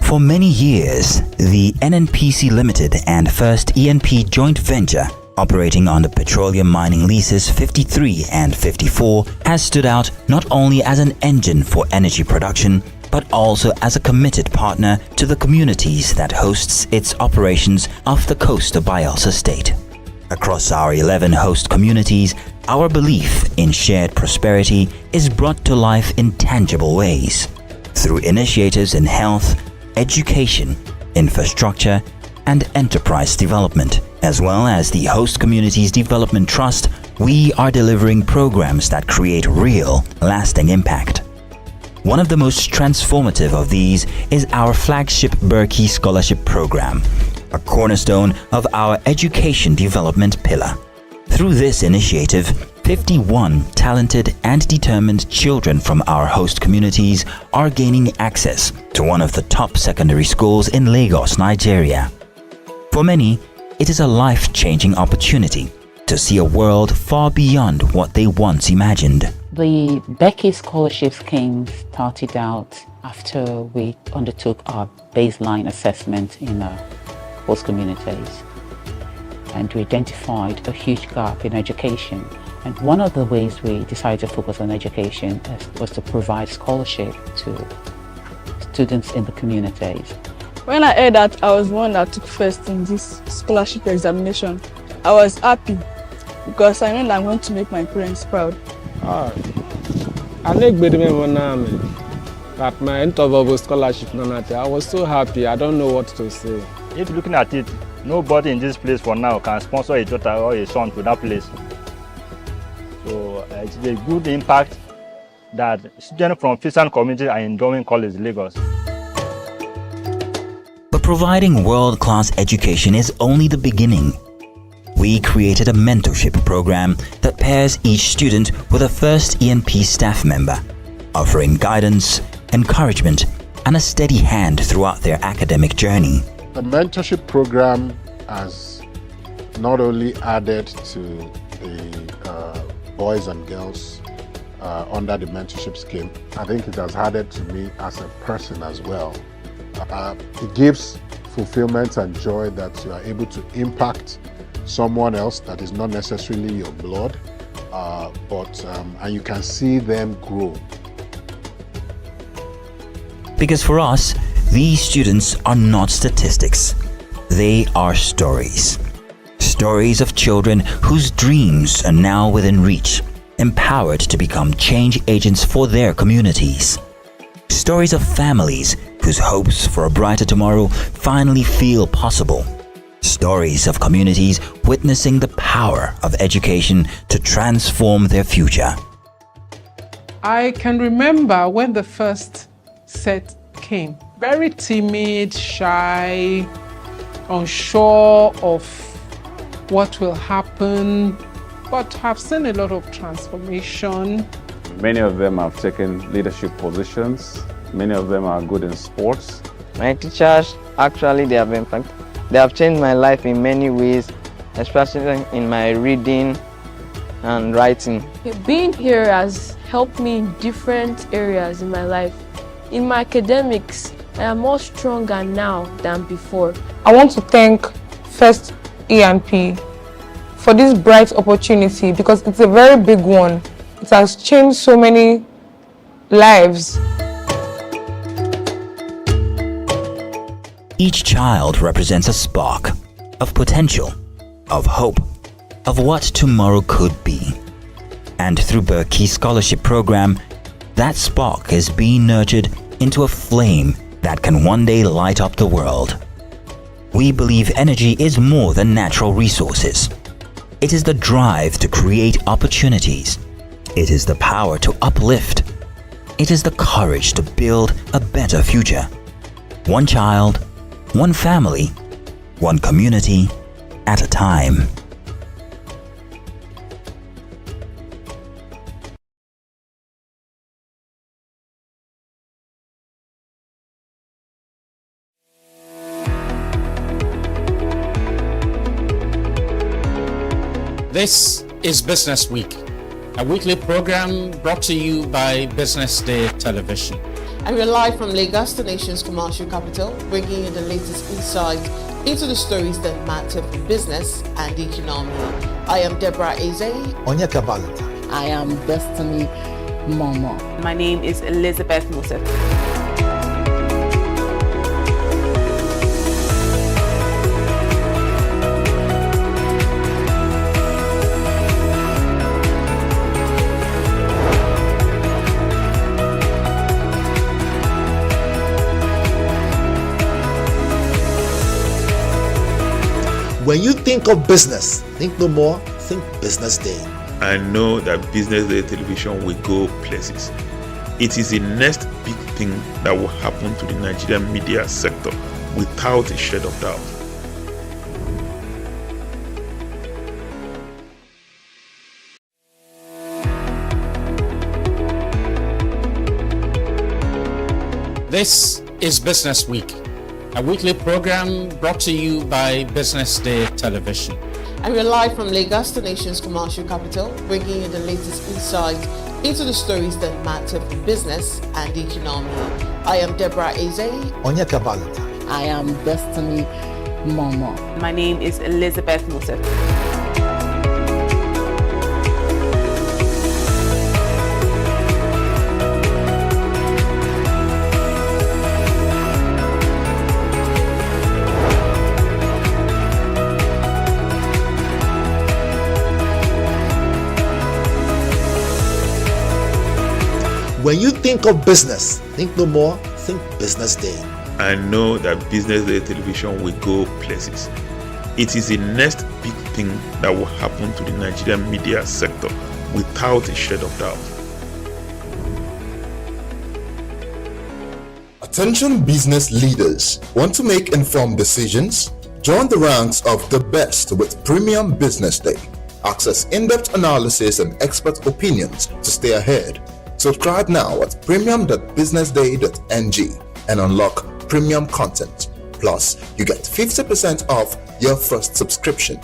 For many years, the NNPC Limited and First E&P joint venture operating under Petroleum Mining Leases 53 and 54 has stood out not only as an engine for energy production, but also as a committed partner to the communities that hosts its operations off the coast of Bayelsa State. Across our 11 host communities, our belief in shared prosperity is brought to life in tangible ways through initiatives in health, education, infrastructure, and enterprise development. As well as the Host Communities Development Trust, we are delivering programs that create real, lasting impact. One of the most transformative of these is our flagship Berkey Scholarship Program, a cornerstone of our education development pillar. Through this initiative, 51 talented and determined children from our host communities are gaining access to one of the top secondary schools in Lagos, Nigeria. For many, it is a life-changing opportunity to see a world far beyond what they once imagined. The Becky Scholarship Scheme started out after we undertook our baseline assessment in our host communities, and we identified a huge gap in education. And one of the ways we decided to focus on education was to provide scholarship to students in the communities. When I heard that I was one that took first in this scholarship examination, I was happy because I know that I'm going to make my parents proud. I like that my interval scholarship, I was so happy, I don't know what to say. If looking at it, nobody in this place for now can sponsor a daughter or a son to that place. So it's a good impact that students from Fisan community are enjoying College Lagos. But providing world-class education is only the beginning. We created a mentorship program that pairs each student with a First E&P staff member, offering guidance, encouragement, and a steady hand throughout their academic journey. The mentorship program has not only added to the boys and girls under the mentorship scheme, I think it has added to me as a person as well. It gives fulfillment and joy that you are able to impact someone else that is not necessarily your blood, and you can see them grow. Because for us, these students are not statistics. They are stories. Stories of children whose dreams are now within reach, empowered to become change agents for their communities. Stories of families whose hopes for a brighter tomorrow finally feel possible. Stories of communities witnessing the power of education to transform their future. I can remember when the first set came. Very timid, shy, unsure of what will happen, but I've seen a lot of transformation. Many of them have taken leadership positions. Many of them are good in sports. My teachers, actually, they have changed my life in many ways, especially in my reading and writing. Being here has helped me in different areas in my life. In my academics, I am more stronger now than before. I want to thank First E&P for this bright opportunity because it's a very big one. It has changed so many lives. Each child represents a spark of potential, of hope, of what tomorrow could be. And through Berkey Scholarship Program, that spark is being nurtured into a flame that can one day light up the world. We believe energy is more than natural resources. It is the drive to create opportunities. It is the power to uplift. It is the courage to build a better future. One child, one family, one community at a time. This is Business Week, a weekly program brought to you by BusinessDay Television. And we're live from Lagos, the nation's commercial capital, bringing you the latest insight into the stories that matter for business and the economy. I am Deborah Eze. Onyeka Valentine. I am Destiny Momo. My name is Elizabeth Musa. When you think of business, think no more, think Business Day. I know that Business Day television will go places. It is the next big thing that will happen to the Nigerian media sector without a shade of doubt. This is Business Week, a weekly program brought to you by BusinessDay Television. And we're live from Lagos, the nation's commercial capital, bringing you the latest insight into the stories that matter for business and the economy. I am Deborah Eze. Onyeka Valentine. I am Destiny Momo. My name is Elizabeth Musa. When you think of business, think no more, think Business Day. I know that Business Day television will go places. It is the next big thing that will happen to the Nigerian media sector without a shade of doubt. Attention business leaders. Want to make informed decisions? Join the ranks of the best with Premium Business Day. Access in-depth analysis and expert opinions to stay ahead. Subscribe now at premium.businessday.ng and unlock premium content. Plus, you get 50% off your first subscription.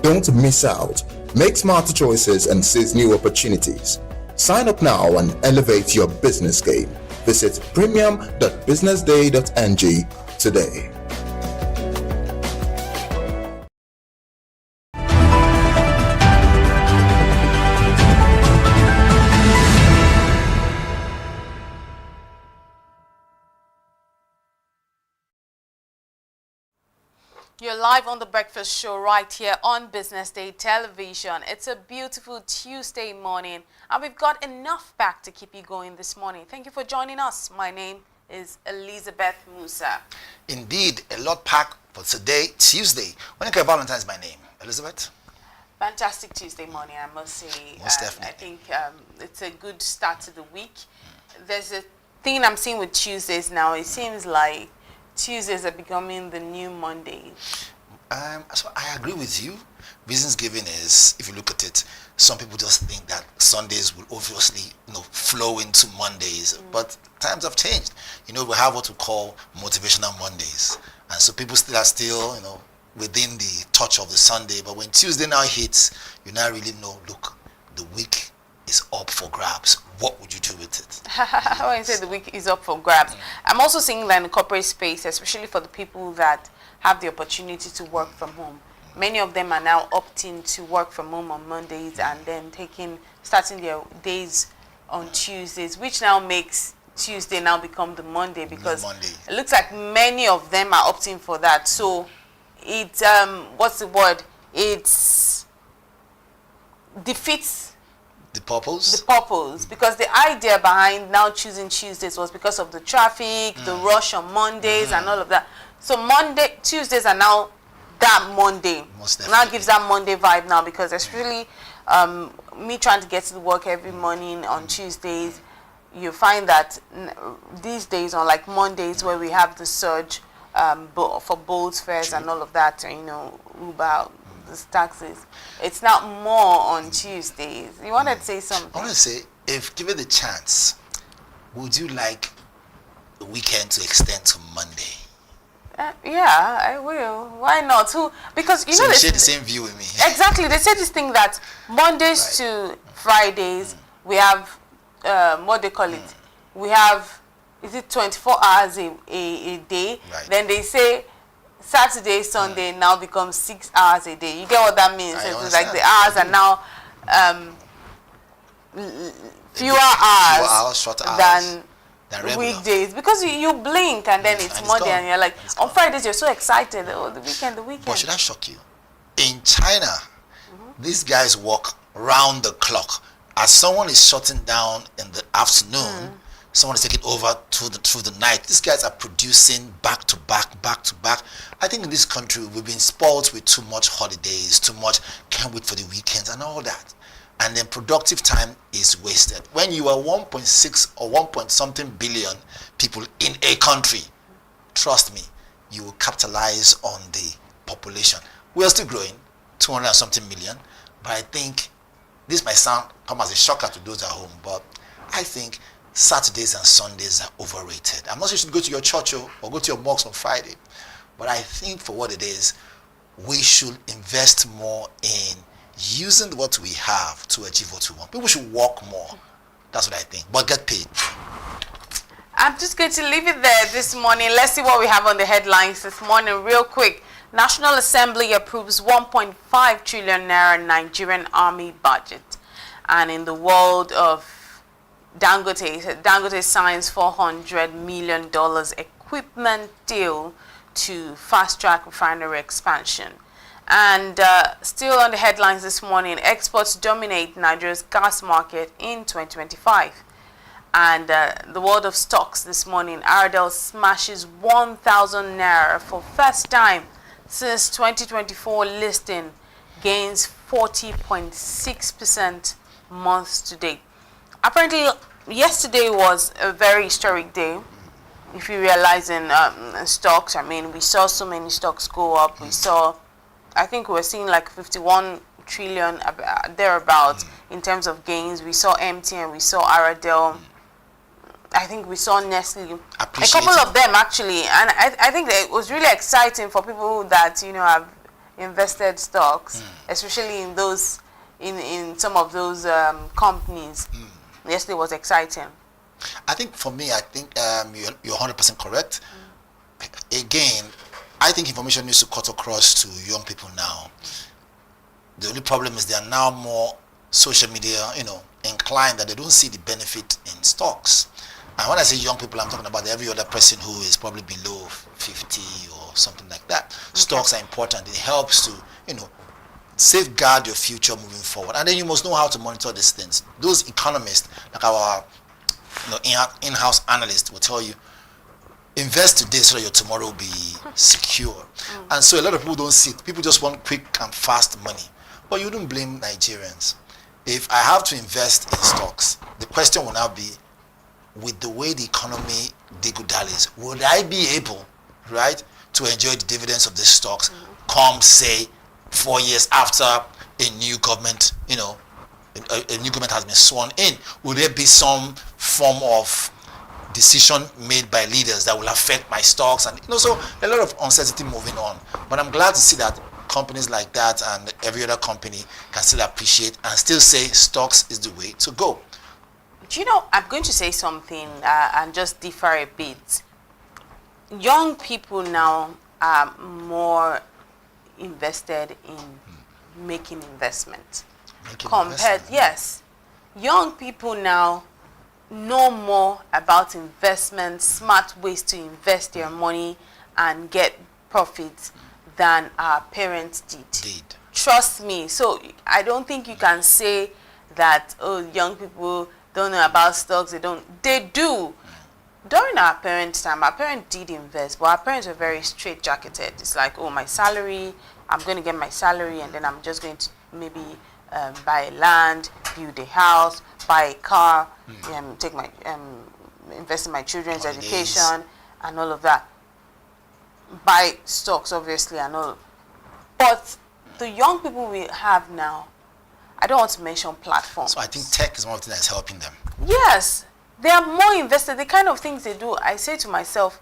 Don't miss out. Make smarter choices and seize new opportunities. Sign up now and elevate your business game. Visit premium.businessday.ng today. You're live on the breakfast show right here on Business Day Television. It's a beautiful Tuesday morning and we've got enough back to keep you going this morning. Thank you for joining us. My name is Elizabeth Musa. Indeed, a lot packed for today, Tuesday. Onyeka Valentine is my name. Elizabeth? Fantastic Tuesday morning, I must say. Most definitely. I think it's a good start to the week. There's a thing I'm seeing with Tuesdays now. It seems like Tuesdays are becoming the new Monday. So I agree with you. Reasons given is, if you look at it, some people just think that Sundays will obviously, flow into Mondays. But times have changed. We have what we call motivational Mondays, and so people still are within the touch of the Sunday. But when Tuesday now hits, you now really know. Look, the week is up for grabs. What would you do with it? When I say the week is up for grabs, I'm also seeing that in the corporate space, especially for the people that have the opportunity to work from home. Many of them are now opting to work from home on Mondays and then starting their days on Tuesdays, which now makes Tuesday now become the Monday, because it looks like many of them are opting for that. So it what's the word? It defeats the purpose, because the idea behind now choosing Tuesdays was because of the traffic, the rush on Mondays and all of that. So Tuesdays are now that Monday. Now gives that Monday vibe now, because especially me trying to get to work every morning on Tuesdays, you find that these days on like Mondays where we have the surge for Bolt fares and all of that, Uber, the taxis, it's not more on Tuesdays. You want to say something? I want to say, if given the chance, would you like the weekend to extend to Monday? Yeah, I will. Why not? Because so you share the same view with me. Exactly. They say this thing that Mondays to Fridays we have what they call it. We have is it 24 hours a day? Right. Then they say Saturday, Sunday now becomes 6 hours a day. You get what that means? It's like the hours are now fewer hours shorter hours than weekdays, because you blink and then it's Monday and you're like, on Fridays you're so excited, oh, the weekend. But should I shock you? In China, these guys work round the clock. As someone is shutting down in the afternoon, someone is taking over through the night. These guys are producing back to back. I think in this country we've been spoiled with too much holidays, too much can't wait for the weekends and all that. And then productive time is wasted. When you are 1.6 or 1 point something billion people in a country, trust me, you will capitalize on the population. We are still growing, 200 and something million, but I think this might come as a shocker to those at home, but I think Saturdays and Sundays are overrated. I'm not sure you should go to your church or go to your mosque on Friday, but I think for what it is, we should invest more in using what we have to achieve what we want. People should work more. That's what I think, but get paid. I'm just going to leave it there this morning. Let's see what we have on the headlines this morning real quick. National Assembly approves 1.5 trillion naira Nigerian Army budget. And in the world of Dangote signs $400 million equipment deal to fast-track refinery expansion. And still on the headlines this morning, exports dominate Nigeria's gas market in 2025. And the world of stocks this morning, Aradel smashes 1,000 naira for first time since 2024 listing, gains 40.6% month to date. Apparently, yesterday was a very historic day. If you realize in stocks, I mean, we saw so many stocks go up. We saw, I think we were seeing like 51 trillion thereabouts in terms of gains. We saw MTN, we saw Aradel. I think we saw Nestle, a couple of them actually, and I think that it was really exciting for people that have invested stocks, especially in those in some of those companies. Yesterday was exciting. I think for me, you're 100% correct. Again, I think information needs to cut across to young people now. The only problem is they are now more social media, inclined, that they don't see the benefit in stocks. And when I say young people, I'm talking about every other person who is probably below 50 or something like that. Okay. Stocks are important. It helps to, safeguard your future moving forward. And then you must know how to monitor these things. Those economists, like our in-house analysts, will tell you, invest today so that your tomorrow will be secure. And so a lot of people don't see it. People just want quick and fast money. But you don't blame Nigerians. If I have to invest in stocks, the question will now be, with the way the economy digudallies, would I be able, to enjoy the dividends of these stocks come, say, 4 years after a new government, a new government has been sworn in? Will there be some form of decision made by leaders that will affect my stocks? And so a lot of uncertainty moving on. But I'm glad to see that companies like that and every other company can still appreciate and still say stocks is the way to go. Do you know, I'm going to say something and just differ a bit. Young people now are more invested in making investment. Yes. Young people now know more about investment, smart ways to invest their money and get profits than our parents did. Trust me. So I don't think you can say that, young people don't know about stocks. They do. During our parents' time, our parents did invest, but our parents were very straight-jacketed. It's like, my salary, I'm going to get my salary, and then I'm just going to maybe buy land, build a house, buy a car, take my invest in my children's education, and all of that. Buy stocks, obviously, and all. But the young people we have now, I don't want to mention platforms. So I think tech is one of the things that's helping them. Yes. They are more invested. The kind of things they do, I say to myself,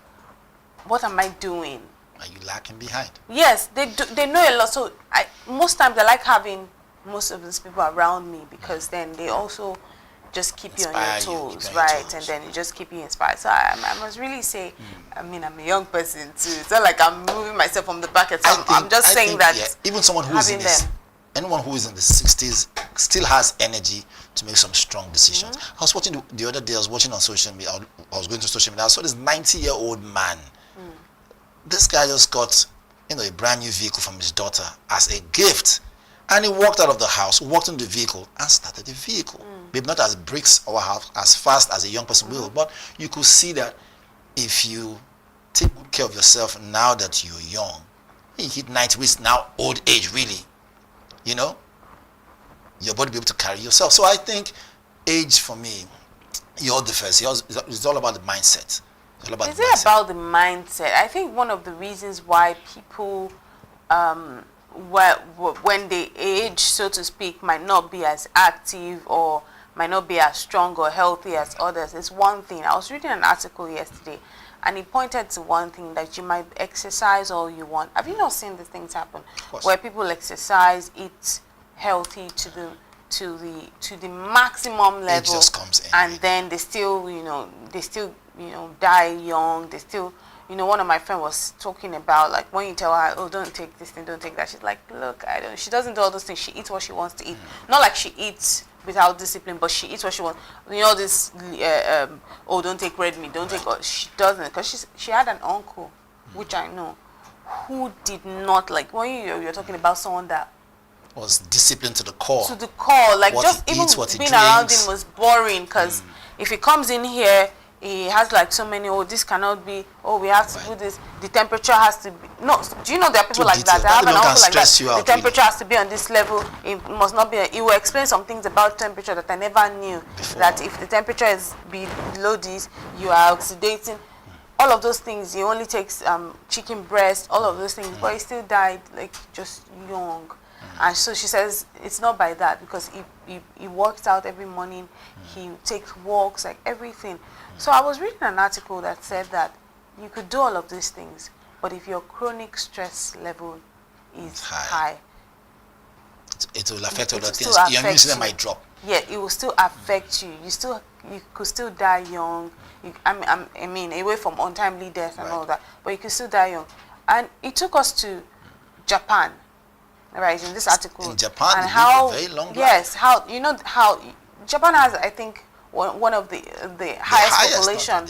what am I doing? Are you lacking behind? Yes, they do. They know a lot. So most times I like having most of these people around me, because then they also just keep you on Inspire your you, toes, keep you on your right? And then it just keep you inspired. So I must really say, I mean, I'm a young person too. It's not like I'm moving myself from the bucket. So I'm just saying that even someone who is in his, anyone who is in the 60s still has energy to make some strong decisions. I was watching the other day. I was watching on social media. I was going to social media. I saw this 90-year-old man. This guy just got, a brand new vehicle from his daughter as a gift, and he walked out of the house, walked in the vehicle, and started the vehicle. Maybe not as bricks or as fast as a young person will, but you could see that if you take good care of yourself now that you're young, you hit 90, which is now old age, really. Your body will be able to carry yourself. So I think age for me, you're the first. It's all about the mindset. It's all about Is it about the mindset? I think one of the reasons why people, when they age, so to speak, might not be as active or might not be as strong or healthy as others is one thing. I was reading an article yesterday, and he pointed to one thing, that you might exercise all you want. Have you not seen these things happen where people exercise, eat healthy to the maximum level, it just comes in, and then they still die young. They still, one of my friends was talking about, like, when you tell her, oh, don't take this thing, don't take that, she's like, look, she doesn't do all those things. She eats what she wants to eat. Not like she eats without discipline, but she eats what she wants. This oh, don't take red meat, don't take, she doesn't, because she had an uncle, which I know, who did not, like, when you're talking about someone that was disciplined to the core. Like, what just he even eats, what he being drinks. around him was boring, because if he comes in here, he has like so many, this cannot be, we have to do this, the temperature has to be, do you know there are people like that? I have an uncle like that. The temperature has to be on this level, it must not be, he will explain some things about temperature that I never knew, that if the temperature is below this, you are oxidating. All of those things. He only takes chicken breast, all of those things, but he still died like just young. And so she says it's not by that, because he works out every morning, he takes walks, like everything. So I was reading an article that said that you could do all of these things, but if your chronic stress level is high, it will affect other things. Your immune system might drop. Yeah, it will still affect you. You could still die young. I mean, away from untimely death and all that, but you could still die young. And it took us to Japan. Right, in this article, in Japan, and how, very long life. Yes, how Japan has, I think, one of the highest population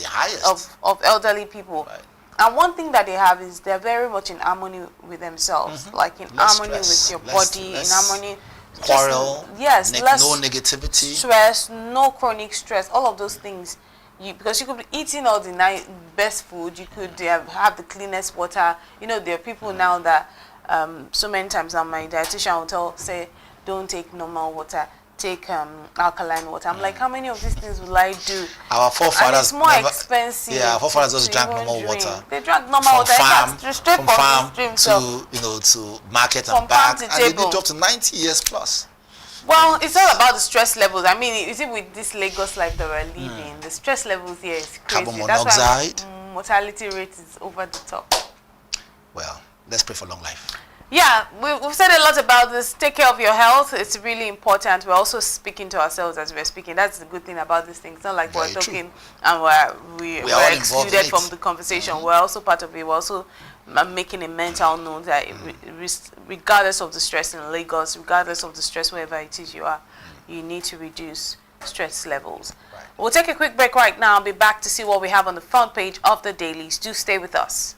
of elderly people. Right. And one thing that they have is they're very much in harmony with themselves, like in harmony with your body, in harmony. Quarrel. Yes, no negativity. Stress, no chronic stress. All of those things. Because you could be eating all the best food, you could have the cleanest water. There are people now that. So many times now my dietitian will say, don't take normal water, take alkaline water. I'm like, how many of these things will I do? Our forefathers, and it's more expensive. Yeah, our forefathers just drank normal water. They drank normal water straight from farm to market and back, and they lived up to 90 years plus. Well, it's all about the stress levels. I mean, you see, with this Lagos life that we're living, the stress levels here is crazy. Carbon monoxide. That's why mortality rate is over the top. Well, let's pray for long life. Yeah, we've said a lot about this. Take care of your health. It's really important. We're also speaking to ourselves as we're speaking. That's the good thing about this thing. It's not like we're talking and we're excluded from the conversation. We're also part of it. We're also making a mental note that regardless of the stress in Lagos, regardless of the stress wherever it is you are, you need to reduce stress levels. Right. We'll take a quick break right now. I'll be back to see what we have on the front page of the dailies. Do stay with us.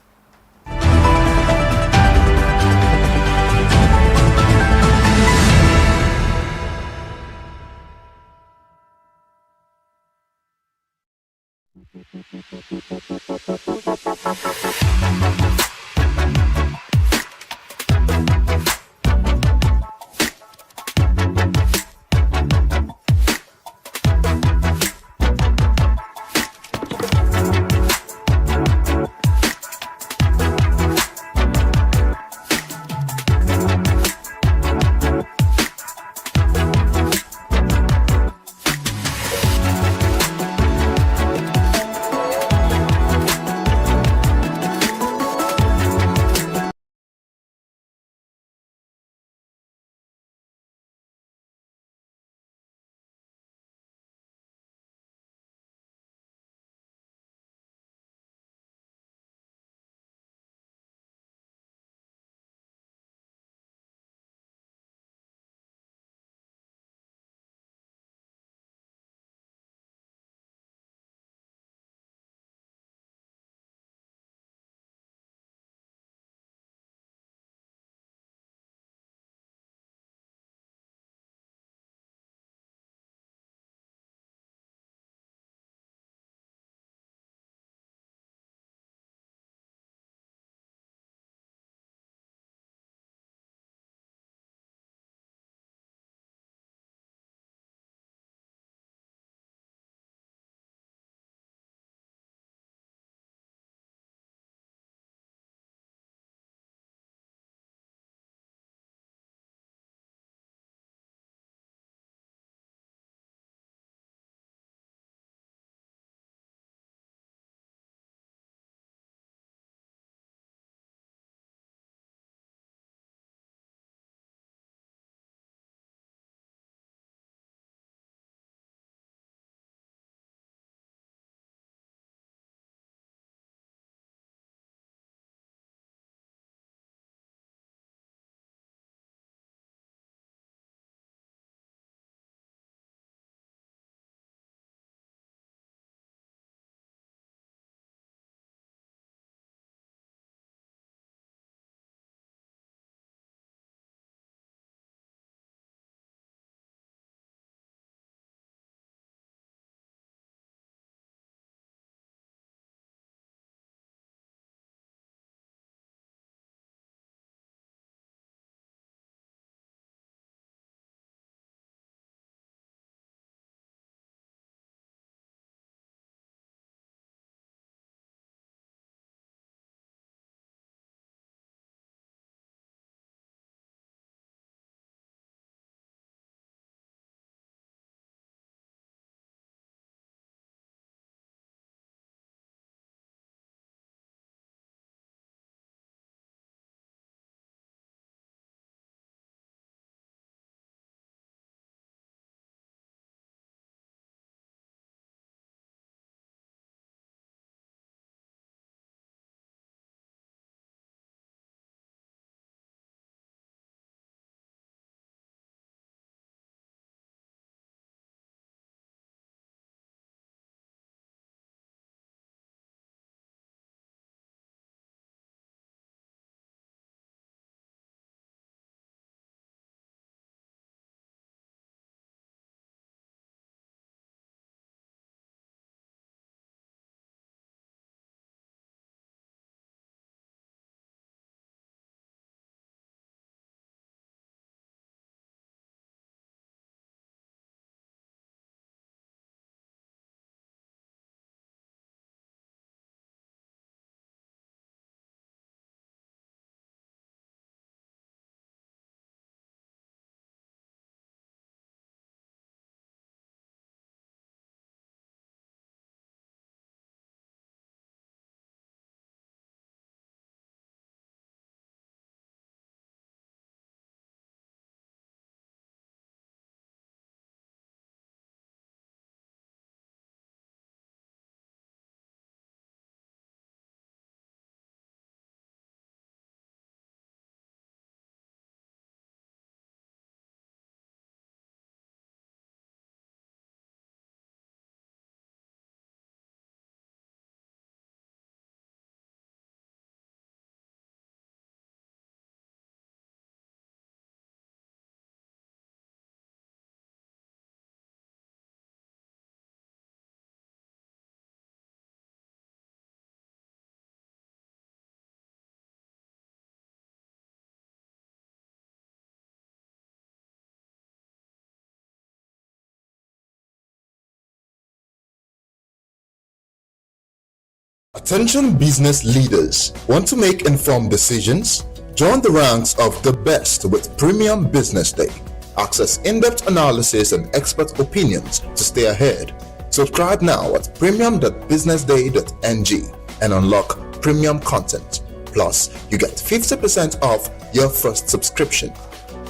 Attention business leaders. Want to make informed decisions? Join the ranks of the best with Premium Business Day. Access in-depth analysis and expert opinions to stay ahead. Subscribe now at premium.businessday.ng and unlock premium content. Plus, you get 50% off your first subscription.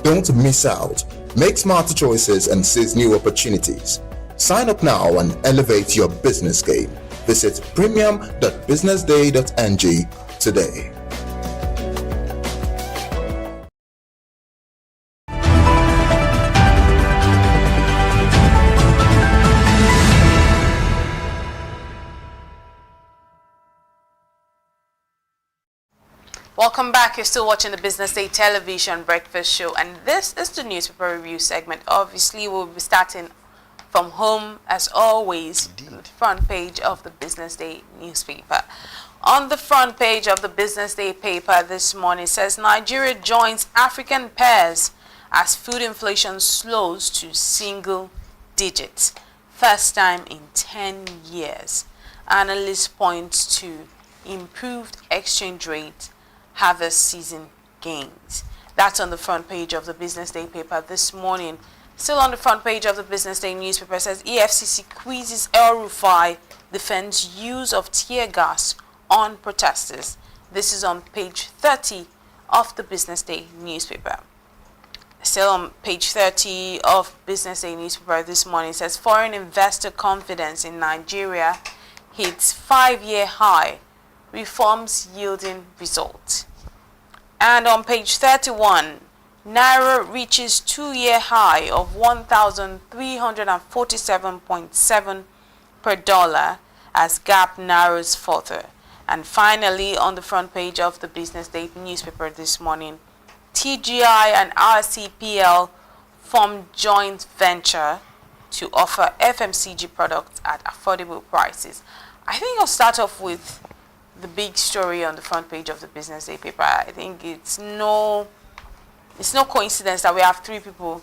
Don't miss out. Make smarter choices and seize new opportunities. Sign up now and elevate your business game. Visit premium.businessday.ng today. Welcome back. You're still watching the Business Day television breakfast show, and this is the newspaper review segment. Obviously, we'll be starting from home as always. The front page of the Business Day newspaper. On the front page of the Business Day paper this morning, it says Nigeria joins African peers as food inflation slows to single digits, first time in 10 years. Analysts point to improved exchange rate, harvest season gains. That's on the front page of the Business Day paper this morning. Still on the front page of the Business Day newspaper, says EFCC quizzes El-Rufai defends use of tear gas on protesters. This is on page 30 of the Business Day newspaper. Still on page 30 of Business Day newspaper this morning, says foreign investor confidence in Nigeria hits 5-year high, reforms yielding results. And on page 31, Naira reaches 2-year high of 1,347.7 per dollar as gap narrows further. And finally, on the front page of the Business Day newspaper this morning, TGI and RCPL form joint venture to offer FMCG products at affordable prices. I think I'll start off with the big story on the front page of the Business Day paper. I think it's no coincidence that we have 3 people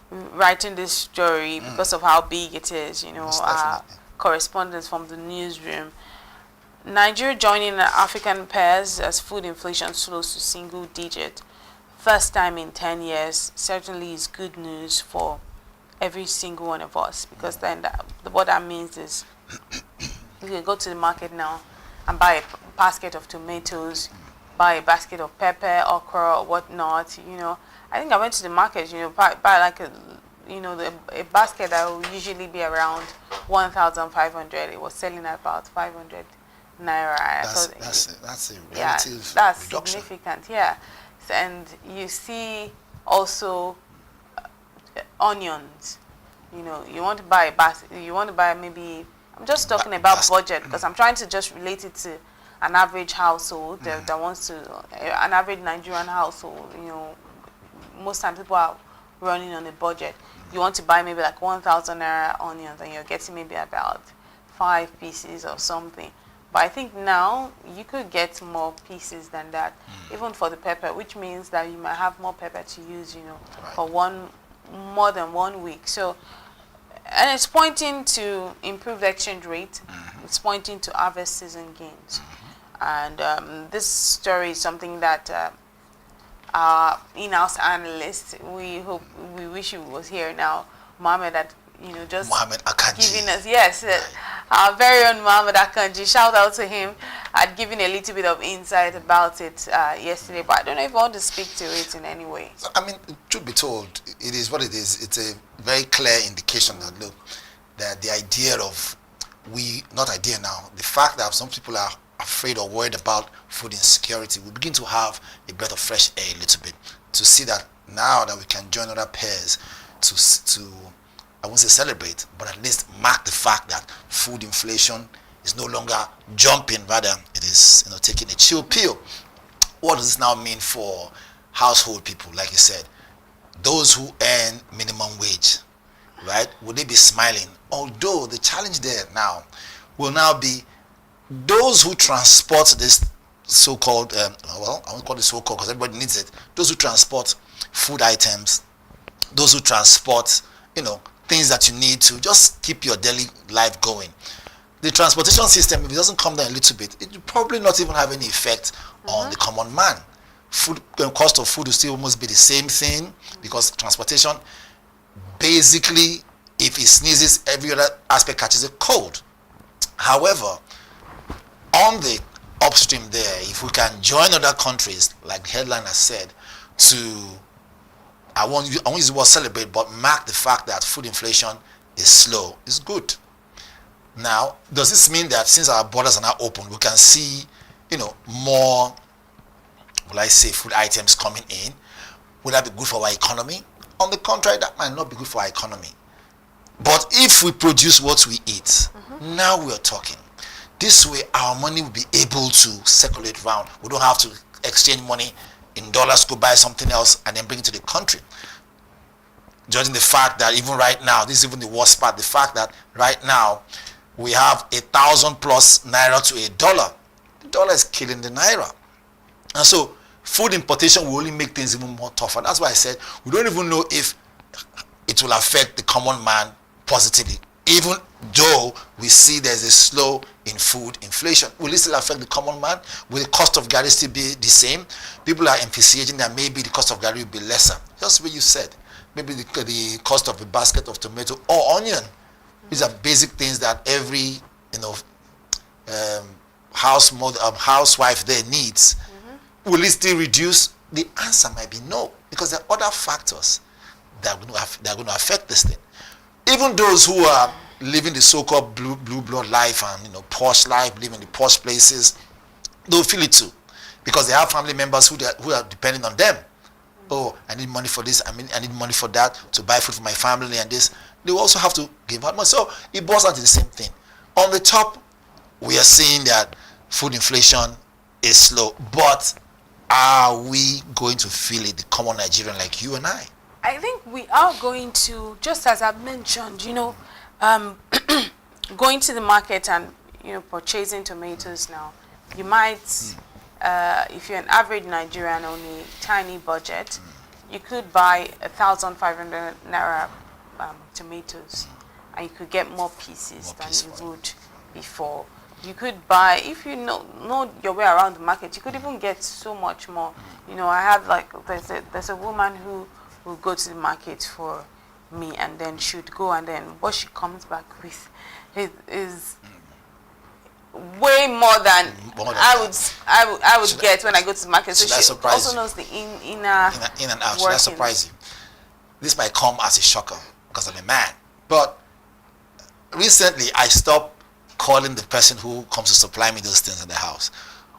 writing this story because of how big it is. You know, correspondents from the newsroom. Nigeria joining African peers as food inflation slows to single digit, first time in 10 years, certainly is good news for every single one of us, because then what that means is you can go to the market now and buy a basket of tomatoes, buy a basket of pepper, okra, or whatnot. You know, I think I went to the market, you know, buy like a basket that will usually be around 1,500. It was selling at about 500 naira. That's a relative that's reduction. Significant, yeah. And you see also onions. You know, you want to buy a basket. You want to buy maybe. I'm just talking about budget because I'm trying to just relate it to an average household that wants to, an average Nigerian household. You know, most times people are running on a budget. You want to buy maybe like 1,000 naira onions and you're getting maybe about 5 pieces or something. But I think now you could get more pieces than that, even for the pepper, which means that you might have more pepper to use, you know, for more than 1 week. So. And it's pointing to improved exchange rate. It's pointing to harvest season gains. And this story is something that our in-house analyst, we wish he was here now, Mohammed, that, you know, just giving us, our very own Mohammed Akanji, shout out to him, had given a little bit of insight about it yesterday, but I don't know if I want to speak to it in any way. I mean, truth be told, it is what it is. It's a very clear indication that, look, that the idea of the fact that some people are afraid or worried about food insecurity, we begin to have a breath of fresh air a little bit, to see that now that we can join other pairs to I won't say celebrate, but at least mark the fact that food inflation is no longer jumping, rather it is, you know, taking a chill pill. What does this now mean for household people, like you said, those who earn minimum wage, right? Will they be smiling? Although the challenge there now will now be those who transport this so-called, well, I won't call it so-called because everybody needs it, those who transport food items, those who transport, you know, things that you need to just keep your daily life going. the transportation system, if it doesn't come down a little bit, it will probably not even have any effect on the common man. Food, cost of food will still almost be the same thing, because transportation, basically, if it sneezes, every other aspect catches a cold. However, on the upstream there, if we can join other countries, like the headline has said, to, I won't use the word celebrate, but mark the fact that food inflation is slow, is good. Now, does this mean that since our borders are now open, we can see, more, will I say, food items coming in? Will that be good for our economy? On the contrary, that might not be good for our economy. But if we produce what we eat, now we are talking. This way, our money will be able to circulate around. We don't have to exchange money in dollars, go buy something else, and then bring it to the country. Judging the fact that even right now, this is even the worst part, the fact that right now, we have 1,000 plus naira to $1. The dollar is killing the naira. And so, food importation will only make things even more tougher. That's why I said, we don't even know if it will affect the common man positively. Even though we see there's a slow in food inflation, will it still affect the common man? Will the cost of garri still be the same? People are envisaging that maybe the cost of garri will be lesser. Just what you said. Maybe the cost of a basket of tomato or onion. These are basic things that every housewife there needs. Will it still reduce? The answer might be no, because there are other factors that are going to affect this thing. Even those who are living the so-called blue blood life and posh life, living in the posh places, they'll feel it too, because they have family members who are depending on them. Oh, I need money for this. I need money for that to buy food for my family and this. They will also have to give out money. So it boils down to the same thing. On the top, we are seeing that food inflation is slow, but are we going to feel it, the common Nigerian like you and I? I think we are going to, just as I've mentioned, going to the market and purchasing tomatoes now. You might, if you're an average Nigerian on a tiny budget, you could buy 1,500 naira tomatoes, and you could get more pieces than you would before. You could buy, if you know your way around the market, you could even get so much more. I have there's a woman who will go to the market for me, and then she would go, and then what she comes back with is way more than I would get when I go to the market. So she also knows the in and out. Should I surprise you? This might come as a shocker because I'm a man, but recently I stopped calling the person who comes to supply me those things in the house.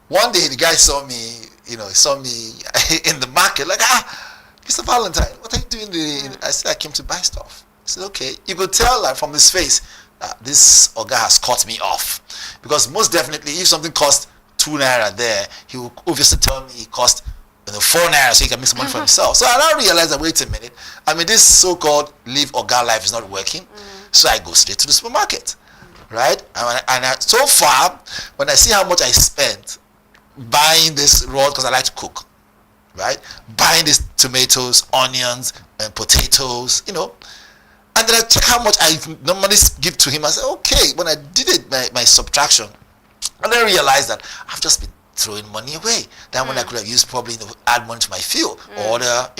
One day the guy saw me, in the market, like, Mr. Valentine, what are you doing? I said, I came to buy stuff. I said, okay. You could tell from his face, this Oga has cut me off. Because most definitely, if something costs 2 naira there, he will obviously tell me it cost 4 naira so he can make some money for himself. So I now realized that, wait a minute, this so-called live Oga life is not working. So I go straight to the supermarket. Right? And so far, when I see how much I spent buying this raw, because I like to cook, right? Buying these tomatoes, onions, and potatoes, and then I check how much I normally give to him. I said, okay, when I did it, my subtraction, and then I realized that I've just been throwing money away. That when I could have used probably add money to my field or other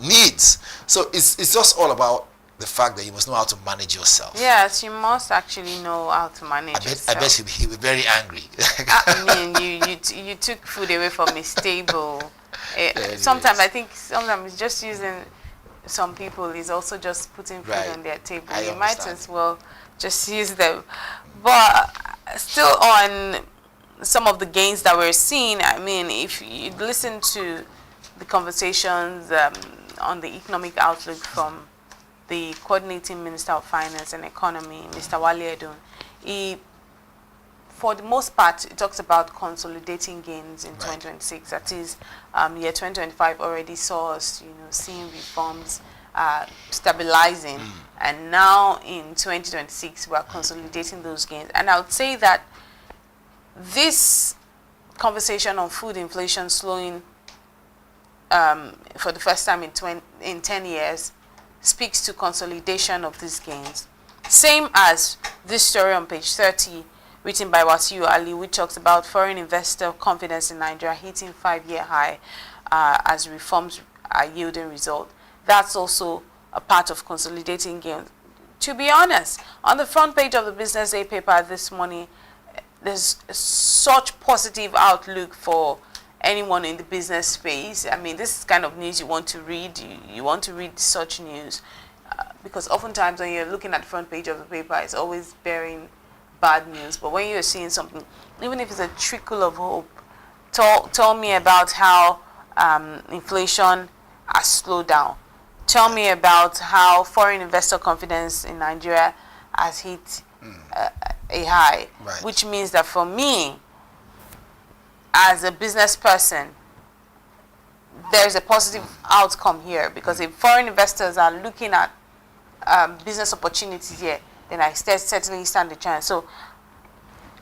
needs. So it's just all about the fact that you must know how to manage yourself. Yes, you must actually know how to manage yourself. I bet he'll be very angry. You took food away from his table. Sometimes it's just using some people is also just putting food on their table. You might as well just use them. But still on some of the gains that we're seeing, if you listen to the conversations on the economic outlook from the coordinating Minister of Finance and Economy, Mr. Wale Edun, for the most part, it talks about consolidating gains in 2026. That is, year 2025 already saw us, seeing reforms stabilizing, and now in 2026 we are consolidating those gains. And I would say that this conversation on food inflation slowing for the first time in 10 years speaks to consolidation of these gains. Same as this story on page 30, written by Wasiu Ali, which talks about foreign investor confidence in Nigeria hitting 5-year high as reforms are yielding result. That's also a part of consolidating gains. To be honest, on the front page of the Business Day paper this morning, there's such positive outlook for anyone in the business space. I mean, this is kind of news you want to read. You want to read such news because oftentimes when you're looking at the front page of the paper, it's always bearing bad news. But when you're seeing something, even if it's a trickle of hope, tell me about how inflation has slowed down. Tell me about how foreign investor confidence in Nigeria has hit a high, which means that for me, as a business person, there's a positive outcome here, because if foreign investors are looking at business opportunities here, then I certainly stand a chance. So,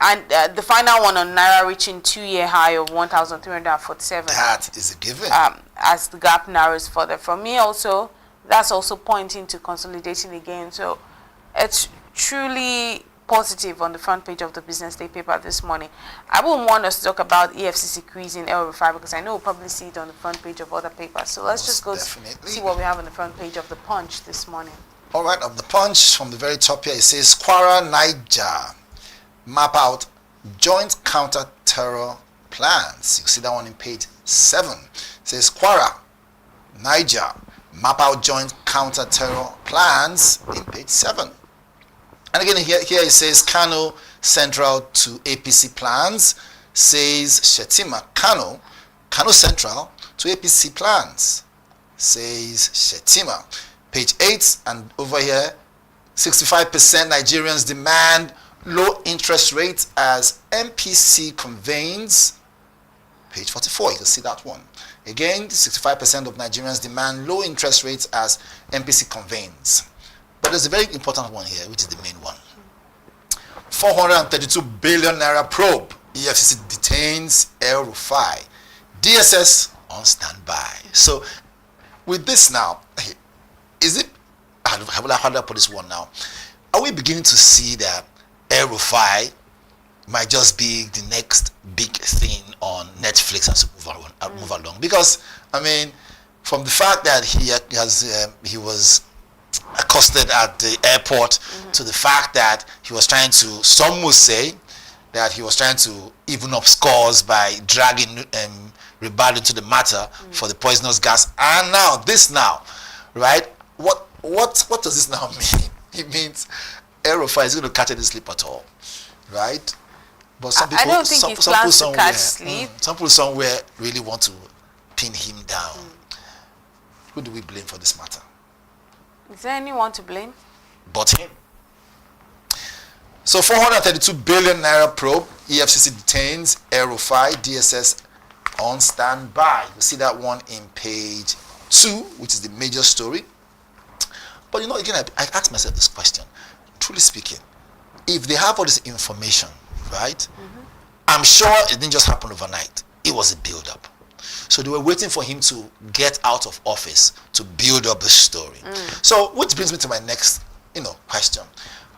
and the final one on Naira reaching 2-year high of 1,347. That is a given. As the gap narrows further. For me also, that's also pointing to consolidating again. So it's truly positive on the front page of the Business Day paper this morning. I wouldn't want us to talk about EFCC increasing El-Rufai because I know we'll probably see it on the front page of other papers. So let's just go see what we have on the front page of the Punch this morning. All right, of the Punch, from the very top here, it says Kwara, Niger map out joint counter-terror plans. You see that one in page 7. It says Kwara, Niger map out joint counter-terror plans in page 7. And again, here it says Kano Central to APC plans, says Shetima. Kano Central to APC plans, says Shetima. Page 8, and over here, 65% Nigerians demand low interest rates as MPC convenes. Page 44, you can see that one. Again, 65% of Nigerians demand low interest rates as MPC convenes. But there's a very important one here, which is the main one. 432 billion naira probe. EFCC detains El-Rufai. DSS on standby. So, with this now, is it, how do I put this one now? Are we beginning to see that El-Rufai might just be the next big thing on Netflix as we move along? Because, I mean, from the fact that he was accosted at the airport to the fact that he was trying to, some will say that he was trying to even up scores by dragging Ribad into the matter for the poisonous gas, and now this now, right? What does this now mean? It means El-Rufai is going to catch any sleep at all, right? But some people, I don't think he plans to catch sleep. Some people somewhere really want to pin him down. Who do we blame for this matter? Is there anyone to blame? But him. So 432 billion naira probe. EFCC detains El-Rufai. DSS on standby. You see that one in page 2, which is the major story. But you know, again, I ask myself this question. Truly speaking, if they have all this information, right? I'm sure it didn't just happen overnight. It was a build-up. So they were waiting for him to get out of office to build up the story. So, which brings me to my next, question.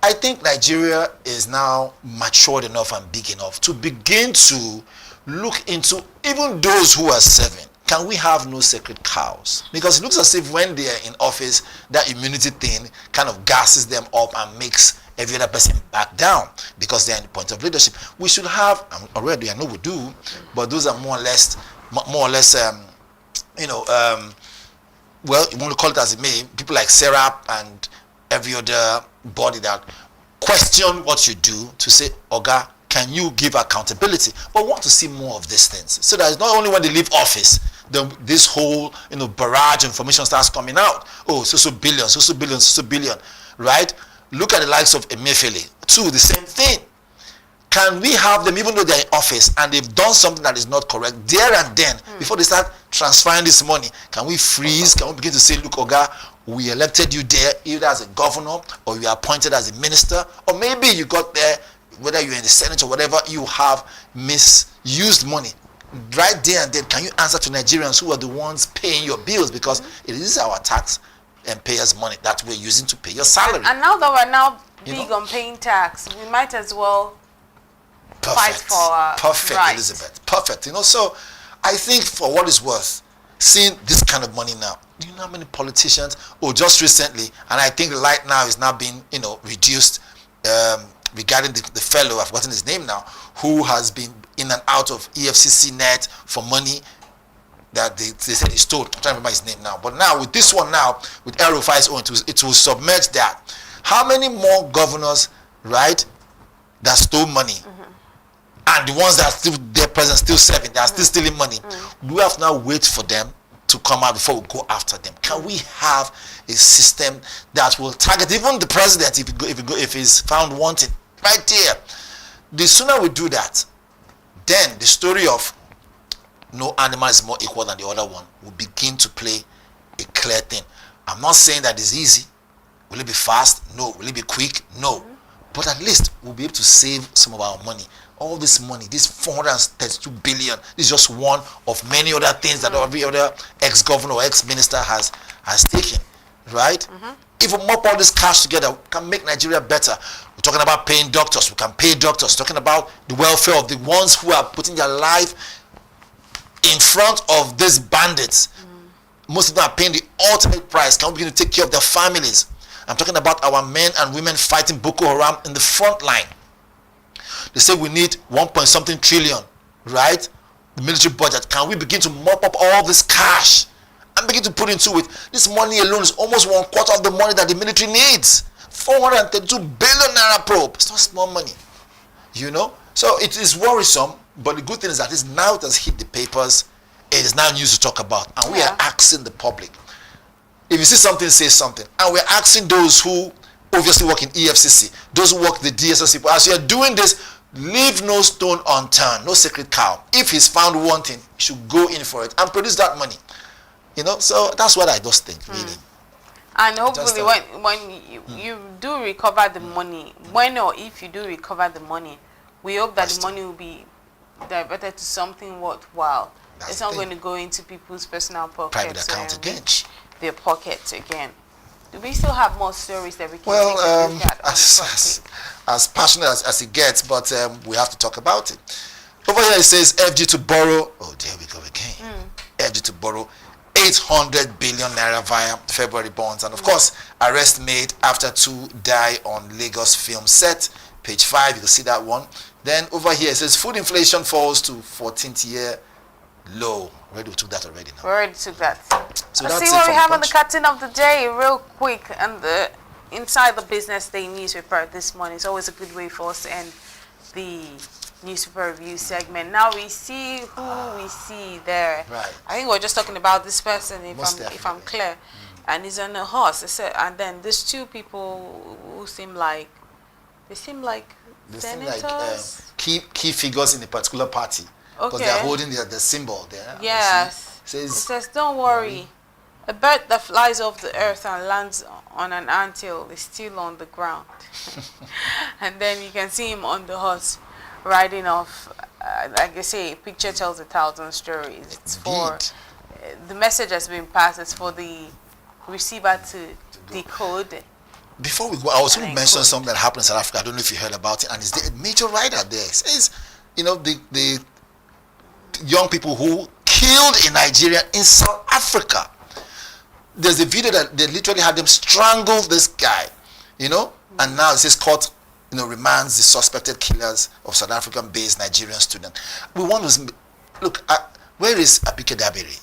I think Nigeria is now matured enough and big enough to begin to look into even those who are serving. Can we have no sacred cows? Because it looks as if when they are in office, that immunity thing kind of gasses them up and makes every other person back down because they're in the point of leadership. We should have, already I know we do, but those are more or less, well, you want to call it as it may, people like Serap and every other body that question what you do to say, Oga, can you give accountability? But we want to see more of these things. So that it's not only when they leave office, this whole barrage of information starts coming out. Oh, so billion, right? Look at the likes of Emefiele, too, the same thing. Can we have them, even though they're in office and they've done something that is not correct, there and then, before they start transferring this money, can we freeze? Can we begin to say, look, Oga, we elected you there either as a governor or you are appointed as a minister, or maybe you got there, whether you're in the Senate or whatever, you have misused money. Right there and then, can you answer to Nigerians who are the ones paying your bills? Because it is our tax and pay us money that we're using to pay your salary. And now that we're now big on paying tax, we might as well fight for our Perfect, rights. Elizabeth. Perfect. So I think for what it's worth, seeing this kind of money now, do you know how many politicians, just recently, and I think right now is now being, reduced regarding the fellow, I've forgotten his name now, who has been in and out of EFCC net for money that they said he stole. I'm trying to remember his name now. But now with this one now, with El Rufai's own, it will submerge that. How many more governors, right, that stole money, and the ones that are still their present, still serving, they are still stealing money, do we have to now wait for them to come out before we go after them? Can we have a system that will target even the president if he's found wanting right there? The sooner we do that, then the story of no animal is more equal than the other one will begin to play a clear thing. I'm not saying that it's easy. Will it be fast? No. Will it be quick? No. But at least we'll be able to save some of our money. All this money, this 432 billion, this is just one of many other things that every other ex-governor or ex-minister has taken, right? If we mop all this cash together, we can make Nigeria better. We're talking about paying doctors. We can pay doctors. Talking about the welfare of the ones who are putting their life in front of these bandits. Most of them are paying the ultimate price. Can we begin to take care of their families? I'm talking about our men and women fighting Boko Haram in the front line. They say we need 1.something trillion, right? The military budget. Can we begin to mop up all this cash and begin to put into it? This money alone is almost 1/4 of the money that the military needs. 432 billion naira probe. It's not small money, So it is worrisome, but the good thing is that now it has hit the papers. It is now news to talk about, and we are asking the public. If you see something, say something. And we're asking those who obviously work in EFCC, those who work the DSS people, as you're doing this, leave no stone unturned, no sacred cow. If he's found wanting, he should go in for it and produce that money. So that's what I just think, really. And hopefully when you do recover the money, when or if you do recover the money, we hope that the money will be diverted to something worthwhile. It's not going to go into people's personal pockets. Private account again. Their pockets again. Do we still have more stories that we can take a look at? As passionate as it gets, but we have to talk about it. Over here it says FG to borrow. Oh, there we go again. FG to borrow 800 billion naira via February bonds, and of course, arrest made after 2 die on Lagos film set. Page 5, you can see that one. Then over here it says food inflation falls to 14th year low. We took that already now. We already took that. So let's that's see what we have on the Punch. cutting of the day real quick. And inside the Business Day newspaper this morning. It's always a good way for us to end the newspaper review segment. Now we see who we see there. Right. I think we're just talking about this person, if I'm clear. And he's on a horse. And then there's 2 people who seem like senators. Key figures in a particular party. Because they're holding the symbol there. Yes. It says, don't worry. A bird that flies off the earth and lands on an anthill is still on the ground. And then you can see him on the horse riding off. Like I say, a picture tells 1,000 stories. It's for the message has been passed. It's for the receiver to decode. Before we go, I was going to mention something that happened in South Africa. I don't know if you heard about it. And it's the major rider there. It says, the young people who killed a Nigerian in South Africa. There's a video that they literally had them strangle this guy, and now it says court, remands the suspected killers of South African-based Nigerian student. We want to look at where is Abike Dabiri?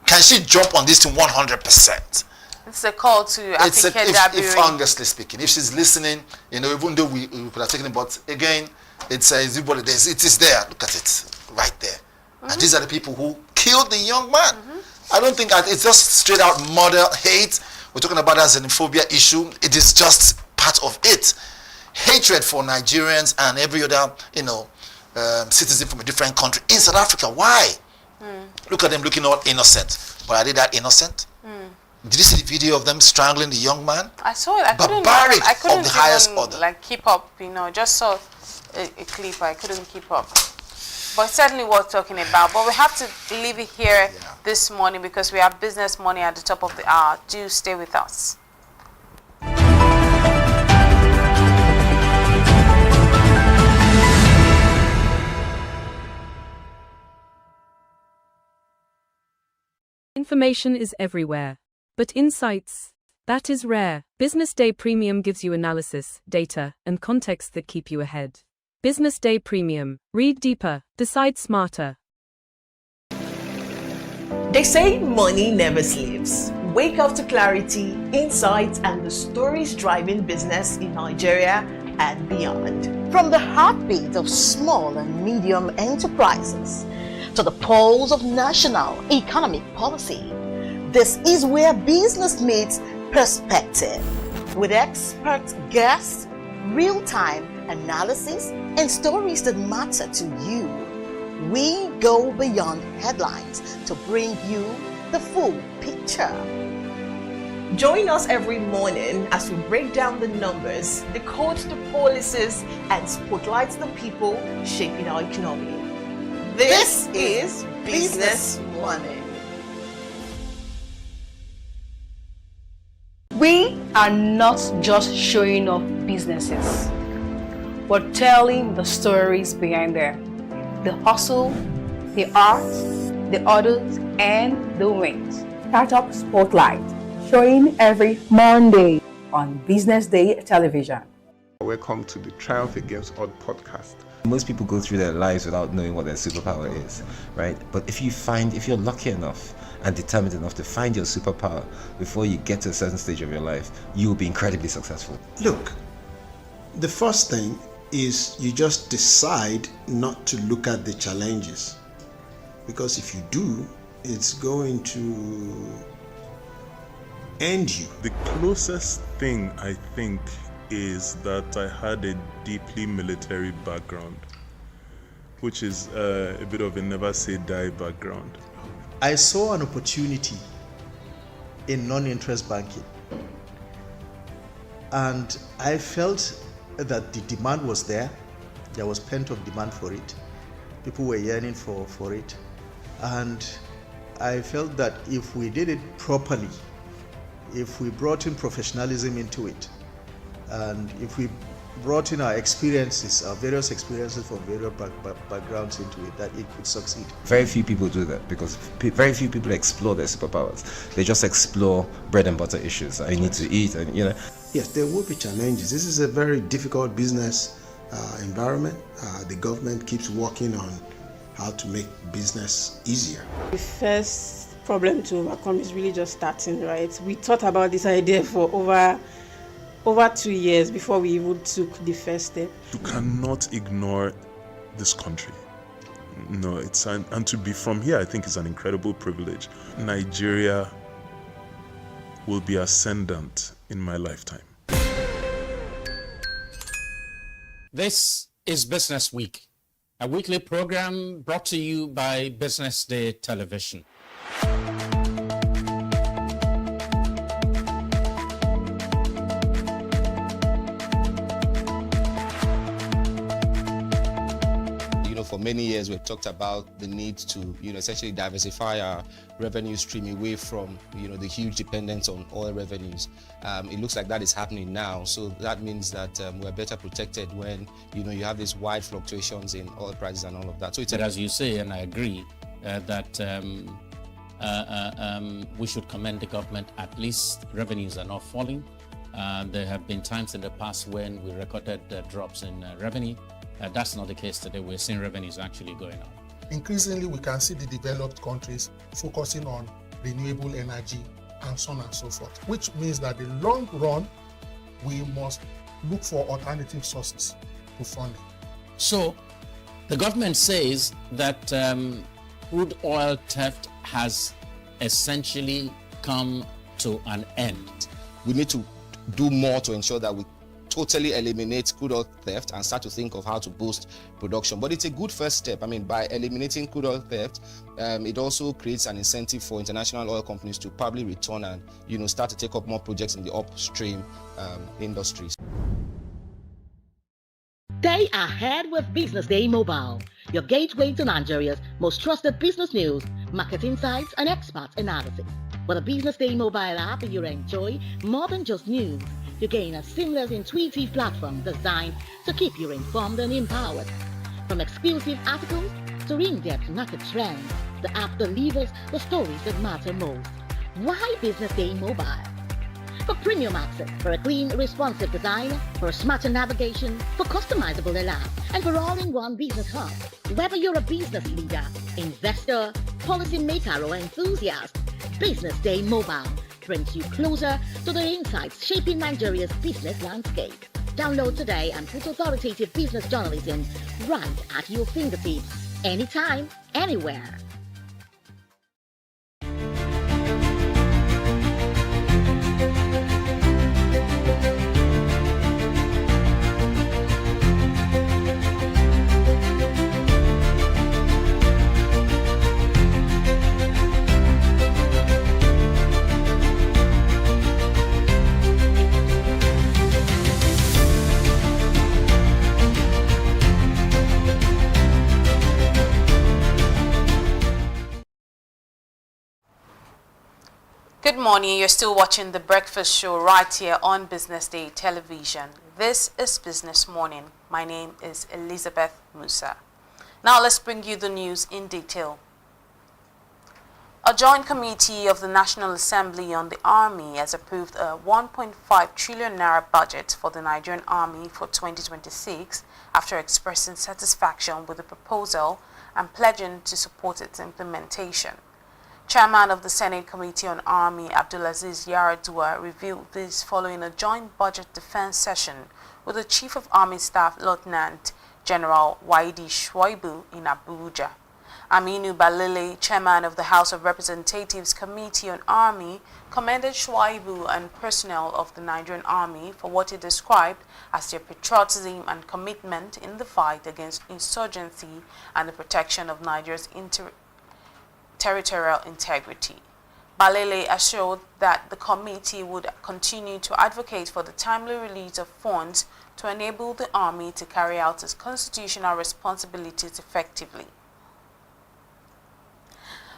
Can she jump on this to 100%? It's a call to Abike Dabiri. If honestly speaking, if she's listening, even though we could have taken it, but again, it says it is there. Look at it right there. And these are the people who killed the young man. I don't think it's just straight out murder, hate. We're talking about a xenophobia issue. It is just part of it. Hatred for Nigerians and every other, citizen from a different country in South Africa. Why? Look at them looking all innocent. But are they that innocent? Did you see the video of them strangling the young man? I saw it. I couldn't of the highest order. Keep up. Just saw a clip. I couldn't keep up. but certainly worth talking about. But we have to leave it here this morning because we have business money at the top of the hour. Do stay with us. Information is everywhere, but insights, that is rare. Business Day Premium gives you analysis, data, and context that keep you ahead. Business Day Premium. Read deeper, decide smarter. They say money never sleeps. Wake up to clarity, insights, and the stories driving business in Nigeria and beyond. From the heartbeat of small and medium enterprises to the pulse of national economic policy, this is where business meets perspective. With expert guests, real-time analysis, and stories that matter to you, we go beyond headlines to bring you the full picture. Join us every morning as we break down the numbers, decode the policies, and spotlight the people shaping our economy. This is Business Money. We are not just showing off businesses, but telling the stories behind them. The hustle, the art, the orders, and the wins. Startup Spotlight, showing every Monday on Business Day Television. Welcome to the Triumph Against Odd podcast. Most people go through their lives without knowing what their superpower is, right? But if you're lucky enough and determined enough to find your superpower before you get to a certain stage of your life, you will be incredibly successful. Look, the first thing is you just decide not to look at the challenges, because if you do, it's going to end you. The closest thing I think is that I had a deeply military background, which is a bit of a never say die background. I saw an opportunity in non-interest banking, and I felt that the demand was there. There was pent-up demand for it. People were yearning for it, and I felt that if we did it properly, if we brought in professionalism into it, and if we brought in our experiences, our various experiences from various backgrounds into it, that it could succeed. Very few people do that because very few people explore their superpowers. They just explore bread and butter issues. I need to eat, and Yes, there will be challenges. This is a very difficult business environment. The government keeps working on how to make business easier. The first problem to overcome is really just starting, right? We thought about this idea for over 2 years before we even took the first step. You cannot ignore this country. No, and to be from here, I think is an incredible privilege. Nigeria will be ascendant in my lifetime. This is Business Week, a weekly program brought to you by Business Day Television. For many years, we've talked about the need to, essentially diversify our revenue stream away from, the huge dependence on oil revenues. It looks like that is happening now. So that means that we're better protected when, you have these wide fluctuations in oil prices and all of that. So it's as you say, and I agree, that we should commend the government. At least revenues are not falling. There have been times in the past when we recorded drops in revenue. That's not the case today. We're seeing revenues actually going up. Increasingly, we can see the developed countries focusing on renewable energy and so on and so forth, which means that in the long run, we must look for alternative sources to funding. So, the government says that crude oil theft has essentially come to an end. We need to do more to ensure that we totally eliminate crude oil theft and start to think of how to boost production. But it's a good first step. By eliminating crude oil theft, it also creates an incentive for international oil companies to probably return and start to take up more projects in the upstream industries. Stay ahead with Business Day Mobile, your gateway to Nigeria's most trusted business news, market insights, and expert analysis. With a Business Day Mobile app, you enjoy more than just news. You gain a seamless, intuitive platform designed to keep you informed and empowered. From exclusive articles to in-depth market trends, the app delivers the stories that matter most. Why Business Day Mobile? For premium access, for a clean, responsive design, for a smarter navigation, for customizable alarm, and for all-in-one business hub. Whether you're a business leader, investor, policymaker, or enthusiast, Business Day Mobile brings you closer to the insights shaping Nigeria's business landscape. Download today and put authoritative business journalism right at your fingertips, anytime, anywhere. Good morning, you're still watching The Breakfast Show right here on Business Day Television. This is Business Morning. My name is Elizabeth Musa. Now let's bring you the news in detail. A joint committee of the National Assembly on the Army has approved a 1.5 trillion naira budget for the Nigerian Army for 2026 after expressing satisfaction with the proposal and pledging to support its implementation. Chairman of the Senate Committee on Army, Abdulaziz Yaradua, revealed this following a joint budget defense session with the Chief of Army Staff, Lieutenant General Waidi Shuaibu in Abuja. Aminu Balile, Chairman of the House of Representatives Committee on Army, commended Shuaibu and personnel of the Nigerian Army for what he described as their patriotism and commitment in the fight against insurgency and the protection of Nigeria's territorial integrity. Balele assured that the committee would continue to advocate for the timely release of funds to enable the Army to carry out its constitutional responsibilities effectively.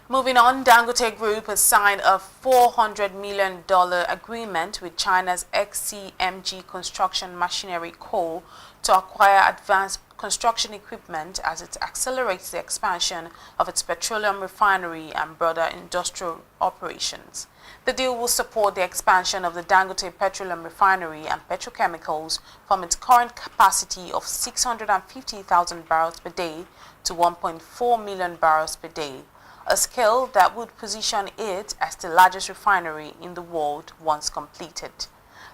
Moving on, Dangote Group has signed a $400 million agreement with China's XCMG Construction Machinery Co. to acquire advanced construction equipment as it accelerates the expansion of its petroleum refinery and broader industrial operations. The deal will support the expansion of the Dangote Petroleum Refinery and petrochemicals from its current capacity of 650,000 barrels per day to 1.4 million barrels per day, a scale that would position it as the largest refinery in the world once completed.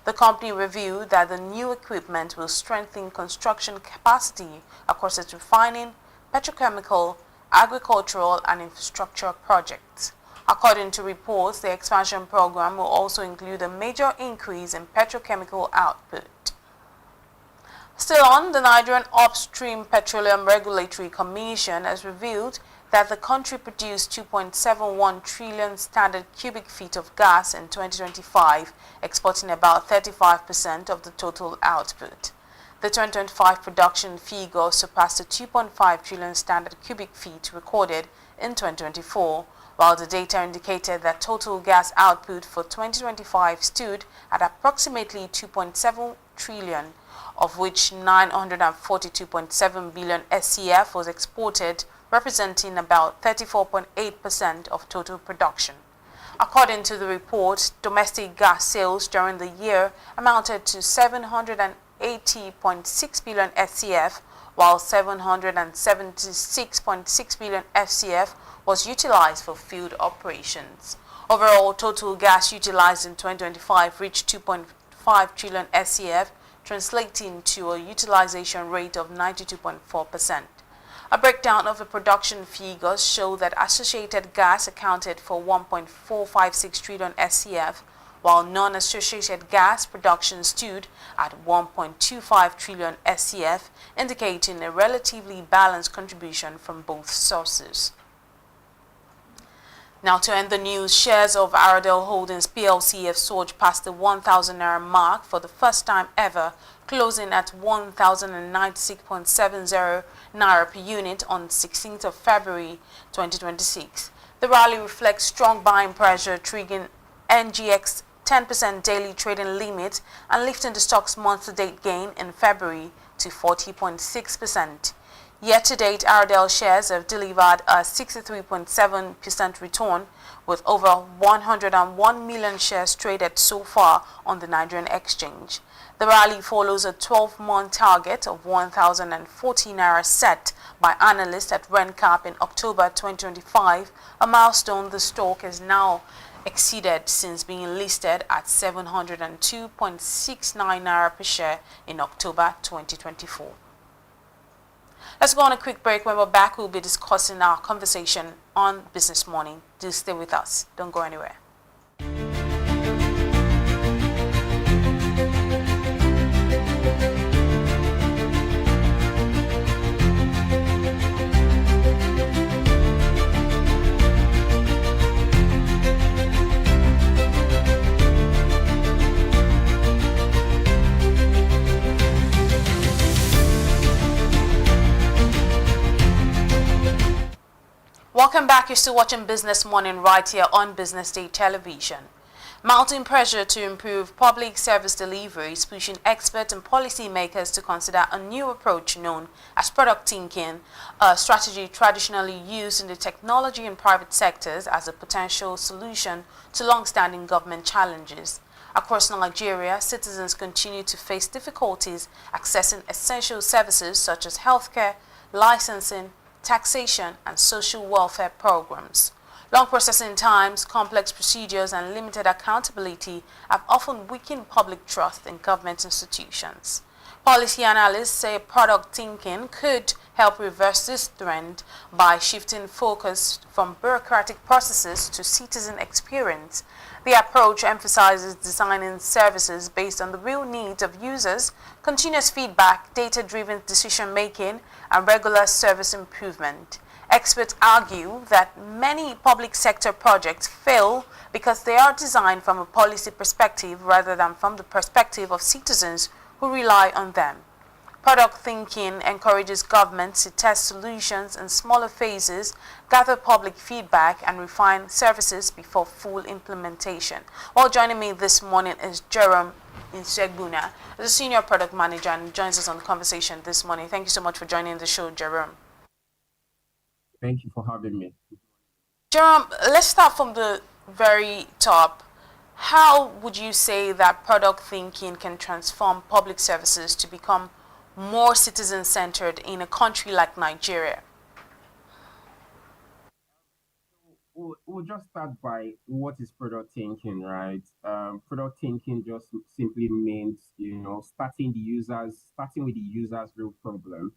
The company revealed that the new equipment will strengthen construction capacity across its refining, petrochemical, agricultural, and infrastructure projects. According to reports, the expansion program will also include a major increase in petrochemical output. Still on, the Nigerian Upstream Petroleum Regulatory Commission has revealed that the country produced 2.71 trillion standard cubic feet of gas in 2025, exporting about 35% of the total output. The 2025 production figure surpassed the 2.5 trillion standard cubic feet recorded in 2024, while the data indicated that total gas output for 2025 stood at approximately 2.7 trillion, of which 942.7 billion SCF was exported, representing about 34.8% of total production. According to the report, domestic gas sales during the year amounted to 780.6 billion SCF, while 776.6 billion SCF was utilized for field operations. Overall, total gas utilized in 2025 reached 2.5 trillion SCF, translating to a utilization rate of 92.4%. A breakdown of the production figures show that associated gas accounted for 1.456 trillion SCF, while non-associated gas production stood at 1.25 trillion SCF, indicating a relatively balanced contribution from both sources. Now to end the news, shares of Aradel Holdings PLC have surged past the 1,000 naira mark for the first time ever, closing at 1,096.70 naira per unit on 16th of February 2026. The rally reflects strong buying pressure, triggering NGX 10% daily trading limit and lifting the stock's month-to-date gain in February to 40.6%. Year-to-date, Aradel shares have delivered a 63.7% return, with over 101 million shares traded so far on the Nigerian exchange. The rally follows a 12-month target of 1,040 naira set by analysts at RentCap in October 2025, a milestone the stock has now exceeded since being listed at 702.69 naira per share in October 2024. Let's go on a quick break. When we're back, we'll be discussing our conversation on Business Morning. Do stay with us. Don't go anywhere. Welcome back. You're still watching Business Morning right here on Business Day Television. Mounting pressure to improve public service delivery is pushing experts and policymakers to consider a new approach known as product thinking, a strategy traditionally used in the technology and private sectors as a potential solution to long-standing government challenges. Across Nigeria, citizens continue to face difficulties accessing essential services such as healthcare, licensing, taxation, and social welfare programs. Long processing times, complex procedures, and limited accountability have often weakened public trust in government institutions. Policy analysts say product thinking could help reverse this trend by shifting focus from bureaucratic processes to citizen experience. The approach emphasizes designing services based on the real needs of users, continuous feedback, data-driven decision-making, and regular service improvement. Experts argue that many public sector projects fail because they are designed from a policy perspective rather than from the perspective of citizens who rely on them. Product thinking encourages governments to test solutions in smaller phases, gather public feedback, and refine services before full implementation. Well, joining me this morning is Jerome Insegbuna, as a senior product manager, and joins us on the conversation this morning. Thank you so much for joining the show, Jerome. Thank you for having me. Jerome, let's start from the very top. How would you say that product thinking can transform public services to become more citizen-centered in a country like Nigeria? We'll just start by what is product thinking, right? Product thinking just simply means, starting with the user's real problem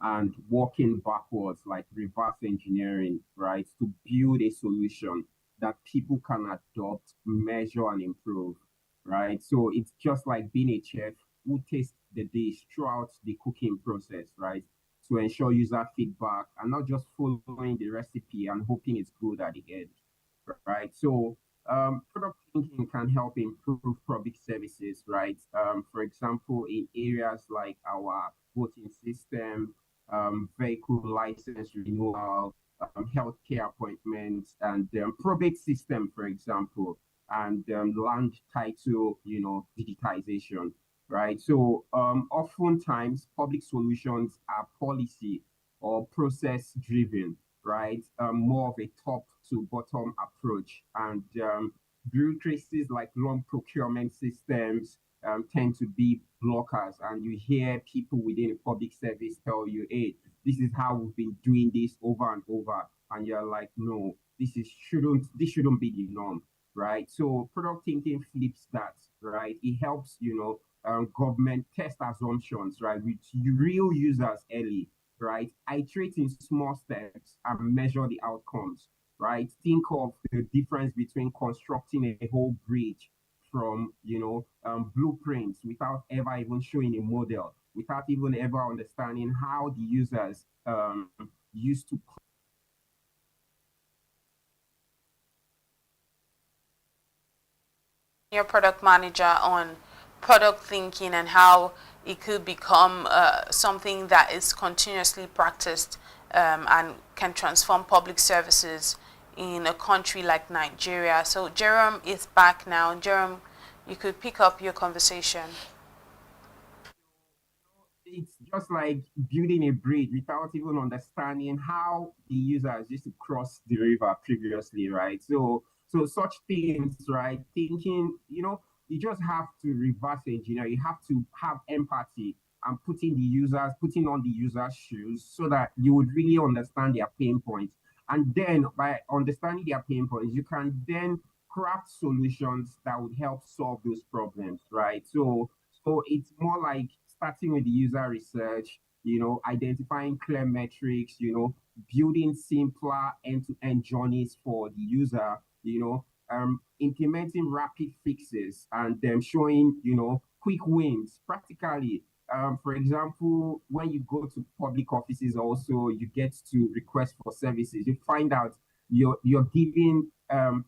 and working backwards, like reverse engineering, right, to build a solution that people can adopt, measure, and improve, right? So it's just like being a chef who tastes the dish throughout the cooking process, right? To ensure user feedback and not just following the recipe and hoping it's good at the end, right? So product thinking can help improve public services, right? For example, in areas like our voting system, vehicle license renewal, healthcare appointments, and probate system, for example, and land title, digitization, right? So oftentimes public solutions are policy or process driven, right? More of a top to bottom approach, and bureaucracies like long procurement systems tend to be blockers, and you hear people within a public service tell you, hey, this is how we've been doing this over and over, and you're like, no, this shouldn't be the norm, right? So product thinking flips that, right? It helps, government test assumptions, right, with real users early, right? Iterate in small steps and measure the outcomes, right? Think of the difference between constructing a whole bridge from, blueprints without ever even showing a model, without even ever understanding how the users used to Your product manager on product thinking and how it could become something that is continuously practiced and can transform public services in a country like Nigeria. So Jerome is back now. Jerome, you could pick up your conversation. It's just like building a bridge without even understanding how the users used to cross the river previously, right? So such things, right? Thinking, you just have to reverse engineer. You have to have empathy and putting on the user's shoes so that you would really understand their pain points. And then by understanding their pain points, you can then craft solutions that would help solve those problems, right? So it's more like starting with the user research, identifying clear metrics, building simpler end-to-end journeys for the user, implementing rapid fixes and showing, quick wins practically. For example, when you go to public offices, also you get to request for services. You find out you're giving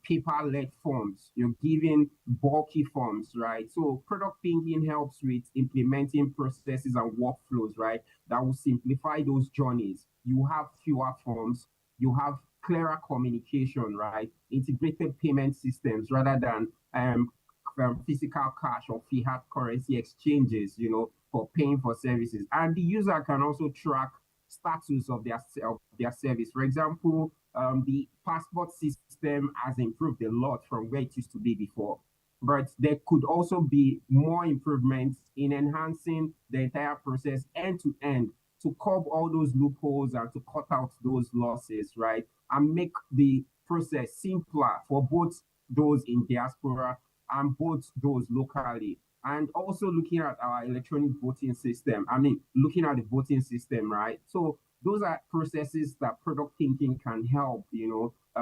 paper-led forms, you're giving bulky forms, right? So product thinking helps with implementing processes and workflows, right? That will simplify those journeys. You have fewer forms, you have clearer communication, right? Integrated payment systems rather than physical cash or fiat currency exchanges, for paying for services. And the user can also track status of their service. For example, the passport system has improved a lot from where it used to be before. But there could also be more improvements in enhancing the entire process end to end to curb all those loopholes and to cut out those losses, right? And make the process simpler for both those in diaspora and both those locally. And also looking at our electronic voting system. Looking at the voting system, right? So those are processes that product thinking can help,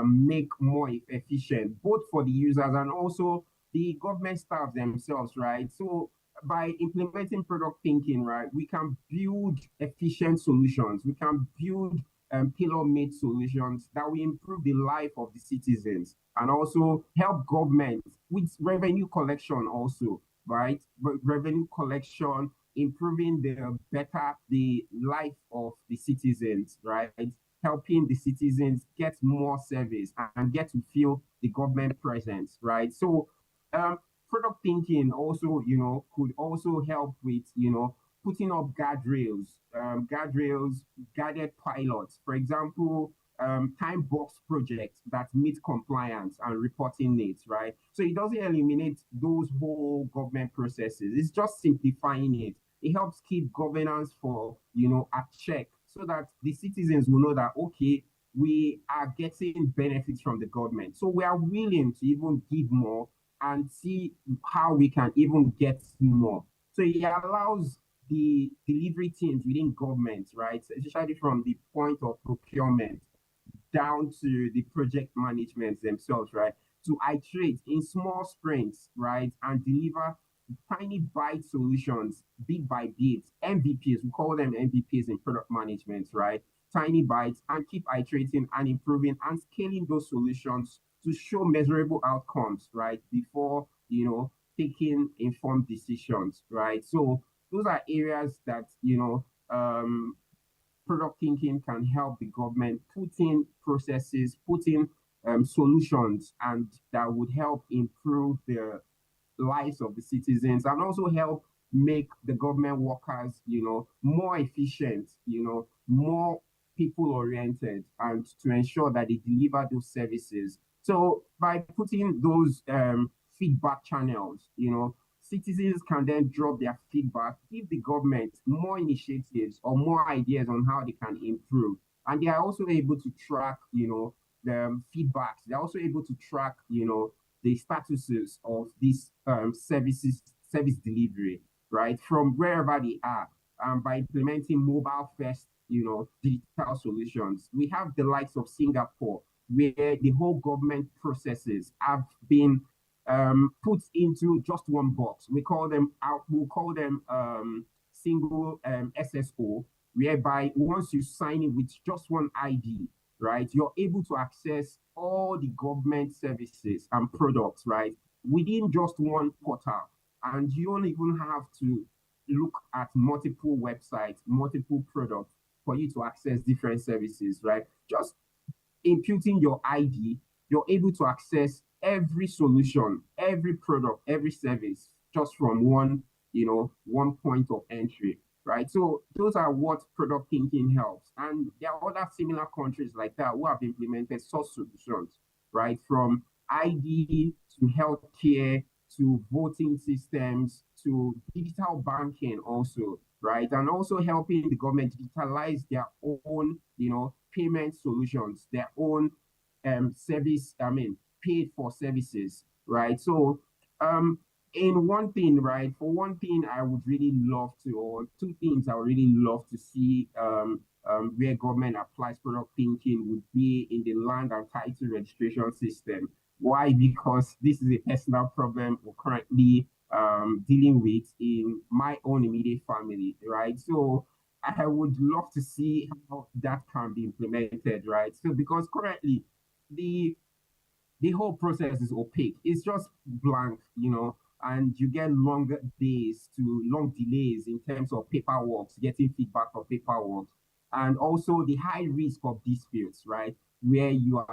make more efficient, both for the users and also the government staff themselves, right? So by implementing product thinking, right, we can build efficient solutions. We can build tailor-made solutions that will improve the life of the citizens and also help government with revenue collection also, right? Revenue collection, improving the life of the citizens, right? Helping the citizens get more service and get to feel the government presence, right? So product thinking also, could also help with, putting up guardrails, guided pilots. For example, time box projects that meet compliance and reporting needs, right? So it doesn't eliminate those whole government processes. It's just simplifying it. It helps keep governance for, at check so that the citizens will know that, okay, we are getting benefits from the government. So we are willing to even give more and see how we can even get more. So it allows the delivery teams within government, right, especially from the point of procurement down to the project management themselves, right, to iterate in small sprints, right, and deliver tiny bite solutions, bit by bit, MVPs, we call them MVPs in product management, right? Tiny bites and keep iterating and improving and scaling those solutions to show measurable outcomes, right? Before, taking informed decisions, right? So those are areas that, product thinking can help the government put in processes, put in solutions, and that would help improve the lives of the citizens and also help make the government workers, more efficient, more people oriented, and to ensure that they deliver those services. So by putting those feedback channels, citizens can then drop their feedback, give the government more initiatives or more ideas on how they can improve. And they are also able to track, the feedbacks. They're also able to track, the statuses of these service delivery, right, from wherever they are, by implementing mobile first, digital solutions. We have the likes of Singapore, where the whole government processes have been put into just one box. We'll call them single SSO, whereby once you sign in with just one ID, right, you're able to access all the government services and products, right, within just one portal, and you don't even have to look at multiple websites, multiple products for you to access different services, right? Just imputing your ID, you're able to access every solution, every product, every service just from one point of entry, right? So those are what product thinking helps. And there are other similar countries like that who have implemented such solutions, right? From ID to healthcare to voting systems to digital banking also, right? And also helping the government digitalize their own, payment solutions, their own service, paid for services, right? So in one thing, right, for one thing I would really love to, or two things I would really love to see where government applies product thinking would be in the land and title registration system. Why? Because this is a personal problem we're currently dealing with in my own immediate family, right? So I would love to see how that can be implemented, right? So because currently the the whole process is opaque. It's just blank, and you get longer days to long delays in terms of paperwork, getting feedback of paperwork, and also the high risk of disputes, right? Where you're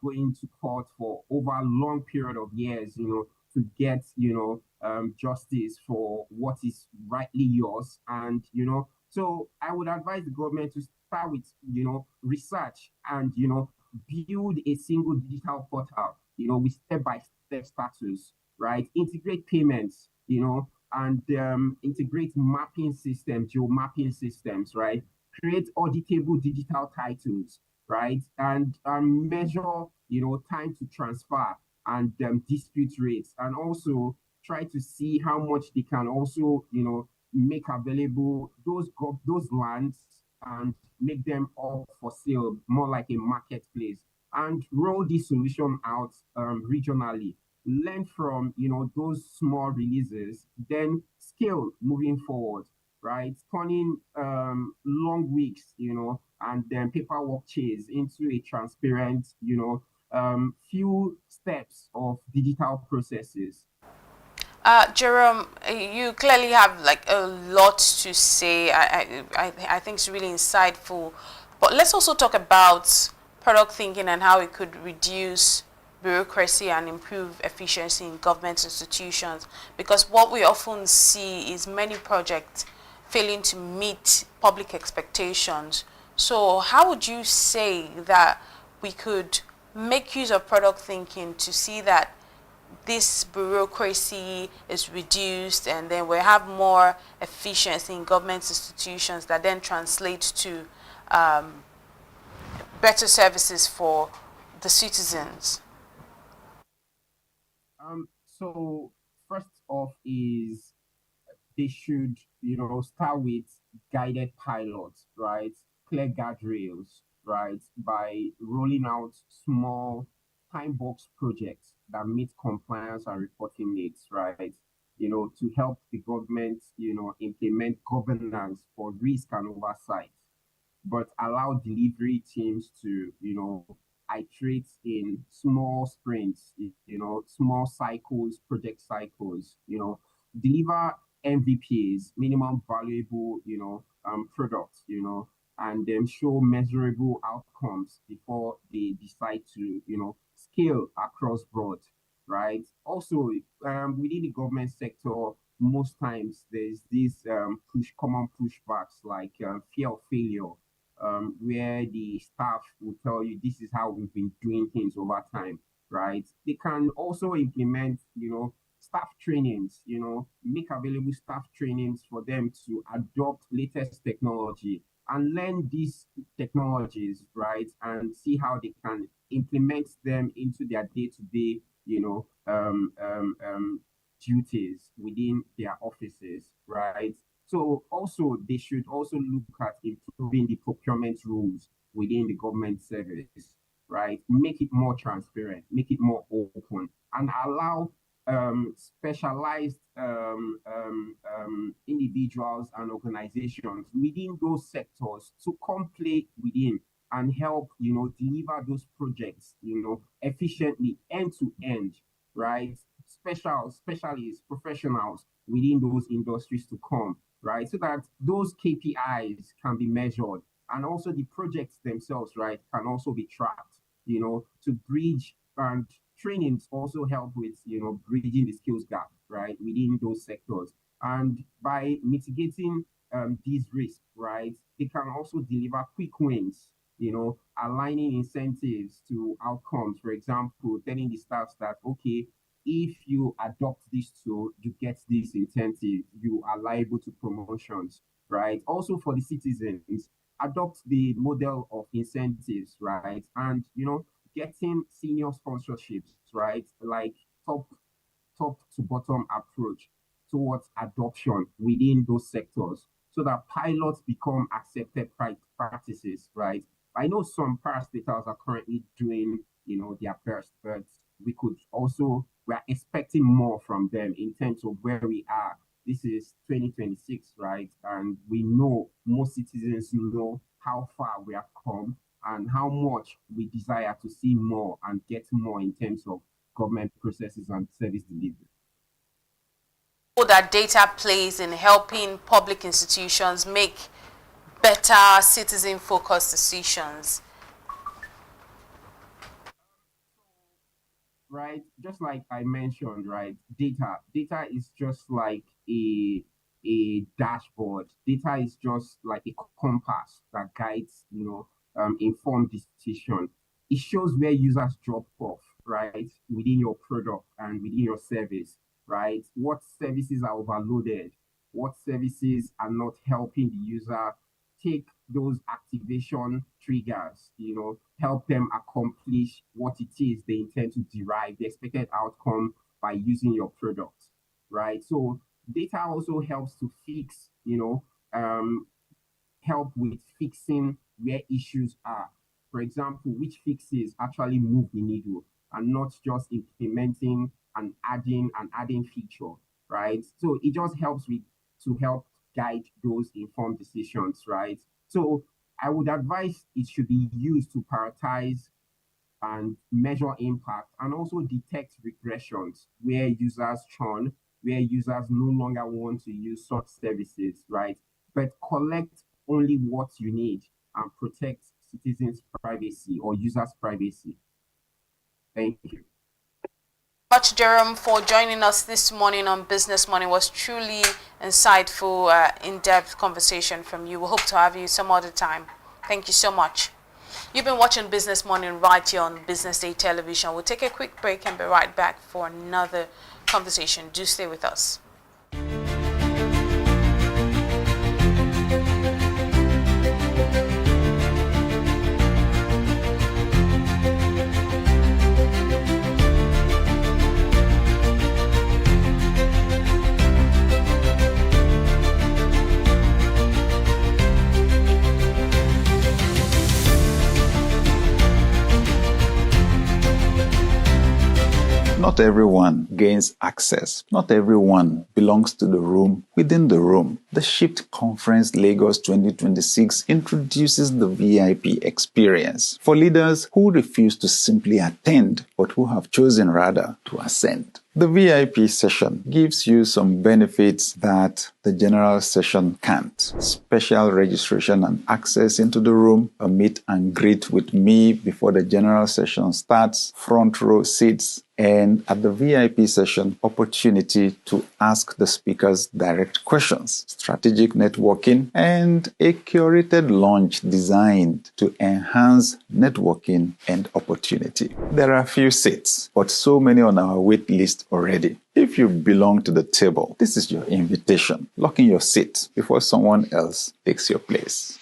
going to court for over a long period of years, to get justice for what is rightly yours, and so I would advise the government to start with research and build a single digital portal, with step-by-step status, right? Integrate payments, and integrate mapping systems, geo-mapping systems, right? Create auditable digital titles, right? And measure, time to transfer and dispute rates, and also try to see how much they can also, make available those lands and make them all for sale, more like a marketplace, and roll this solution out regionally. Learn from those small releases, then scale moving forward, right? Turning long weeks, and then paperwork chase into a transparent, few steps of digital processes. Jerome, you clearly have like a lot to say. I think it's really insightful. But let's also talk about product thinking and how it could reduce bureaucracy and improve efficiency in government institutions. Because what we often see is many projects failing to meet public expectations. So how would you say that we could make use of product thinking to see that this bureaucracy is reduced, and then we have more efficiency in government institutions that then translates to better services for the citizens? So first off is they should, start with guided pilots, right? Clear guardrails, right? By rolling out small time box projects that meet compliance and reporting needs, right? To help the government, implement governance for risk and oversight, but allow delivery teams to, iterate in small sprints, small cycles, project cycles, deliver MVPs, minimum valuable, products, and then show measurable outcomes before they decide to, scale across broad, right? Also, within the government sector, most times there's these common pushbacks like fear of failure, where the staff will tell you this is how we've been doing things over time, right? They can also implement, staff trainings, make available staff trainings for them to adopt latest technology and learn these technologies, right? And see how they can implement them into their day-to-day, duties within their offices, right? So also they should also look at improving the procurement rules within the government service, right? Make it more transparent, make it more open, and allow specialized individuals and organizations within those sectors to come play within and help, deliver those projects, efficiently end to end, right? specialists, professionals within those industries to come, right? So that those KPIs can be measured, and also the projects themselves, right, can also be tracked, to bridge, and trainings also help with, bridging the skills gap, right, within those sectors. And by mitigating these risks, right, they can also deliver quick wins, aligning incentives to outcomes. For example, telling the staffs that, okay, if you adopt this tool, you get this incentive, you are liable to promotions, right? Also for the citizens, adopt the model of incentives, right? And, getting senior sponsorships, right? Like top to bottom approach towards adoption within those sectors, so that pilots become accepted practices, right? I know some parastatals are currently doing, their best, but we're expecting more from them in terms of where we are. This is 2026, right? And we know, most citizens know how far we have come and how much we desire to see more and get more in terms of government processes and service delivery. That data plays in helping public institutions make better citizen-focused decisions. Right, just like I mentioned, right, data is just like a dashboard. Data is just like a compass that guides, informed decision. It shows where users drop off, right, within your product and within your service, right? What services are overloaded, what services are not helping the user take those activation triggers, help them accomplish what it is they intend to derive, the expected outcome by using your product, right? So data also helps to fix, help with fixing where issues are. For example, which fixes actually move the needle and not just implementing and adding feature, right? So it just helps to help guide those informed decisions, right? So I would advise it should be used to prioritize and measure impact, and also detect regressions where users churn, where users no longer want to use such services, right? But collect only what you need and protect citizens' privacy or users' privacy. Thank you much, Jerome, for joining us this morning on Business Morning. It was truly insightful, in-depth conversation from you. We hope to have you some other time. Thank you so much. You've been watching Business Morning right here on Business Day Television. We'll take a quick break and be right back for another conversation. Do stay with us. Not everyone gains access. Not everyone belongs to the room within the room. The Shift Conference Lagos 2026 introduces the VIP experience for leaders who refuse to simply attend, but who have chosen rather to ascend. The VIP session gives you some benefits that the general session can't. Special registration and access into the room, a meet and greet with me before the general session starts, front row seats, and at the VIP session, opportunity to ask the speakers direct questions, strategic networking, and a curated launch designed to enhance networking and opportunity. There are few seats, but so many on our wait list already. If you belong to the table, this is your invitation. Lock in your seat before someone else takes your place.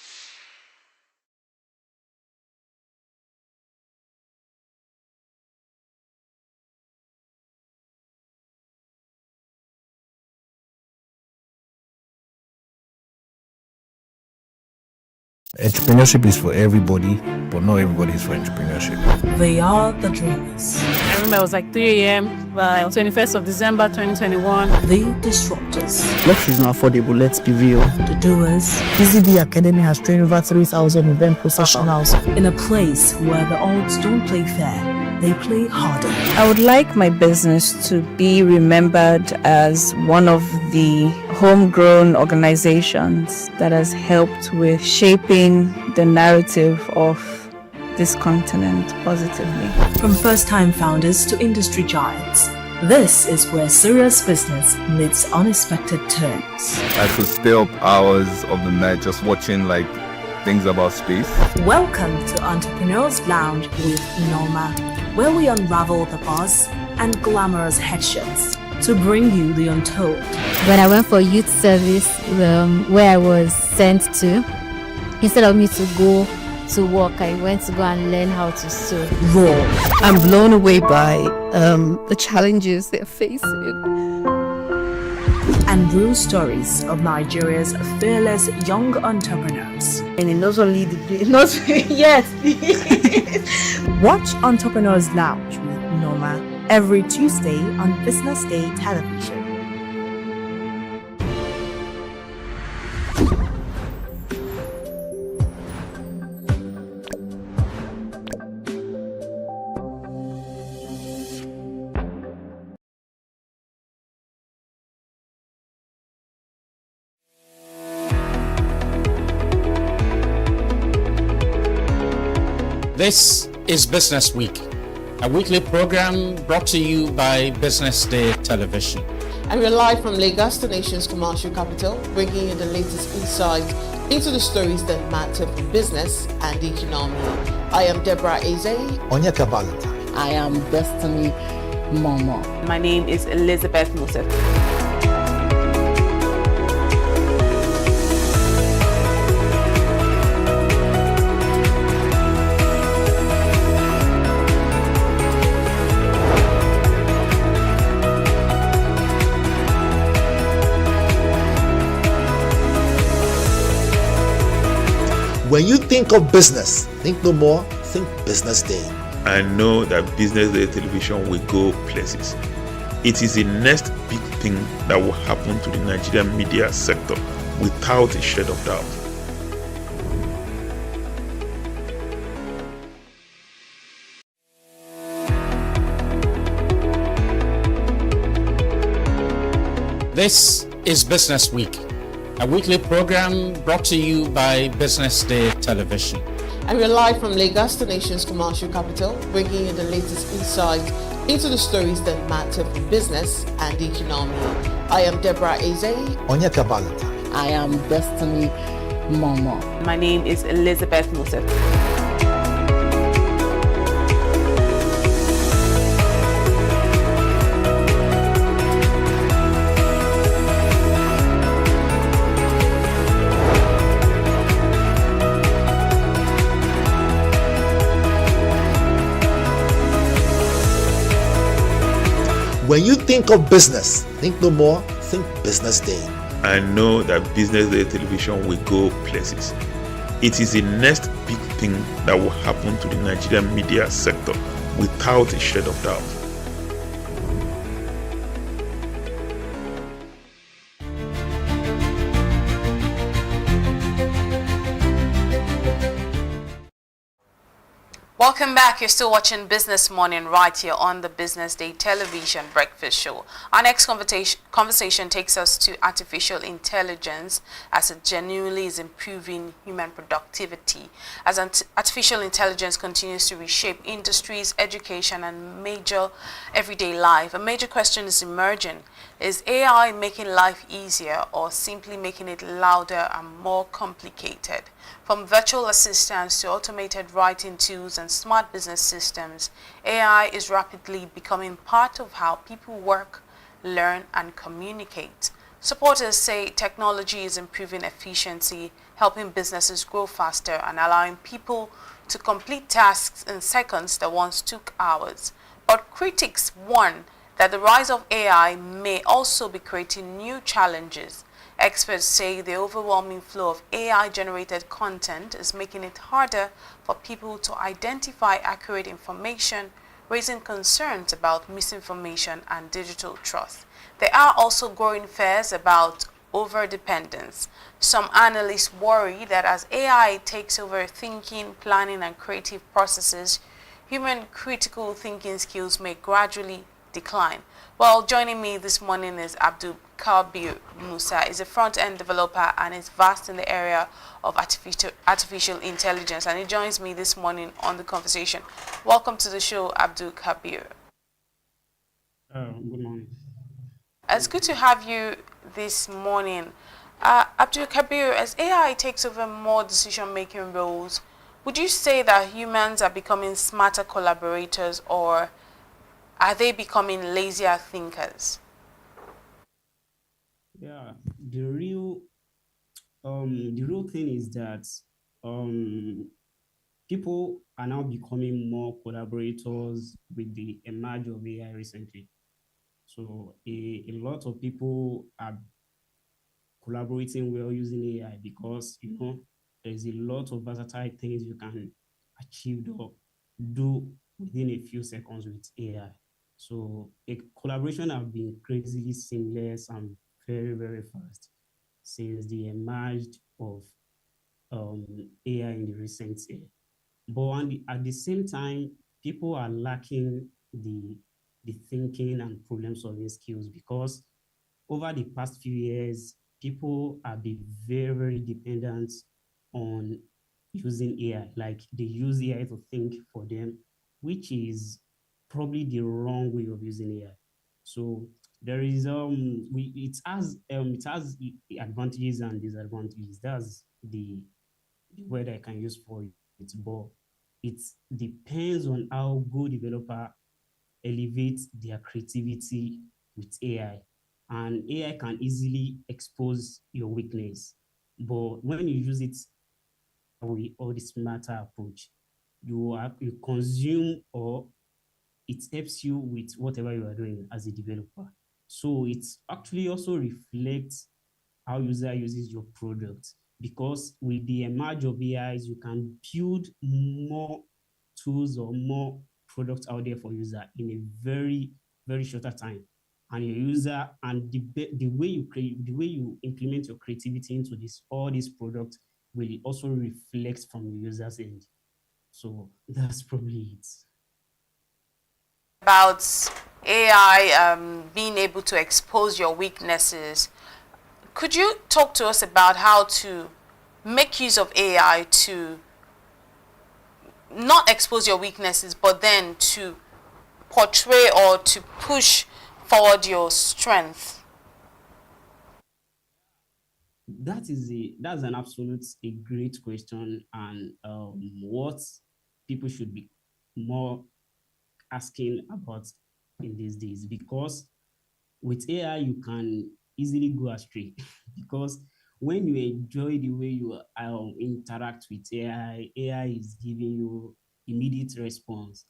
Entrepreneurship is for everybody, but not everybody is for entrepreneurship. They are the dreamers. I remember it was like 3 a.m. by 21st of December 2021. The disruptors. Luxury is not affordable, let's be real. The doers. BZD Academy has trained over 3,000 event professionals. In a place where the odds don't play fair, they play harder. I would like my business to be remembered as one of the homegrown organizations that has helped with shaping the narrative of this continent positively. From first-time founders to industry giants, this is where serious business meets unexpected turns. I could stay up hours of the night just watching things about space. Welcome to Entrepreneurs Lounge with Norma, where we unravel the buzz and glamorous headshots to bring you the untold. When I went for youth service, where I was sent to, instead of me to go to work, I went to go and learn how to sew. Raw. I'm blown away by the challenges they're facing. And real stories of Nigeria's fearless young entrepreneurs. And not only not yet. Watch Entrepreneurs Lounge with Norma every Tuesday on BusinessDay television. This is Business Week, a weekly program brought to you by BusinessDay Television. And we're live from Lagos, the nation's commercial capital, bringing you the latest insight into the stories that matter for business and the economy. I am Deborah Eze. Onyeka Valentine. I am Destiny Momo. My name is Elizabeth Musef. When you think of business, think no more, think Business Day. I know that Business Day television will go places. It is the next big thing that will happen to the Nigerian media sector without a shred of doubt. This is Business Week, a weekly program brought to you by BusinessDay Television. And we're live from Lagos, the nation's commercial capital, bringing you the latest insight into the stories that matter for business and the economy. I am Deborah Eze. Onyeka Valentine. I am Destiny Momo. My name is Elizabeth Musef. When you think of business, think no more, think Business Day. I know that Business Day television will go places. It is the next big thing that will happen to the Nigerian media sector without a shred of doubt. Welcome back. You're still watching Business Morning right here on the Business Day television breakfast show. Our next conversation takes us to artificial intelligence as it genuinely is improving human productivity. As artificial intelligence continues to reshape industries, education, and major everyday life, a major question is emerging. Is AI making life easier or simply making it louder and more complicated? From virtual assistants to automated writing tools and smart business systems, AI is rapidly becoming part of how people work, learn, and communicate. Supporters say technology is improving efficiency, helping businesses grow faster, and allowing people to complete tasks in seconds that once took hours. But critics warn that the rise of AI may also be creating new challenges. Experts say the overwhelming flow of AI-generated content is making it harder for people to identify accurate information, raising concerns about misinformation and digital trust. There are also growing fears about overdependence. Some analysts worry that as AI takes over thinking, planning, and creative processes, human critical thinking skills may gradually decline. Well, joining me this morning is Abdul Kabir Musa. He's a front-end developer and is vast in the area of artificial intelligence, and he joins me this morning on the conversation. Welcome to the show, Abdul Kabir. Good morning. It's good to have you this morning. Abdul Kabir, as AI takes over more decision-making roles, would you say that humans are becoming smarter collaborators, or are they becoming lazier thinkers? Yeah, the real thing is that people are now becoming more collaborators with the emerge of AI recently. So a lot of people are collaborating well using AI because there's a lot of versatile things you can achieve or do within a few seconds with AI. So a collaboration have been crazily seamless and very, very fast since the emerged of AI in the recent year. But at the same time, people are lacking the thinking and problem solving skills because over the past few years, people have been very, very dependent on using AI. Like they use AI to think for them, which is probably the wrong way of using AI. So there is it has advantages and disadvantages. That's the word I can use for it, but it depends on how good developer elevate their creativity with AI. And AI can easily expose your weakness. But when you use it with all the smarter approach, you consume or it helps you with whatever you are doing as a developer. So it actually also reflects how user uses your product because with the emerge of AIs, you can build more tools or more products out there for user in a very, very shorter time. And your user and the way you create, the way you implement your creativity into all these products will also reflect from the user's end. So that's probably it. About AI being able to expose your weaknesses, could you talk to us about how to make use of AI to not expose your weaknesses, but then to portray or to push forward your strength? That's an absolute a great question, and what people should be more asking about in these days, because with AI you can easily go astray because when you enjoy the way you interact with AI is giving you immediate response,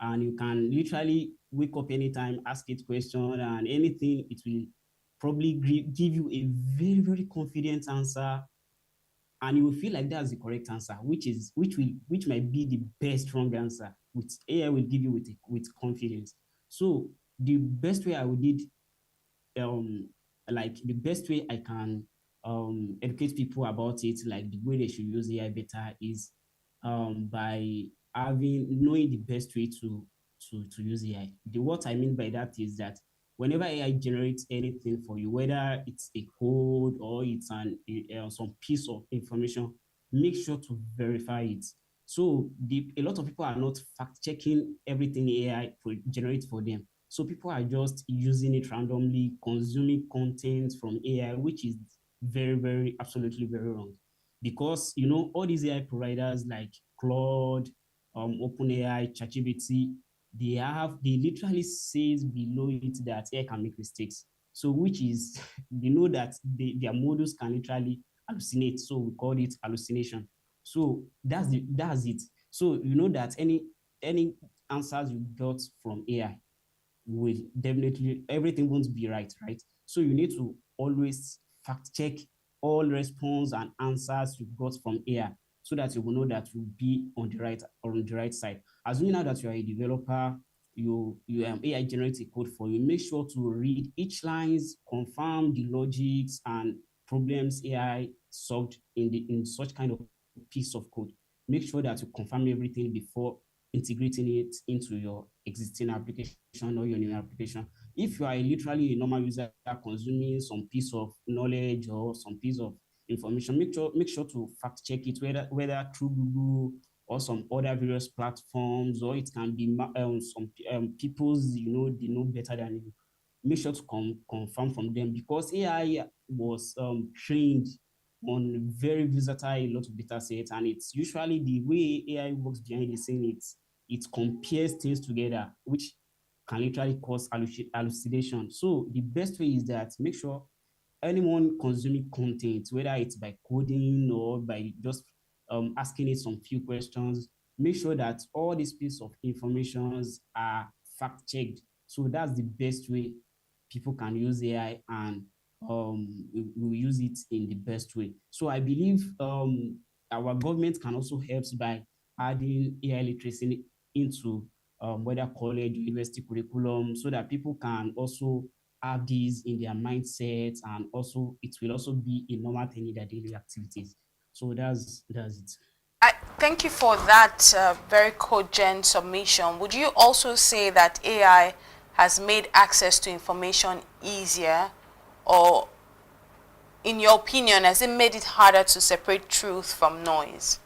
and you can literally wake up anytime, ask it question, and anything it will probably give you a very, very confident answer, and you will feel like that's the correct answer, which might be the best wrong answer. With AI will give you with confidence. So the best way I would need like the best way I can educate people about it, like the way they should use AI better, is by knowing the best way to use AI. What I mean by that is that whenever AI generates anything for you, whether it's a code or it's some piece of information, make sure to verify it. So a lot of people are not fact checking everything AI generates for them. So people are just using it randomly, consuming content from AI, which is very, very, absolutely very wrong. Because, all these AI providers like Claude, OpenAI, ChatGPT, they literally says below it that AI can make mistakes. So which is, that their models can literally hallucinate. So we call it hallucination. So that's it. So that any answers you got from AI will definitely, everything won't be right. So you need to always fact check all response and answers you got from AI so that you will know that you'll be on the right side. Assuming now that you are a developer, you AI generates a code for you, make sure to read each lines, confirm the logics and problems AI solved in such kind of piece of code. Make sure that you confirm everything before integrating it into your existing application or your new application. If you are literally a normal user consuming some piece of knowledge or some piece of information, make sure to fact check it, whether through Google or some other various platforms, or it can be some people's, they know better than you. Make sure to confirm from them, because AI was trained on very versatile, a lot of data sets, and it's usually the way AI works behind the scene. It compares things together, which can literally cause hallucination. So the best way is that make sure anyone consuming content, whether it's by coding or by just asking it some few questions, make sure that all these pieces of informations are fact checked. So that's the best way people can use AI, and we use it in the best way. So I believe our government can also help by adding AI literacy into whether college or university curriculum, so that people can also have these in their mindsets, and also it will also be a normal thing in their daily activities. So that's it. Thank you for that very cogent submission. Would you also say that AI has made access to information easier, or in your opinion, has it made it harder to separate truth from noise?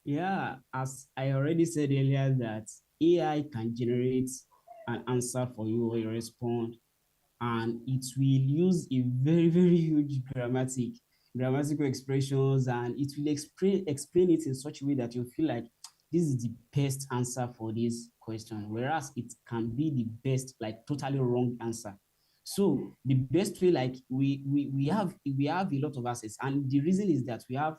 Yeah, as I already said earlier, that AI can generate an answer for you or a response, and it will use a very, very huge grammatical expressions, and it will explain it in such a way that you feel like this is the best answer for this question, whereas it can be the best, like totally wrong answer. So the best way, like we have a lot of access, and the reason is that we have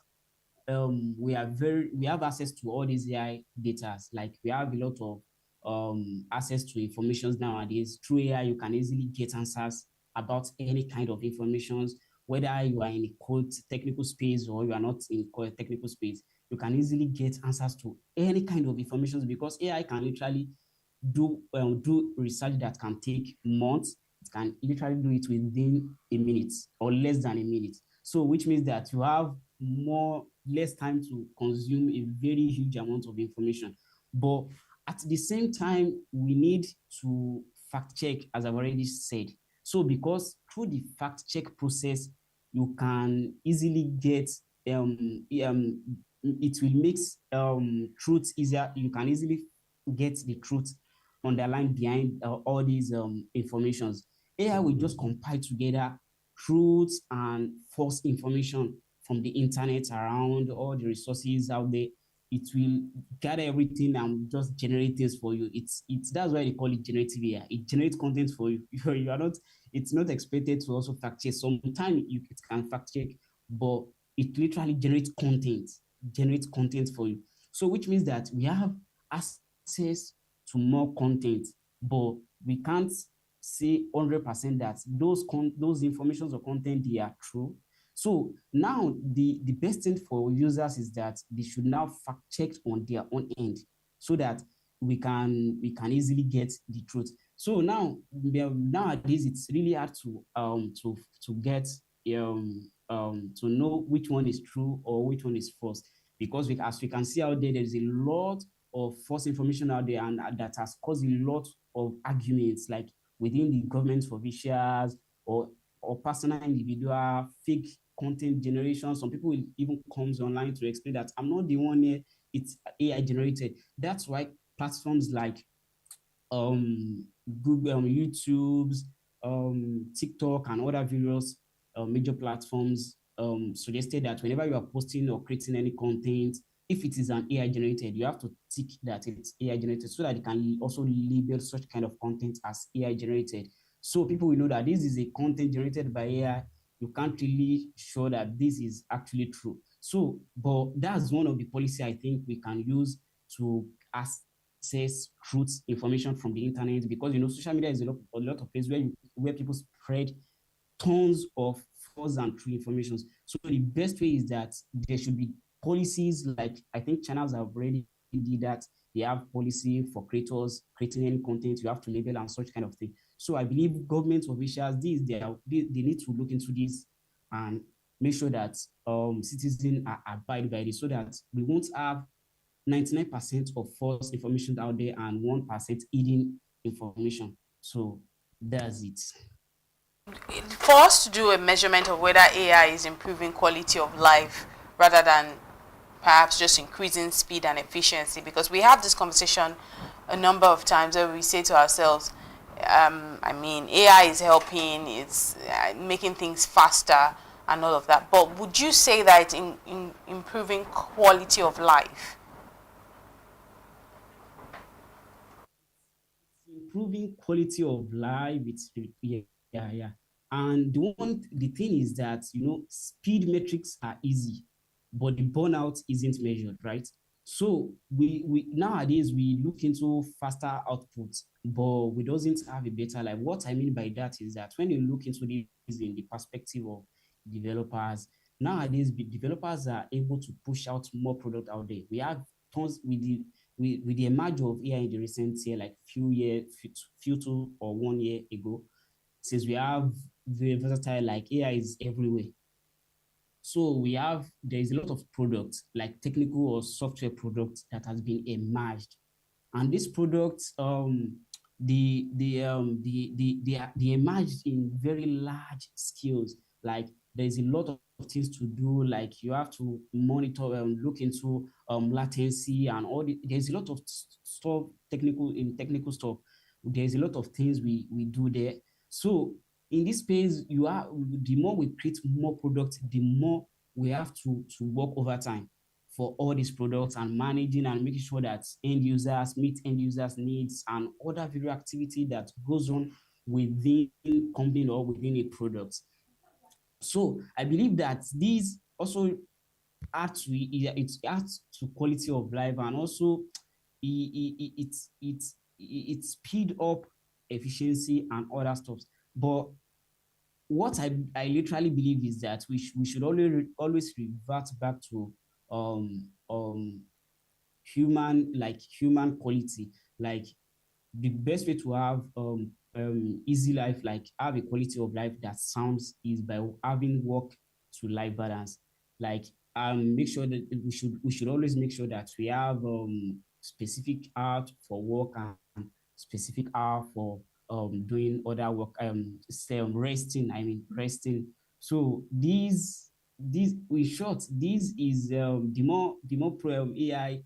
access to all these AI data. Like we have a lot of access to information nowadays. Through AI, you can easily get answers about any kind of information, whether you are in a code technical space or you are not in code technical space. You can easily get answers to any kind of information, because AI can literally do research that can take months. It can literally do it within a minute or less than a minute. So which means that you have less time to consume a very huge amount of information. But at the same time, we need to fact check, as I've already said. So because through the fact check process, you can easily get it will make truth easier. You can easily get the truth underlined behind all these informations. AI will just compile together truths and false information from the internet around all the resources out there. It will gather everything and just generate things for you. It's that's why they call it generative AI. It generates content for you. You are not. It's not expected to also fact check. Sometimes it can fact check, but it literally generates content for you. So which means that we have access to more content, but we can't say 100% that those informations or content, they are true. So now the best thing for users is that they should now fact check on their own end, so that we can easily get the truth. So nowadays it's really hard to get to know which one is true or which one is false, because as we can see out there, there's a lot of false information out there, and that has caused a lot of arguments, like within the government officials or personal individual, fake content generation. Some people will even comes online to explain that I'm not the one here, it's AI generated. That's why platforms like Google, YouTube's, TikTok, and other various major platforms suggested that whenever you are posting or creating any content, if it is an AI generated, you have to tick that it's AI generated, so that you can also label such kind of content as AI generated. So people will know that this is a content generated by AI. You can't really show that this is actually true. So, but that's one of the policy I think we can use to access truth information from the internet, because social media is a lot of places where people spread tons of false and true information. So the best way is that there should be policies, like I think channels have already did that. They have policy for creators creating any content, you have to label and such kind of thing. So I believe government officials, they need to look into this and make sure that citizens abide by this, so that we won't have 99% of false information out there and 1% hidden information. So that's it. For us to do a measurement of whether AI is improving quality of life rather than perhaps just increasing speed and efficiency, because we have this conversation a number of times where we say to ourselves, I mean, AI is helping, it's making things faster and all of that. But would you say that it's in improving quality of life? Improving quality of life, yeah. And the thing is that, speed metrics are easy, but the burnout isn't measured, right? So we nowadays we look into faster outputs, but we doesn't have a better life. What I mean by that is that when you look into this in the perspective of developers, nowadays developers are able to push out more product out there. We have tons with the emerge of AI in the recent year, like few 2 or 1 year ago, since we have very versatile, like AI is everywhere. So there is a lot of products, like technical or software products that has been emerged, and these products, they emerged in very large scales. Like there's a lot of things to do. Like you have to monitor and look into latency and there's a lot of stuff technical stuff. There's a lot of things we do there. So in this space, the more we create more products, the more we have to work over time for all these products and managing and making sure that end users meet end users' needs and other various activity that goes on within company or within a product. So I believe that these also it adds to quality of life, and also it speed up efficiency and other stuff. But what I literally believe is that we should always revert back to human quality. Like the best way to have easy life, like have a quality of life that sounds, is by having work to life balance. Like make sure that we should always make sure that we have specific hour for work and specific hour for doing other work, resting. I mean resting. So in short, this is the more AI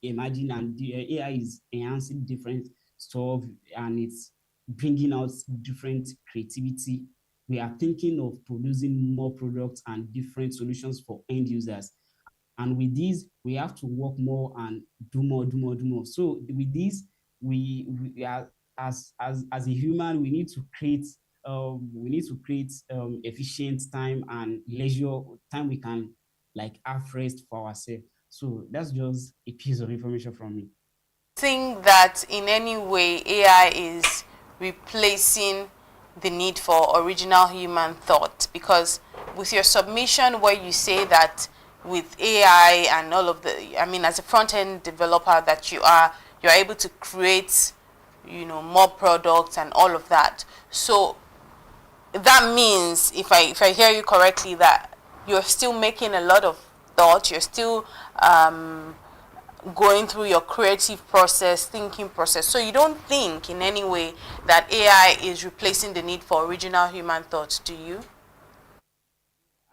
emerging, and the AI is enhancing different stuff, and it's bringing out different creativity. We are thinking of producing more products and different solutions for end users. And with this, we have to work more and do more. So with this, we are, as a human, we need to create efficient time and leisure time we can like have rest for ourselves. So that's just a piece of information from me. Think that in any way AI is replacing the need for original human thought? Because with your submission where you say that with AI and all of the, I mean, as a front-end developer that you're able to create, more products and all of that. So that means, if I hear you correctly, that you're still making a lot of thought, you're still going through your creative process, thinking process. So you don't think in any way that AI is replacing the need for original human thoughts, do you?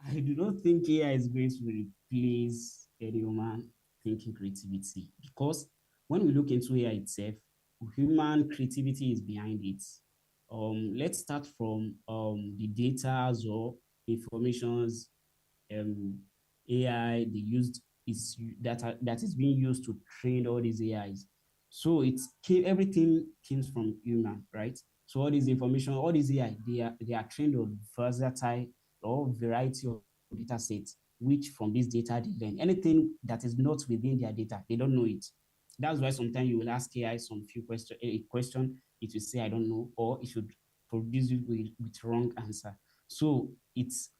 I do not think AI is going to replace any human thinking creativity, because when we look into AI itself, human creativity is behind it. Let's start from the data or informations AI they used that is being used to train all these AIs. So everything comes from human, right? So all this information, all these AI, they are trained on versatile or variety of data sets, which from this data they learn. Anything that is not within their data, they don't know it. That's why sometimes you will ask AI a question, it will say I don't know, or it should produce it with wrong answer. So it's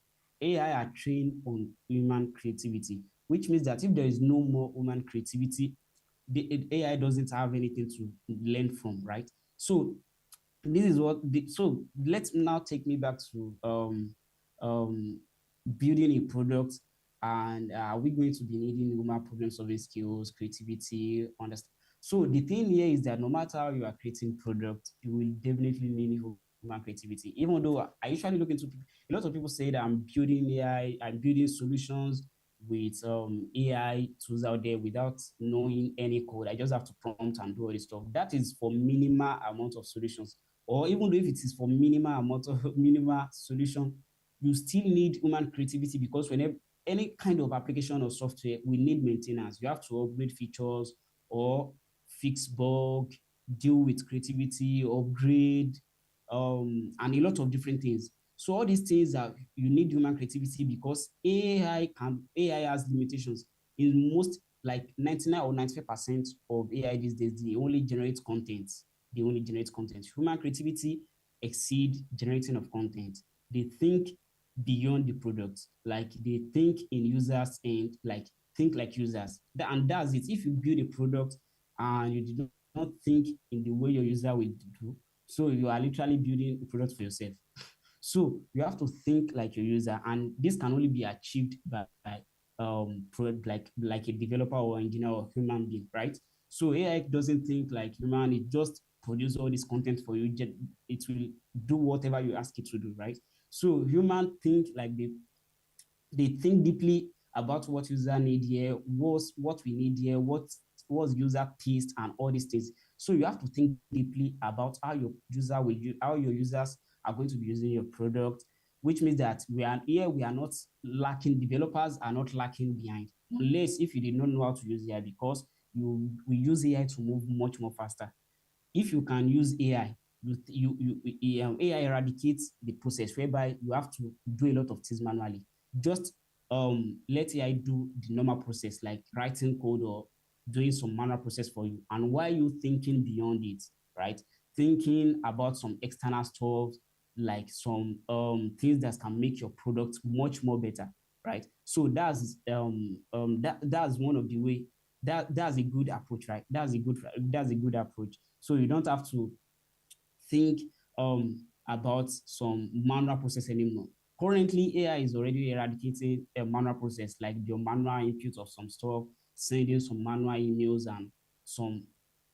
AI are trained on human creativity, which means that if there is no more human creativity, the AI doesn't have anything to learn from, right? So this is so let's now take me back to building a product And are we going to be needing human problem-solving skills, creativity, understand? So the thing here is that no matter how you are creating product, you will definitely need human creativity. Even though I usually look into, a lot of people say that I'm building AI, I'm building solutions with AI tools out there without knowing any code. I just have to prompt and do all this stuff. That is for minimal amount of solutions. Or even though if it is for minimal amount of minimal solution, you still need human creativity, because whenever any kind of application or software, we need maintenance. You have to upgrade features or fix bug, deal with creativity, upgrade, and a lot of different things. So all these things are, you need human creativity, because AI has limitations. In most, like 99 or 95% of AI these days, they only generate content. They only generate content. Human creativity exceed generating of content. They think beyond the product, like they think in users and like think like users. And that's it. If you build a product and you do not think in the way your user will do, so you are literally building a product for yourself. So you have to think like your user, and this can only be achieved by like a developer or engineer or human being, right? So AI doesn't think like human; it just produce all this content for you. It will do whatever you ask it to do, right? So human think like they think deeply about what user need here, what we need here, what's user taste, and all these things. So you have to think deeply about how your user will use, how your users are going to be using your product, which means that we are not lacking, developers are not lacking behind, unless if you did not know how to use AI, because we use AI to move much more faster. If you can use AI, AI eradicates the process whereby you have to do a lot of things manually. Just let AI do the normal process, like writing code or doing some manual process for you. And while you thinking beyond it, right? Thinking about some external stuff, like some things that can make your product much more better, right? So that's one of the way, that's a good approach, right? That's a good approach. So you don't have to think about some manual process anymore. Currently, AI is already eradicating a manual process, like the manual input of some stuff, sending some manual emails, and some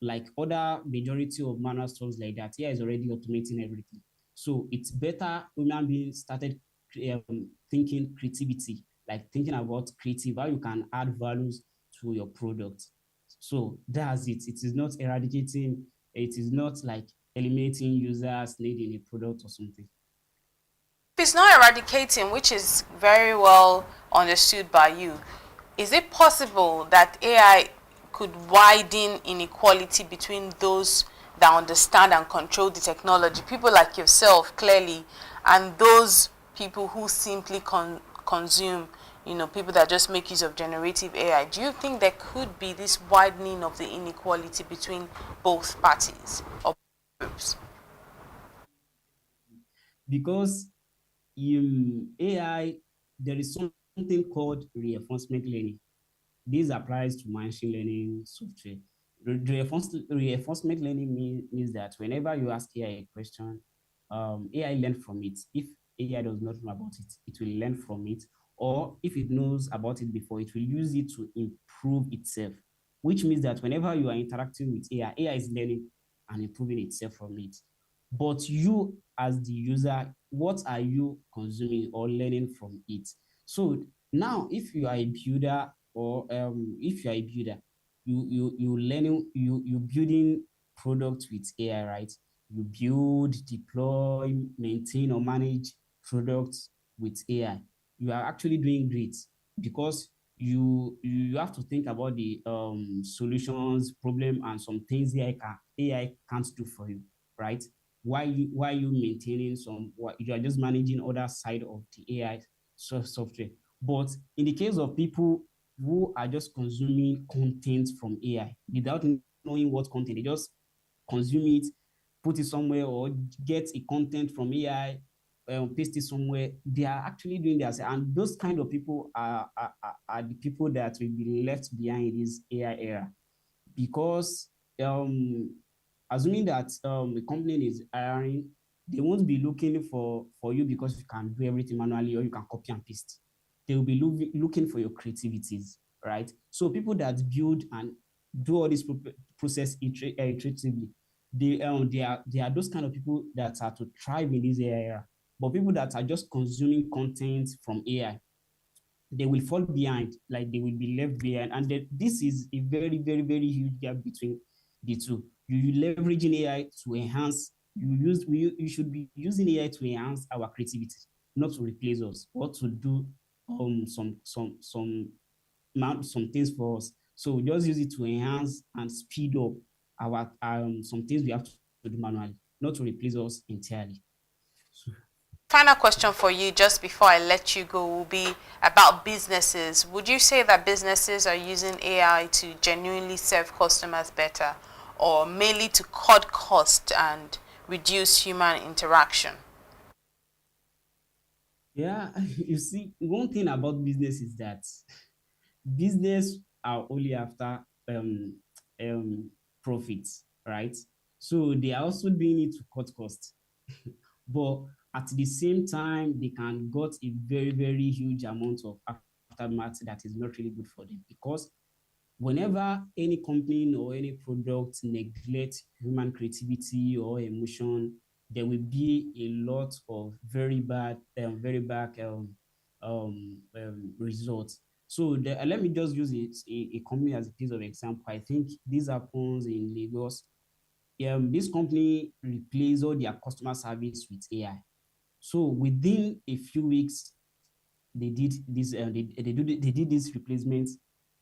like other majority of manual stuff like that. AI is already automating everything. So it's better human beings started thinking creativity, like thinking about creative, how you can add values to your product. So that's it. It is not eradicating, it is not like eliminating users needing a product or something. If it's not eradicating, which is very well understood by you, is it possible that AI could widen inequality between those that understand and control the technology, people like yourself clearly, and those people who simply consume, people that just make use of generative AI? Do you think there could be this widening of the inequality between both parties or groups? Because AI, there is something called reinforcement learning. This applies to machine learning software. Reinforcement learning means that whenever you ask AI a question, AI learns from it. If AI does not know about it, it will learn from it. Or if it knows about it before, it will use it to improve itself. Which means that whenever you are interacting with AI, AI is learning and improving itself from it. But you, as the user, what are you consuming or learning from it? So now, if you are a builder, or if you are a builder, you learning, you building products with AI, right? You build, deploy, maintain, or manage products with AI. You are actually doing great, because you have to think about the solutions, problem, and some things AI can't do for you, right? Why you maintaining some, what you are just managing other side of the AI software. But in the case of people who are just consuming content from AI without knowing what content, they just consume it, put it somewhere, or get a content from AI, paste it somewhere. They are actually doing that, and those kind of people are the people that will be left behind in this AI era, because assuming that a company is hiring, they won't be looking for you because you can do everything manually or you can copy and paste. they will be looking for your creativities, right? So people that build and do all this process iteratively, they are those kind of people that are to thrive in this era. But people that are just consuming content from AI, they will fall behind, like they will be left behind. And this is a very, very, very huge gap between the two. You leveraging AI to enhance, you should be using AI to enhance our creativity, not to replace us or to do some things for us. So we just use it to enhance and speed up our some things we have to do manually, not to replace us entirely. Final question for you, just before I let you go, will be about businesses. Would you say that businesses are using AI to genuinely serve customers better, or mainly to cut cost and reduce human interaction? Yeah, you see, one thing about business is that business are only after profits, right? So they are also doing it to cut costs. But at the same time, they can got a very, very huge amount of aftermath that is not really good for them, because whenever any company or any product neglect human creativity or emotion, there will be a lot of very bad results. So let me just use a company as a piece of example. I think this happens in Lagos. This company replaced all their customer service with AI. So within a few weeks, they did this. They did this replacement.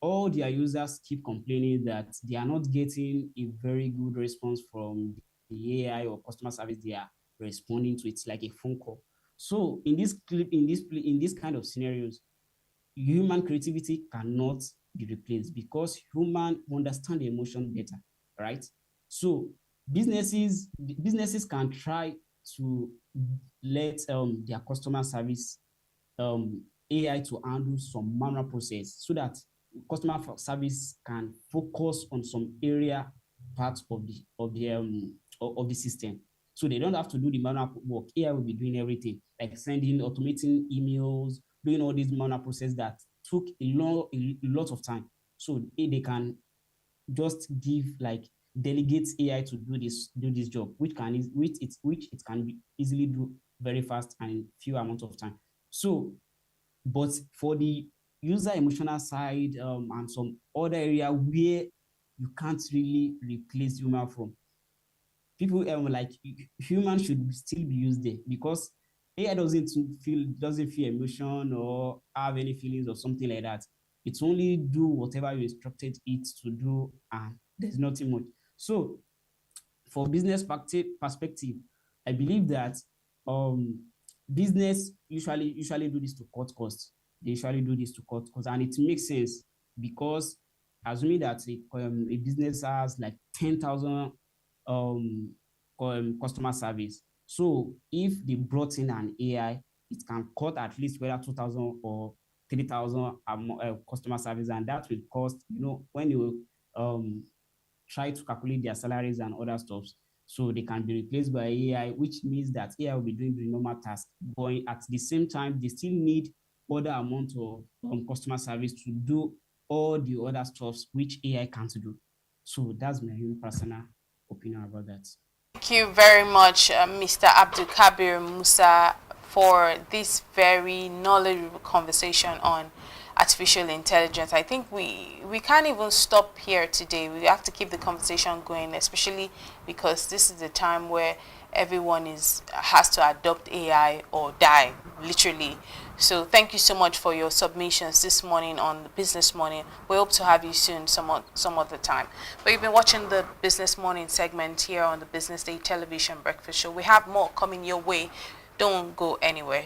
All their users keep complaining that they are not getting a very good response from the AI or customer service they are responding to. It's like a phone call. So in this kind of scenarios, human creativity cannot be replaced, because human understand the emotion better, right? So businesses can try to let their customer service AI to handle some manual process, so that customer service can focus on some area parts of the system. So they don't have to do the manual work. AI will be doing everything, like sending, automating emails, doing all these manual process that took a lot of time. So they can just delegate AI to do this job, which it can be easily do very fast and in few amount of time. So, but for the user emotional side and some other area where you can't really replace human from, people like humans should still be used there, because AI doesn't feel emotion or have any feelings or something like that. It's only do whatever you instructed it to do, and there's nothing much. So for business perspective, I believe that business usually do this to cut costs. They usually do this to cut costs, and it makes sense, because assuming that a business has like 10,000 customer service. So if they brought in an AI, it can cut at least whether 2,000 or 3,000 customer service, and that will cost, when you try to calculate their salaries and other stuff. So they can be replaced by AI, which means that AI will be doing the normal task. But at the same time, they still need other amount of customer service to do all the other stuffs which AI can't do. So that's my own personal opinion about that. Thank you very much, Mr. Abdul Kabir Musa, for this very knowledgeable conversation on artificial intelligence. I think we can't even stop here today. We have to keep the conversation going, especially because this is the time where everyone has to adopt AI or die, literally. So thank you so much for your submissions this morning on the Business Morning. We hope to have you soon some other time. But you've been watching the Business Morning segment here on the Business Day Television Breakfast Show. We have more coming your way. Don't go anywhere.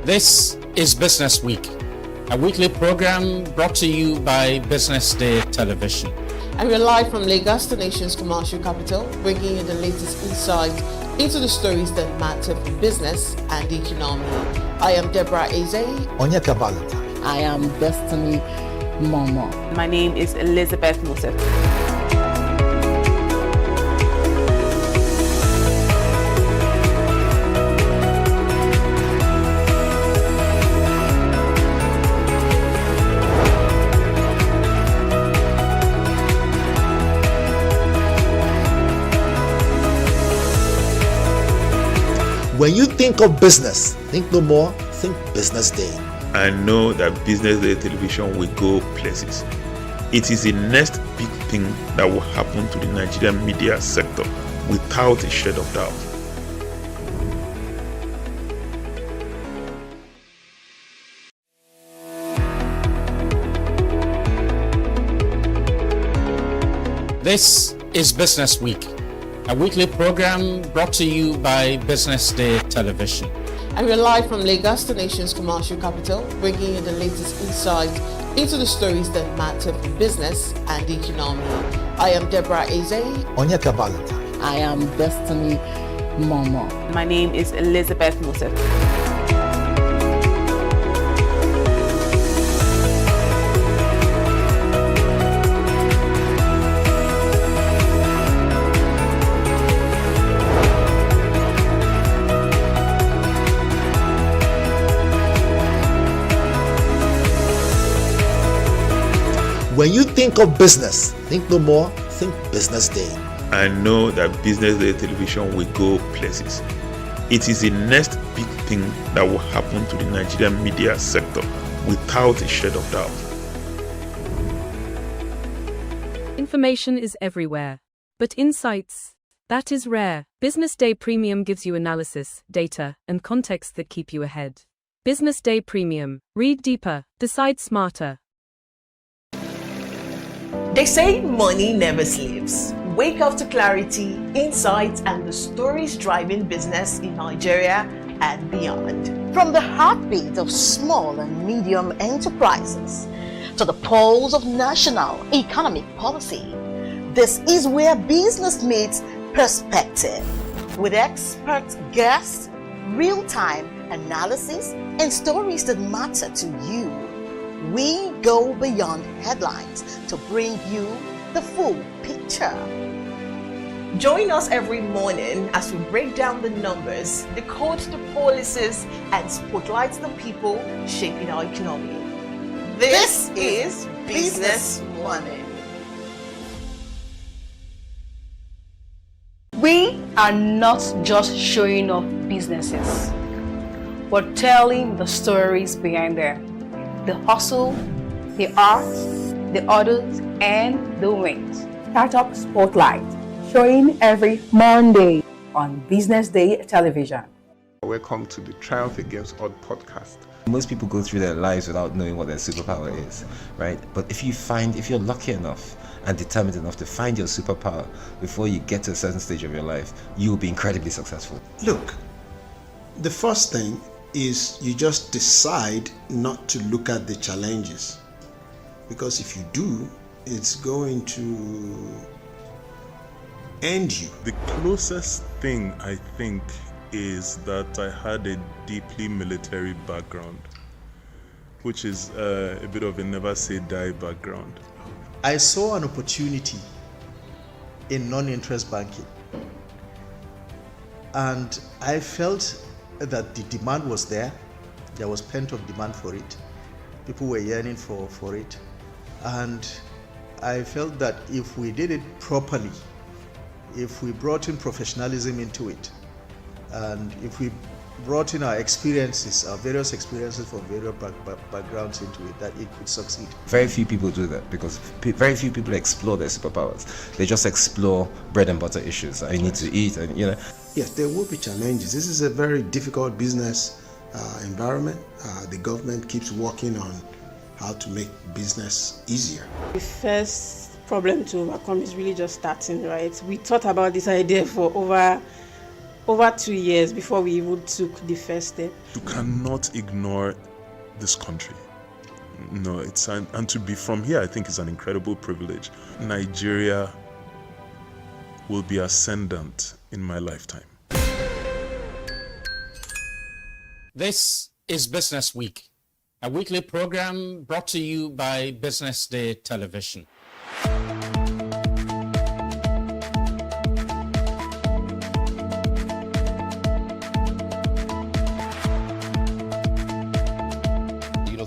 This is Business Week, a weekly program brought to you by BusinessDay television. And we're live from Lagos, the nation's commercial capital, bringing you the latest insight into the stories that matter for business and the economy. I am Deborah Eze. Onyeka Valentine. I am Destiny Momo. My name is Elizabeth Moses. When you think of business, think no more, think Business Day. I know that Business Day television will go places. It is the next big thing that will happen to the Nigerian media sector without a shade of doubt. This is Business Week, a weekly program brought to you by BusinessDay television. And we're live from Lagos, the nation's commercial capital, bringing you the latest insight into the stories that matter for business and the economy. I am Deborah Eze. Onyeka Valentine. I am Destiny Momo. My name is Elizabeth Moses. When you think of business, think no more, think Business Day. I know that Business Day television will go places. It is the next big thing that will happen to the Nigerian media sector without a shade of doubt. Information is everywhere, but insights, that is rare. Business Day Premium gives you analysis, data, and context that keep you ahead. Business Day Premium. Read deeper, decide smarter. They say money never sleeps. Wake up to clarity, insights, and the stories driving business in Nigeria and beyond. From the heartbeat of small and medium enterprises to the pulse of national economic policy, this is where business meets perspective. With expert guests, real-time analysis, and stories that matter to you. We go beyond headlines to bring you the full picture. Join us every morning as we break down the numbers, decode the policies, and spotlight the people shaping our economy. This is Business Morning. We are not just showing off businesses, but telling the stories behind them. The hustle, the art, the orders, and the wins. Startup Spotlight, showing every Monday on Business Day television. Welcome to the Triumph Against Odd podcast. Most people go through their lives without knowing what their superpower is, right? But if you're lucky enough and determined enough to find your superpower before you get to a certain stage of your life, you will be incredibly successful. Look, the first thing is you just decide not to look at the challenges, because if you do, it's going to end you. The closest thing I think is that I had a deeply military background, which is a bit of a never say die background. I saw an opportunity in non-interest banking, and I felt that the demand was there. There was pent-up demand for it. People were yearning for it. And I felt that if we did it properly, if we brought in professionalism into it, and if we brought in our experiences, our various experiences from various backgrounds into it, that it could succeed. Very few people do that because very few people explore their superpowers. They just explore bread and butter issues. I need to eat, and Yes, there will be challenges. This is a very difficult business environment. The government keeps working on how to make business easier. The first problem to overcome is really just starting, right? We thought about this idea for over 2 years before we even took the first step. You cannot ignore this country. No, and to be from here, I think is an incredible privilege. Nigeria will be ascendant in my lifetime. This is Business Week, a weekly program brought to you by Business Day Television.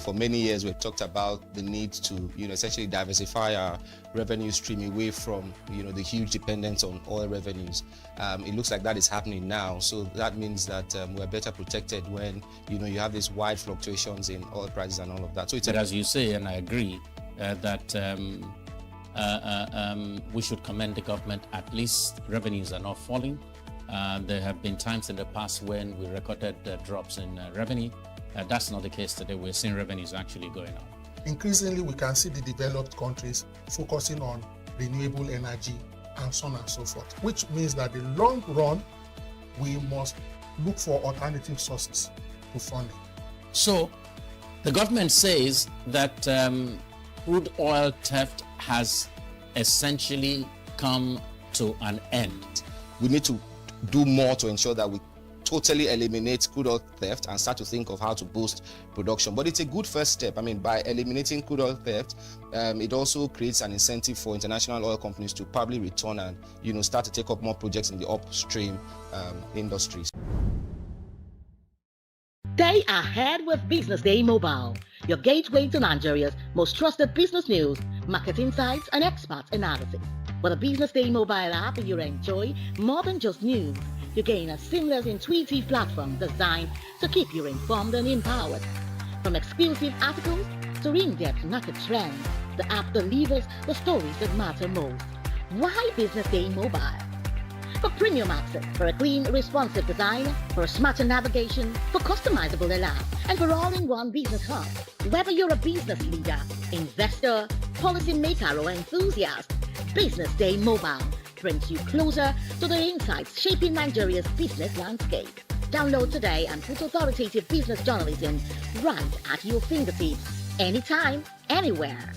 For many years, we've talked about the need to, essentially diversify our revenue stream away from, the huge dependence on oil revenues. It looks like that is happening now. So that means that we're better protected when, you have these wide fluctuations in oil prices and all of that. So it's as you say, and I agree, that we should commend the government. At least revenues are not falling. There have been times in the past when we recorded drops in revenue. That's not the case today. We're seeing revenues actually going up. Increasingly, we can see the developed countries focusing on renewable energy and so on and so forth, which means that in the long run, we must look for alternative sources to funding. So, the government says that crude oil theft has essentially come to an end. We need to do more to ensure that we totally eliminate crude oil theft and start to think of how to boost production. But it's a good first step. By eliminating crude oil theft, it also creates an incentive for international oil companies to probably return and start to take up more projects in the upstream industries. Stay ahead with Business Day Mobile, your gateway to Nigeria's most trusted business news, market insights, and expert analysis. With a Business Day Mobile app, you enjoy more than just news. You gain a seamless, intuitive platform designed to keep you informed and empowered. From exclusive articles to in-depth market trends, the app delivers the stories that matter most. Why Business Day Mobile? For premium access, for a clean, responsive design, for smarter navigation, for customizable alerts, and for all-in-one business hub. Whether you're a business leader, investor, policymaker, or enthusiast, Business Day Mobile brings you closer to the insights shaping Nigeria's business landscape. Download today and put authoritative business journalism right at your fingertips, anytime, anywhere.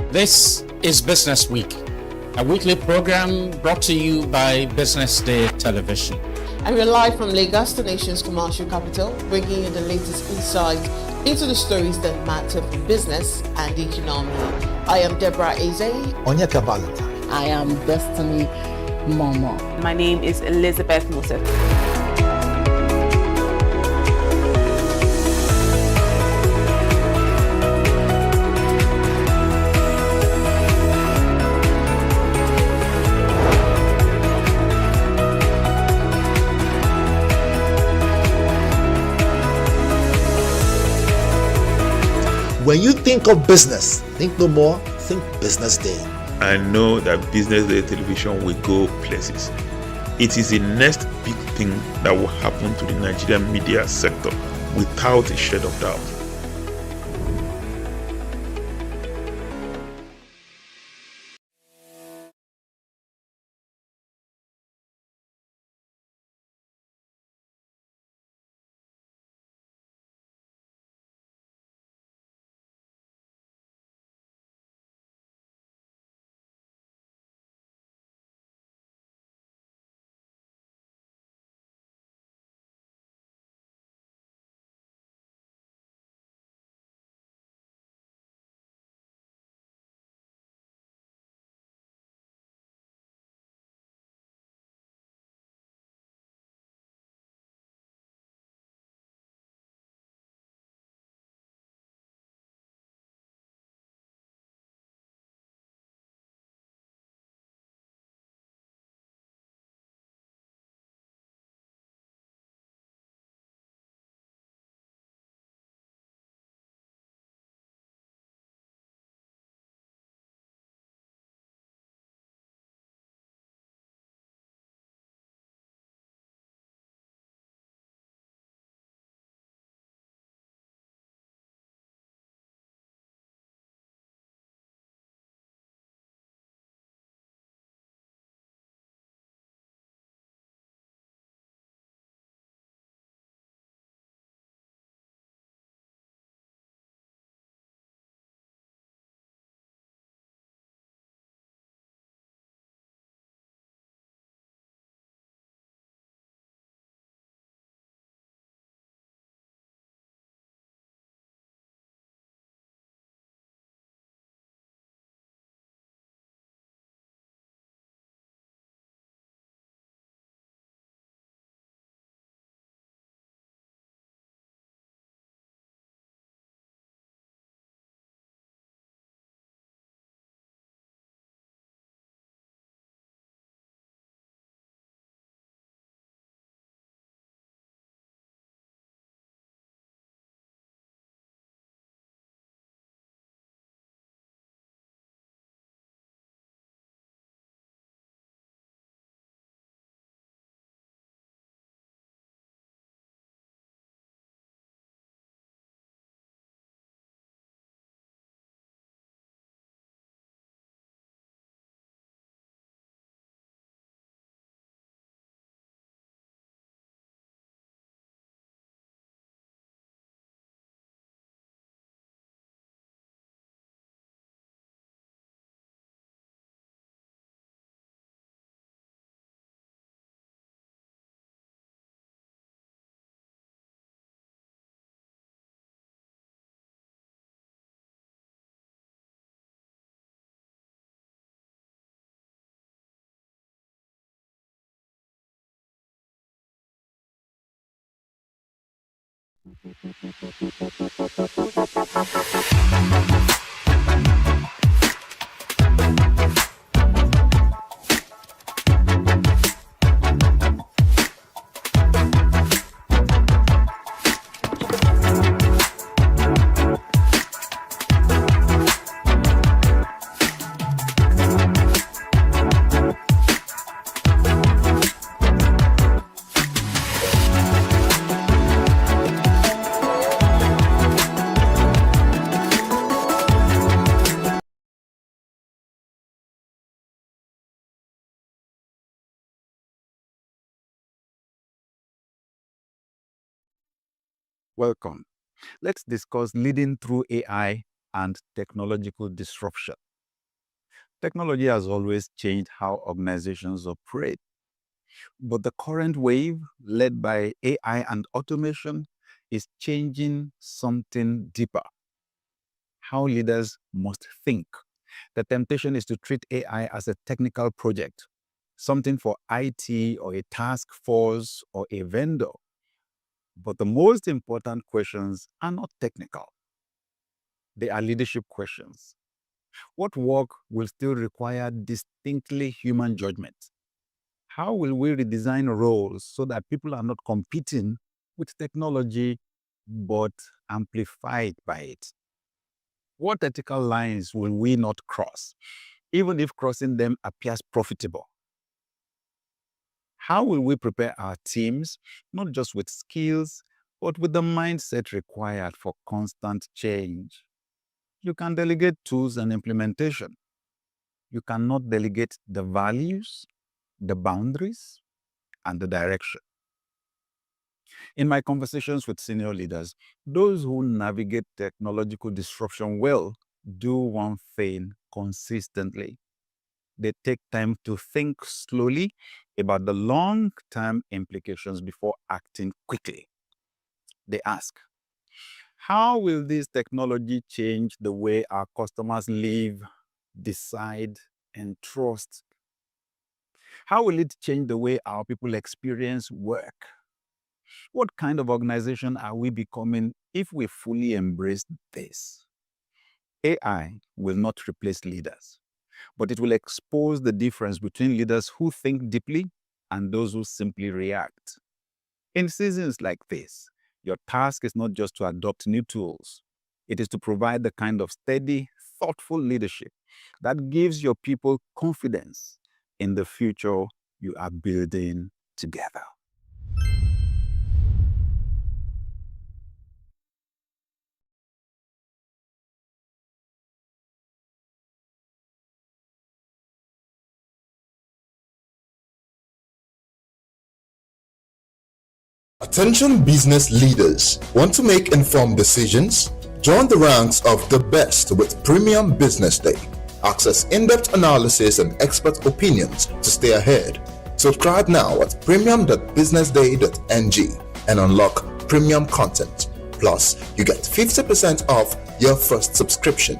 This is Business Week, a weekly program brought to you by Business Day Television. And we're live from Lagos, the nation's commercial capital, bringing you the latest insight into the stories that matter for business and the economy. I am Deborah Eze. Onyeka Valentine. I am Destiny Momo. My name is Elizabeth Moses. When you think of business, think no more, think Business Day. I know that Business Day Television will go places. It is the next big thing that will happen to the Nigerian media sector without a shade of doubt. Welcome. Let's discuss leading through AI and technological disruption. Technology has always changed how organizations operate. But the current wave, led by AI and automation, is changing something deeper. How leaders must think. The temptation is to treat AI as a technical project, something for IT or a task force or a vendor. But the most important questions are not technical. They are leadership questions. What work will still require distinctly human judgment? How will we redesign roles so that people are not competing with technology, but amplified by it? What ethical lines will we not cross, even if crossing them appears profitable? How will we prepare our teams, not just with skills, but with the mindset required for constant change? You can delegate tools and implementation. You cannot delegate the values, the boundaries, and the direction. In my conversations with senior leaders, those who navigate technological disruption well do one thing consistently. They take time to think slowly about the long-term implications before acting quickly. They ask, how will this technology change the way our customers live, decide, and trust? How will it change the way our people experience work? What kind of organization are we becoming if we fully embrace this? AI will not replace leaders, but it will expose the difference between leaders who think deeply and those who simply react. In seasons like this, your task is not just to adopt new tools. It is to provide the kind of steady, thoughtful leadership that gives your people confidence in the future you are building together. Attention business leaders. Want to make informed decisions? Join the ranks of the best with Premium Business Day. Access in-depth analysis and expert opinions to stay ahead. Subscribe now at premium.businessday.ng and unlock premium content. Plus, you get 50% off your first subscription.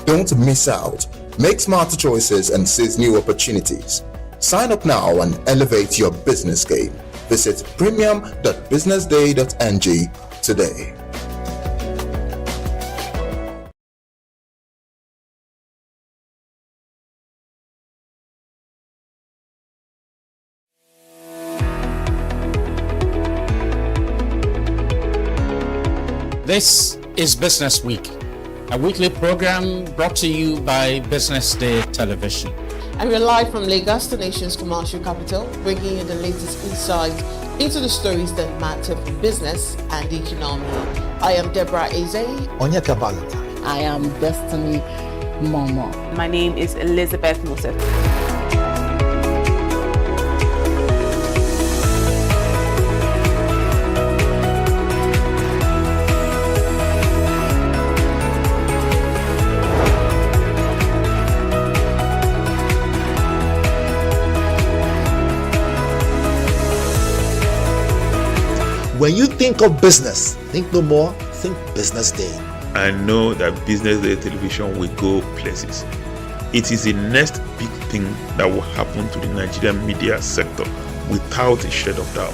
Don't miss out. Make smarter choices and seize new opportunities. Sign up now and elevate your business game. Visit premium.businessday.ng today. This is Business Week, a weekly program brought to you by Business Day Television. And we're live from Lagos, the nation's commercial capital, bringing you the latest insight into the stories that matter for business and the economy. I am Deborah Eze. Onyeka Valentine. I am Destiny Momo. My name is Elizabeth Mosef. When you think of business, think no more, think Business Day. I know that Business Day Television will go places. It is the next big thing that will happen to the Nigerian media sector without a shade of doubt.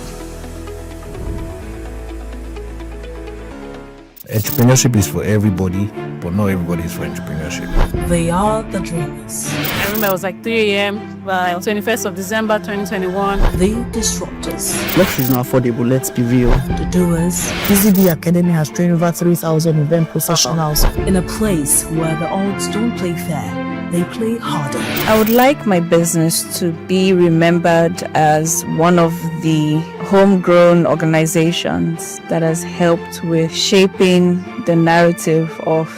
Entrepreneurship is for everybody, but not everybody is for entrepreneurship. They are the dreamers. I remember it was like 3 a.m. by 21st of December 2021. The disruptors. Luxury is not affordable, let's be real. The doers. BZB Academy has trained over 3,000 event professionals. In a place where the odds don't play fair, they play harder. I would like my business to be remembered as one of the homegrown organizations that has helped with shaping the narrative of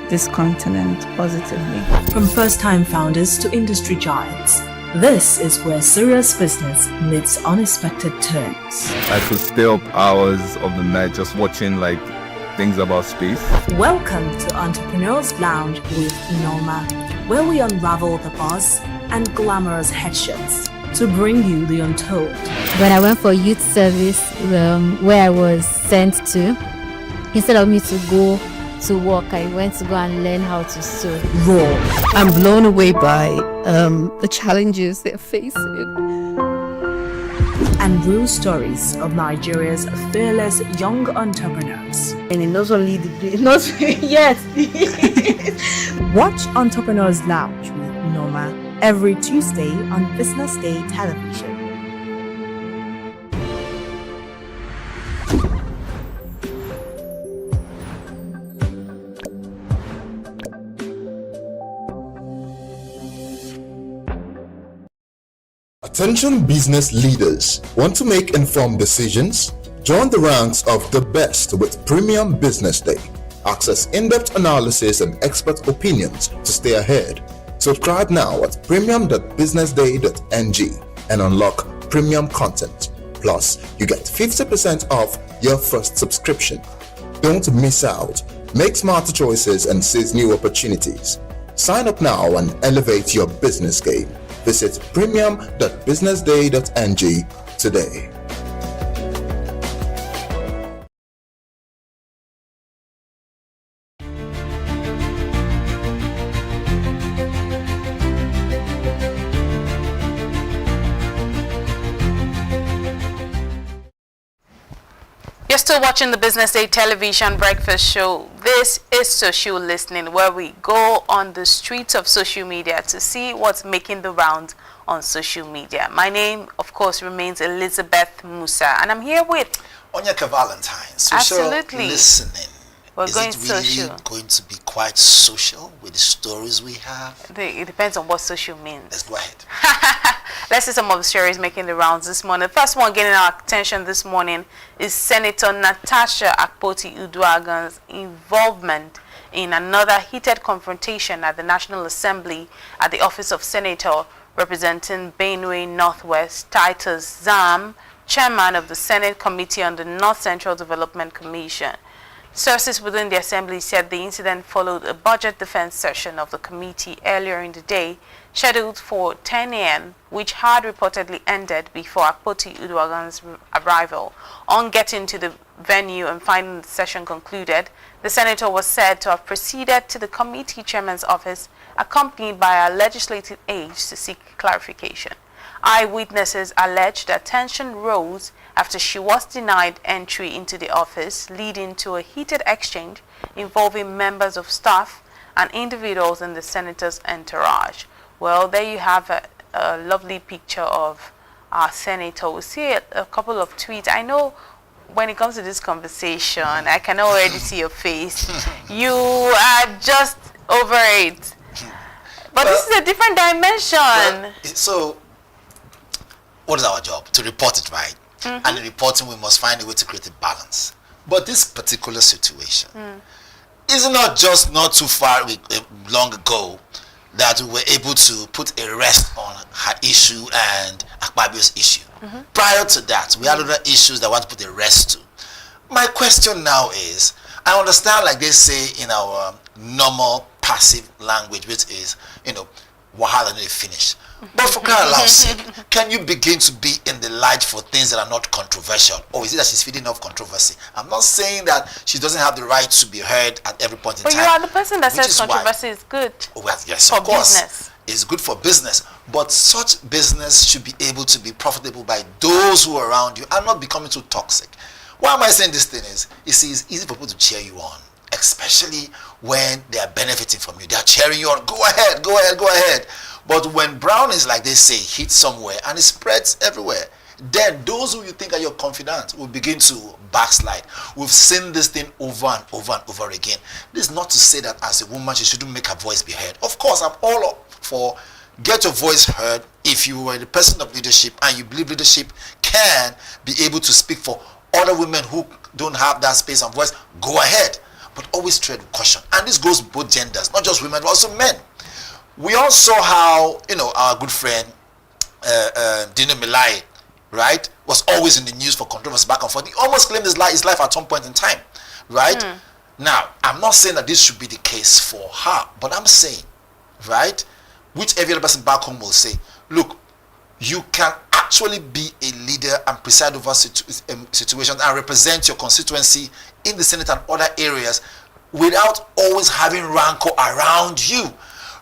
this continent positively. From first-time founders to industry giants, this is where serious business meets unexpected turns. I could stay up hours of the night just watching things about space. Welcome to Entrepreneurs Lounge with Norma, where we unravel the buzz and glamorous headshots to bring you the untold. When I went for youth service, where I was sent to, instead of me to go to work, I went to go and learn how to sew. Raw. I'm blown away by the challenges they're facing. And real stories of Nigeria's fearless young entrepreneurs. And not only not yet. Watch Entrepreneurs Lounge with Norma every Tuesday on BusinessDay television. Attention business leaders. Want to make informed decisions? Join the ranks of the best with Premium Business Day. Access in-depth analysis and expert opinions to stay ahead. Subscribe now at premium.businessday.ng and unlock premium content. Plus, you get 50% off your first subscription. Don't miss out. Make smarter choices and seize new opportunities. Sign up now and elevate your business game. Visit premium.businessday.ng today. You're still watching the Business Day television breakfast show. This is Social Listening, where we go on the streets of social media to see what's making the rounds on social media. My name, of course, remains Elizabeth Musa, and I'm here with Onyeka Valentine. Social Listening. We're is going it really social. Going to be quite social with the stories we have? It depends on what social means. Let's go ahead. Let's see some of the stories making the rounds this morning. The first one getting our attention this morning is Senator Natasha Akpoti-Uduaghan's involvement in another heated confrontation at the National Assembly at the office of Senator representing Benue Northwest Titus Zam, chairman of the Senate Committee on the North Central Development Commission. Sources within the assembly said the incident followed a budget defense session of the committee earlier in the day, scheduled for 10 a.m., which had reportedly ended before Akpoti-Uduaghan's arrival. On getting to the venue and finding the session concluded, the senator was said to have proceeded to the committee chairman's office, accompanied by a legislative aide to seek clarification. Eyewitnesses alleged that tension rose after she was denied entry into the office, leading to a heated exchange involving members of staff and individuals in the senator's entourage. Well, there you have a lovely picture of our senator. We see a couple of tweets. I know when it comes to this conversation, I can already see your face. You are just over it. But this is a different dimension. So, what is our job? To report it, right? And in reporting, we must find a way to create a balance. But this particular situation is not just not too far long ago that we were able to put a rest on her issue and Akpabio's issue. Prior to that, we had other issues that we want to put a rest to. My question now is, I understand, like they say in our normal passive language, which is, wahala no finish. But for crying out loud sake, can you begin to be in the light for things that are not controversial? Or is it that she's feeding off controversy? I'm not saying that she doesn't have the right to be heard at every point in time. But you are the person that says controversy is good. Oh, well, yes, for of course. Business. It's good for business. But such business should be able to be profitable by those who are around you and not becoming too toxic. Why am I saying this thing is, you see, it's easy for people to cheer you on, especially when they are benefiting from you. They are cheering you on. Go ahead, go ahead, go ahead. But when brown is, like they say, hits somewhere and it spreads everywhere, then those who you think are your confidants will begin to backslide. We've seen this thing over and over and over again. This is not to say that as a woman she shouldn't make her voice be heard. Of course, I'm all up for get your voice heard. If you are the person of leadership and you believe leadership can be able to speak for other women who don't have that space and voice, go ahead. But always tread with caution. And this goes both genders, not just women, but also men. We all saw how, our good friend Dino Milai, right, was always in the news for controversy back and forth. He almost claimed his life at some point in time, right? Now, I'm not saying that this should be the case for her, but I'm saying, right, which every other person back home will say, look, you can actually be a leader and preside over situations and represent your constituency in the Senate and other areas without always having rancor around you.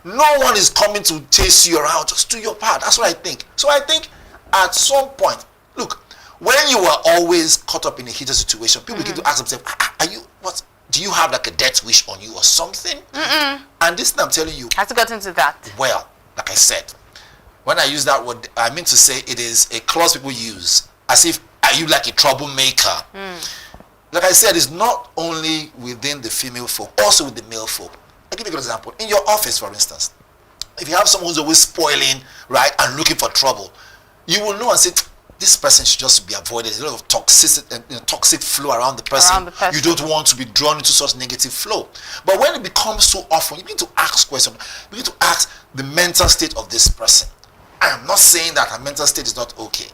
No one is coming to chase you around. Just do your part. That's what I think. So I think at some point, look, when you are always caught up in a heated situation, people begin to ask themselves, do you have like a death wish on you or something? And this thing I'm telling you. Has it gotten to that? Well, like I said, when I use that word, I mean to say it is a clause people use as if, are you like a troublemaker? Like I said, it's not only within the female folk, also with the male folk. I'll give you a good example. In your office, for instance, if you have someone who's always spoiling, right, and looking for trouble, you will know and say, this person should just be avoided. There's a lot of toxic flow around the person. You don't want to be drawn into such negative flow. But when it becomes so often, you begin to ask questions. You begin to ask the mental state of this person. I am not saying that her mental state is not okay.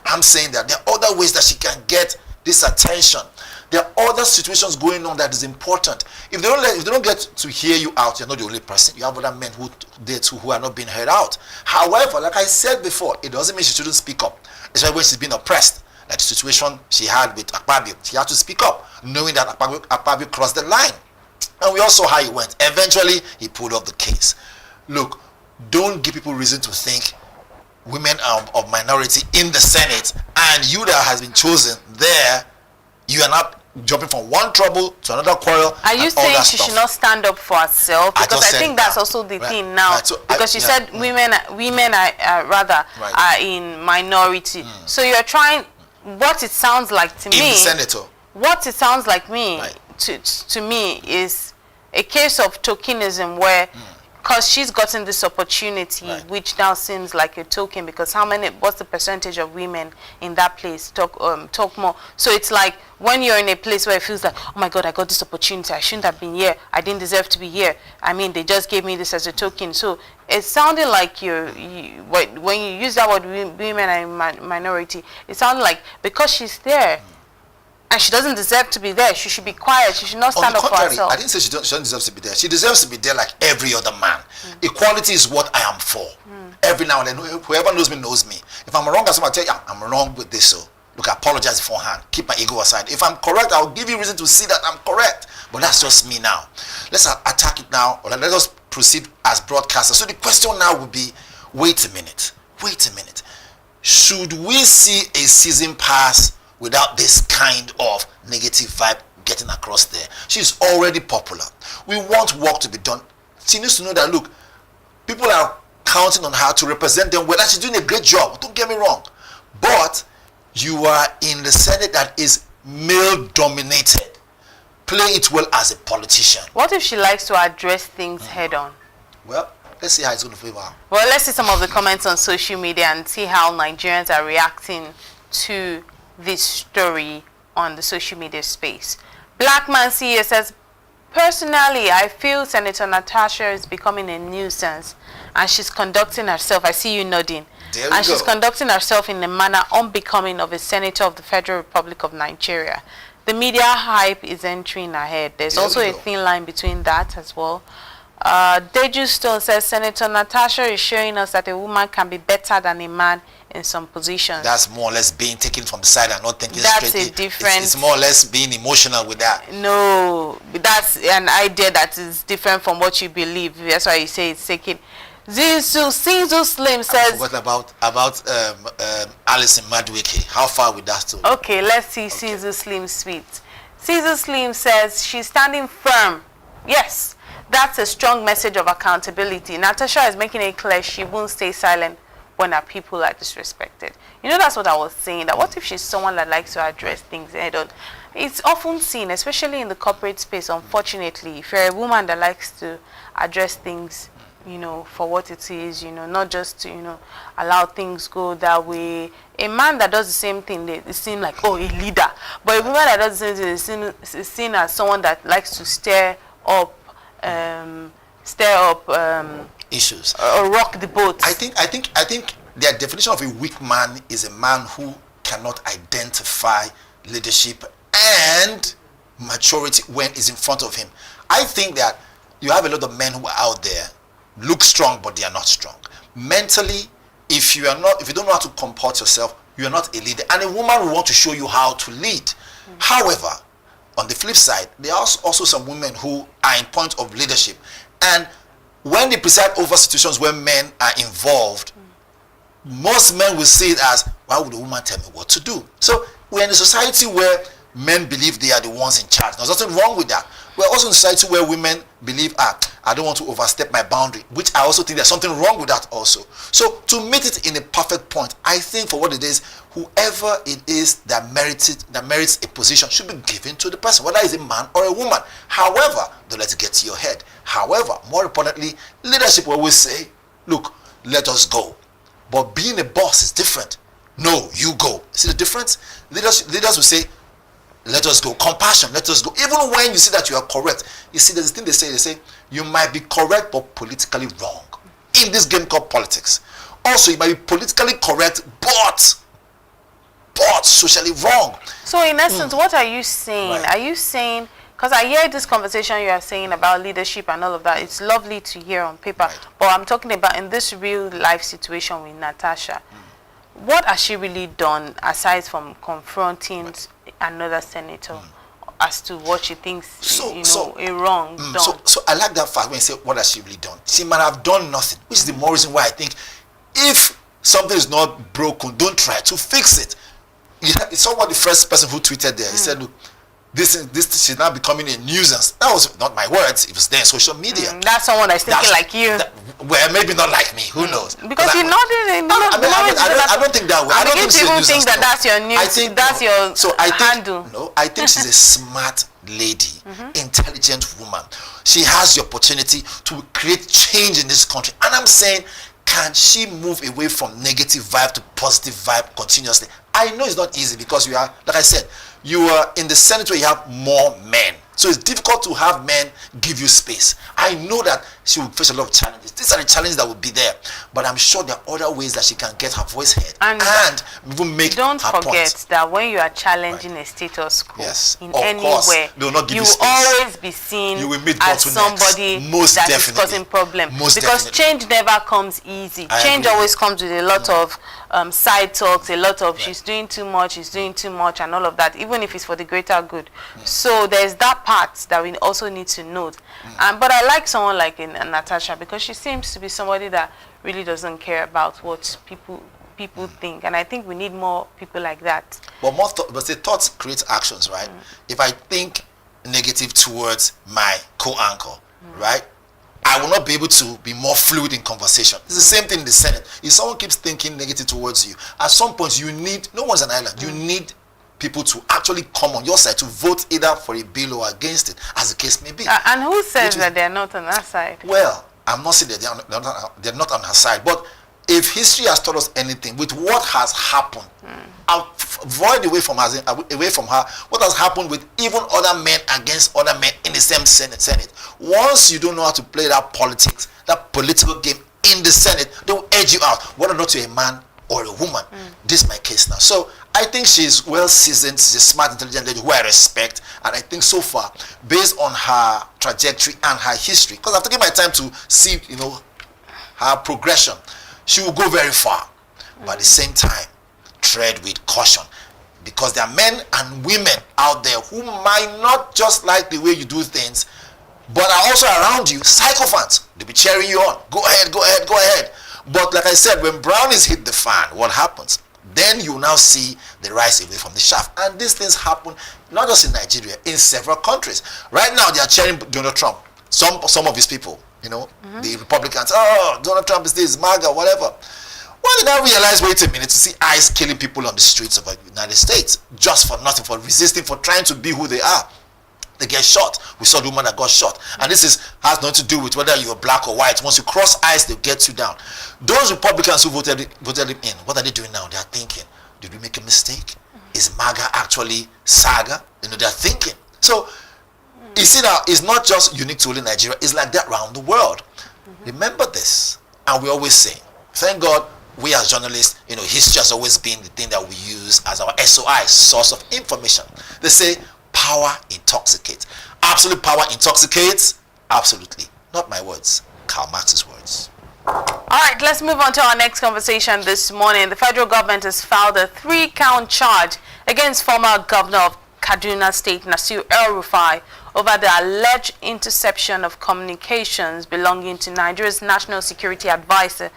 I'm saying that there are other ways that she can get this attention. There are other situations going on that is important. If they don't get to hear you out, you're not the only person. You have other men who are not being heard out. However, like I said before, it doesn't mean she shouldn't speak up. Especially when she's been oppressed. Like the situation she had with Akpabio. She had to speak up, knowing that Akpabio crossed the line. And we all saw how he went. Eventually, he pulled off the case. Look, don't give people reason to think women are of minority in the Senate, and you that has been chosen there, you are not jumping from one trouble to another quarrel. Are you saying she should not stand up for herself? Because I think that's also the thing now. Right. So because you said women are in minority. So you're trying. What it sounds like to me. In the senator. What it sounds like me to me is a case of tokenism where. Because she's gotten this opportunity, which now seems like a token. Because what's the percentage of women in that place talk more? So it's like when you're in a place where it feels like, oh my God, I got this opportunity. I shouldn't have been here. I didn't deserve to be here. I mean, they just gave me this as a token. So it sounded like when you use that word, women are in minority. It sounded like because she's there. And she doesn't deserve to be there. She should be quiet. She should not stand up for herself. I didn't say she doesn't deserve to be there. She deserves to be there like every other man. Equality is what I am for. Every now and then, whoever knows me knows me. If I'm wrong, I tell you, I'm wrong with this. So look, I apologize beforehand. Keep my ego aside. If I'm correct, I'll give you reason to see that I'm correct. But that's just me now. Let's attack it now. Or let us proceed as broadcasters. So the question now would be, wait a minute. Should we see a season pass without this kind of negative vibe getting across there? She's already popular. We want work to be done. She needs to know that, look, people are counting on her to represent them well. She's doing a great job. Don't get me wrong. But you are in the Senate that is male-dominated. Play it well as a politician. What if she likes to address things head-on? Well, let's see how it's going to favor her. Well, let's see some of the comments on social media and see how Nigerians are reacting to this story on the social media space. Blackman CEO says, personally, I feel Senator Natasha is becoming a nuisance and she's conducting herself, I see you nodding, she's conducting herself in a manner unbecoming of a senator of the Federal Republic of Nigeria. The media hype is entering ahead. There's also a thin line between that as well. Deju Stone says, Senator Natasha is showing us that a woman can be better than a man in some positions. That's more or less being taken from the side and not thinking straight. That's a different... It's more or less being emotional with that. No, that's an idea that is different from what you believe. That's why you say it's taken. Zizu Slim says. What about Alison Madwike? How far with that story? Okay, let's see Zizu Slim tweet. Zizu Slim says she's standing firm. Yes, that's a strong message of accountability. Natasha is making it clear she won't stay silent when her people are disrespected. You know, that's what I was saying. That what if she's someone that likes to address things head on? It's often seen, especially in the corporate space, unfortunately, if you're a woman that likes to address things, you know, for what it is, you know, not just to, you know, allow things go that way. A man that does the same thing, they seem like, oh, a leader. But a woman that does the same thing is seen as someone that likes to stir up issues or rock the boat. I think their definition of a weak man is a man who cannot identify leadership and maturity when it's in front of him. I think that you have a lot of men who are out there, look strong, but they are not strong. Mentally, if you don't know how to comport yourself, you are not a leader. And a woman will want to show you how to lead. However, on the flip side, there are also some women who are in point of leadership. And when they preside over situations where men are involved, most men will see it as, why would a woman tell me what to do? So we're in a society where men believe they are the ones in charge. There's nothing wrong with that. We're also in a society where women believe, I don't want to overstep my boundary, which I also think there's something wrong with that also. So to meet it in a perfect point, I think for what it is, whoever it is that merits a position should be given to the person, whether it's a man or a woman. However, don't let it get to your head. However, more importantly, leadership will always say, look, let us go. But being a boss is different. No, you go. See the difference? Leaders will say, let us go. Compassion, let us go. Even when you see that you are correct, you see there's a thing they say, you might be correct but politically wrong. In this game called politics. Also, you might be politically correct but socially wrong. So in essence, what are you saying? Right. Are you saying, because I hear this conversation you are saying about leadership and all of that, it's lovely to hear on paper, right. But I'm talking about in this real life situation with Natasha, what has she really done aside from confronting another senator as to what she thinks a wrong done? So I like that fact when you say what has she really done. She might have done nothing, which is the more reason why I think if something is not broken, don't try to fix it. It's someone, the first person who tweeted there, he said, look, this is now becoming a nuisance. That was not my words, it was there in social media. That's someone that's thinking like you. Well, maybe not like me, who knows? Because you're not in I don't think that way. I don't think she's a nuisance. Think that that's your news. I think that's your handle. No, I think she's a smart lady, intelligent woman. She has the opportunity to create change in this country. And I'm saying, can she move away from negative vibe to positive vibe continuously? I know it's not easy because you are, like I said, you are in the Senate where you have more men. So it's difficult to have men give you space. I know that she will face a lot of challenges. These are the challenges that will be there. But I'm sure there are other ways that she can get her voice heard and even make her point. Don't forget that when you are challenging a status quo in any way, they will not give you you space. Will always be seen as somebody that is causing problems. Because change never comes easy. Change always comes with a lot of side talks, a lot of she's doing too much, and all of that, even if it's for the greater good. So there's that part that we also need to note. But I like someone like Natasha because she seems to be somebody that really doesn't care about what people think, and I think we need more people like that. But but the thoughts create actions, right? If I think negative towards my co-anchor, right, I will not be able to be more fluid in conversation. It's the same thing in the Senate. If someone keeps thinking negative towards you, at some point you need, no one's an island, you need people to actually come on your side to vote either for a bill or against it, as the case may be. And who says that they're not on our side? Well, I'm not saying that they're not on her side, but if history has taught us anything, with what has happened, avoid away from her, what has happened with even other men against other men in the same Senate. Once you don't know how to play that politics, that political game in the Senate, they will edge you out, whether or not you're a man or a woman. This is my case now. So I think she's well seasoned, she's a smart, intelligent lady who I respect, and I think so far, based on her trajectory and her history, because I've taken my time to see, her progression, she will go very far. But at the same time, tread with caution, because there are men and women out there who might not just like the way you do things, but are also around you sycophants. They'll be cheering you on. Go ahead, go ahead, go ahead. But like I said, when brownies hit the fan, what happens? Then you now see the rise away from the shaft. And these things happen not just in Nigeria, in several countries. Right now, they are cheering Donald Trump. Some of his people, you know, the Republicans, oh, Donald Trump is this, MAGA, whatever. Well, they now realize, wait a minute, to see ICE killing people on the streets of the United States just for nothing, for resisting, for trying to be who they are. They get shot. We saw the woman that got shot. And this has nothing to do with whether you're black or white. Once you cross ICE, they'll get you down. Those Republicans who voted him in, what are they doing now? They're thinking, did we make a mistake? Is MAGA actually SAGA? You know, they're thinking. So, you see now, it's not just unique to only Nigeria. It's like that around the world. Remember this. And we always say, thank God, we as journalists, you know, history has always been the thing that we use as our SOI, source of information. They say, power intoxicates. Absolute power intoxicates? Absolutely. Not my words. Karl Marx's words. All right, let's move on to our next conversation this morning. The federal government has filed a 3-count charge against former governor of Kaduna State, Nasir El-Rufai, over the alleged interception of communications belonging to Nigeria's National Security Advisor,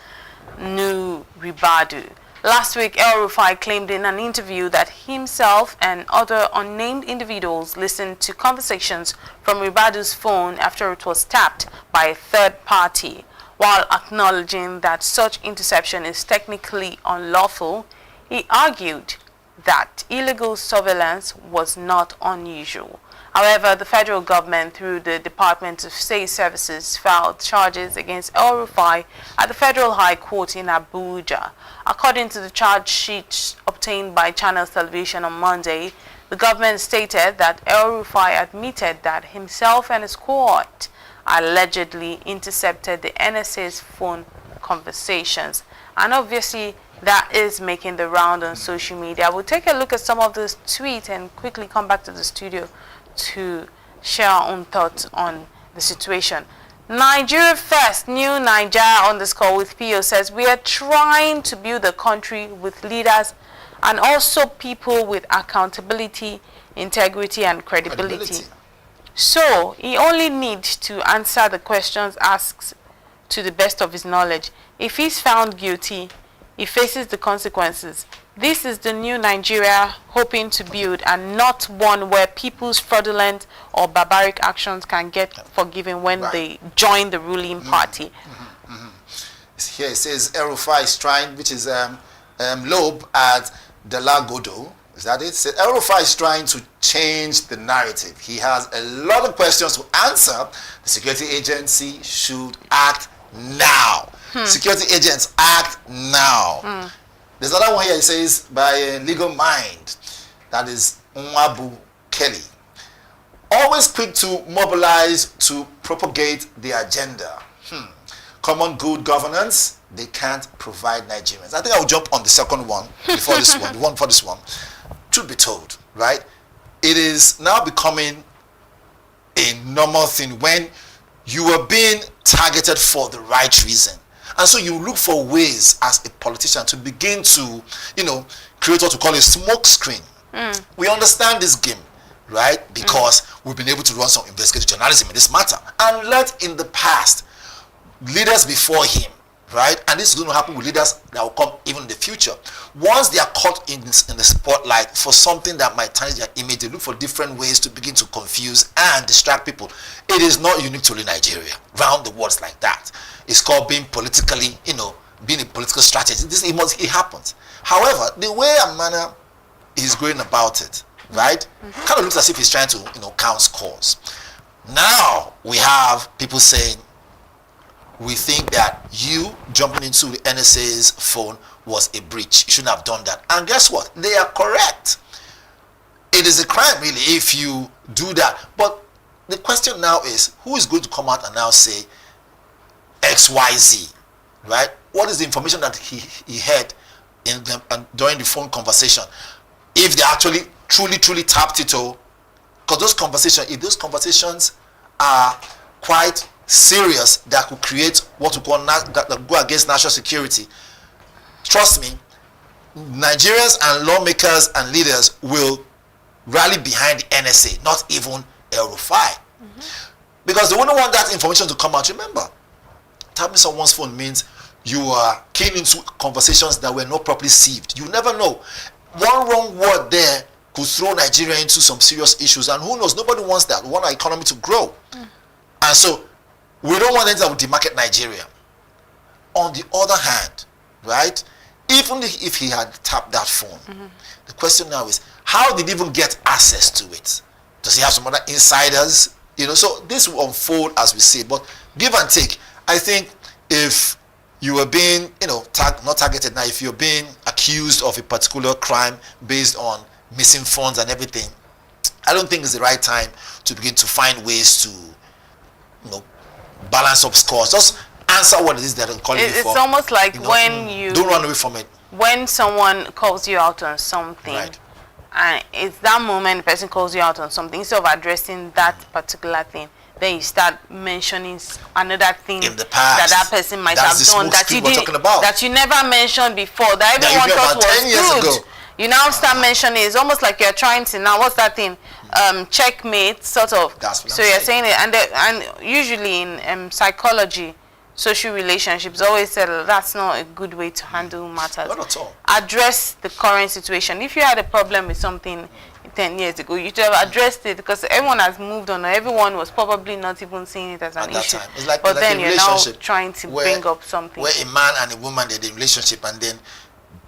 Nuhu Ribadu. Last week, El-Rufai claimed in an interview that himself and other unnamed individuals listened to conversations from Ribadu's phone after it was tapped by a third party. While acknowledging that such interception is technically unlawful, he argued that illegal surveillance was not unusual. However, the federal government, through the Department of State Services, filed charges against El-Rufai at the Federal High Court in Abuja. According to the charge sheet obtained by Channels Television on Monday, the government stated that El-Rufai admitted that himself and his cohort allegedly intercepted the NSA's phone conversations. And obviously, that is making the round on social media. We'll take a look at some of those tweets and quickly come back to the studio to share our own thoughts on the situation. Nigeria First, New Nigeria with PO says, we are trying to build a country with leaders and also people with accountability, integrity, and credibility. So, he only needs to answer the questions asked to the best of his knowledge. If he's found guilty, he faces the consequences. This is the new Nigeria hoping to build, and not one where people's fraudulent or barbaric actions can get forgiven when they join the ruling party. Here it says El-Rufai is trying, which is Loeb at Delagodo. Is that it? It says El-Rufai is trying to change the narrative. He has a lot of questions to answer. The security agency should act now. Security agents, act now. There's another one here, it says, by a legal mind, that is Mwabu Kelly. Always quick to mobilize to propagate the agenda. Common good governance, they can't provide Nigerians. I think I will jump on the second one before this one, the one for this one. Truth be told, right? It is now becoming a normal thing when you are being targeted for the right reason. And so you look for ways as a politician to begin to, you know, create what we call a smoke screen. We understand this game, right? Because we've been able to run some investigative journalism in this matter. And let in the past, leaders before him, right? And this is going to happen with leaders that will come even in the future. Once they are caught in the spotlight for something that might tarnish their image, they look for different ways to begin to confuse and distract people. It is not unique to only Nigeria. Round the world like that. It's called being politically, you know, being a political strategy. It happens. However, the way Amana is going about it, right, kind of looks as if he's trying to, you know, count scores. Now we have people saying, we think that you jumping into the NSA's phone was a breach. You shouldn't have done that. And guess what? They are correct. It is a crime, really, if you do that. But the question now is, who is going to come out and now say XYZ, right? What is the information that he had in during the phone conversation? If they actually truly tapped it all, because those conversations, if those conversations are quite serious, that could create what we call that go against national security, trust me, Nigerians and lawmakers and leaders will rally behind the NSA, not even El-Rufai. because they wouldn't want that information to come out. Remember, tapping someone's phone means you are keying into conversations that were not properly sieved. You never know. One wrong word there could throw Nigeria into some serious issues, and who knows? Nobody wants that. We want our economy to grow. And so we don't want anything that would demarket Nigeria. On the other hand, right, even if he had tapped that phone, the question now is, how did he even get access to it? Does he have some other insiders? You know, so this will unfold as we see. But give and take, I think if you are being, you know, not targeted now, if you're being accused of a particular crime based on missing funds and everything, I don't think it's the right time to begin to find ways to, you know, balance up scores. Just answer what it is that I'm calling you for. It's almost like, you know, when you don't run away from it. When someone calls you out on something, right, and it's that moment the person calls you out on something, instead of addressing that particular thing, then you start mentioning another thing in the past that person might have done that you didn't, that you never mentioned before, that everyone thought was good. You now start mentioning it. It's almost like you're trying to, now what's that thing, checkmate, sort of. So you're saying it, and usually in psychology, social relationships always said that's not a good way to handle matters. Not at all. Address the current situation. If you had a problem with something 10 years ago, you should have addressed it, because everyone has moved on, or everyone was probably not even seeing it as an issue. It's like, but like then you're now trying to where, bring up something. Where a man and a woman, they're in a relationship, and then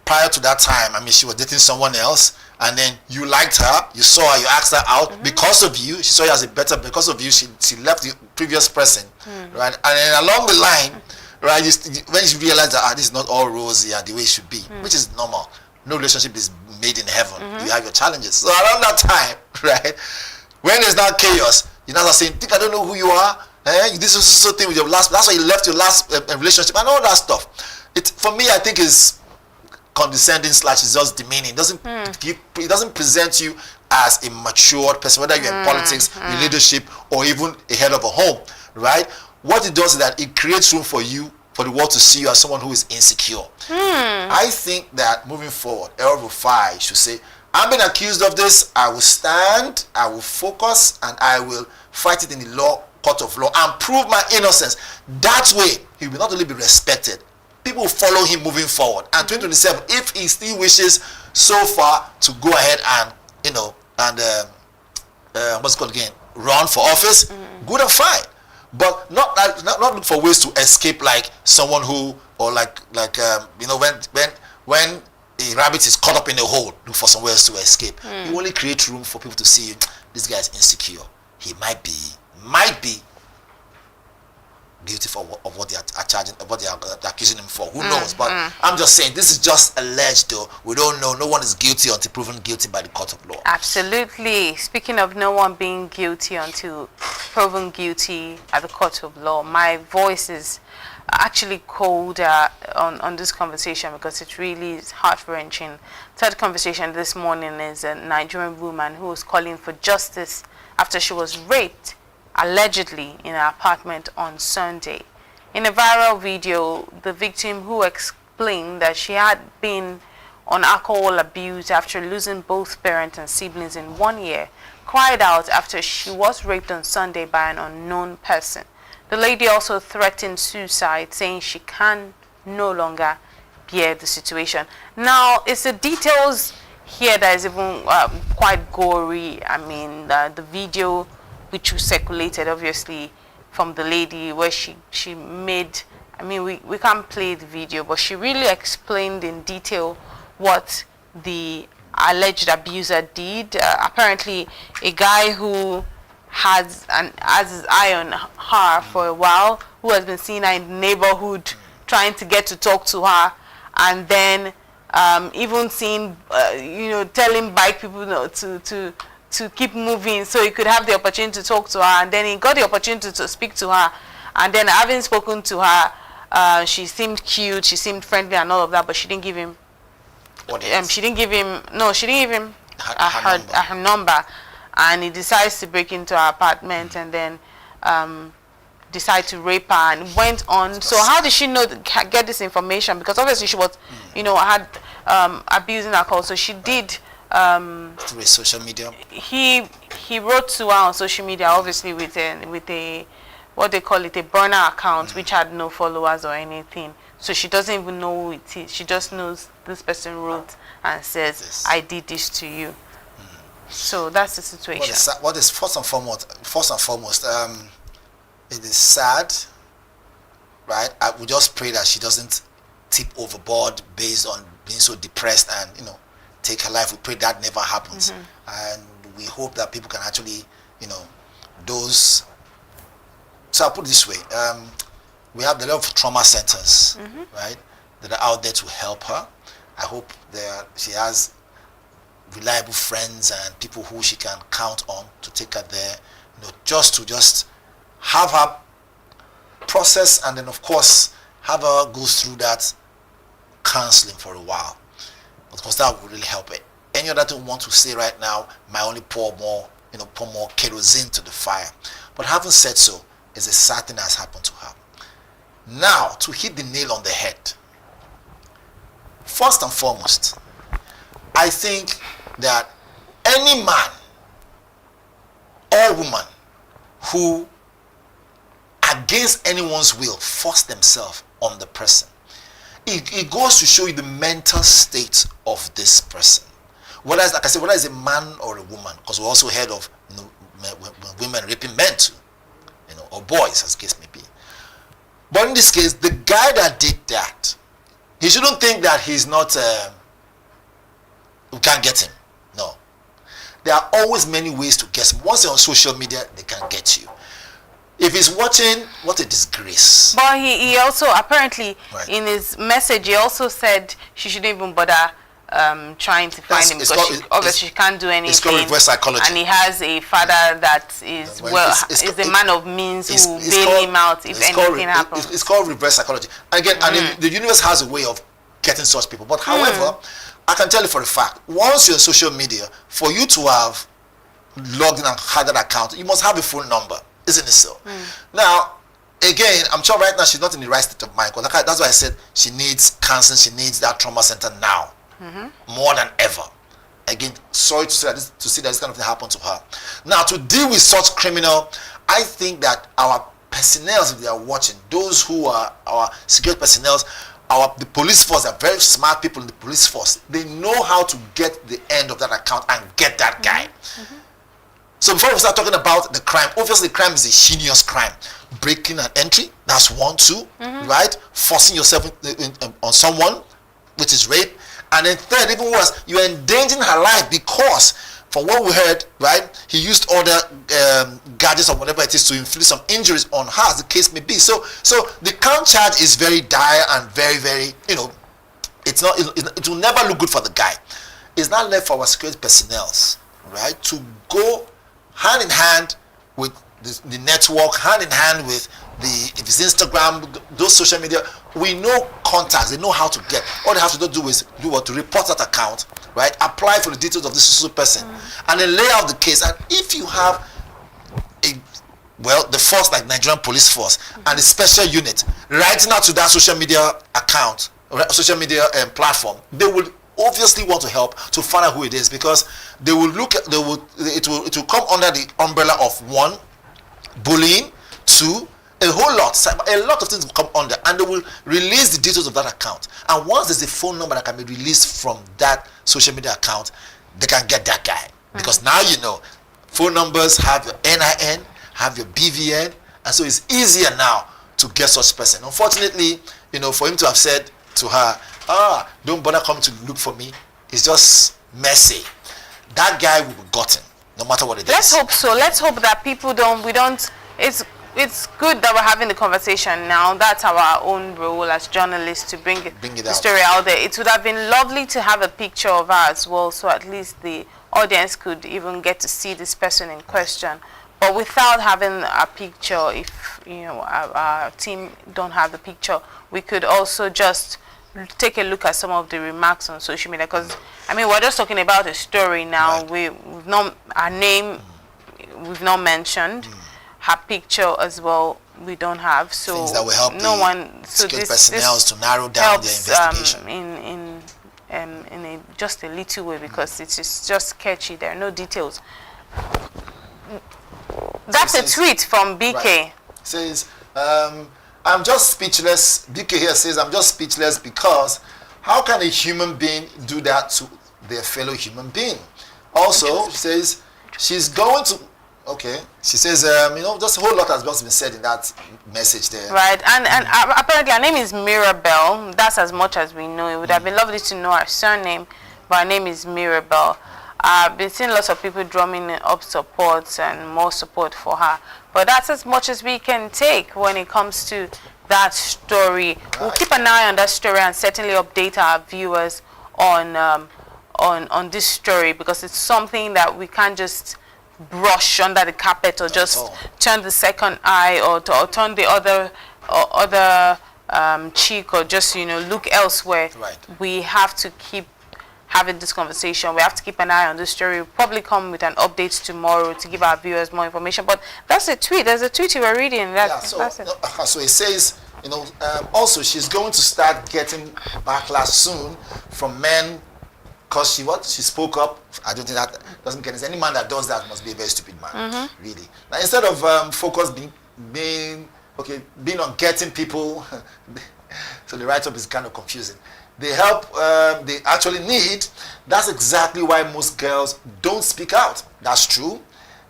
prior to that time, I mean, she was dating someone else, and then you liked her, you saw her, you asked her out, because of you, she saw you as a better, because of you, she left the previous person, right? And then along the line, right, when you realize that this is not all rosy and the way it should be, which is normal. No relationship is made in heaven. You have your challenges. So around that time, right, when there's that chaos, you're not saying, think I don't know who you are, this is so thing with your last, that's why you left your last relationship, and all that stuff. It, for me, I think is condescending / is just demeaning. It doesn't present you as a matured person, whether you're in politics, in leadership, or even a head of a home, right? What it does is that it creates room for you, for the world to see you as someone who is insecure. I think that moving forward, El Rufai should say, I'm being accused of this, I will stand, I will focus, and I will fight it in the court of law and prove my innocence. That way, he will not only be respected, people will follow him moving forward. And 2027, if he still wishes so far to go ahead and, you know, and what's it called again, run for office, good and fine. But not look for ways to escape, like someone who, or like you know, when a rabbit is caught up in a hole, look for somewhere else to escape. You only create room for people to see this guy is insecure. He might be guilty of what they are charging, of what they are accusing him for. Who knows? But I'm just saying, this is just alleged, though. We don't know. No one is guilty until proven guilty by the court of law. Absolutely. Speaking of no one being guilty until proven guilty at the court of law, my voice is actually cold on this conversation, because it really is heart-wrenching. Third conversation this morning is a Nigerian woman who was calling for justice after she was raped, allegedly, in her apartment on Sunday. In a viral video, the victim, who explained that she had been on alcohol abuse after losing both parents and siblings in 1 year, cried out after she was raped on Sunday by an unknown person. The lady also threatened suicide, saying she can no longer bear the situation. Now, it's the details here that is even quite gory. I mean, the video which was circulated, obviously, from the lady, where she made, I mean, we can't play the video, but she really explained in detail what the alleged abuser did. Apparently, a guy who has his eye on her for a while, who has been seeing her in the neighborhood, trying to get to talk to her, and then even seeing, you know, telling bike people, you know, to keep moving so he could have the opportunity to talk to her. And then he got the opportunity to speak to her, and then having spoken to her, she seemed cute, she seemed friendly and all of that, but she didn't give him she didn't give him her number. And he decides to break into her apartment and then decide to rape her, and went on. So how did she get this information? Because obviously she was, you know, had abusing alcohol. So she did through a social media? He wrote to her on social media, obviously with a what they call it, a burner account, which had no followers or anything. So she doesn't even know who it is. She just knows this person wrote and says, "I did this to you." So that's the situation. What is first and foremost, it is sad, right? I would just pray that she doesn't tip overboard based on being so depressed and take her life. We pray that never happens, and we hope that people can actually, those. So I'll put it this way: we have a lot of trauma centers, right, that are out there to help her. I hope that she has reliable friends and people who she can count on to take her there, just to have her process, and then of course have her go through that counseling for a while. Because that would really help it. Any other thing I want to say right now might only pour more kerosene to the fire. But having said so, it's a sad thing that has happened to her. Now, to hit the nail on the head, first and foremost, I think that any man or woman who, against anyone's will, force themselves on the person, it goes to show you the mental state of this person. Whether it's, like I said, whether it's a man or a woman, because we also heard of women raping men too, or boys, as the case may be. But in this case, the guy that did that, he shouldn't think that he's not, we can't get him. No. There are always many ways to get him. Once you're on social media, they can get you. If he's watching, what a disgrace. But he also, apparently, in his message, he also said she shouldn't even bother trying to find him, because obviously she can't do anything. It's called reverse psychology. And he has a father that is, is a man of means who will bail him out if anything happens. It's called reverse psychology. And again, and the universe has a way of getting such people. But however, I can tell you for a fact, once you're on social media, for you to have logged in and had that account, you must have a phone number. Isn't it so? Now, again, I'm sure right now she's not in the right state of mind. Because that's why I said she needs counseling, she needs that trauma center now. More than ever. Again, sorry to see that this kind of thing happened to her. Now, to deal with such criminal, I think that our personnel, if they are watching, those who are our security personnel, the police force are very smart people in the police force. They know how to get the end of that account and get that guy. So before we start talking about the crime, obviously the crime is a heinous crime. Breaking an entry, that's 1, 2, right? Forcing yourself on someone, which is rape. And then third, even worse, you're endangering her life because, from what we heard, right, he used other gadgets or whatever it is to inflict some injuries on her, as the case may be. So the count charge is very dire and very, very, it will never look good for the guy. It's not left for our security personnel, right, to go hand in hand with the network, hand in hand with if it's Instagram, those social media. We know contacts, they know how to get. All they have to do is to report that account, right? Apply for the details of this social person, and then lay out the case. And if you have the force like Nigerian police force and a special unit writing out to that social media account, social media platform, they will obviously want to help to find out who it is, because they will it will come under the umbrella of 1, bullying, 2, a lot of things will come under, and they will release the details of that account. And once there's a phone number that can be released from that social media account, they can get that guy. Because now phone numbers have your NIN, have your BVN, and so it's easier now to get such person. Unfortunately, for him to have said to her, don't bother coming to look for me, it's just messy. That guy will be gotten, no matter what it is. Let's hope so. Let's hope that people it's good that we're having the conversation now. That's our own role as journalists, to bring the story out there. It would have been lovely to have a picture of her as well, so at least the audience could even get to see this person in question. But without having a picture, if our team don't have the picture, we could also just take a look at some of the remarks on social media. Because we're just talking about a story now. We've not our name, we've not mentioned. Her picture as well, we don't have. So things that will help security personnel to narrow down their investigation in a just a little way because it is just sketchy. There are no details. That's a tweet from BK. Right. Says, I'm just speechless. BK here says, I'm just speechless because how can a human being do that to their fellow human being? Also, she says, she's going to, okay, she says, just a whole lot has just been said in that message there. Right, and apparently her name is Mirabelle. That's as much as we know. It would have been lovely to know her surname, but her name is Mirabelle. I've been seeing lots of people drumming up support and more support for her. But that's as much as we can take when it comes to that story. Right. We'll keep an eye on that story and certainly update our viewers on this story, because it's something that we can't just brush under the carpet or just turn the second eye or turn the other cheek or just look elsewhere. Right. We have to keep having this conversation. We have to keep an eye on this story. We'll probably come with an update tomorrow to give our viewers more information. But that's a tweet. There's a tweet you were reading. That's it. So it says, also she's going to start getting backlash soon from men because she spoke up. I don't think that doesn't get any man that does that must be a very stupid man, really. Now instead of focus being on getting people, so the write-up is kind of confusing. The help they actually need, that's exactly why most girls don't speak out. That's true.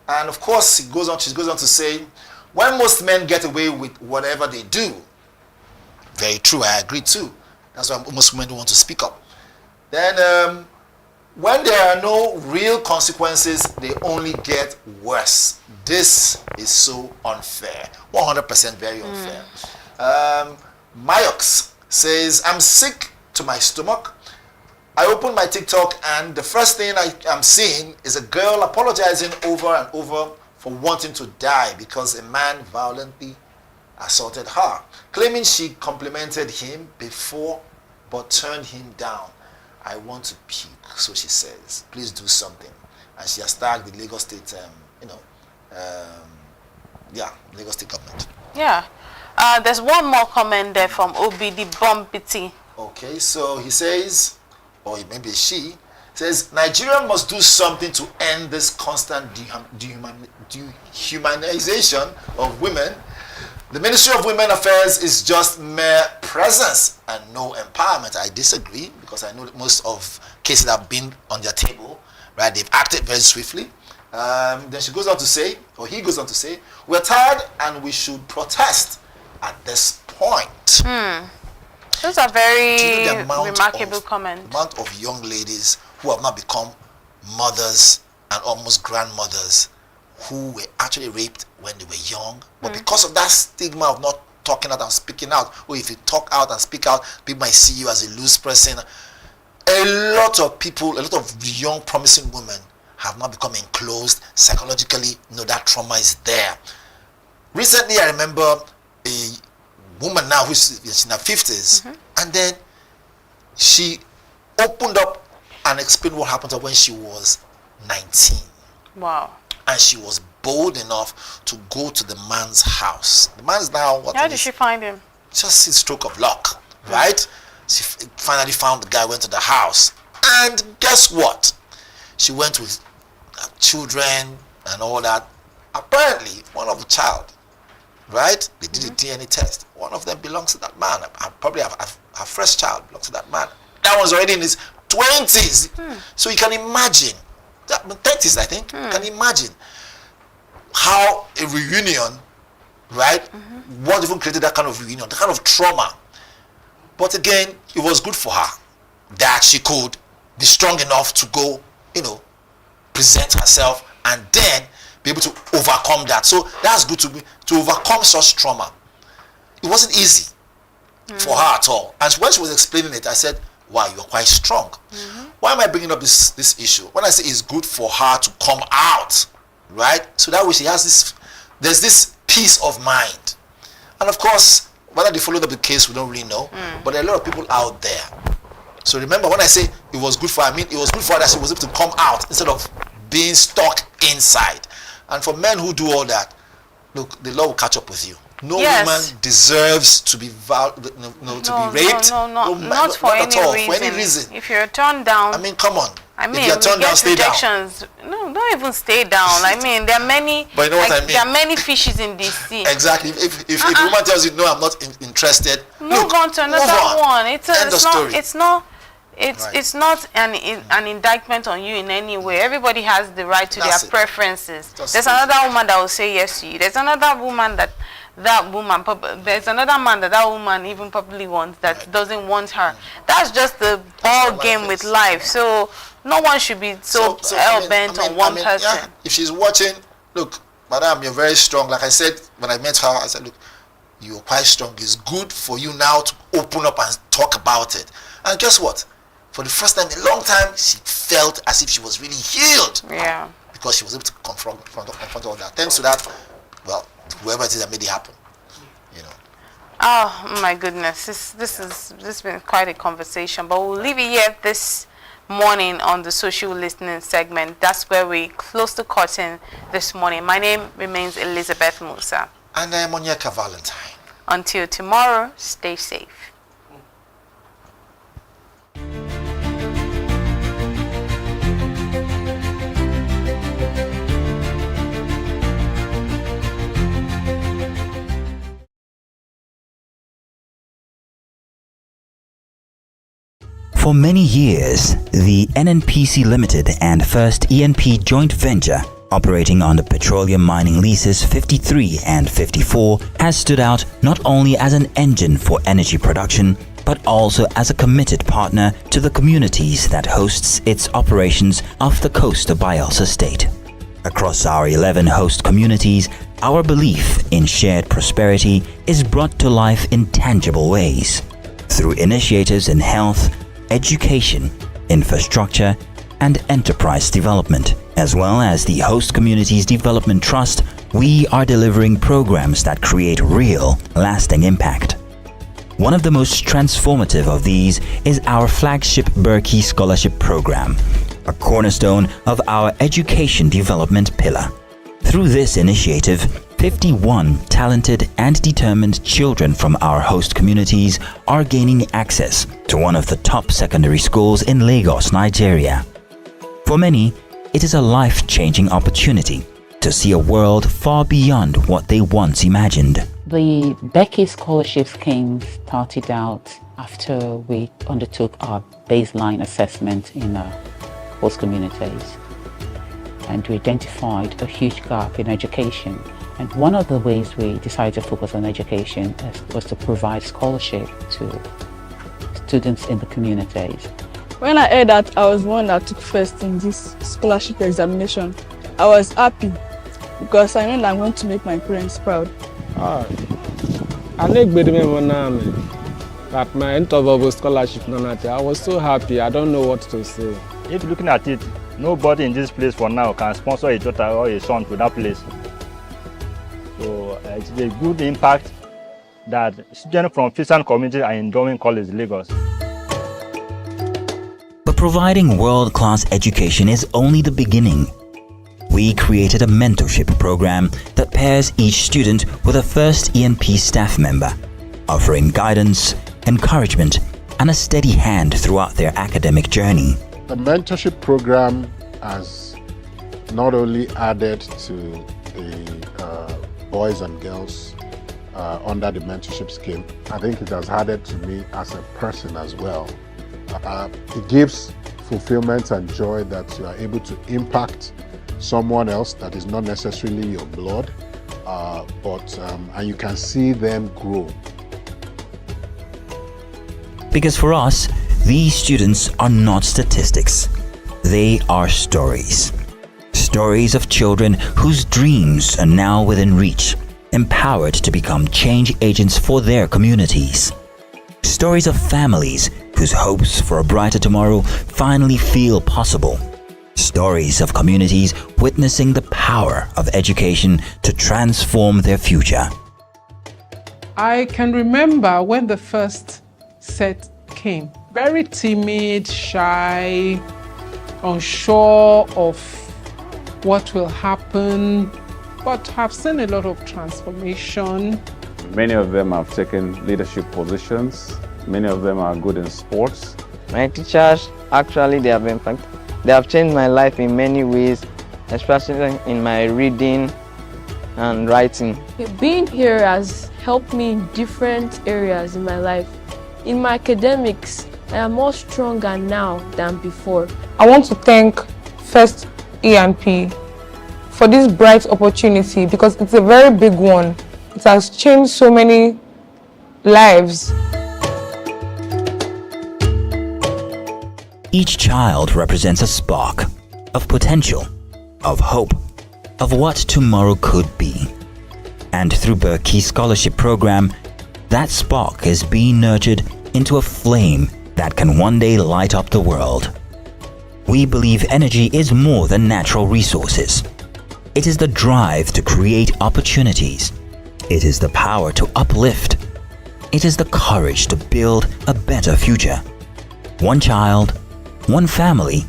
And of course, she goes on to say, when most men get away with whatever they do, very true, I agree too. That's why most women don't want to speak up. Then when there are no real consequences, they only get worse. This is so unfair. 100% very unfair. Mayox says, I'm sick to my stomach. I opened my TikTok and the first thing I am seeing is a girl apologizing over and over for wanting to die because a man violently assaulted her, claiming she complimented him before but turned him down. I want to puke, so she says. Please do something. And she has tagged the Lagos State, Lagos State government. Yeah. There's one more comment there from OBD Bombiti. Okay, so he says, or maybe she says, Nigeria must do something to end this constant dehumanization of women. The Ministry of Women Affairs is just mere presence and no empowerment. I disagree, because I know that most of cases have been on their table, right? They've acted very swiftly. Then she goes on to say, or he goes on to say, we're tired and we should protest at this point. Those are very remarkable comments. The amount of young ladies who have now become mothers and almost grandmothers who were actually raped when they were young, but because of that stigma of not talking out and speaking out, or if you talk out and speak out, people might see you as a loose person. A lot of people, a lot of young promising women have now become enclosed psychologically. That trauma is there. Recently, I remember a woman now who's in her 50s, and then she opened up and explained what happened to her when she was 19. Wow. And she was bold enough to go to the man's house. The man's now... How did she find him? Just a stroke of luck, right? She finally found the guy, went to the house. And guess what? She went with children and all that. Apparently, one of the child, right? They did a DNA test. One of them belongs to that man. Probably her first child belongs to that man. That one's already in his 20s. So you can imagine, 30s I think, you can imagine how a reunion, right? What even created that kind of reunion, the kind of trauma. But again, it was good for her that she could be strong enough to go, present herself and then be able to overcome that. So that's good to overcome such trauma. It wasn't easy for her at all. And when she was explaining it, I said, wow, you're quite strong. Why am I bringing up this issue? When I say it's good for her to come out, right? So that way she has there's this peace of mind. And of course, whether they followed up the case, we don't really know. But there are a lot of people out there. So remember, when I say it was good for her, I mean it was good for her that she was able to come out instead of being stuck inside. And for men who do all that, look, the law will catch up with you. No woman deserves to be raped. Not for any reason. For any reason. If you're turned down, I mean, come on. I mean, if you're turned down, stay down. No, don't even stay down. I mean, there are many. But you know what I mean? There are many fishes in this sea. Exactly. If a woman tells you no, I'm not interested. Move on to another one. It's not an indictment on you in any way. Everybody has the right to their preferences. There's another woman that will say yes to you. There's another woman there's another man that woman even probably wants that doesn't want her. That's just the ball game with life. So no one should be so hell-bent on one person. Yeah, if she's watching, look, madam, you're very strong. Like I said, when I met her, I said, look, you're quite strong. It's good for you now to open up and talk about it. And guess what? For the first time in a long time, she felt as if she was really healed. Yeah. Because she was able to confront all that. Thanks to that, well, whoever it is that made it happen, Oh my goodness, this has been quite a conversation, but we'll leave it here this morning on the social listening segment. That's where we close the curtain this morning. My name remains Elizabeth Musa. And I am Onyeka Valentine. Until tomorrow, stay safe. For many years, the NNPC Limited and First ENP joint venture, operating under Petroleum Mining Leases 53 and 54, has stood out not only as an engine for energy production, but also as a committed partner to the communities that hosts its operations off the coast of Bayelsa State. Across our 11 host communities, our belief in shared prosperity is brought to life in tangible ways. Through initiatives in health, education, infrastructure, and enterprise development, as well as the Host Communities Development Trust, we are delivering programs that create real, lasting impact. One of the most transformative of these is our flagship Berkey Scholarship Program, a cornerstone of our education development pillar. Through this initiative, 51 talented and determined children from our host communities are gaining access to one of the top secondary schools in Lagos, Nigeria. For many, it is a life-changing opportunity to see a world far beyond what they once imagined. The Becky Scholarship Scheme started out after we undertook our baseline assessment in host communities, and we identified a huge gap in education. And one of the ways we decided to focus on education was to provide scholarship to students in the communities. When I heard that I was one that took first in this scholarship examination, I was happy because I know that I'm going to make my parents proud. I that my interval scholarship, I was so happy, I don't know what to say. If looking at it, nobody in this place for now can sponsor a daughter or a son to that place. So it's a good impact that students from Fisan community are enjoying College Lagos. But providing world-class education is only the beginning. We created a mentorship program that pairs each student with a First ENP staff member, offering guidance, encouragement, and a steady hand throughout their academic journey. The mentorship program has not only added to the boys and girls under the mentorship scheme, I think it has added to me as a person as well. It gives fulfillment and joy that you are able to impact someone else that is not necessarily your blood, and you can see them grow. Because for us, these students are not statistics. They are stories. Stories of children whose dreams are now within reach, empowered to become change agents for their communities. Stories of families whose hopes for a brighter tomorrow finally feel possible. Stories of communities witnessing the power of education to transform their future. I can remember when the first set came. Very timid, shy, unsure of what will happen, but have seen a lot of transformation. Many of them have taken leadership positions. Many of them are good in sports. My teachers, actually, they have changed my life in many ways, especially in my reading and writing. Being here has helped me in different areas in my life. In my academics, I am more stronger now than before. I want to thank First E&P for this bright opportunity because it's a very big one. It has changed so many lives. Each child represents a spark of potential, of hope, of what tomorrow could be. And through Berkey's scholarship program, that spark is being nurtured into a flame that can one day light up the world. We believe energy is more than natural resources. It is the drive to create opportunities. It is the power to uplift. It is the courage to build a better future. One child, one family,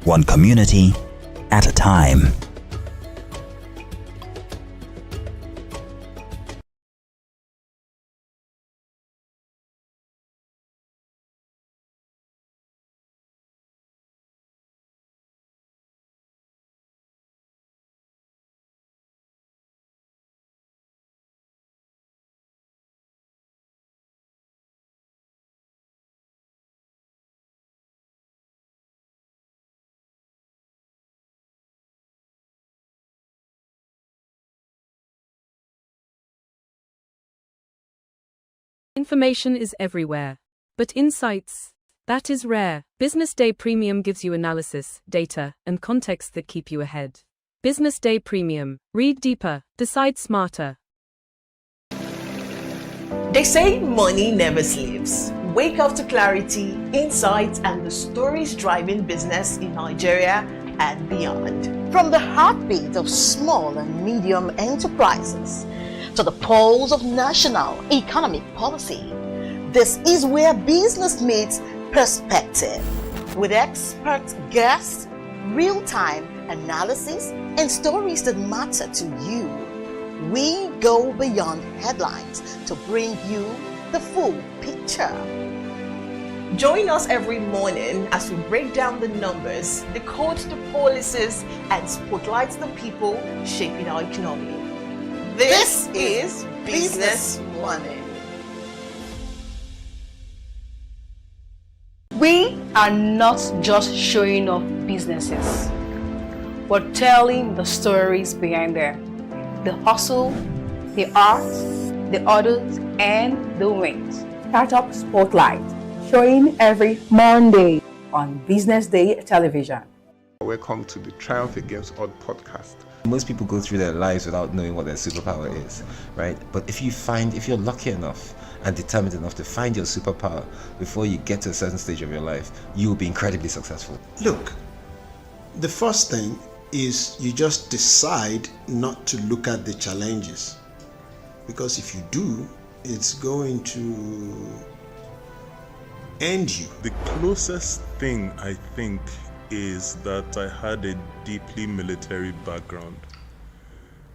one community at a time. Information is everywhere, but insights, that is rare. BusinessDay Premium gives you analysis, data, and context that keep you ahead. BusinessDay Premium. Read deeper, decide smarter. They say money never sleeps. Wake up to clarity, insights, and the stories driving business in Nigeria and beyond. From the heartbeat of small and medium enterprises to the pulse of national economic policy, this is where business meets perspective. With expert guests, real-time analysis, and stories that matter to you, we go beyond headlines to bring you the full picture. Join us every morning as we break down the numbers, decode the policies, and spotlight the people shaping our economy. This is Business Money. We are not just showing off businesses, but telling the stories behind them. The hustle, the art, the orders, and the wins. Startup Spotlight, showing every Monday on Business Day television. Welcome to the Triumph Against Odd podcast. Most people go through their lives without knowing what their superpower is, right? But if you're lucky enough and determined enough to find your superpower before you get to a certain stage of your life, you will be incredibly successful. Look, the first thing is you just decide not to look at the challenges, because if you do, it's going to end you. The closest thing I think is that I had a deeply military background,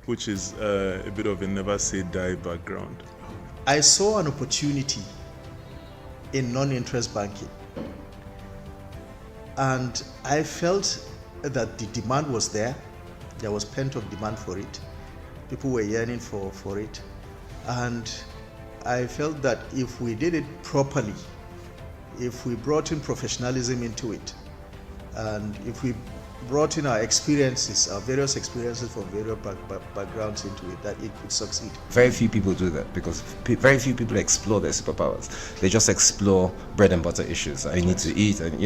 which is a bit of a never say die background. I saw an opportunity in non-interest banking, and I felt that the demand was there. There was pent-up demand for it. People were yearning for it, and I felt that if we did it properly, if we brought in professionalism into it, and if we brought in our experiences, our various experiences from various backgrounds into it, that it could succeed. Very few people do that because very few people explore their superpowers. They just explore bread and butter issues. I need to eat, and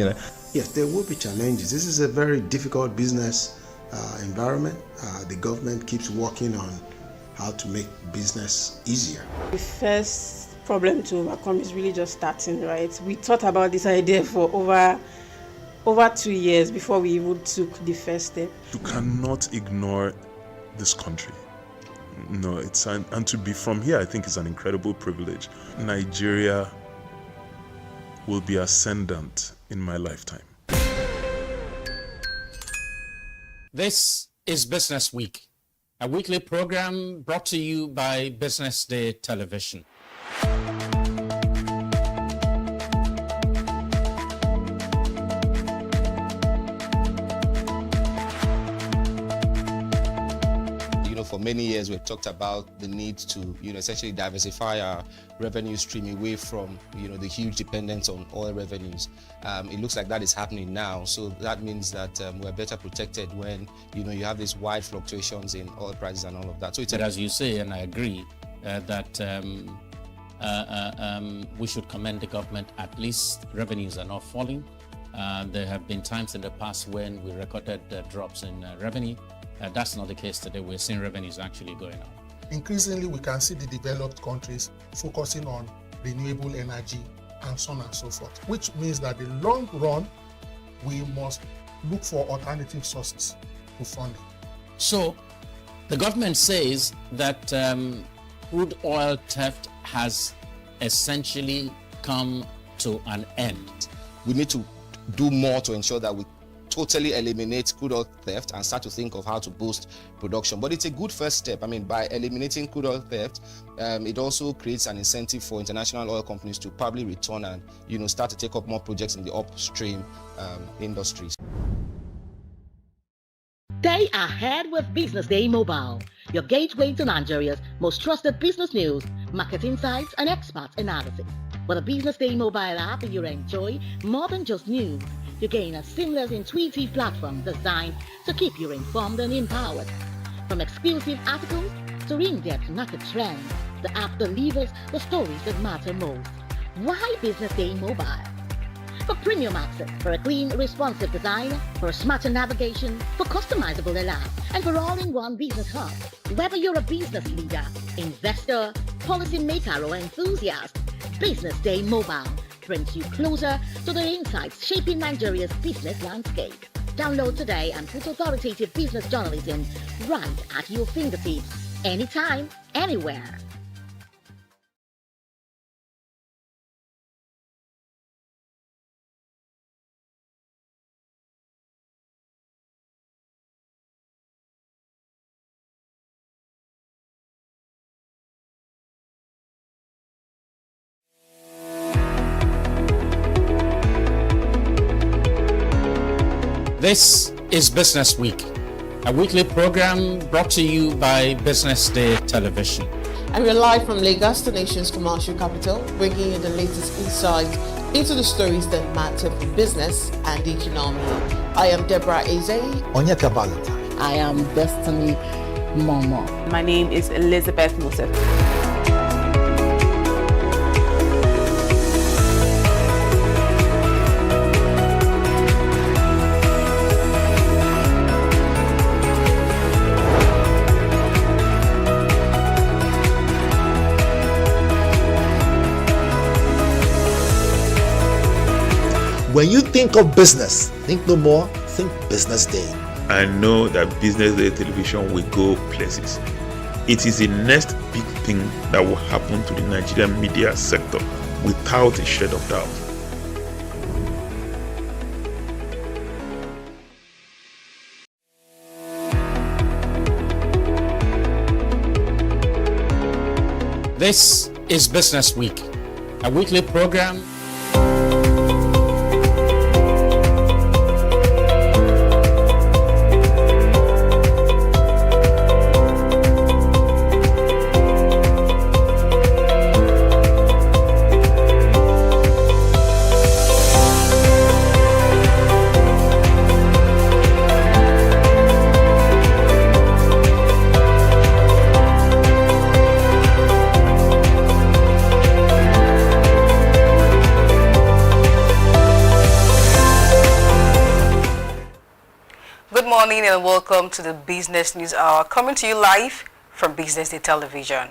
Yes, there will be challenges. This is a very difficult business environment. The government keeps working on how to make business easier. The first problem to overcome is really just starting, right? We thought about this idea for over 2 years before we even took the first step. You cannot ignore this country. No, and to be from here, I think is an incredible privilege. Nigeria will be ascendant in my lifetime. This is Business Week, a weekly program brought to you by Business Day Television. For many years, we've talked about the need to, essentially diversify our revenue stream away from, the huge dependence on oil revenues. It looks like that is happening now. So that means that we're better protected when, you have these wide fluctuations in oil prices and all of that. So it's as you say, and I agree, that we should commend the government. At least revenues are not falling. There have been times in the past when we recorded drops in revenue. That's not the case today. We're seeing revenues actually going up. Increasingly, we can see the developed countries focusing on renewable energy and so on and so forth, which means that in the long run, we must look for alternative sources to funding. So, the government says that crude oil theft has essentially come to an end. We need to do more to ensure that we totally eliminate crude oil theft and start to think of how to boost production. But it's a good first step. I mean, by eliminating crude oil theft, it also creates an incentive for international oil companies to probably return and, start to take up more projects in the upstream industries. Stay ahead with Business Day Mobile, your gateway to Nigeria's most trusted business news, market insights, and expert analysis. With a Business Day Mobile app, you enjoy more than just news. You gain a seamless, intuitive platform designed to keep you informed and empowered. From exclusive articles to in-depth market trends, the app delivers the stories that matter most. Why Business Day Mobile? For premium access, for a clean, responsive design, for smarter navigation, for customizable alerts, and for all-in-one business hub. Whether you're a business leader, investor, policymaker, or enthusiast, Business Day Mobile brings you closer to the insights shaping Nigeria's business landscape. Download today and put authoritative business journalism right at your fingertips, anytime, anywhere. This is Business Week, a weekly program brought to you by Business Day Television. And we're live from Lagos, the nation's commercial capital, bringing you the latest insight into the stories that matter for business and the economy. I am Deborah Eze. Onyeka Valentine. I am Destiny Momo. My name is Elizabeth Moses. When you think of business, think no more, think Business Day. I know that Business Day Television will go places. It is the next big thing that will happen to the Nigerian media sector without a shred of doubt. This is Business Week, a weekly program And welcome to the Business News Hour, coming to you live from Business Day Television.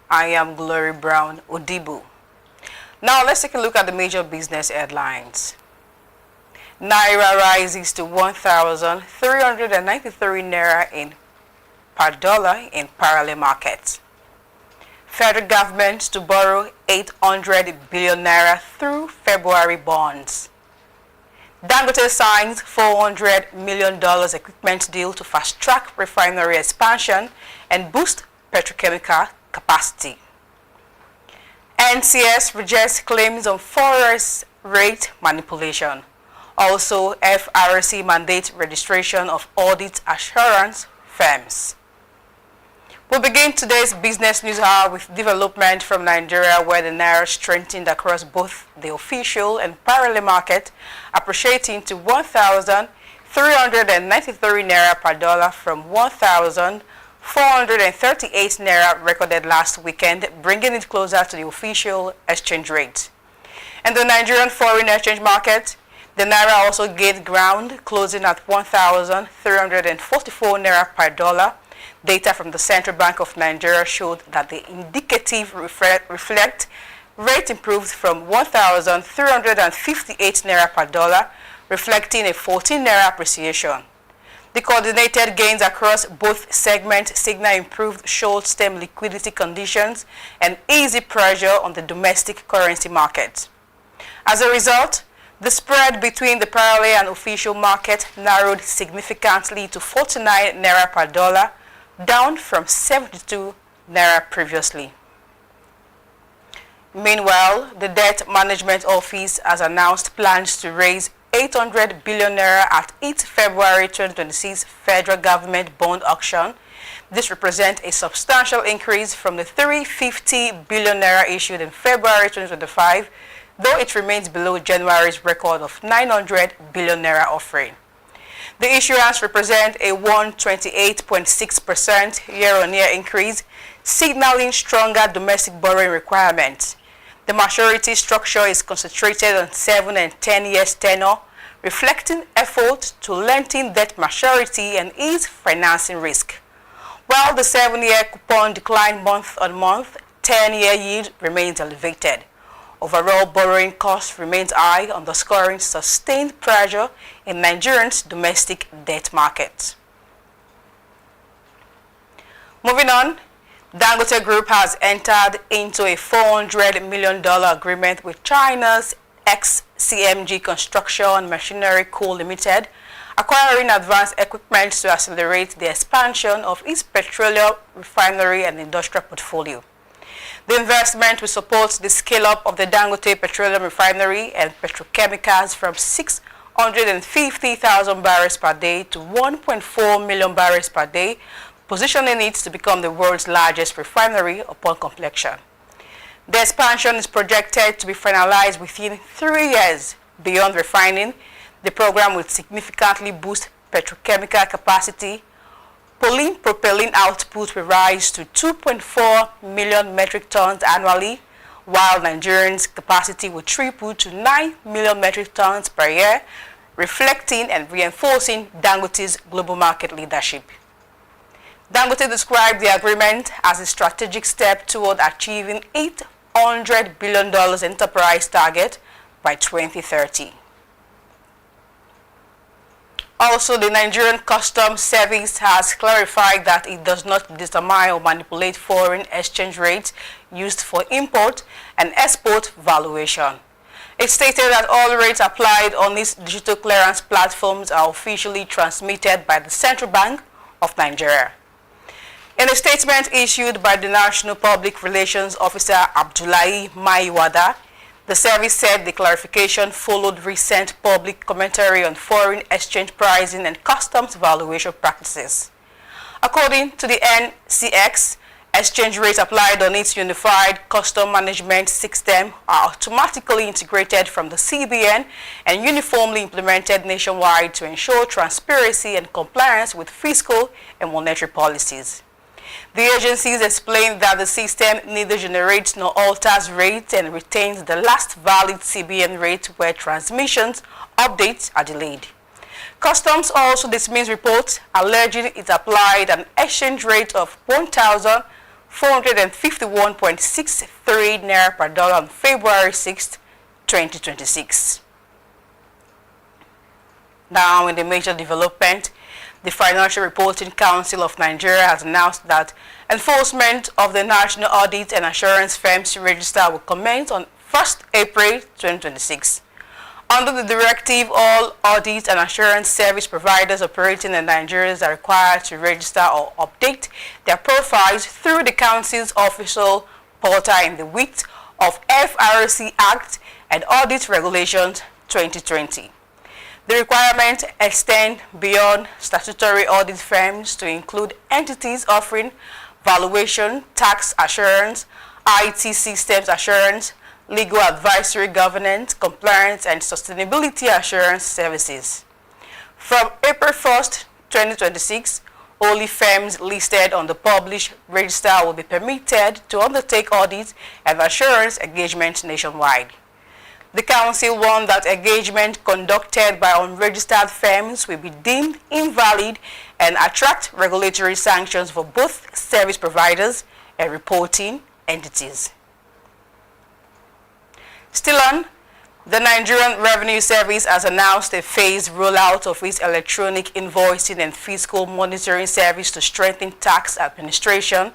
I am Glory Brown Odibu. Now let's take a look at the major business headlines. Naira rises to 1,393 Naira per dollar in parallel markets. Federal government to borrow 800 billion Naira through February bonds. Dangote signs $400 million equipment deal to fast-track refinery expansion and boost petrochemical capacity. NCS rejects claims on forex rate manipulation. Also, FRC mandates registration of audit assurance firms. We'll begin today's business news hour with development from Nigeria, where the naira strengthened across both the official and parallel market, appreciating to 1,393 naira per dollar from 1,438 naira recorded last weekend, bringing it closer to the official exchange rate. In the Nigerian foreign exchange market, the naira also gained ground, closing at 1,344 naira per dollar. Data from the Central Bank of Nigeria showed that the indicative reflect rate improved from 1,358 naira per dollar, reflecting a 14 naira appreciation. The coordinated gains across both segments signal improved short-term liquidity conditions and easy pressure on the domestic currency market. As a result, the spread between the parallel and official market narrowed significantly to 49 naira per dollar, down from 72 naira previously. Meanwhile, the Debt Management Office has announced plans to raise 800 billion naira at its February 2026 federal government bond auction. This represents a substantial increase from the 350 billion naira issued in February 2025, though it remains below January's record of 900 billion naira offering. The issuance represents a 128.6% year-on-year increase, signaling stronger domestic borrowing requirements. The maturity structure is concentrated on 7 and 10 years tenure, reflecting efforts to lengthen debt maturity and ease financing risk. While the 7-year coupon declined month on month, 10-year yield remains elevated. Overall borrowing cost remains high, underscoring sustained pressure in Nigerians' domestic debt market. Moving on, Dangote Group has entered into a $400 million agreement with China's ex-CMG Construction Machinery Co. Limited, acquiring advanced equipment to accelerate the expansion of its petroleum refinery and industrial portfolio. The investment will support the scale-up of the Dangote Petroleum Refinery and petrochemicals from 650,000 barrels per day to 1.4 million barrels per day, positioning it to become the world's largest refinery upon completion. The expansion is projected to be finalized within 3 years. Beyond refining, the program will significantly boost petrochemical capacity. Propylene output will rise to 2.4 million metric tons annually, while Nigerians' capacity will triple to 9 million metric tons per year, reflecting and reinforcing Dangote's global market leadership. Dangote described the agreement as a strategic step toward achieving $800 billion enterprise target by 2030. Also, the Nigerian Customs Service has clarified that it does not determine or manipulate foreign exchange rates used for import and export valuation. It stated that all rates applied on its digital clearance platforms are officially transmitted by the Central Bank of Nigeria. In a statement issued by the National Public Relations Officer Abdullahi Maiwada, the service said the clarification followed recent public commentary on foreign exchange pricing and customs valuation practices. According to the NCX, exchange rates applied on its unified custom management system are automatically integrated from the CBN and uniformly implemented nationwide to ensure transparency and compliance with fiscal and monetary policies. The agencies explained that the system neither generates nor alters rates and retains the last valid CBN rate where transmissions updates are delayed. Customs also dismissed reports alleging it applied an exchange rate of 1,451.63 naira per dollar on February 6, 2026. Now, in the major development, the Financial Reporting Council of Nigeria has announced that enforcement of the National Audit and Assurance Firms Register will commence on 1st April 2026. Under the directive, all audit and assurance service providers operating in Nigeria are required to register or update their profiles through the Council's official portal in the wake of FRC Act and Audit Regulations 2020. The requirements extend beyond statutory audit firms to include entities offering valuation, tax assurance, IT systems assurance, legal advisory, governance, compliance, and sustainability assurance services. From April 1st, 2026, only firms listed on the published register will be permitted to undertake audits and assurance engagements nationwide. The Council warned that engagement conducted by unregistered firms will be deemed invalid and attract regulatory sanctions for both service providers and reporting entities. Still on, the Nigerian Revenue Service has announced a phased rollout of its electronic invoicing and fiscal monitoring service to strengthen tax administration,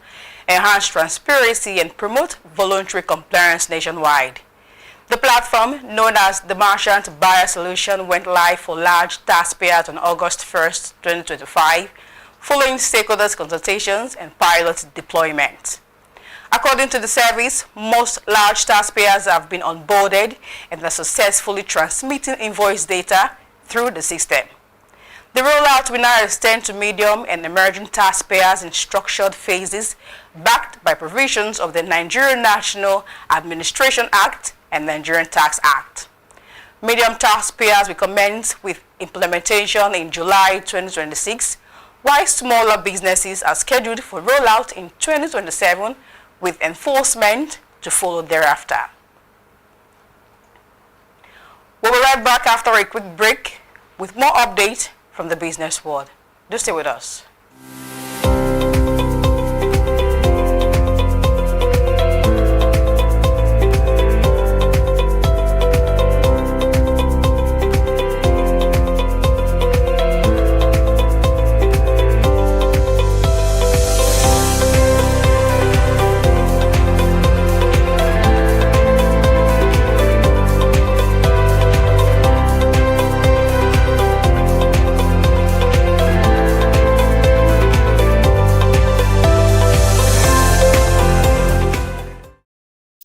enhance transparency, and promote voluntary compliance nationwide. The platform, known as the Merchant Buyer Solution, went live for large taxpayers on August 1st, 2025, following stakeholders' consultations and pilot deployment. According to the service, most large taxpayers have been onboarded and are successfully transmitting invoice data through the system. The rollout will now extend to medium and emerging taxpayers in structured phases, backed by provisions of the Nigerian National Administration Act and Nigerian Tax Act. Medium taxpayers will commence with implementation in July 2026, while smaller businesses are scheduled for rollout in 2027, with enforcement to follow thereafter. We'll be right back after a quick break with more updates from the business world. Do stay with us.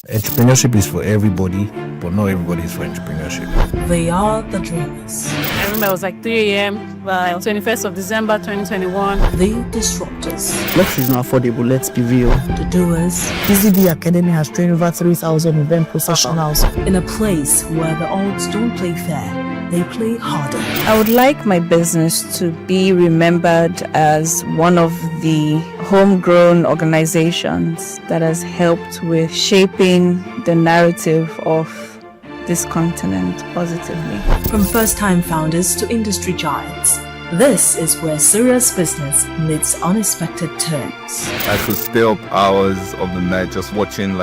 Entrepreneurship is for everybody, but not everybody is for entrepreneurship. They are the dreamers. I remember it was like 3 a.m. by 21st of December 2021. The disruptors. Life is not affordable, let's be real. The doers. BusinessDay Academy has trained over 3,000 event professionals. In a place where the odds don't play fair, they play harder. I would like my business to be remembered as one of the homegrown organizations that has helped with shaping the narrative of this continent positively. From first-time founders to industry giants, this is where serious business meets unexpected turns. I could stay up hours of the night just watching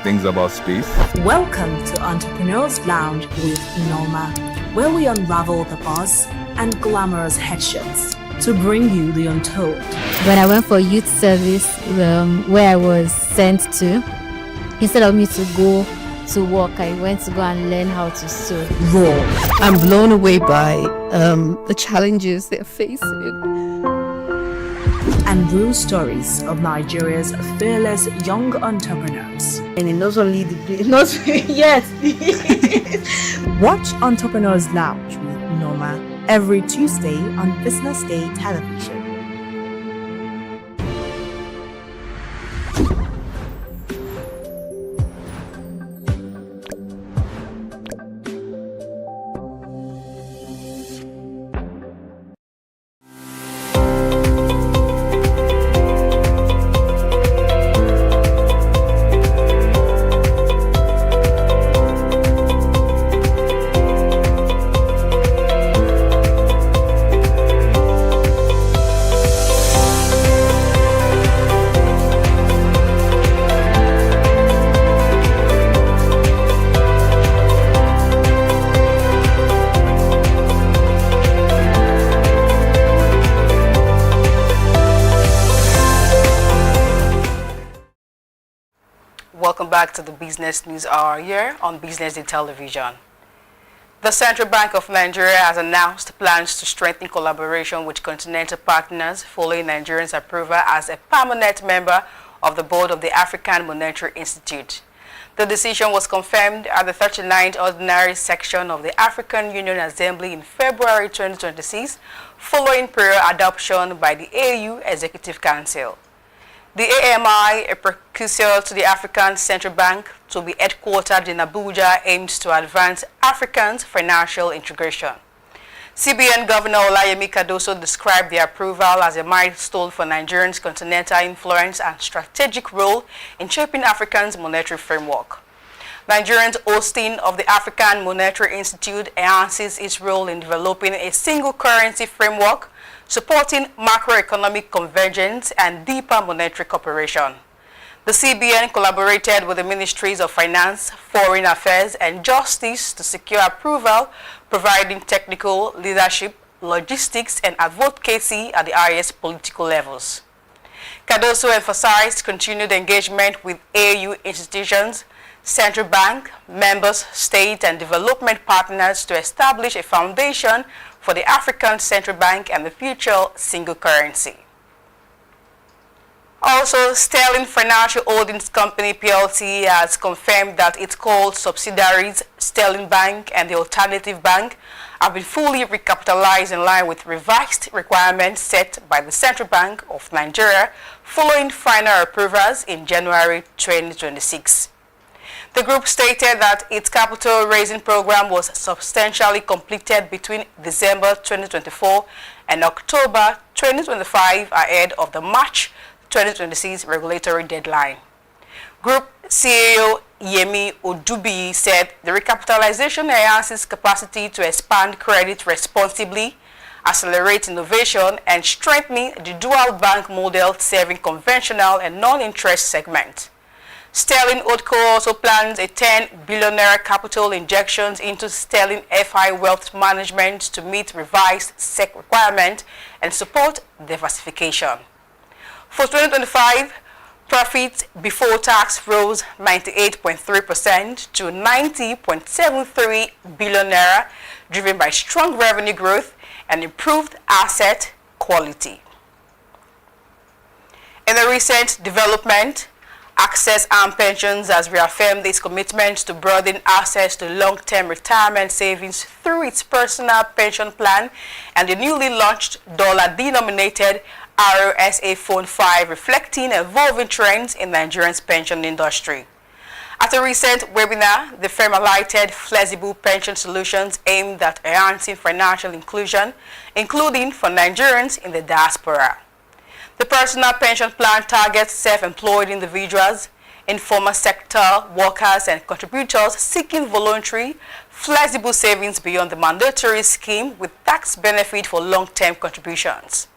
things about space. Welcome to Entrepreneurs Lounge with Norma, where we unravel the buzz and glamorous headshots to bring you the untold. When I went for youth service, where I was sent to, instead of me to go to work, I went to go and learn how to sew. Raw. I'm blown away by the challenges they're facing. And real stories of Nigeria's fearless young entrepreneurs. And not only not yet. Watch Entrepreneurs Lounge with Norma every Tuesday on BusinessDay television. Welcome back to the Business News Hour here on BusinessDay Television. The Central Bank of Nigeria has announced plans to strengthen collaboration with continental partners following Nigeria's approval as a permanent member of the board of the African Monetary Institute. The decision was confirmed at the 39th Ordinary Section of the African Union Assembly in February 2026, following prior adoption by the AU Executive Council. The AMI, a precursor to the African Central Bank to be headquartered in Abuja, aims to advance Africans' financial integration. CBN Governor Olayemi Cardoso described the approval as a milestone for Nigerians' continental influence and strategic role in shaping Africa's monetary framework. Nigerians' hosting of the African Monetary Institute enhances its role in developing a single currency framework, supporting macroeconomic convergence and deeper monetary cooperation. The CBN collaborated with the Ministries of Finance, Foreign Affairs, and Justice to secure approval, providing technical, leadership, logistics, and advocacy at the highest political levels. Cardoso emphasized continued engagement with AU institutions, central bank, members, state, and development partners to establish a foundation for the African Central Bank and the future single currency. Also, Sterling Financial Holdings Company PLC has confirmed that its called subsidiaries, Sterling Bank and the Alternative Bank, have been fully recapitalized in line with revised requirements set by the Central Bank of Nigeria following final approvals in January 2026. The group stated that its capital raising program was substantially completed between December 2024 and October 2025 ahead of the March 2026 regulatory deadline. Group CEO Yemi Odubi said the recapitalization enhances capacity to expand credit responsibly, accelerate innovation, and strengthen the dual bank model serving conventional and non-interest segments. Sterling Holdco also plans a 10 billion naira capital injections into Sterling FI Wealth Management to meet revised SEC requirements and support diversification. For 2025, profits before tax rose 98.3% to 90.73 billion naira, driven by strong revenue growth and improved asset quality. In a recent development, Access Armed Pensions has reaffirmed its commitment to broaden access to long-term retirement savings through its personal pension plan and the newly launched dollar-denominated RSA Phone 5, reflecting evolving trends in Nigeria's pension industry. At a recent webinar, the firm highlighted flexible pension solutions aimed at enhancing financial inclusion, including for Nigerians in the diaspora. The personal pension plan targets self-employed individuals, informal sector workers, and contributors seeking voluntary, flexible savings beyond the mandatory scheme with tax benefit for long-term contributions.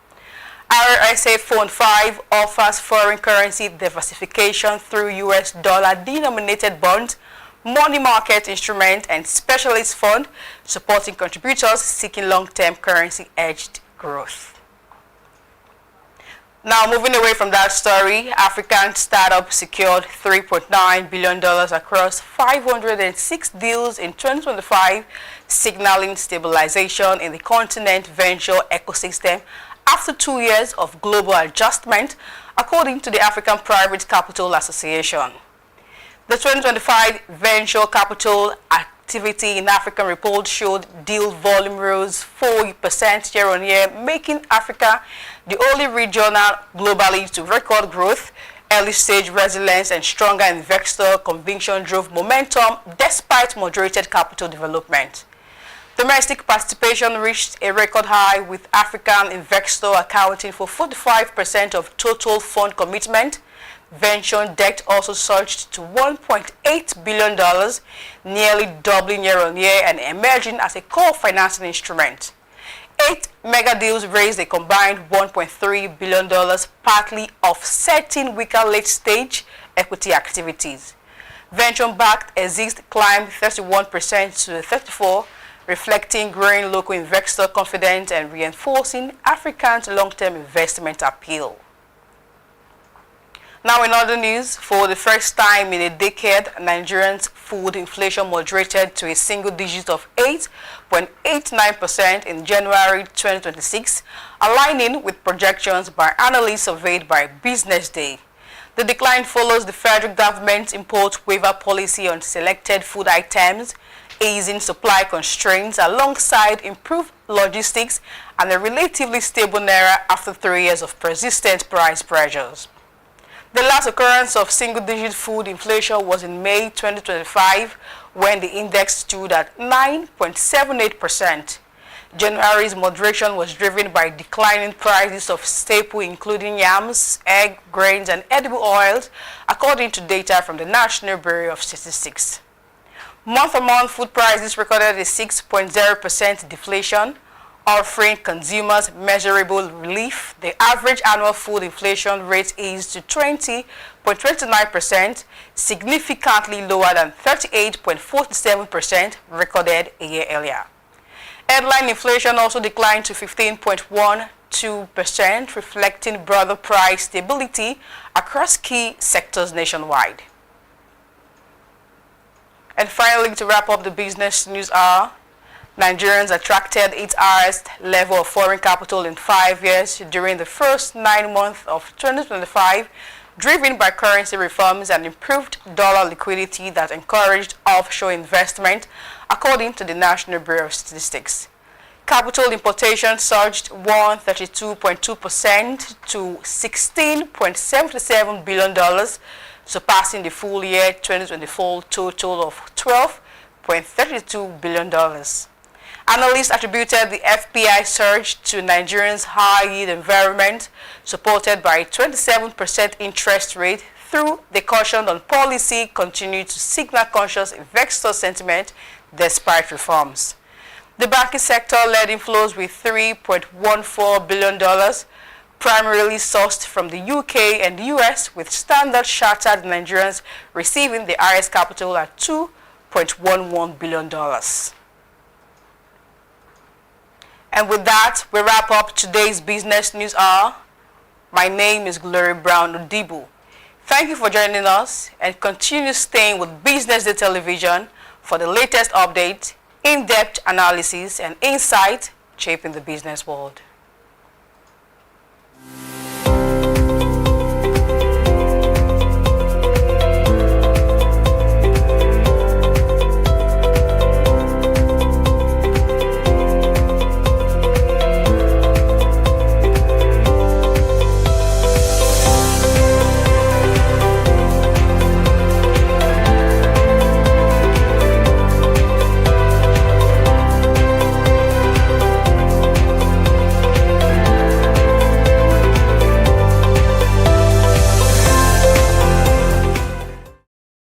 RSA Phone 5 offers foreign currency diversification through US dollar-denominated bonds, money market instrument, and specialist fund, supporting contributors seeking long-term currency-hedged growth. Now, moving away from that story, African startup secured $3.9 billion across 506 deals in 2025, signaling stabilization in the continent venture ecosystem after 2 years of global adjustment, according to the African Private Capital Association. The 2025 venture capital activity in African report showed deal volume rose 40% year-on-year, making Africa the only regional globally to record growth. Early stage resilience and stronger investor conviction drove momentum despite moderated capital development. Domestic participation reached a record high, with African investor accounting for 45% of total fund commitment. Venture debt also surged to $1.8 billion, nearly doubling year-on-year and emerging as a core financing instrument. 8 mega deals raised a combined $1.3 billion, partly offsetting weaker late-stage equity activities. Venture-backed exits climbed 31% to 34%, reflecting growing local investor confidence and reinforcing Africans' long-term investment appeal. Now in other news, for the first time in a decade, Nigerians' food inflation moderated to a single digit of 8.89% in January 2026, aligning with projections by analysts surveyed by BusinessDay. The decline follows the federal government's import waiver policy on selected food items, easing supply constraints alongside improved logistics and a relatively stable naira after 3 years of persistent price pressures. The last occurrence of single-digit food inflation was in May 2025, when the index stood at 9.78%. January's moderation was driven by declining prices of staples including yams, egg, grains, and edible oils, according to data from the National Bureau of Statistics. Month-on-month food prices recorded a 6.0% deflation, offering consumers measurable relief. The average annual food inflation rate is to 20.29%, significantly lower than 38.47% recorded a year earlier. Headline inflation also declined to 15.12%, reflecting broader price stability across key sectors nationwide. And finally, to wrap up the business news hour, Nigerians attracted its highest level of foreign capital in 5 years during the first 9 months of 2025, driven by currency reforms and improved dollar liquidity that encouraged offshore investment, according to the National Bureau of Statistics. Capital importation surged 132.2% to $16.77 billion, surpassing the full year 2024 total of $12.32 billion. Analysts attributed the FPI surge to Nigeria's high-yield environment, supported by a 27% interest rate, through the caution on policy continued to signal conscious investor sentiment despite reforms. The banking sector led inflows with $3.14 billion, primarily sourced from the UK and the US, with Standard Chartered Nigerians receiving the highest capital at $2.11 billion. And with that, we wrap up today's Business News Hour. My name is Glory Brown Odibu. Thank you for joining us, and continue staying with BusinessDay Television for the latest updates, in-depth analysis, and insight shaping the business world.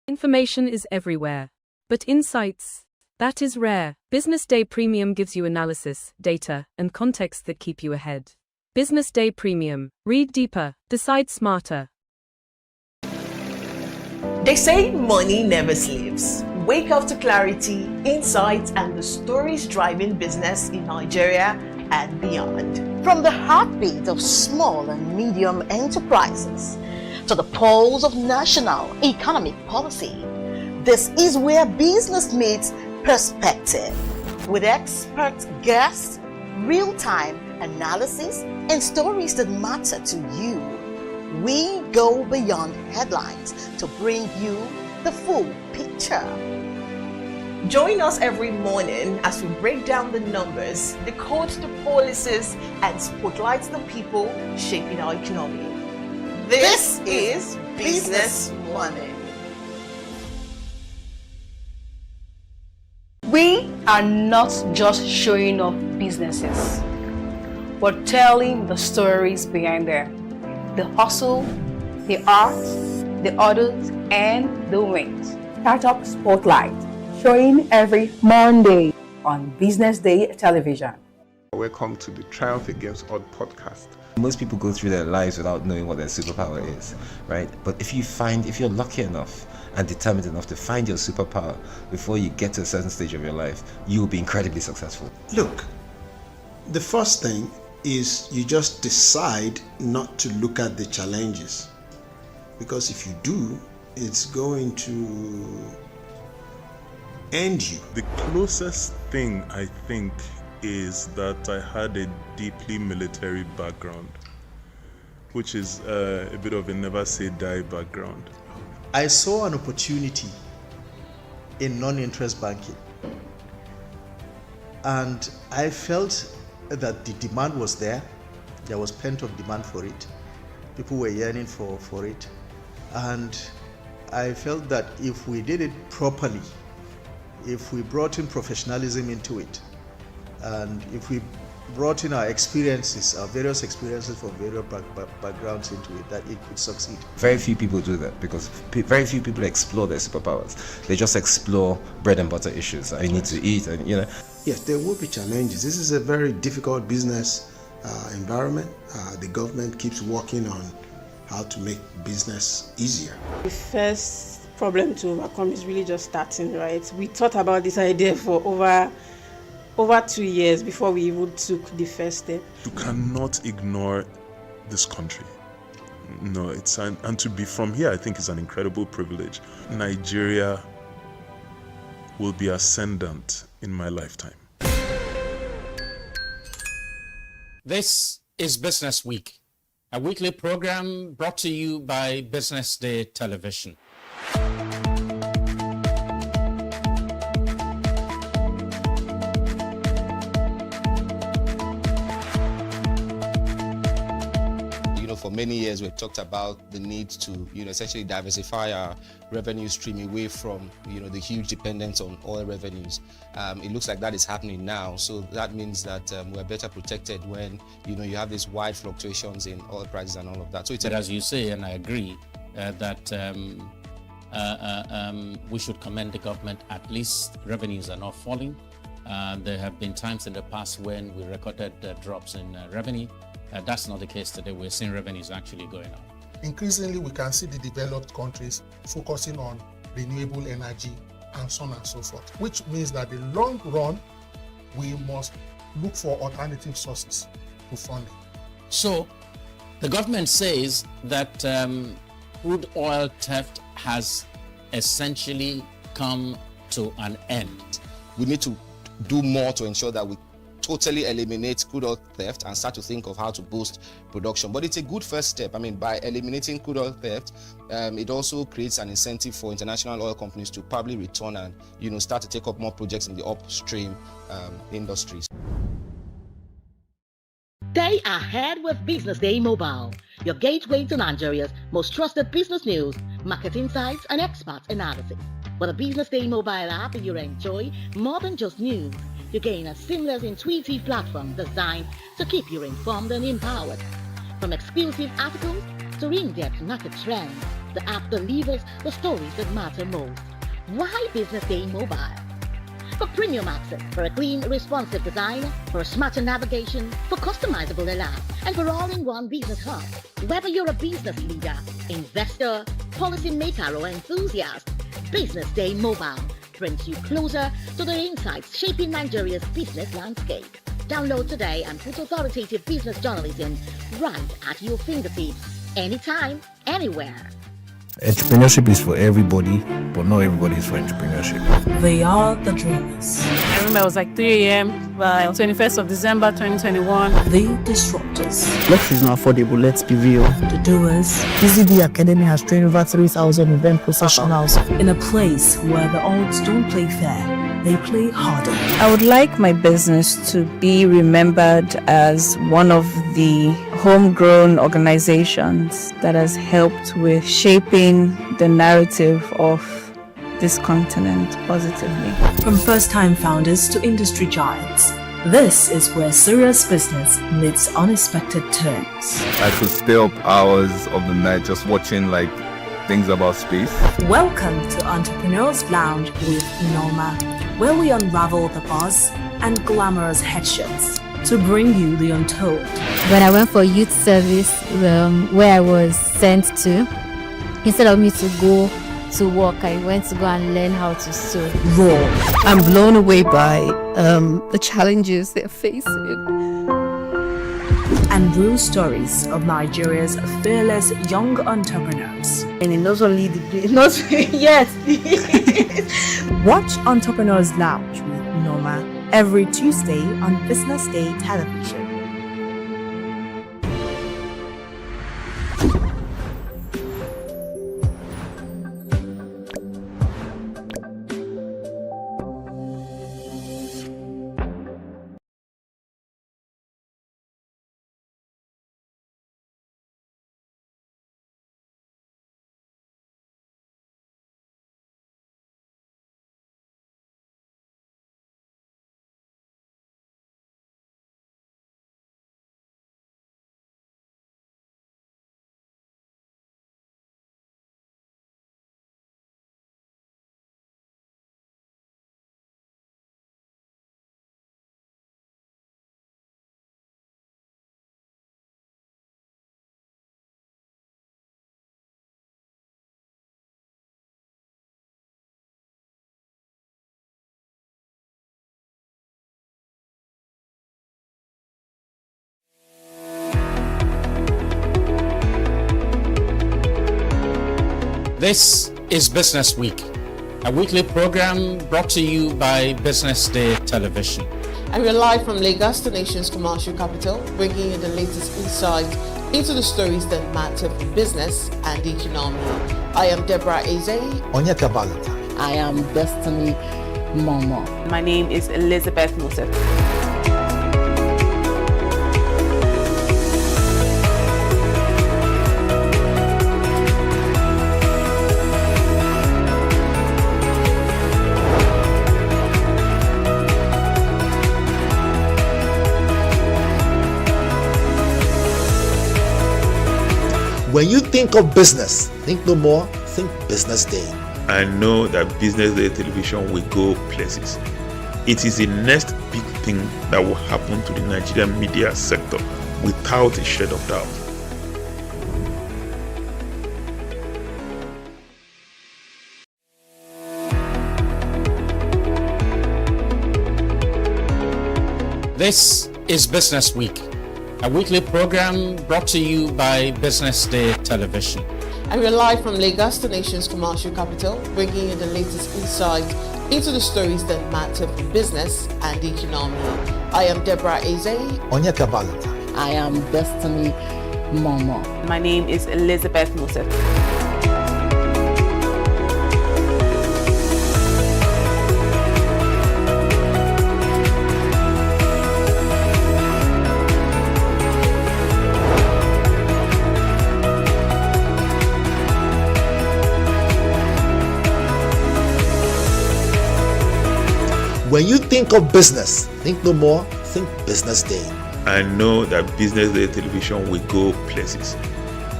Information is everywhere, but insights, that is rare. BusinessDay Premium gives you analysis, data, and context that keep you ahead. BusinessDay Premium. Read deeper, decide smarter. They say money never sleeps. Wake up to clarity, insights, and the stories driving business in Nigeria and beyond. From the heartbeat of small and medium enterprises to the pulse of national economic policy, this is where business meets perspective. With expert guests, real-time analysis, and stories that matter to you, we go beyond headlines to bring you the full picture. Join us every morning as we break down the numbers, decode the policies, and spotlight the people shaping our economy. This is Business Money. We are not just showing off businesses, but telling the stories behind them. The hustle, the art, the orders, and the wins. Startup Spotlight, showing every Monday on BusinessDay Television. Welcome to the Triumph Against Odd podcast. Most people go through their lives without knowing what their superpower is, right? But if you're lucky enough and determined enough to find your superpower before you get to a certain stage of your life, you will be incredibly successful. Look, the first thing is you just decide not to look at the challenges. Because if you do, it's going to end you. The closest thing I think is that I had a deeply military background, which is a bit of a never say die background. I saw an opportunity in non-interest banking, and I felt that the demand was there. There was pent-up demand for it. People were yearning for it, and I felt that if we did it properly, if we brought in professionalism into it, and if we brought in our experiences, our various experiences from various backgrounds into it, that it could succeed. Very few people do that because very few people explore their superpowers. They just explore bread and butter issues. I need to eat, and you know. Yes, there will be challenges. This is a very difficult business environment. The government keeps working on how to make business easier. The first problem to overcome is really just starting, right? We thought about this idea for over 2 years before we even took the first step. You cannot ignore this country. No, and to be from here, I think is an incredible privilege. Nigeria will be ascendant in my lifetime. This is Business Week, a weekly program brought to you by BusinessDay Television. For many years, we've talked about the need to, essentially diversify our revenue stream away from, the huge dependence on oil revenues. It looks like that is happening now. So that means that we're better protected when, you have these wide fluctuations in oil prices and all of that. So But as you say, and I agree, that we should commend the government. At least revenues are not falling. There have been times in the past when we recorded drops in revenue. That's not the case today. We're seeing revenues actually going up. Increasingly, we can see the developed countries focusing on renewable energy and so on and so forth, which means that in the long run, we must look for alternative sources to funding. So the government says that crude oil theft has essentially come to an end. We need to do more to ensure that we totally eliminate crude oil theft and start to think of how to boost production. But it's a good first step. I mean, by eliminating crude oil theft, it also creates an incentive for international oil companies to probably return and, start to take up more projects in the upstream industries. Stay ahead with Business Day Mobile, your gateway to Nigeria's most trusted business news, market insights, and expert analysis. With a Business Day Mobile app, you enjoy more than just news. You gain a seamless, intuitive platform designed to keep you informed and empowered. From exclusive articles to in-depth market trends, the app delivers the stories that matter most. Why Business Day Mobile? For premium access, for a clean, responsive design, for a smarter navigation, for customizable alerts, and for all-in-one business hub. Whether you're a business leader, investor, policymaker, or enthusiast, Business Day Mobile brings you closer to the insights shaping Nigeria's business landscape. Download today and put authoritative business journalism right at your fingertips, anytime, anywhere. Entrepreneurship is for everybody, but not everybody is for entrepreneurship. They are the dreamers. I remember it was like 3 a.m. by 21st of December 2021. The disruptors. Life is not affordable, let's be real. The doers. BusinessDay Academy has trained over 3,000 event professionals. In a place where the odds don't play fair, they play harder. I would like my business to be remembered as one of the homegrown organizations that has helped with shaping the narrative of this continent positively. From first-time founders to industry giants, this is where serious business meets unexpected turns. I could stay up hours of the night just watching things about space. Welcome to Entrepreneurs Lounge with Norma, where we unravel the buzz and glamorous headshots to bring you the untold. When I went for youth service, where I was sent to, instead of me to go to work, I went to go and learn how to sew. Raw. I'm blown away by the challenges they're facing. and real stories of Nigeria's fearless young entrepreneurs. And not only not yes. Watch Entrepreneurs Lounge with Norma every Tuesday on Business Day Television. This is Business Week, a weekly program brought to you by Business Day Television. And we're live from Lagos, the nation's commercial capital, bringing you the latest insight into the stories that matter for business and the economy. I am Deborah Eze. Onyeka Valentine. I am Destiny Momo. My name is Elizabeth Mosef. When you think of business, think no more, think Business Day. I know that Business Day Television will go places. It is the next big thing that will happen to the Nigerian media sector without a shred of doubt. This is Business Week, a weekly program brought to you by Business Day Television. And we're live from Lagos, the nation's commercial capital, bringing you the latest insight into the stories that matter for business and the economy. I am Deborah Eze. Onyeka Valentine. I am Destiny Momo. My name is Elizabeth Mosef. When you think of business, think no more, think Business Day. I know that Business Day Television will go places.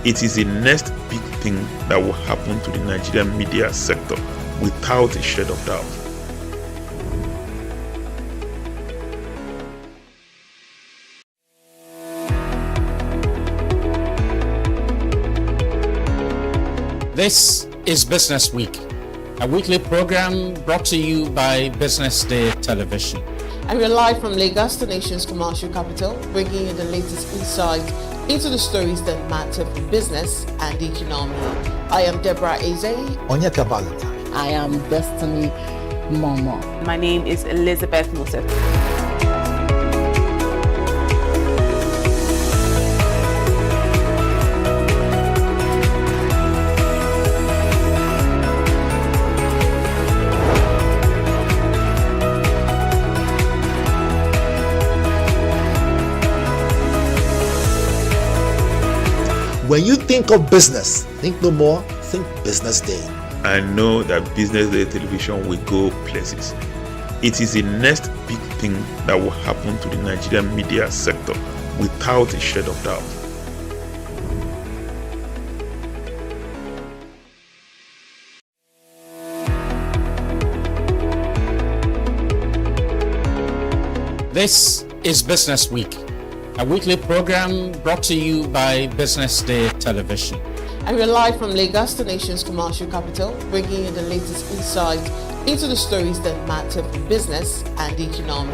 It is the next big thing that will happen to the Nigerian media sector without a shred of doubt. This is Business Week, a weekly program brought to you by Business Day Television. And we're live from Lagos, the nation's commercial capital, bringing you the latest insight into the stories that matter for business and the economy. I am Deborah Eze. Onyeka Valentine. I am Destiny Momo. My name is Elizabeth Mosef. When you think of business, think no more, think Business Day. I know that Business Day Television will go places. It is the next big thing that will happen to the Nigerian media sector without a shred of doubt. This is Business Week, a weekly program brought to you by Business Day Television. And we're live from Lagos, the nation's commercial capital, bringing you the latest insight into the stories that matter for business and the economy.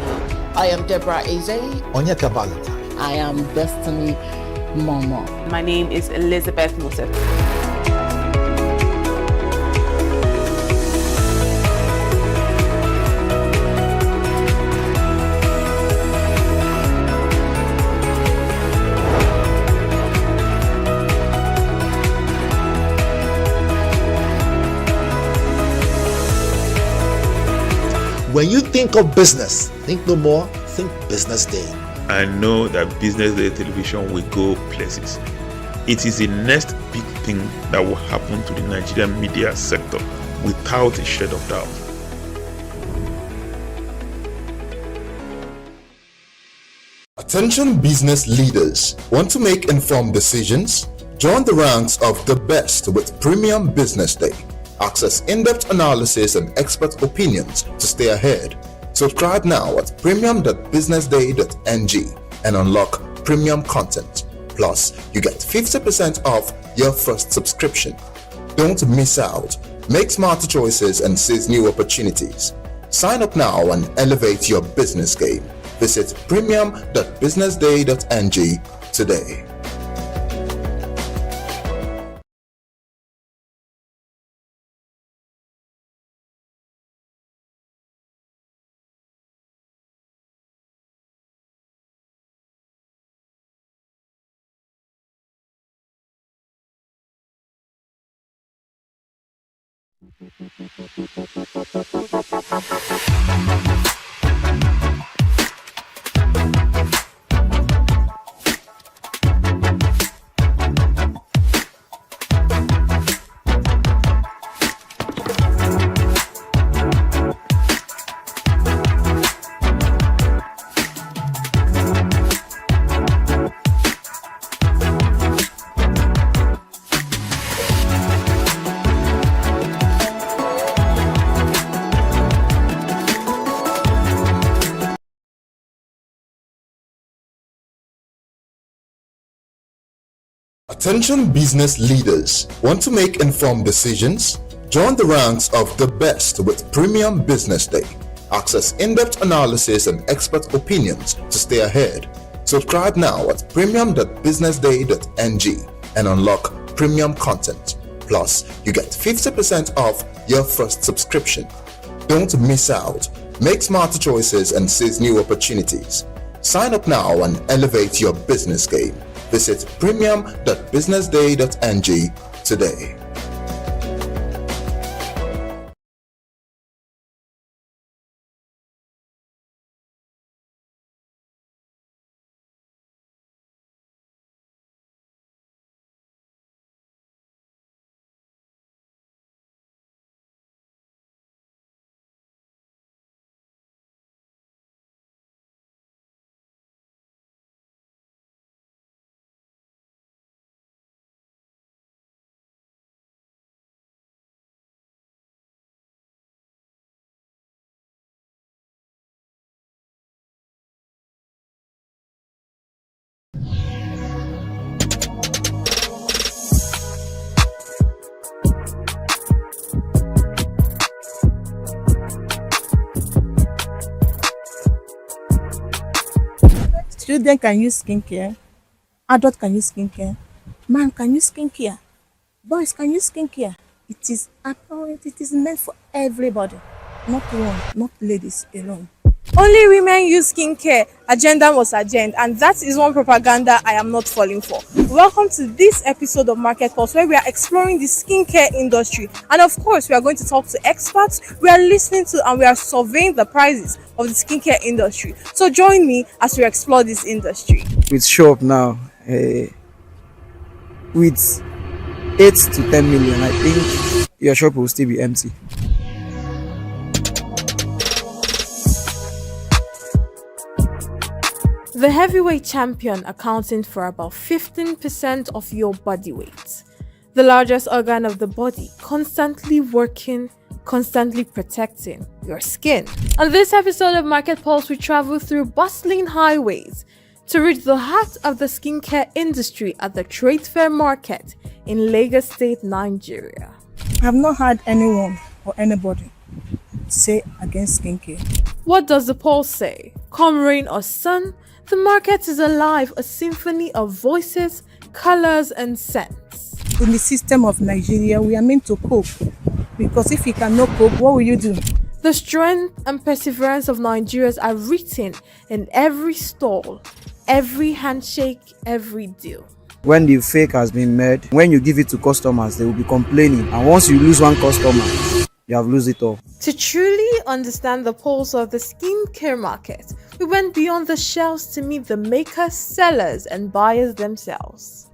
I am Deborah Eze. Onyeka Valentine. I am Destiny Momo. My name is Elizabeth Moses. When you think of business, think no more, think Business Day. I know that Business Day television will go places. It is the next big thing that will happen to the Nigerian media sector without a shade of doubt. Attention business leaders. Want to make informed decisions? Join the ranks of the best with Premium Business Day. Access in-depth analysis and expert opinions to stay ahead. Subscribe now at premium.businessday.ng and unlock premium content. Plus, you get 50% off your first subscription. Don't miss out. Make smarter choices and seize new opportunities. Sign up now and elevate your business game. Visit premium.businessday.ng today. Attention business leaders. Want to make informed decisions? Join the ranks of the best with Premium Business Day. Access in-depth analysis and expert opinions to stay ahead. Subscribe now at premium.businessday.ng and unlock premium content. Plus, you get 50% off your first subscription. Don't miss out. Make smarter choices and seize new opportunities. Sign up now and elevate your business game. Visit premium.businessday.ng today. Children can use skincare. Adults can use skincare. Man can use skincare. Boys can use skincare. It is apparent. It is meant for everybody, not one, not ladies alone. Only women use skincare. Agenda must agenda, and that is one propaganda I am not falling for. Welcome to this episode of Market Pulse, where we are exploring the skincare industry, and of course, we are going to talk to experts. We are listening to and we are surveying the prices of the skincare industry. So join me as we explore this industry. With shop now, with 8 to 10 million, I think your shop will still be empty. The heavyweight champion accounting for about 15% of your body weight. The largest organ of the body, constantly working, constantly protecting your skin. On this episode of Market Pulse, we travel through bustling highways to reach the heart of the skincare industry at the Trade Fair Market in Lagos State, Nigeria. I have not heard anyone or anybody say against skincare. What does the poll say? Come rain or sun, The market is alive, a symphony of voices, colors, and scents. In the system of Nigeria, we are meant to cope. Because if you cannot cope, what will you do? The strength and perseverance of Nigerians are written in every stall, every handshake, every deal. When the fake has been made, when you give it to customers, they will be complaining. And once you lose one customer, you have lost it all. To truly understand the pulse of the skincare market, we went beyond the shelves to meet the makers, sellers, and buyers themselves.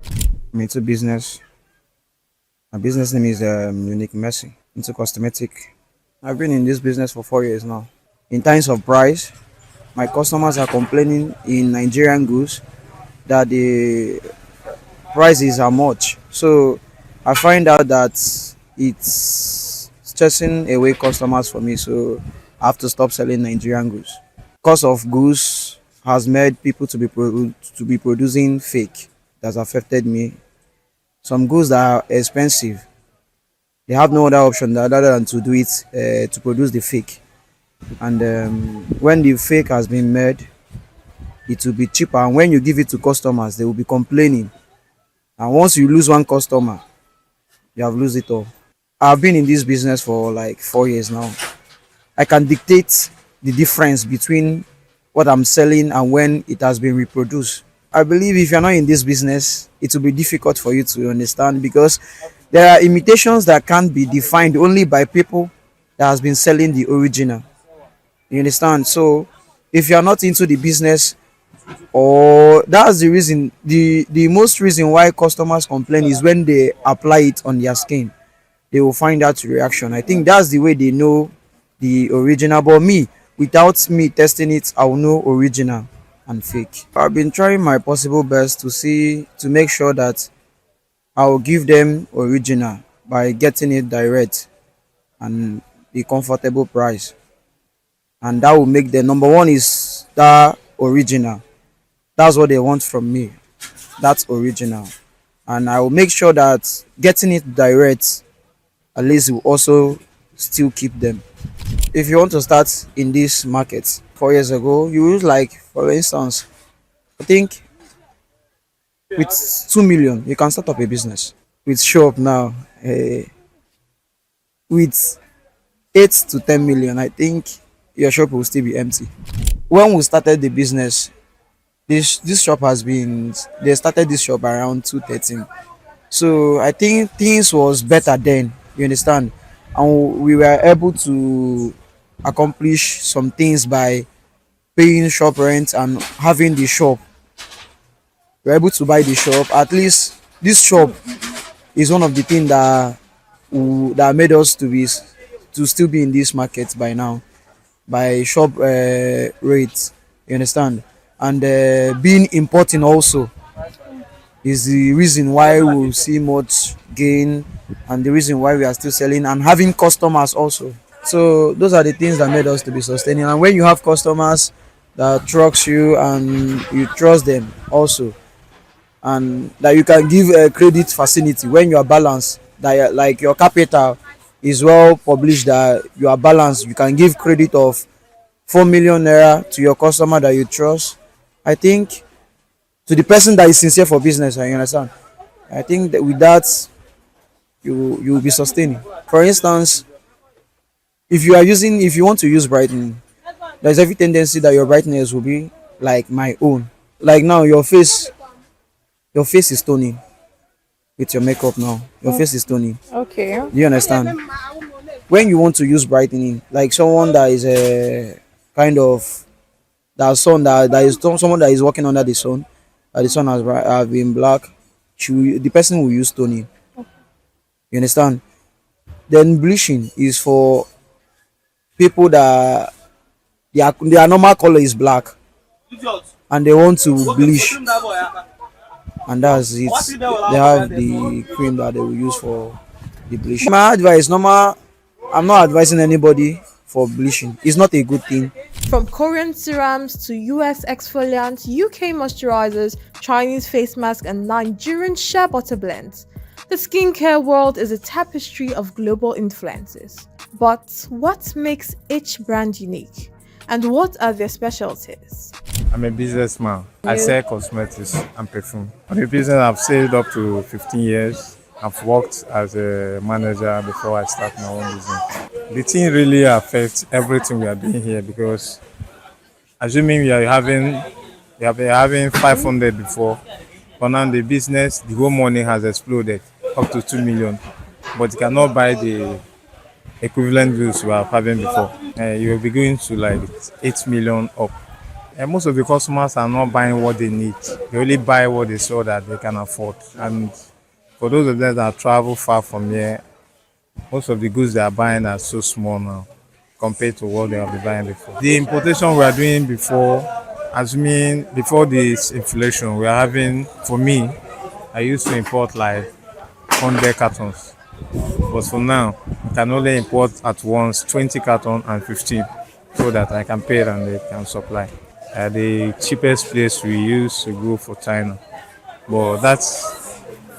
I'm into business. My business name is Unique Mercy. Into cosmetic. I've been in this business for 4 years now. In times of price, my customers are complaining in Nigerian goods that the prices are much. So I find out that it's chasing away customers for me. So I have to stop selling Nigerian goods. Cost of goods has made people to be producing fake. That's affected me. Some goods that are expensive, they have no other option other than to do it to produce the fake. And when the fake has been made, it will be cheaper. And when you give it to customers, they will be complaining. And once you lose one customer, you have lost it all. I've been in this business for like 4 years now. I can dictate the difference between what I'm selling and when it has been reproduced. I believe if you're not in this business, it will be difficult for you to understand, because there are imitations that can't be defined only by people that has been selling the original. You understand? So if you're not into the business, or that's the reason, the most reason why customers complain is when they apply it on their skin, they will find out reaction. I think that's the way they know the original. But me, without me testing it, I will know original and fake. I've been trying my possible best to make sure that I will give them original by getting it direct and the comfortable price. And that will make the number one is that original. That's what they want from me. That's original. And I will make sure that getting it direct at least will also still keep them. If you want to start in this market 4 years ago, you would, like, for instance, I think with 2 million, you can start up a business. With shop now, with 8 to 10 million, I think your shop will still be empty. When we started the business, this shop they started this shop around 2013. So I think things was better then, you understand? And we were able to accomplish some things by paying shop rent and having the shop. We were able to buy the shop. At least this shop is one of the things that made us to still be in this market by now, by shop rates, you understand? And being important also is the reason why we will see much gain, and the reason why we are still selling and having customers also. So those are the things that made us to be sustaining. And when you have customers that trust you and you trust them also, and that you can give a credit facility when you are balanced, that like your capital is well published, that you are balanced, you can give credit of 4 million naira to your customer that you trust. I think to the person that is sincere for business, you understand, I think that with that you will be sustaining. For instance, if you want to use brightening, there's every tendency that your brightness will be like my own. Like now, your face is toning with your makeup now. Your face is toning. Okay. Do you understand? When you want to use brightening, like someone that is a kind of someone that is working under the sun, the sun has been black, the person will use toning. You understand? Then bleaching is for people that their normal color is black and they want to bleach, and that's it. They have the cream that they will use for the bleaching. My advice, I'm not advising anybody for bleaching. It's not a good thing. From Korean serums to US exfoliants, UK moisturizers, Chinese face masks, and Nigerian shea butter blends, the skincare world is a tapestry of global influences. But what makes each brand unique? And what are their specialties? I'm a businessman. I sell cosmetics and perfume. I'm a business I've sailed up to 15 years. I've worked as a manager before I start my own business. The thing really affects everything we are doing here because assuming we are having 500 before, but now the business, the whole money has exploded up to 2 million, but you cannot buy the equivalent bills we are having before. You will be going to like 8 million up. And most of the customers are not buying what they need. They only buy what they saw that they can afford. And for those of them that travel far from here, most of the goods they are buying are so small now compared to what they have been buying before. The importation we are doing before, assuming before this inflation, we are having, for me, I used to import like 100 cartons. But for now, I can only import at once 20 cartons and 15 so that I can pay and they can supply. The cheapest place we use to go for China, but that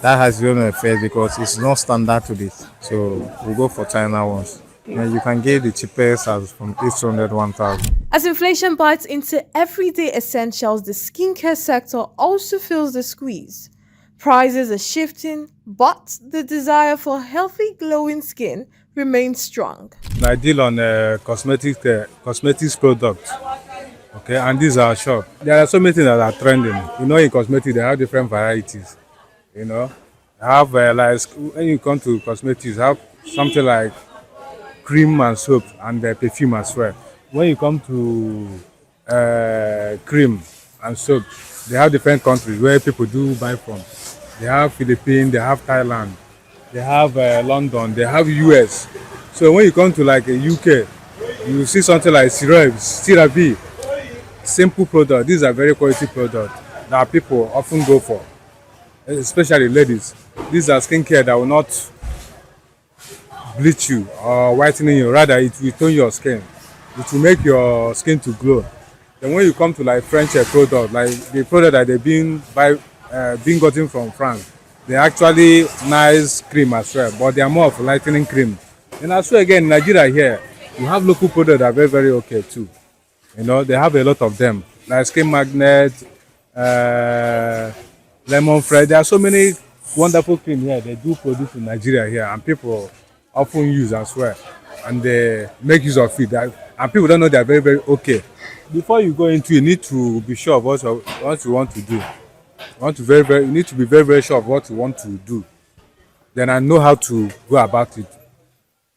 has no effect because it's not standard to this. So we go for China once. And you can get the cheapest as from 800, 1,000. As inflation bites into everyday essentials, the skincare sector also feels the squeeze. Prices are shifting, but the desire for healthy, glowing skin remains strong. I deal on cosmetics products. Okay, and these are shop. There are so many things that are trending. You know, in cosmetics, they have different varieties. You know, I have like when you come to cosmetics, have something like cream and soap and perfume as well. When you come to cream and soap, they have different countries where people do buy from. They have Philippines, they have Thailand, they have London, they have US. So when you come to like a UK, you see something like CeraVe. Simple product. These are very quality products that people often go for, especially ladies. These are skincare that will not bleach you or whitening you. Rather, it will tone your skin. It will make your skin to glow. Then when you come to like French product, like the product that they've been gotten from France, they're actually nice cream as well, but they are more of lightening cream. And as well again, in Nigeria here, you have local products that are very, very okay too. You know, they have a lot of them, like Skin Magnet, Lemon Fresh. There are so many wonderful cream here. They do produce in Nigeria here, and people often use as well. And they make use of it. And people don't know they are very, very okay. Before you go into it, you need to be sure of what you want to do. You need to be very, very sure of what you want to do. Then I know how to go about it.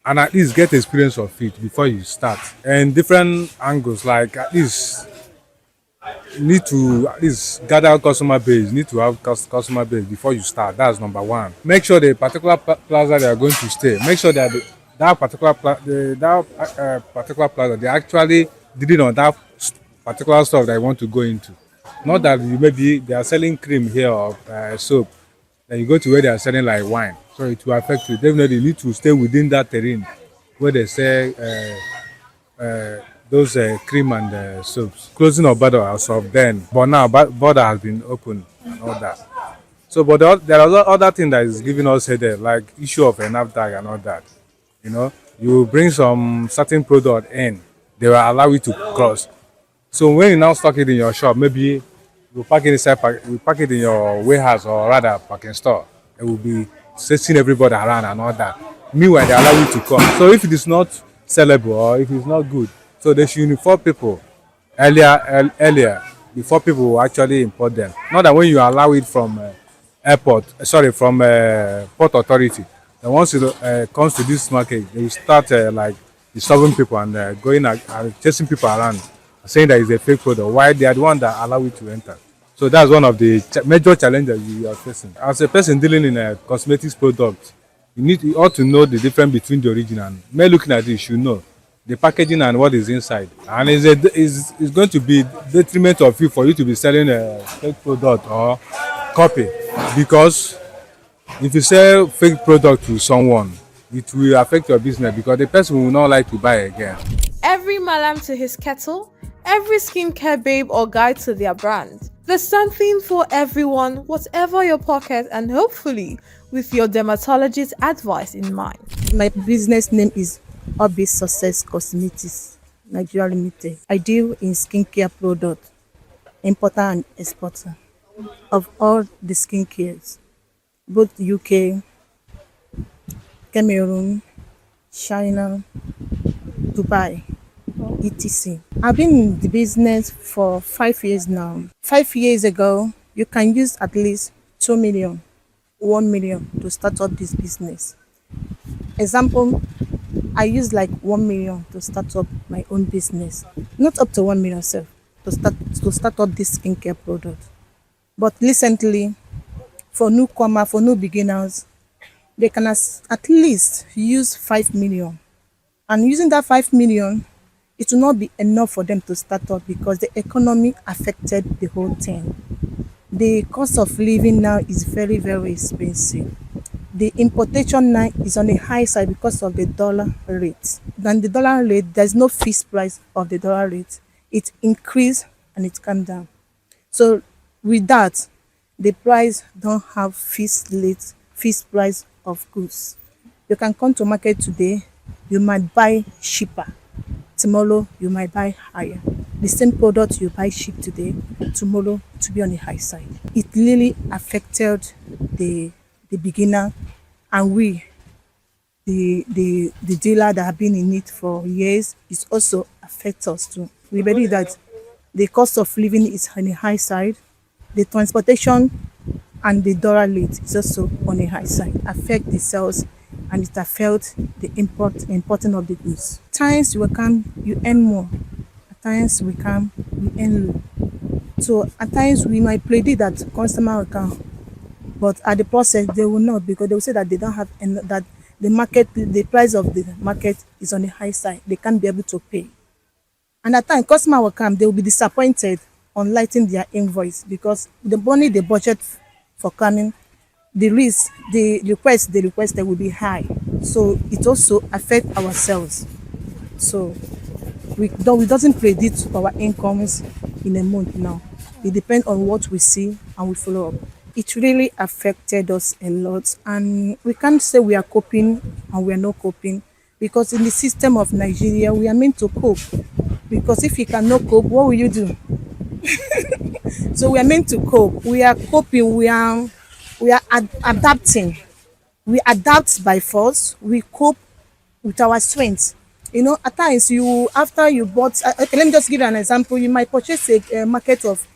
And at least get experience of it before you start. And different angles, like at least you need to at least gather customer base. You need to have customer base before you start. That's number one. Make sure the particular plaza they are going to stay. Make sure that that particular plaza they actually did it on that particular stuff that you want to go into. Not that they are selling cream here or soap. Then you go to where they are selling like wine. So it will affect you. Definitely, you need to stay within that terrain where they sell those cream and soaps. Closing of border as of then, but now border has been open and all that. So, but there are other things that is giving us headache, like issue of an NAFDAC and all that. You know, you bring some certain product in, they will allow you to cross. So when you now stock it in your shop, maybe you pack it in your warehouse or rather packing store. It will be chasing everybody around and all that. Meanwhile, they allow you to come. So if it is not sellable or if it's not good, so they should inform people earlier before people will actually import them. Not that when you allow it from from port authority, then once it comes to this market, they will start like disturbing people and going and chasing people around, saying that it's a fake product. Why they are the one that allow it to enter. So that's one of the major challenges you are facing. As a person dealing in a cosmetics product, you ought to know the difference between the original. May looking at it, you should know the packaging and what is inside. And it's going to be detriment of you for you to be selling a fake product or copy. Because if you sell fake product to someone, it will affect your business because the person will not like to buy again. Every malam to his kettle, every skincare babe or guy to their brand. There's something for everyone, whatever your pocket, and hopefully with your dermatologist's advice in mind. My business name is Obi Success Cosmetics. Nigeria Limited. I deal in skincare products, importer and exporter of all the skincares, both UK, Cameroon, China, Dubai, etc. I've been in the business for 5 years now. 5 years ago, you can use at least 2 million, 1 million to start up this business. Example, I use like 1 million to start up my own business. Not up to 1 million self to start up this skincare product. But recently, for newcomer, for new beginners, they can at least use 5 million. And using that 5 million, it will not be enough for them to start up because the economy affected the whole thing. The cost of living now is very, very expensive. The importation now is on the high side because of the dollar rate. And the dollar rate, there's no fixed price of the dollar rate. It increased and it come down. So with that, the price don't have fixed price of goods. You can come to market today, you might buy cheaper. Tomorrow you might buy higher. The same product you buy cheap today, tomorrow to be on the high side. It really affected the beginner, and we, the dealer that have been in it for years, is also affect us too. We believe that the cost of living is on the high side, the transportation and the dollar rate is also on the high side, affect the sales, and it affect the importing of the goods. At times you will come, you earn more. At times we come, we earn low. So at times we might predict that customer will come, but at the process they will not, because they will say that they don't have that the market, the price of the market is on the high side. They can't be able to pay. And at times customer will come, they will be disappointed on lighting their invoice because the money they budget for coming, the risk, the request they requested will be high. So it also affect our sales. So we doesn't predict our incomes in a month now. It depends on what we see and we follow up. It really affected us a lot, and we can't say we are coping and we are not coping, because in the system of Nigeria we are meant to cope. Because if you cannot cope, what will you do? So we are meant to cope. We are coping. We are adapting. We adapt by force. We cope with our strengths. You know, at times after you bought. Okay, let me just give you an example. You might purchase a market of,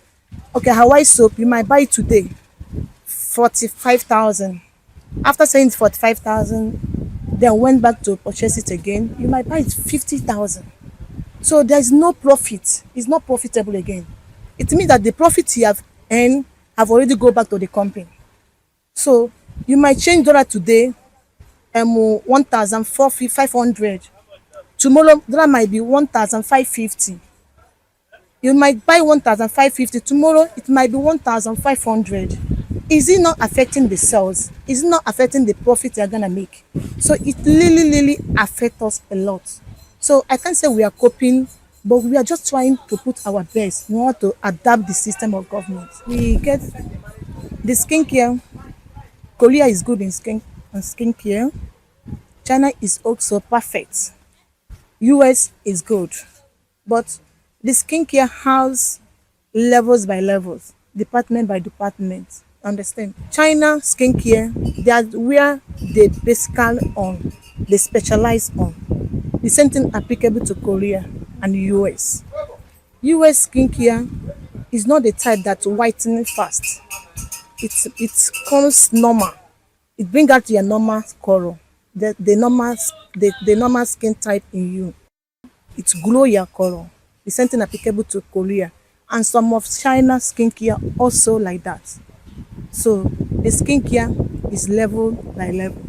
Hawaii soap. You might buy it today, 45,000. After saying 45,000, then went back to purchase it again. You might buy it 50,000. So there's no profit. It's not profitable again. It means that the profit you have earned have already go back to the company. So you might change dollar today, 1,500. Tomorrow dollar might be 1,550. You might buy 1,550. Tomorrow it might be 1,500. Is it not affecting the sales? Is it not affecting the profit you're gonna make? So it really affects us a lot. So I can't say we are coping, but we are just trying to put our best in order to adapt the system of government. We get the skincare. Korea is good in skincare. China is also perfect. US is good. But the skincare has levels by levels, department by department. Understand? China skincare, they are where they basically on, they specialize on. The same thing applicable to Korea and the US. US skincare is not the type that whitening fast. It comes normal. It brings out your normal color, the normal skin type in you. It glow your color. The same thing applicable to Korea, and some of China skincare also like that. So the skincare is level by level.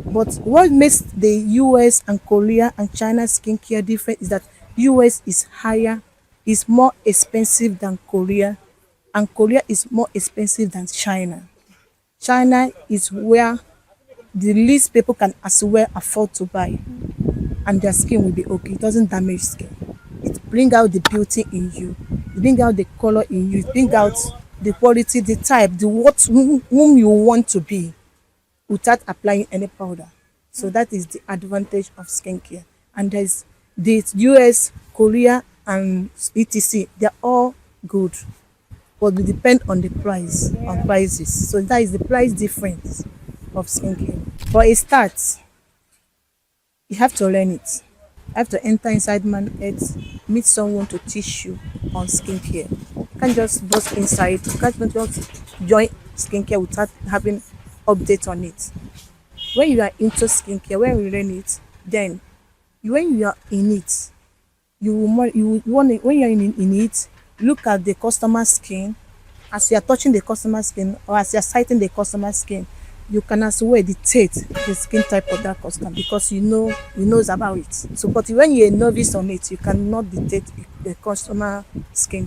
But what makes the US and Korea and China skincare different is that US is higher, is more expensive than Korea, and Korea is more expensive than China. China is where the least people can as well afford to buy, and their skin will be okay. It doesn't damage skin. It brings out the beauty in you. It brings out the color in you. It brings out the quality, the type, whom you want to be, without applying any powder. So that is the advantage of skincare. And there's the US, Korea, and etc. They're all good, but we depend on the price, on prices. So that is the price difference of skincare. But it starts. You have to learn it. You have to enter inside market, meet someone to teach you on skincare. You can't just bust inside. You can't just join skincare without having update on it. When you are into skincare, when you learn it, then when you are in it, you want when you're in it, look at the customer skin. As you are touching the customer skin or as you are sighting the customer skin, you can as well dictate the skin type of that customer because you knows about it. So, but when you're a novice on it, you cannot dictate the customer skin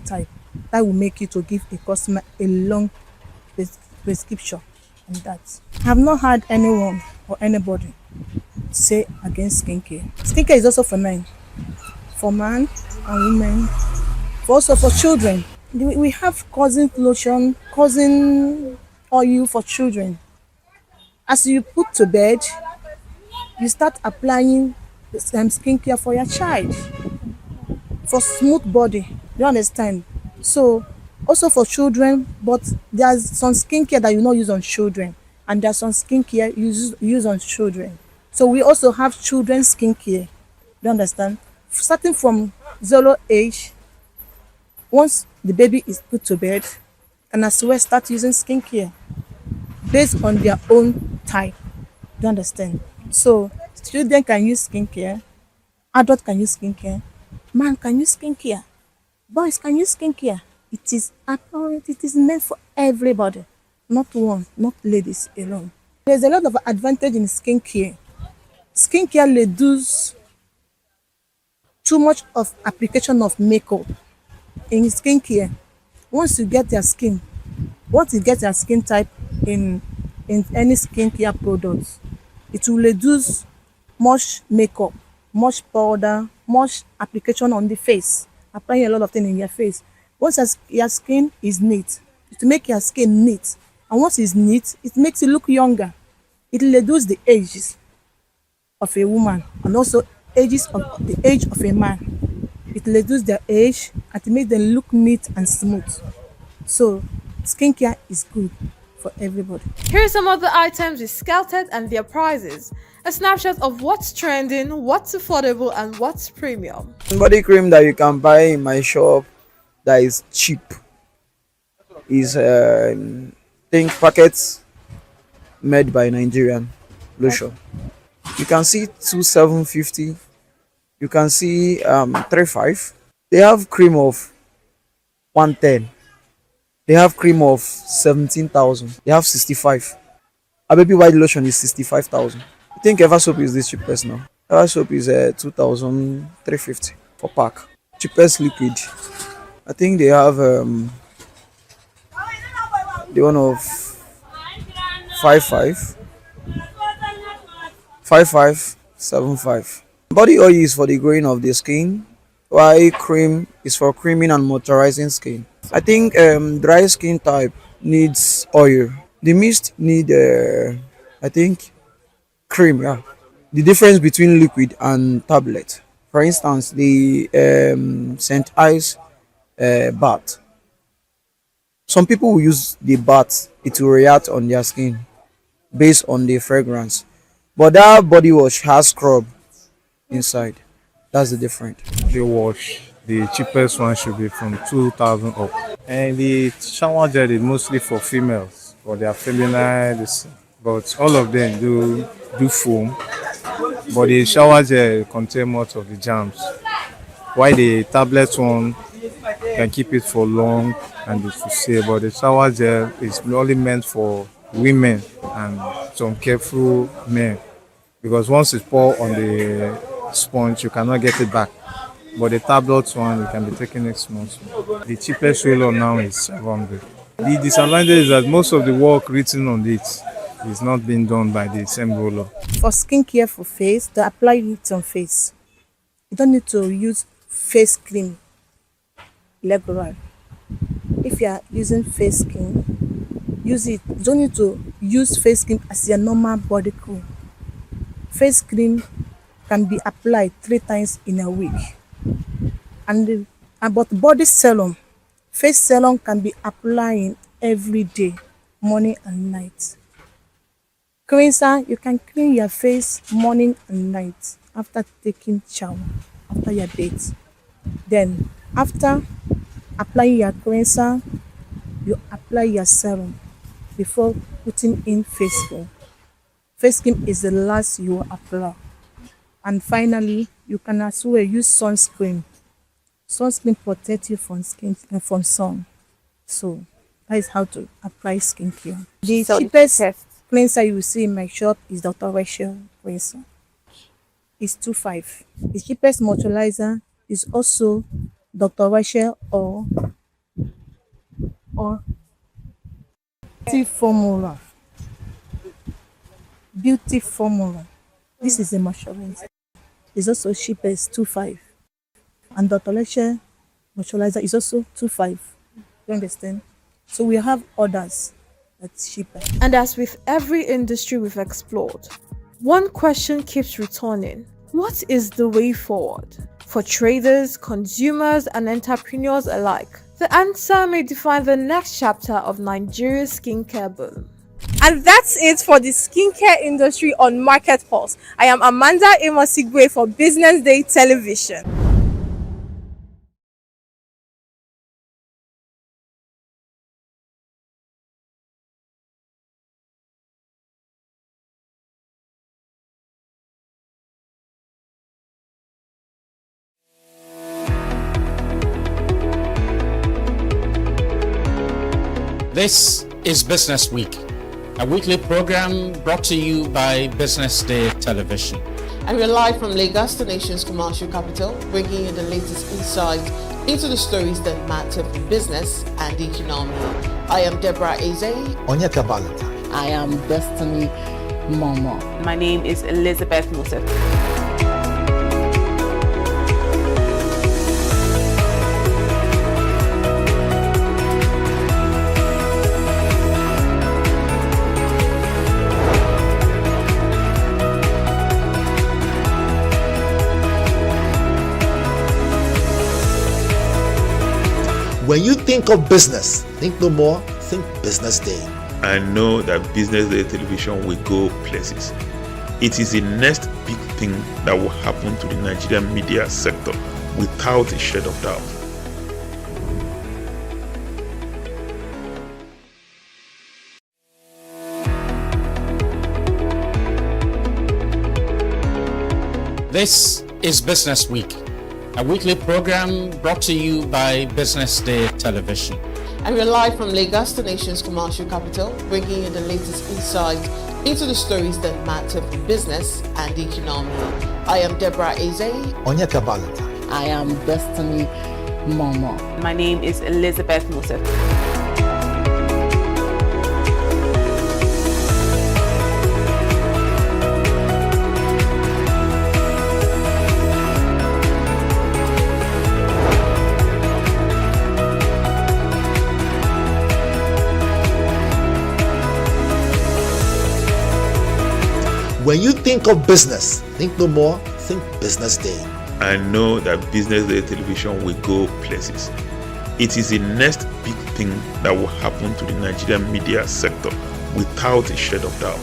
type. That will make you to give a customer a long prescription on that. I have not had anyone or anybody say against skincare. Skincare is also for men, for man and women, also for children. We have cousin lotion, cousin oil for children. As you put to bed, you start applying the skincare for your child for smooth body. You understand? So also for children, but there's some skincare that you not use on children, and there's some skincare you use on children. So we also have children's skincare. You understand? Starting from 0 age, once the baby is put to bed, and as well start using skincare based on their own type. You understand? So children can use skincare, adults can use skincare, man can use skincare, boys can use skincare. It is apparent, it is meant for everybody, not one, not ladies alone. There's a lot of advantage in skincare. Skincare reduces too much of application of makeup in skincare. Once you get your skin type in any skincare products, it will reduce much makeup, much powder, much application on the face, applying a lot of things in your face. Once your skin is neat, to make your skin neat, and once it's neat, it makes you look younger. It will reduce the ages of a woman and also the age of a man. It will reduce their age and to make them look neat and smooth. So skincare is good for everybody. Here are some of the items we scouted and their prices. A snapshot of what's trending, what's affordable, and what's premium. Body cream that you can buy in my shop that is cheap is think packets made by Nigerian lotion. You can see 2750. You can see 35. They have cream of 110. They have cream of 17,000. They have 65. A baby white lotion is 65,000. I think Eversoap is the cheapest now. Eversoap is 2,350 for pack. Cheapest liquid. I think they have the one of 5575. Body oil is for the growing of the skin, while cream is for creaming and moisturizing skin. I think dry skin type needs oil. The mist need I think cream. Yeah. The difference between liquid and tablet. For instance, the St. Ives bath. Some people will use the bath, it will react on their skin based on the fragrance. But that body wash has scrub inside. That's the difference. The wash, the cheapest one should be from 2,000 up. And the shower gel is mostly for females, for their feminine, but all of them do foam. But the shower gel contain most of the germs. While the tablet one can keep it for long and it's to say, but the shower gel is only meant for women and some careful men, because once it's poured on the sponge you cannot get it back, but the tablet one you can be taking next month. The cheapest roller now is 700. The disadvantage is that most of the work written on it is not being done by the same roller. For skincare for face, to apply it on face, you don't need to use face cream regular. If you are using face cream, use it. You don't need to use face cream as your normal body cream. Face cream can be applied 3 times in a week. And about body serum, face serum can be applying every day, morning and night. Cleanser, you can clean your face morning and night after taking shower, after your bath. Then, after applying your cleanser, you apply your serum before putting in face cream. Face cream is the last you will apply. And finally, you can as well use sunscreen. Sunscreen protects you from from sun. So that is how to apply skincare. The cheapest cleanser you will see in my shop is Dr. Rachel cleanser. It's 2.5. The cheapest moisturizer is also Dr. Rachel or Beauty Formula. Beauty Formula. This is a moisturizer. It's also cheapest 2.5. And Dr. Rachel moisturizer is also 2.5. You understand? So we have others that's cheaper. And as with every industry we've explored, one question keeps returning. What is the way forward? For traders, consumers, and entrepreneurs alike, the answer may define the next chapter of Nigeria's skincare boom. And that's it for the skincare industry on Market Pulse. I am Amanda Imosigwe for Business Day Television. This is Business Week, a weekly program brought to you by Business Day Television. And we're live from Lagos, the nation's commercial capital, bringing you the latest insight into the stories that matter for business and the economy. I am Deborah Eze. Onyeka Valentine. I am Destiny Momo. My name is Elizabeth Moses. When you think of business, think no more, think Business Day. I know that Business Day Television will go places. It is the next big thing that will happen to the Nigerian media sector without a shade of doubt. This is Business Week, a weekly program brought to you by Business Day Television. And we're live from Lagos, the nation's commercial capital, bringing you the latest insight into the stories that matter for business and the economy. I am Deborah Eze. Onyeka Valentine. I am Destiny Momo. My name is Elizabeth Moses. When you think of business, think no more, think Business Day. I know that Business Day Television will go places. It is the next big thing that will happen to the Nigerian media sector without a shade of doubt.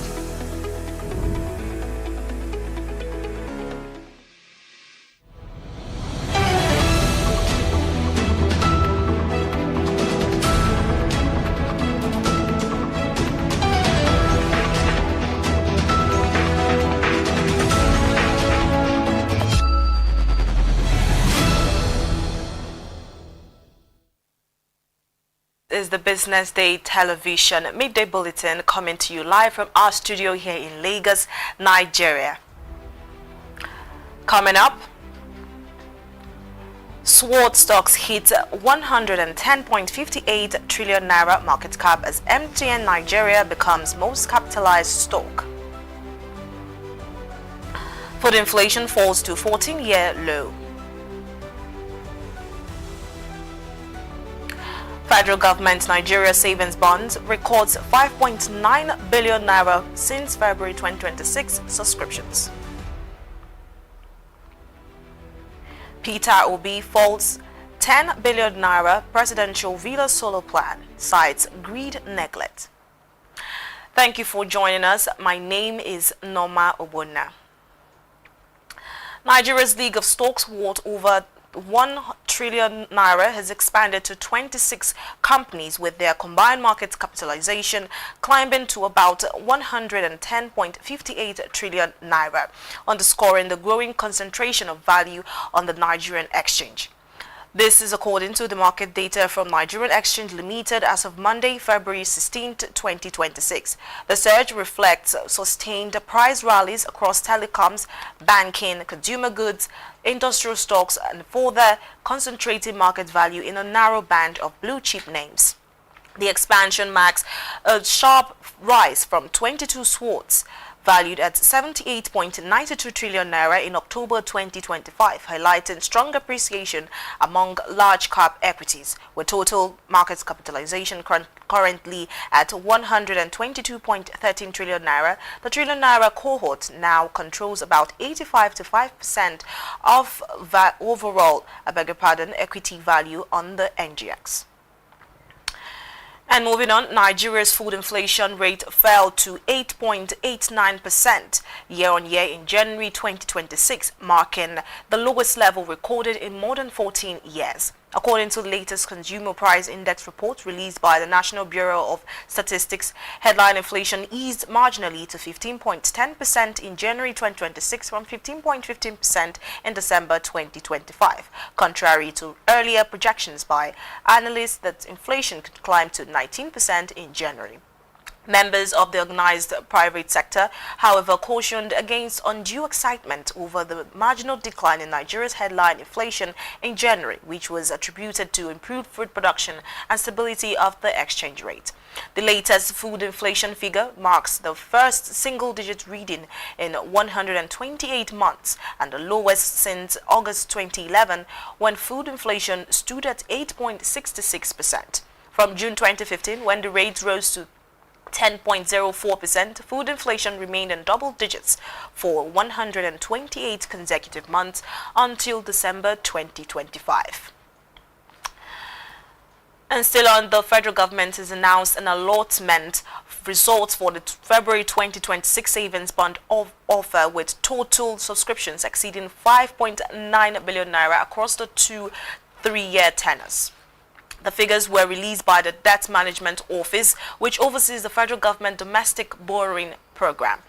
Is the Business Day Television midday bulletin coming to you live from our studio here in Lagos, Nigeria. Coming up, Sword stocks hit 110.58 trillion naira market cap as MTN Nigeria becomes most capitalized stock. Food inflation falls to 14-year low. Federal government Nigeria savings bonds records 5.9 billion naira since February 2026 subscriptions. Peter Obi faults 10 billion naira presidential villa solar plan, cites greed neglect. Thank you for joining us. My name is Norma Obona. Nigeria's League of Stocks worth over 1 trillion naira has expanded to 26 companies, with their combined market capitalization climbing to about 110.58 trillion naira, underscoring the growing concentration of value on the Nigerian exchange. This is according to the market data from Nigerian Exchange Limited as of Monday, February 16, 2026. The surge reflects sustained price rallies across telecoms, banking, consumer goods, industrial stocks, and further concentrating market value in a narrow band of blue chip names. The expansion marks a sharp rise from 22 swords valued at 78.92 trillion naira in October 2025, highlighting strong appreciation among large cap equities, with total market capitalization currently at 122.13 trillion naira. The trillion naira cohort now controls about 85 to 5% of overall, equity value on the NGX. And moving on, Nigeria's food inflation rate fell to 8.89% year-on-year in January 2026, marking the lowest level recorded in more than 14 years. According to the latest Consumer Price Index report released by the National Bureau of Statistics, headline inflation eased marginally to 15.10% in January 2026 from 15.15% in December 2025, contrary to earlier projections by analysts that inflation could climb to 19% in January. Members of the organized private sector, however, cautioned against undue excitement over the marginal decline in Nigeria's headline inflation in January, which was attributed to improved food production and stability of the exchange rate. The latest food inflation figure marks the first single-digit reading in 128 months and the lowest since August 2011, when food inflation stood at 8.66%. From June 2015, when the rate rose to 10.04%, food inflation remained in double digits for 128 consecutive months until December 2025. And still on, the federal government has announced an allotment of results for the February 2026 savings bond offer, with total subscriptions exceeding 5.9 billion naira across the 2-3-year tenors. The figures were released by the Debt Management Office, which oversees the federal government domestic borrowing program.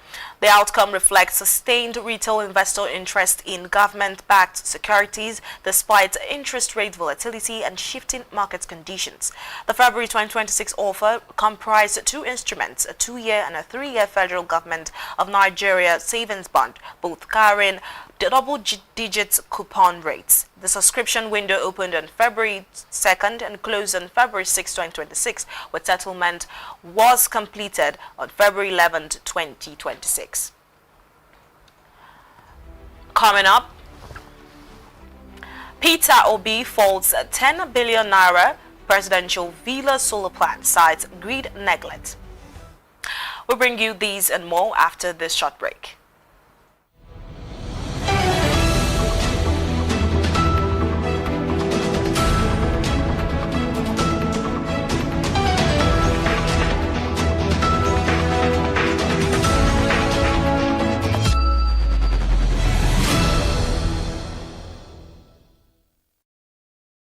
The outcome reflects sustained retail investor interest in government-backed securities despite interest rate volatility and shifting market conditions. The February 2026 offer comprised two instruments, a 2-year and a 3-year federal government of Nigeria savings bond, both carrying double-digit coupon rates. The subscription window opened on February 2nd and closed on February 6, 2026, with settlement was completed on February 11th, 2026. Coming up, Peter Obi faults 10 billion naira presidential villa solar plan, cites greed neglect. We'll bring you these and more after this short break.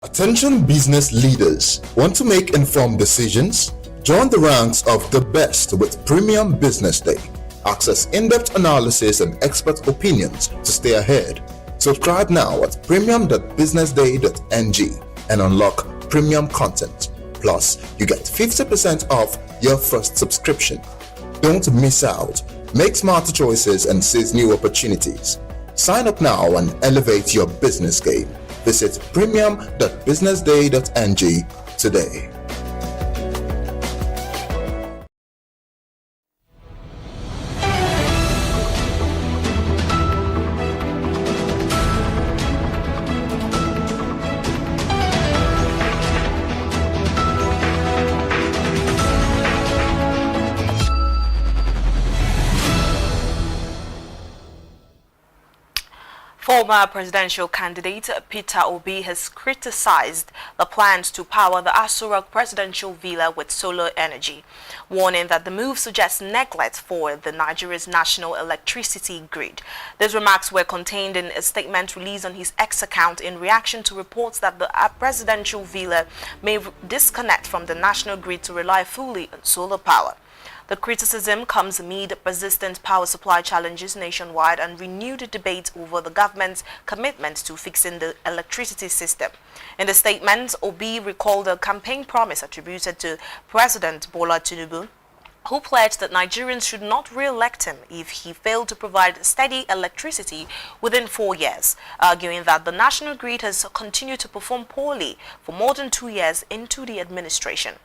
Attention business leaders. Want to make informed decisions? Join the ranks of the best with Premium Business Day. Access in-depth analysis and expert opinions to stay ahead. Subscribe now at premium.businessday.ng and unlock premium content. Plus, you get 50% off your first subscription. Don't miss out. Make smarter choices and seize new opportunities. Sign up now and elevate your business game. Visit premium.businessday.ng today. Former presidential candidate Peter Obi has criticized the plans to power the Aso Rock presidential villa with solar energy, warning that the move suggests neglect for the Nigeria's national electricity grid. These remarks were contained in a statement released on his X account in reaction to reports that the presidential villa may disconnect from the national grid to rely fully on solar power. The criticism comes amid persistent power supply challenges nationwide and renewed debate over the government's commitment to fixing the electricity system. In the statement, Obi recalled a campaign promise attributed to President Bola Tinubu, who pledged that Nigerians should not re-elect him if he failed to provide steady electricity within 4 years, arguing that the national grid has continued to perform poorly for more than 2 years into the administration.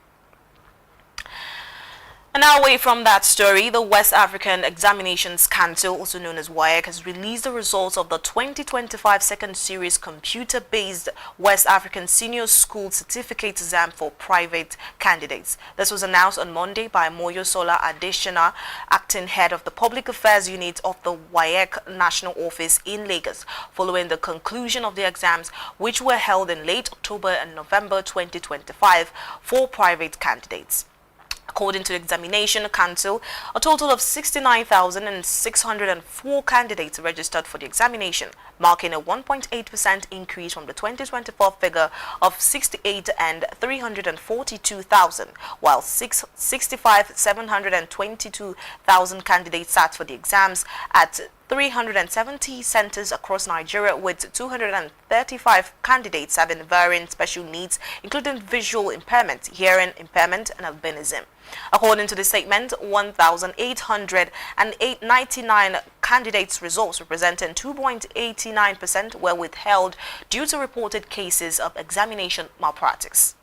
And now away from that story, the West African Examinations Council, also known as WAEC, has released the results of the 2025 second series computer-based West African Senior School Certificate exam for private candidates. This was announced on Monday by Moyosola Adeshina, acting head of the Public Affairs Unit of the WAEC National Office in Lagos, following the conclusion of the exams, which were held in late October and November 2025 for private candidates. According to the Examination Council, a total of 69,604 candidates registered for the examination, marking a 1.8% increase from the 2024 figure of 68,342,000, while 65,722,000 candidates sat for the exams at 370 centers across Nigeria, with 235 candidates having varying special needs, including visual impairment, hearing impairment, and albinism. According to the statement, 1,899 candidates' results, representing 2.89%, were withheld due to reported cases of examination malpractice.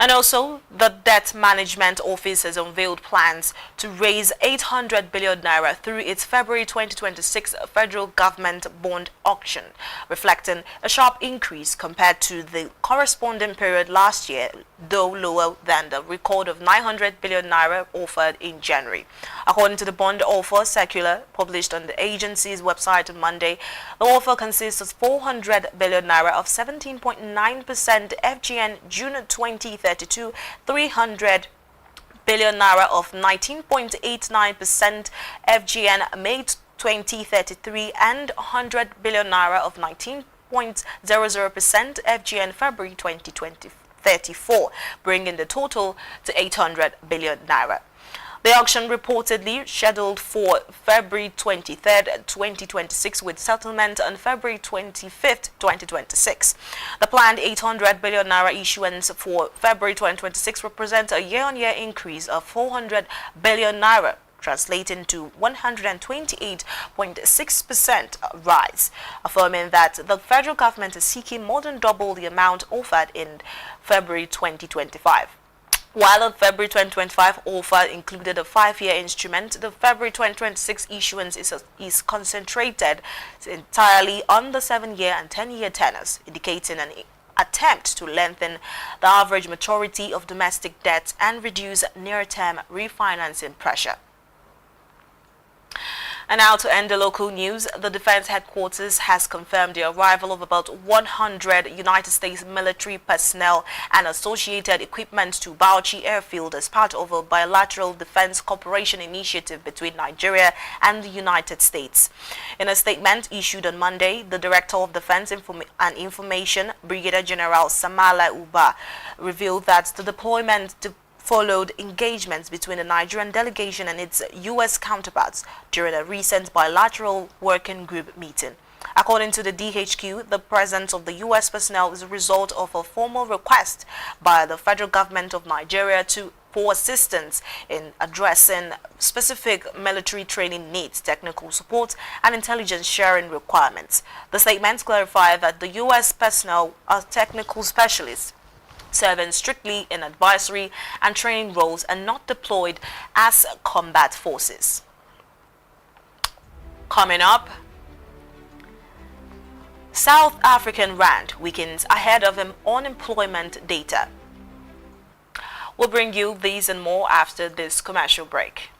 And also, the Debt Management Office has unveiled plans to raise 800 billion naira through its February 2026 federal government bond auction, reflecting a sharp increase compared to the corresponding period last year, though lower than the record of 900 billion naira offered in January. According to the bond offer circular published on the agency's website on Monday, the offer consists of 400 billion naira of 17.9% FGN June 2032, 300 billion naira of 19.89% FGN May 2033, and 100 billion naira of 19.00% FGN February 2034, bringing the total to 800 billion naira. The auction reportedly scheduled for February 23rd, 2026, with settlement on February 25th, 2026. The planned 800 billion naira issuance for February 2026 represents a year-on-year increase of 400 billion naira, translating to 128.6% rise, affirming that the federal government is seeking more than double the amount offered in February 2025. While the February 2025 offer included a 5-year instrument, the February 2026 issuance is concentrated entirely on the 7-year and 10-year tenors, indicating an attempt to lengthen the average maturity of domestic debt and reduce near-term refinancing pressure. And now to end the local news, the Defense Headquarters has confirmed the arrival of about 100 United States military personnel and associated equipment to Bauchi Airfield as part of a bilateral defense cooperation initiative between Nigeria and the United States. In a statement issued on Monday, the Director of Defense and Information, Brigadier General Samala Uba, revealed that the deployment followed engagements between the Nigerian delegation and its U.S. counterparts during a recent bilateral working group meeting. According to the DHQ, the presence of the U.S. personnel is a result of a formal request by the federal government of Nigeria for assistance in addressing specific military training needs, technical support, and intelligence sharing requirements. The statements clarify that the U.S. personnel are technical specialists serving strictly in advisory and training roles and not deployed as combat forces. Coming up, South African Rand weakens ahead of unemployment data. We'll bring you these and more after this commercial break.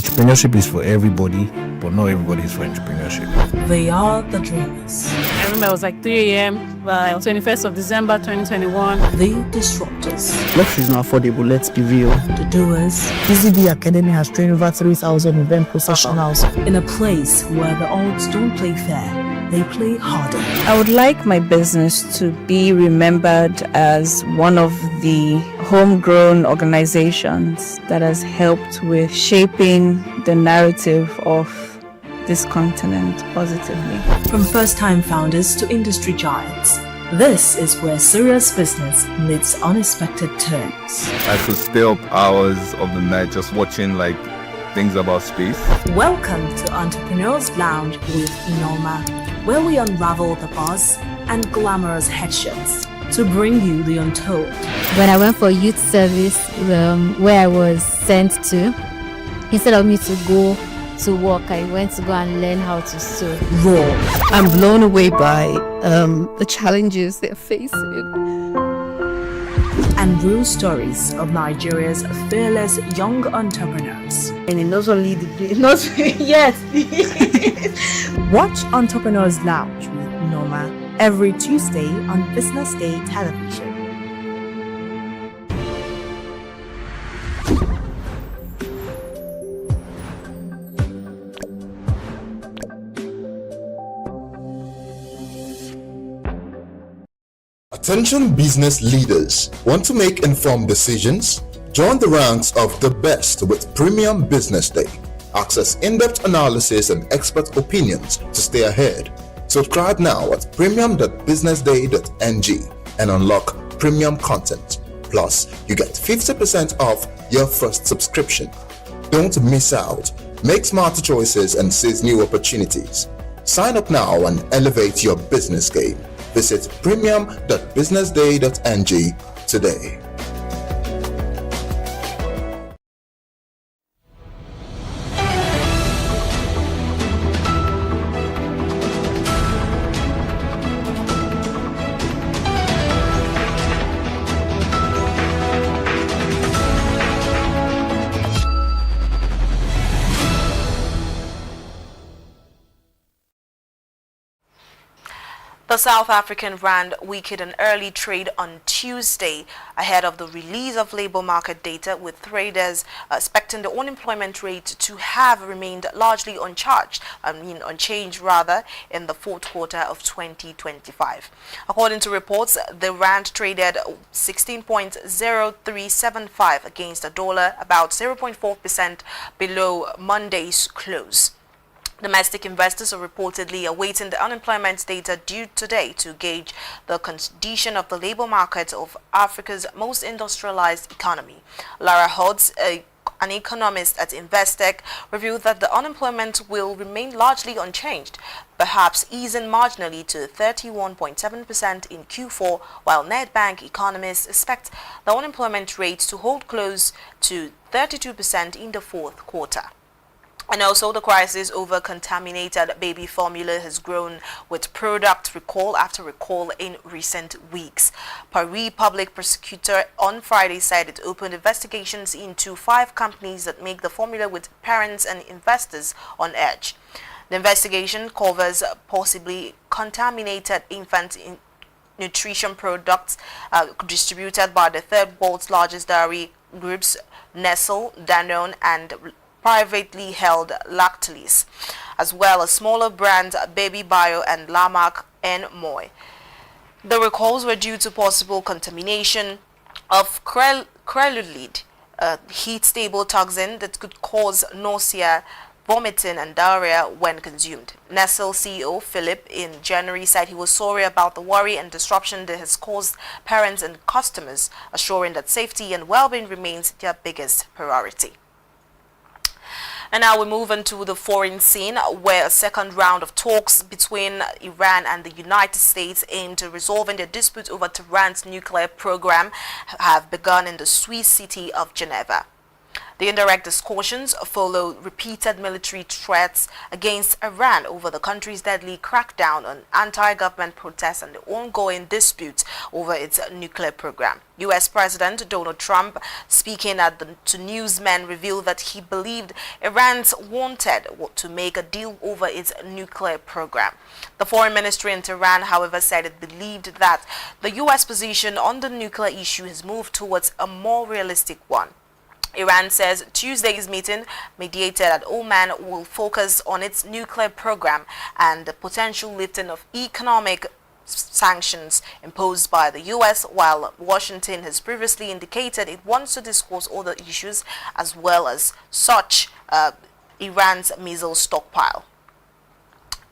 Entrepreneurship is for everybody, but not everybody is for entrepreneurship. They are the dreamers. I remember it was like 3 a.m. by 21st of December 2021. The disruptors. Luxury is not affordable, let's be real. The doers. BusinessDay Academy has trained over 3,000 event professionals. In a place where the odds don't play fair, they play harder. I would like my business to be remembered as one of the homegrown organizations that has helped with shaping the narrative of this continent positively. From first-time founders to industry giants, this is where serious business meets unexpected turns. I could stay up hours of the night just watching things about space. Welcome to Entrepreneurs Lounge with Norma, where we unravel the buzz and glamorous headshots to bring you the untold. When I went for youth service, where I was sent to, instead of me to go to work, I went to go and learn how to sew. Raw. I'm blown away by the challenges they're facing. And real stories of Nigeria's fearless young entrepreneurs. And not only yes. Watch Entrepreneurs Lounge with Norma every Tuesday on Business Day television. Attention business leaders. Want to make informed decisions? Join the ranks of the best with Premium Business Day. Access in-depth analysis and expert opinions to stay ahead. Subscribe now at premium.businessday.ng and unlock premium content. Plus, you get 50% off your first subscription. Don't miss out. Make smarter choices and seize new opportunities. Sign up now and elevate your business game. Visit premium.businessday.ng today. The South African rand weakened in early trade on Tuesday ahead of the release of labor market data, with traders expecting the unemployment rate to have remained largely unchanged in the fourth quarter of 2025. According to reports, the rand traded 16.0375 against the dollar, about 0.4% below Monday's close. Domestic investors are reportedly awaiting the unemployment data due today to gauge the condition of the labor market of Africa's most industrialized economy. Lara Hodds, an economist at Investec, revealed that the unemployment will remain largely unchanged, perhaps easing marginally to 31.7% in Q4, while Nedbank economists expect the unemployment rate to hold close to 32% in the fourth quarter. And also, the crisis over contaminated baby formula has grown, with product recall after recall in recent weeks. Paris public prosecutor on Friday said it opened investigations into 5 companies that make the formula, with parents and investors on edge. The investigation covers possibly contaminated infant nutrition products distributed by the third world's largest dairy groups, Nestle, Danone, and privately held Lactalis, as well as smaller brands Baby Bio and Lamarck and Moy. The recalls were due to possible contamination of crelulide, a heat-stable toxin that could cause nausea, vomiting and diarrhea when consumed. Nestle CEO Philip in January said he was sorry about the worry and disruption that has caused parents and customers, assuring that safety and well-being remains their biggest priority. And now we move into the foreign scene, where a second round of talks between Iran and the United States aimed at resolving the dispute over Tehran's nuclear program have begun in the Swiss city of Geneva. The The indirect discussions follow repeated military threats against Iran over the country's deadly crackdown on anti-government protests and the ongoing dispute over its nuclear program. U.S. President Donald Trump, speaking to newsmen, revealed that he believed Iran wanted to make a deal over its nuclear program. The foreign ministry in Tehran, however, said it believed that the U.S. position on the nuclear issue has moved towards a more realistic one. Iran says Tuesday's meeting, mediated at Oman, will focus on its nuclear program and the potential lifting of economic sanctions imposed by the U.S., while Washington has previously indicated it wants to discuss other issues as well as such Iran's missile stockpile.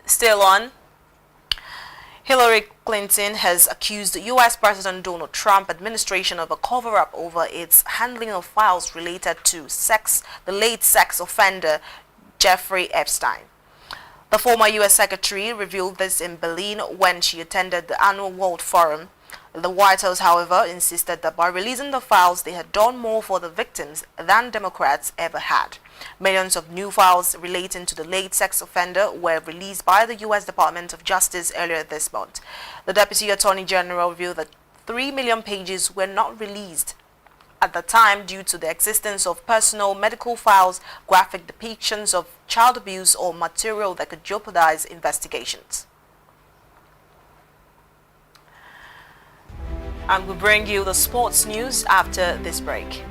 Still on, Hillary Clinton has accused U.S. President Donald Trump administration of a cover-up over its handling of files related to the late sex offender Jeffrey Epstein. The former U.S. Secretary revealed this in Berlin when she attended the annual World Forum. The White House, however, insisted that by releasing the files, they had done more for the victims than Democrats ever had. Millions of new files relating to the late sex offender were released by the U.S. Department of Justice earlier this month. The Deputy Attorney General revealed that 3 million pages were not released at the time due to the existence of personal medical files, graphic depictions of child abuse, or material that could jeopardize investigations. And we'll bring you the sports news after this break.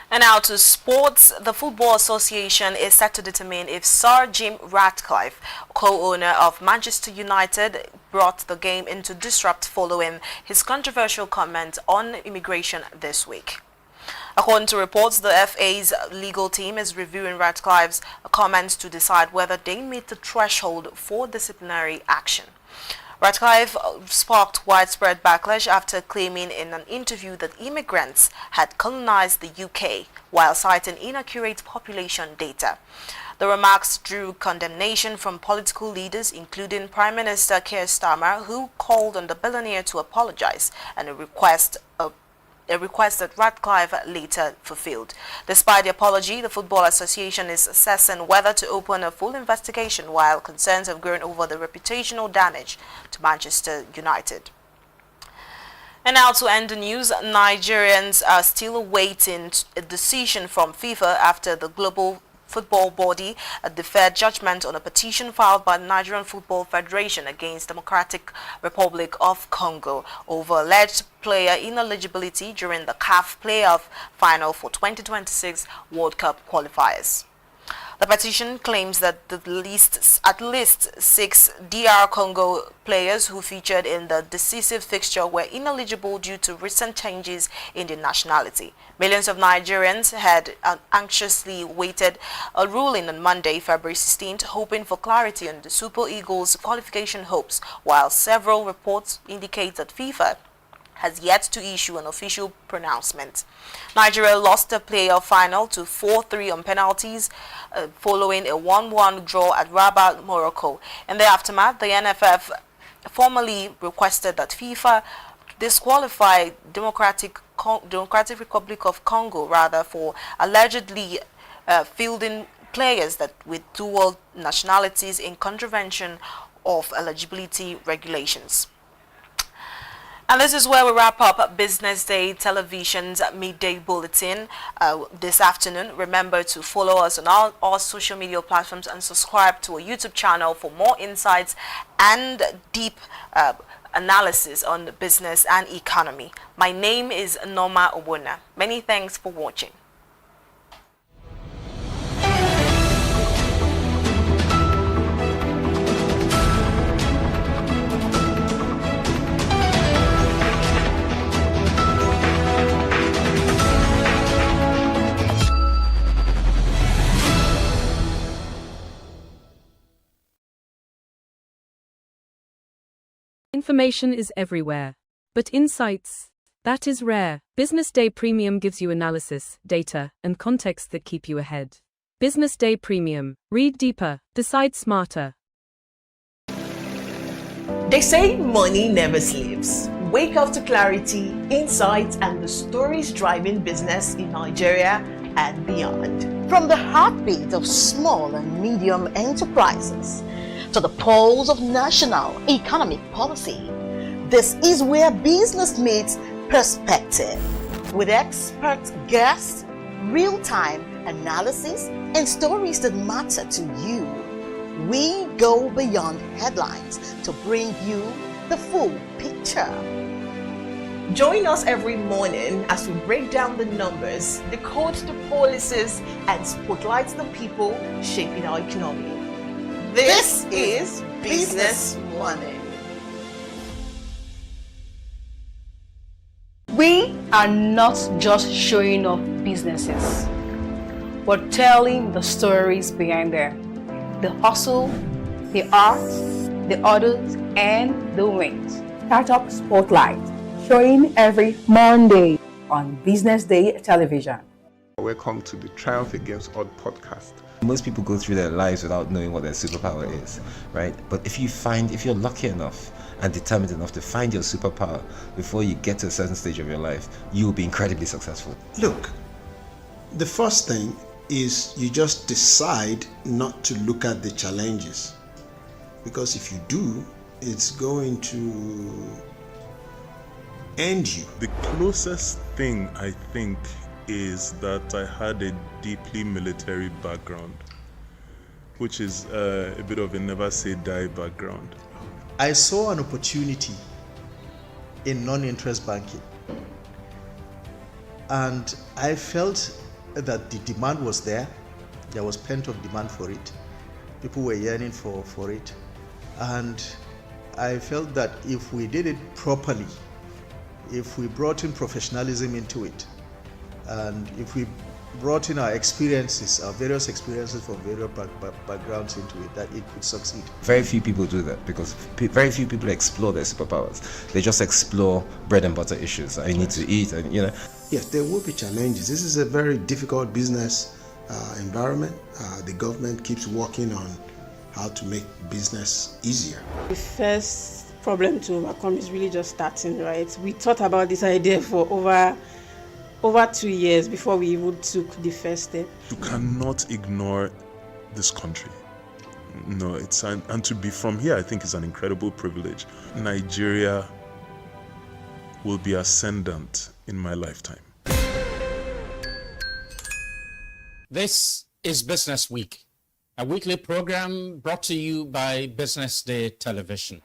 And now to sports. The Football Association is set to determine if Sir Jim Ratcliffe, co-owner of Manchester United, brought the game into disrupt following his controversial comment on immigration this week. According to reports, the FA's legal team is reviewing Ratcliffe's comments to decide whether they meet the threshold for disciplinary action. Ratcliffe sparked widespread backlash after claiming in an interview that immigrants had colonized the UK while citing inaccurate population data. The remarks drew condemnation from political leaders, including Prime Minister Keir Starmer, who called on the billionaire to apologize, and a request that Ratcliffe later fulfilled. Despite the apology, the Football Association is assessing whether to open a full investigation, while concerns have grown over the reputational damage to Manchester United. And now to end the news, Nigerians are still awaiting a decision from FIFA after the global football body deferred judgment on a petition filed by the Nigerian Football Federation against Democratic Republic of Congo over alleged player ineligibility during the CAF playoff final for 2026 World Cup qualifiers. The petition claims that at least 6 DR Congo players who featured in the decisive fixture were ineligible due to recent changes in their nationality. Millions of Nigerians had anxiously waited a ruling on Monday, February 16th, hoping for clarity on the Super Eagles' qualification hopes, while several reports indicate that FIFA has yet to issue an official pronouncement. Nigeria lost the playoff final to 4-3 on penalties following a 1-1 draw at Rabat, Morocco. In the aftermath, the NFF formally requested that FIFA disqualify Democratic Republic of Congo for allegedly fielding players with dual nationalities in contravention of eligibility regulations. And this is where we wrap up Business Day Television's midday bulletin this afternoon. Remember to follow us on all social media platforms and subscribe to our YouTube channel for more insights and deep analysis on business and economy. My name is Norma Obona. Many thanks for watching. Information is everywhere. But insights, that is rare. Business Day Premium gives you analysis, data, and context that keep you ahead. Business Day Premium. Read deeper, decide smarter. They say money never sleeps. Wake up to clarity, insights, and the stories driving business in Nigeria and beyond. From the heartbeat of small and medium enterprises to the pulse of national economic policy, this is where business meets perspective. With expert guests, real-time analysis, and stories that matter to you, we go beyond headlines to bring you the full picture. Join us every morning as we break down the numbers, decode the policies, and spotlight the people shaping our economy. This is Business Money. We are not just showing off businesses, but telling the stories behind them. The hustle, the art, the orders, and the wins. Startup Spotlight, showing every Monday on Business Day Television. Welcome to the Triumph Against Odd podcast. Most people go through their lives without knowing what their superpower is, right? But if you're lucky enough and determined enough to find your superpower before you get to a certain stage of your life, you will be incredibly successful. Look, the first thing is you just decide not to look at the challenges, because if you do, it's going to end you. The closest thing I think is that I had a deeply military background, which is a bit of a never say die background. I saw an opportunity in non-interest banking, and I felt that the demand was there. There was pent-up demand for it. People were yearning for it, and I felt that if we did it properly, if we brought in professionalism into it, and if we brought in our experiences, our various experiences from various backgrounds into it, that it could succeed. Very few people do that because very few people explore their superpowers. They just explore bread and butter issues. I need to eat, and Yes, there will be challenges. This is a very difficult business environment. The government keeps working on how to make business easier. The first problem to overcome is really just starting, right? We thought about this idea for over 2 years before we even took the first step. You cannot ignore this country. No, and to be from here, I think is an incredible privilege. Nigeria will be ascendant in my lifetime. This is Business Week, a weekly program brought to you by Business Day Television.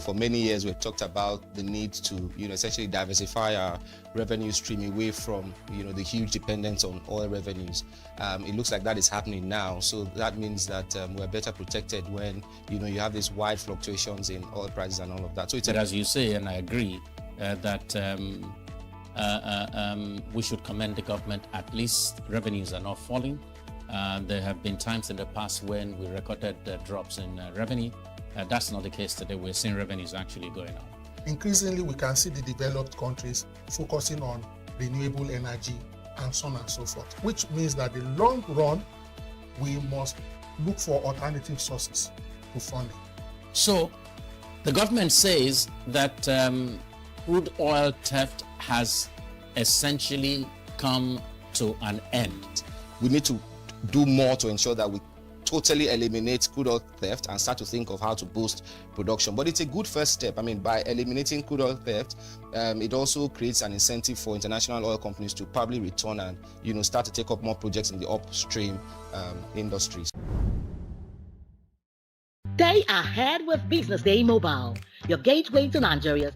for many years we've talked about the need to, essentially diversify our revenue stream away from, the huge dependence on oil revenues. It looks like that is happening now. So that means that we're better protected when, you have these wide fluctuations in oil prices and all of that. So it's as you say, and I agree, that we should commend the government. At least revenues are not falling. There have been times in the past when we recorded drops in revenue. That's not the case today. We're seeing revenues actually going up. Increasingly, we can see the developed countries focusing on renewable energy and so on and so forth, which means that in the long run, we must look for alternative sources to funding. So the government says that crude oil theft has essentially come to an end. We need to do more to ensure that we totally eliminate crude oil theft and start to think of how to boost production. But it's a good first step. I mean, by eliminating crude oil theft, it also creates an incentive for international oil companies to probably return and, start to take up more projects in the upstream industries. Stay ahead with Business Day Mobile, your gateway to Nigeria's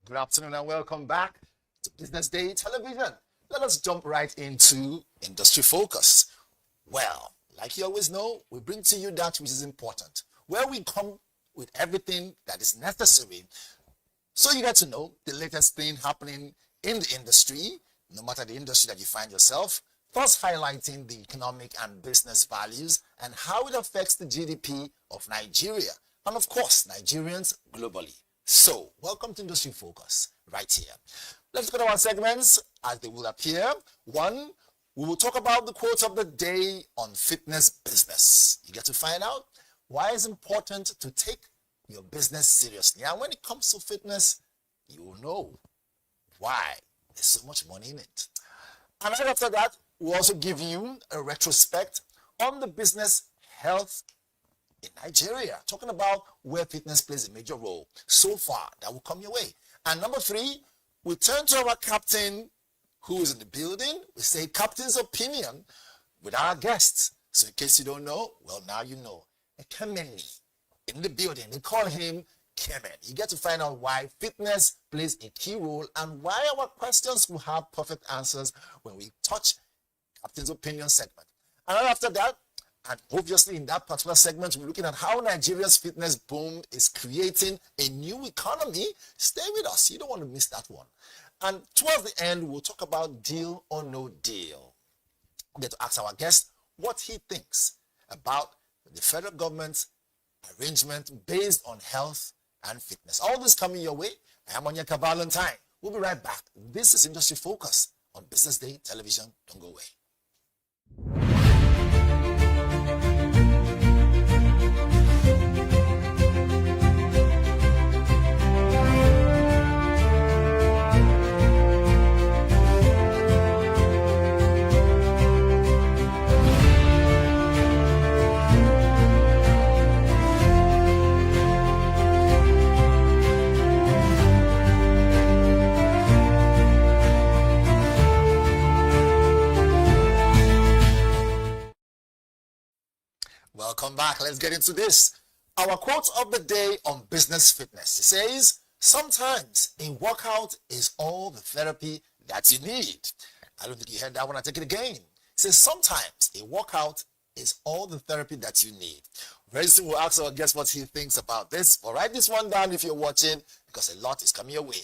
Good afternoon and welcome back to Business Day Television. Let us jump right into Industry Focus. Well, like you always know, we bring to you that which is important, where we come with everything that is necessary so you get to know the latest thing happening in the industry, no matter the industry that you find yourself, thus highlighting the economic and business values and how it affects the GDP of Nigeria and, of course, Nigerians globally. So, welcome to Industry Focus, right here. Let's look at our segments as they will appear. One, we will talk about the quote of the day on fitness business. You get to find out why it's important to take your business seriously. And when it comes to fitness, you will know why there's so much money in it. And right after that, we'll also give you a retrospect on the business health in Nigeria, talking about where fitness plays a major role so far. That will come your way. And number three, we turn to our captain who is in the building. We say captain's opinion with our guests. So in case you don't know, well, now you know. A Kemeni in the building. They call him Kemen. You get to find out why fitness plays a key role and why our questions will have perfect answers when we touch captain's opinion segment. And then after that, and obviously in that particular segment, we're looking at how Nigeria's fitness boom is creating a new economy. Stay with us. You don't want to miss that one. And towards the end, we'll talk about deal or no deal. We get to ask our guest what he thinks about the federal government's arrangement based on health and fitness. All this coming your way. I am Onyeka Valentine. We'll be right back. This is Industry Focus on Business Day Television. Don't go away. Welcome back. Let's get into this. Our quote of the day on business fitness. It says, sometimes a workout is all the therapy that you need. I don't think you heard that one. I take it again. It says, sometimes a workout is all the therapy that you need. Very soon we'll ask our guest what he thinks about this. But write this one down if you're watching, because a lot is coming your way.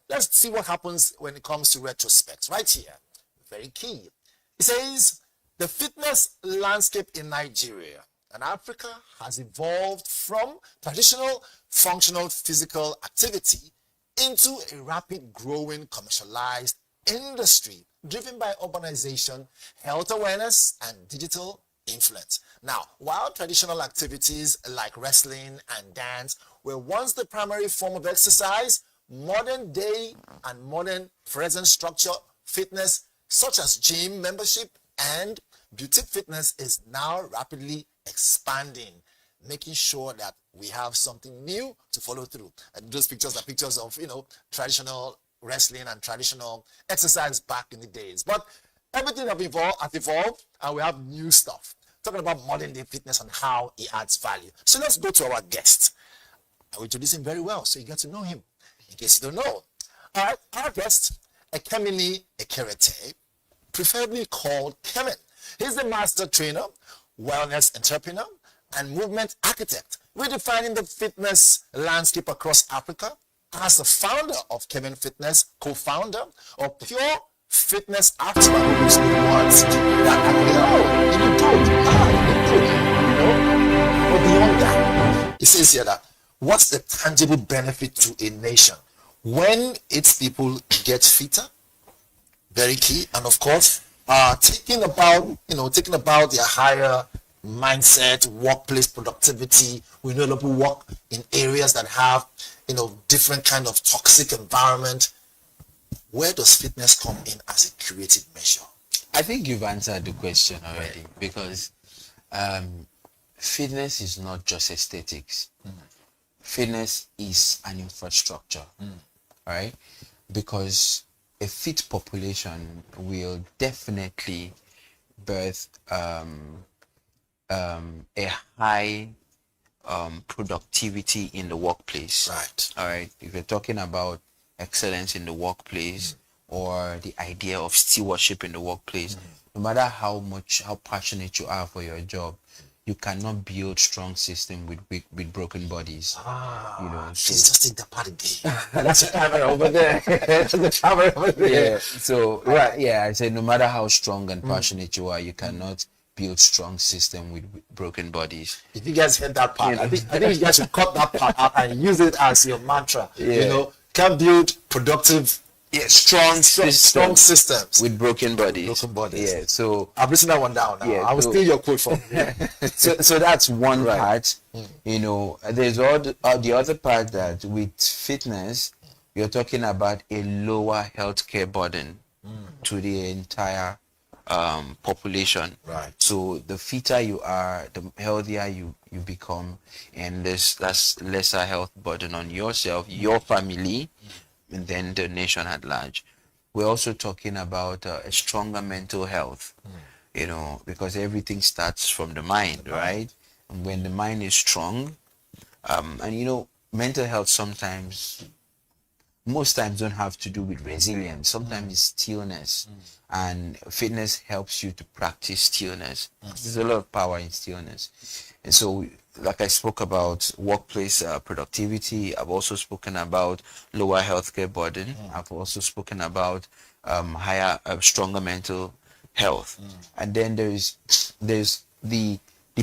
Let's see what happens when it comes to retrospect. Right here. Very key. It says, the fitness landscape in Nigeria and Africa has evolved from traditional functional physical activity into a rapid growing commercialized industry driven by urbanization, health awareness, and digital influence. Now, while traditional activities like wrestling and dance were once the primary form of exercise, modern day and modern present structure fitness, such as gym membership and boutique fitness, is now rapidly expanding, making sure that we have something new to follow through. And those pictures are pictures of, traditional wrestling and traditional exercise back in the days. But everything has evolved, and we have new stuff. Talking about modern day fitness and how it adds value. So let's go to our guest. I will introduce him very well so you get to know him, in case you don't know. All right, our guest, Ekemini Ekerete, preferably called Kemen. He's the master trainer, wellness entrepreneur, and movement architect, redefining the fitness landscape across Africa. As the founder of Kemen Fitness, co-founder of Pure Fitness After who's the ones that but beyond that, it says here that what's the tangible benefit to a nation when its people get fitter? Very key. And of course, taking about their higher mindset, workplace productivity. We know a lot of people work in areas that have, different kind of toxic environment. Where does fitness come in as a curative measure? I think you've answered the question already, because fitness is not just aesthetics. Fitness is an infrastructure, right? Because a fit population will definitely birth a high productivity in the workplace. Right. All right. If you're talking about excellence in the workplace or the idea of stewardship in the workplace, no matter how passionate you are for your job, you cannot build strong system with broken bodies. She's just in the party game. That's the camera over there. That's the camera over there. Yeah. So I said no matter how strong and passionate you are, you cannot build strong system with broken bodies. If you guys heard that part, I think you guys should cut that part out and use it as your mantra. Can build productive, strong systems with broken bodies. Yeah. So I've written that one down now. I will steal your quote from you. so that's one part. There's the other part that with fitness, you're talking about a lower healthcare burden to the entire population. Right. So the fitter you are, the healthier you become, and that's lesser health burden on yourself, your family, and then the nation at large. We're also talking about a stronger mental health, because everything starts from the mind, right? And when the mind is strong, and mental health most times don't have to do with resilience. Sometimes it's stillness, and fitness helps you to practice stillness. There's a lot of power in stillness. And so, like I spoke about workplace productivity, I've also spoken about lower healthcare burden. I've also spoken about stronger mental health. And then there's the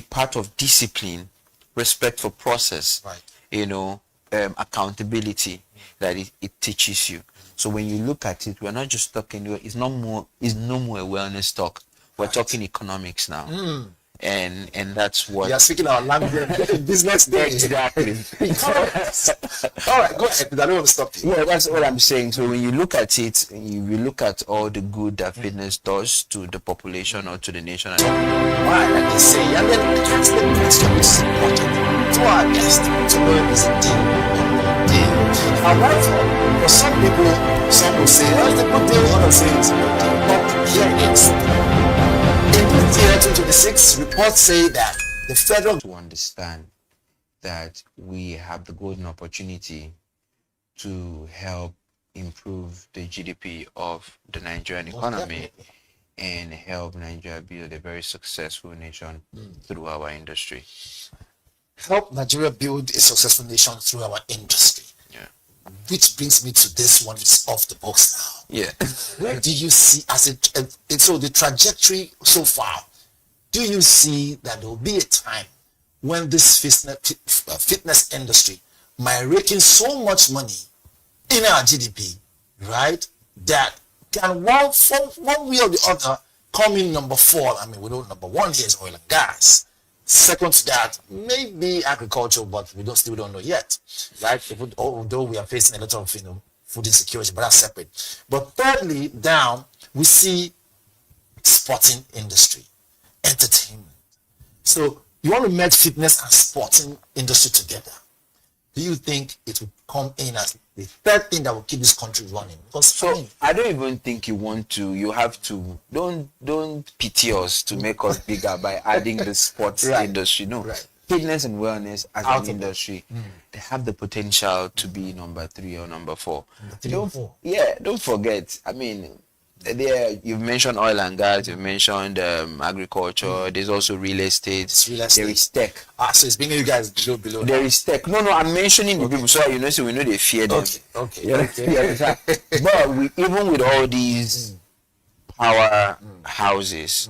part of discipline, respect for process, accountability that it teaches you. So when you look at it, we're not just talking, it's no more a wellness talk. We're talking economics now. And that's what you are speaking our language. Business day. Exactly. All right, go ahead. I don't want to stop you. Yeah, that's what I'm saying. So when you look at it, you look at all the good that fitness does to the population or to the nation. All right, like they say, and then that's the question which is important to our guest to know is a deal. However, for some people, some will say, oh, it's a good deal, others say it's a good deal. But here it's in this year 2026, reports say that the federal to understand that we have the golden opportunity to help improve the GDP of the Nigerian economy and help Nigeria build a very successful nation through our industry. Help Nigeria build a successful nation through our industry. Yeah. Which brings me to this one, which is off the box now. Yeah. Where do you see so the trajectory so far? Do you see that there will be a time when this fitness industry might rake in so much money in our GDP, right, that can one way or the other Coming number 4, I mean, we know number 1 here is oil and gas. Second to that, maybe agriculture, but we still don't know yet, right? Although we are facing a lot of food insecurity, but that's separate. But thirdly, down we see sporting industry, entertainment. So you want to merge fitness and sporting industry together. Do you think it will come in as the third thing that will keep this country running? Because I don't even think you want to. You have to. Don't pity us to make us bigger by adding the sports industry. No, fitness and wellness as an industry, they have the potential to be number 3 or number 4. Don't forget. I mean, there you've mentioned oil and gas, you've mentioned agriculture, there's also real estate, there is tech. So it's bringing you guys below. There is tech. No, I'm mentioning the people so so we know they fear them. Okay. But even with all these power houses,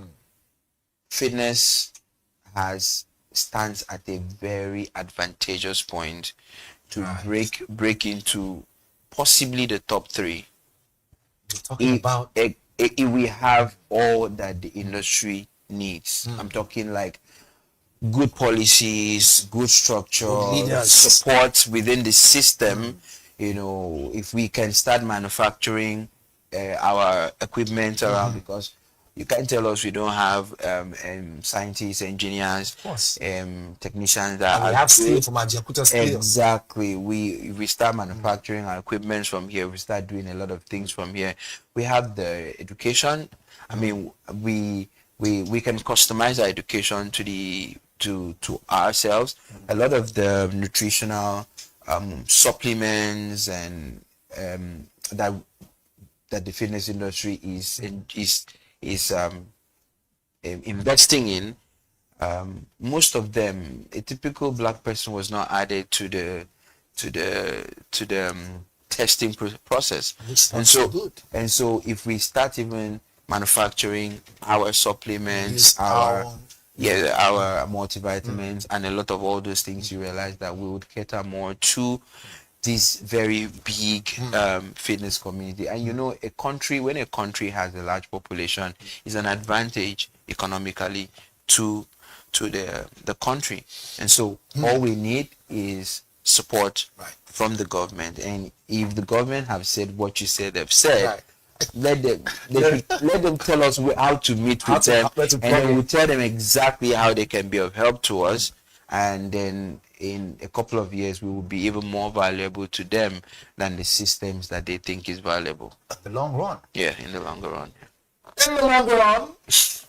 fitness stands at a very advantageous point to break into possibly the top 3. Talking about if we have all that the industry needs. I'm talking like good policies, good structure, leaders, support within the system. If we can start manufacturing our equipment around, because you can't tell us we don't have scientists, engineers, technicians that we have steel from our Jakarta steel. Exactly. We start manufacturing our equipment from here. We start doing a lot of things from here. We have the education. I mean, we can customize our education to ourselves. A lot of the nutritional supplements and that the fitness industry is investing in, most of them, a typical black person was not added to the testing process. And so if we start even manufacturing our supplements, our multivitamins, and a lot of all those things, you realize that we would cater more to this very big fitness community. And when a country has a large population, is an advantage economically to the country. And so all we need is support from the government. And if the government have said what you said they've said, let them tell us how to meet with them, and then we'll tell them exactly how they can be of help to us. And then in a couple of years, we will be even more valuable to them than the systems that they think is valuable. In the long run. Yeah, in the longer run. In the longer run,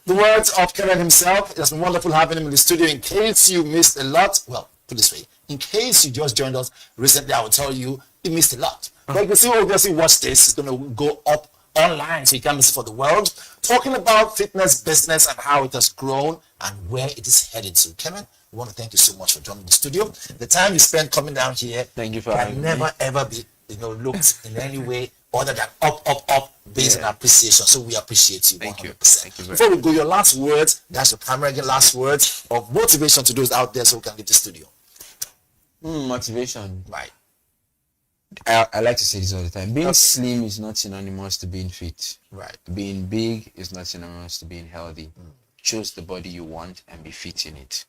the words of Kevin himself. It has been wonderful having him in the studio. In case you missed a lot, well, put it this way, in case you just joined us recently, I will tell you missed a lot. But you can see, obviously, watch this. It's going to go up online, so you can miss it for the world. Talking about fitness business and how it has grown and where it is headed to. Kevin, we want to thank you so much for joining the studio. The time you spent coming down here, thank you for can never ever be looked in any way other than up, based on appreciation. So we appreciate you. Thank 100%. you. Thank you very Before we go, your last words, that's your primary last words of motivation to those out there so we can leave the studio. Motivation. Right. I like to say this all the time. Being slim is not synonymous to being fit. Right. Being big is not synonymous to being healthy. Choose the body you want and be fit in it.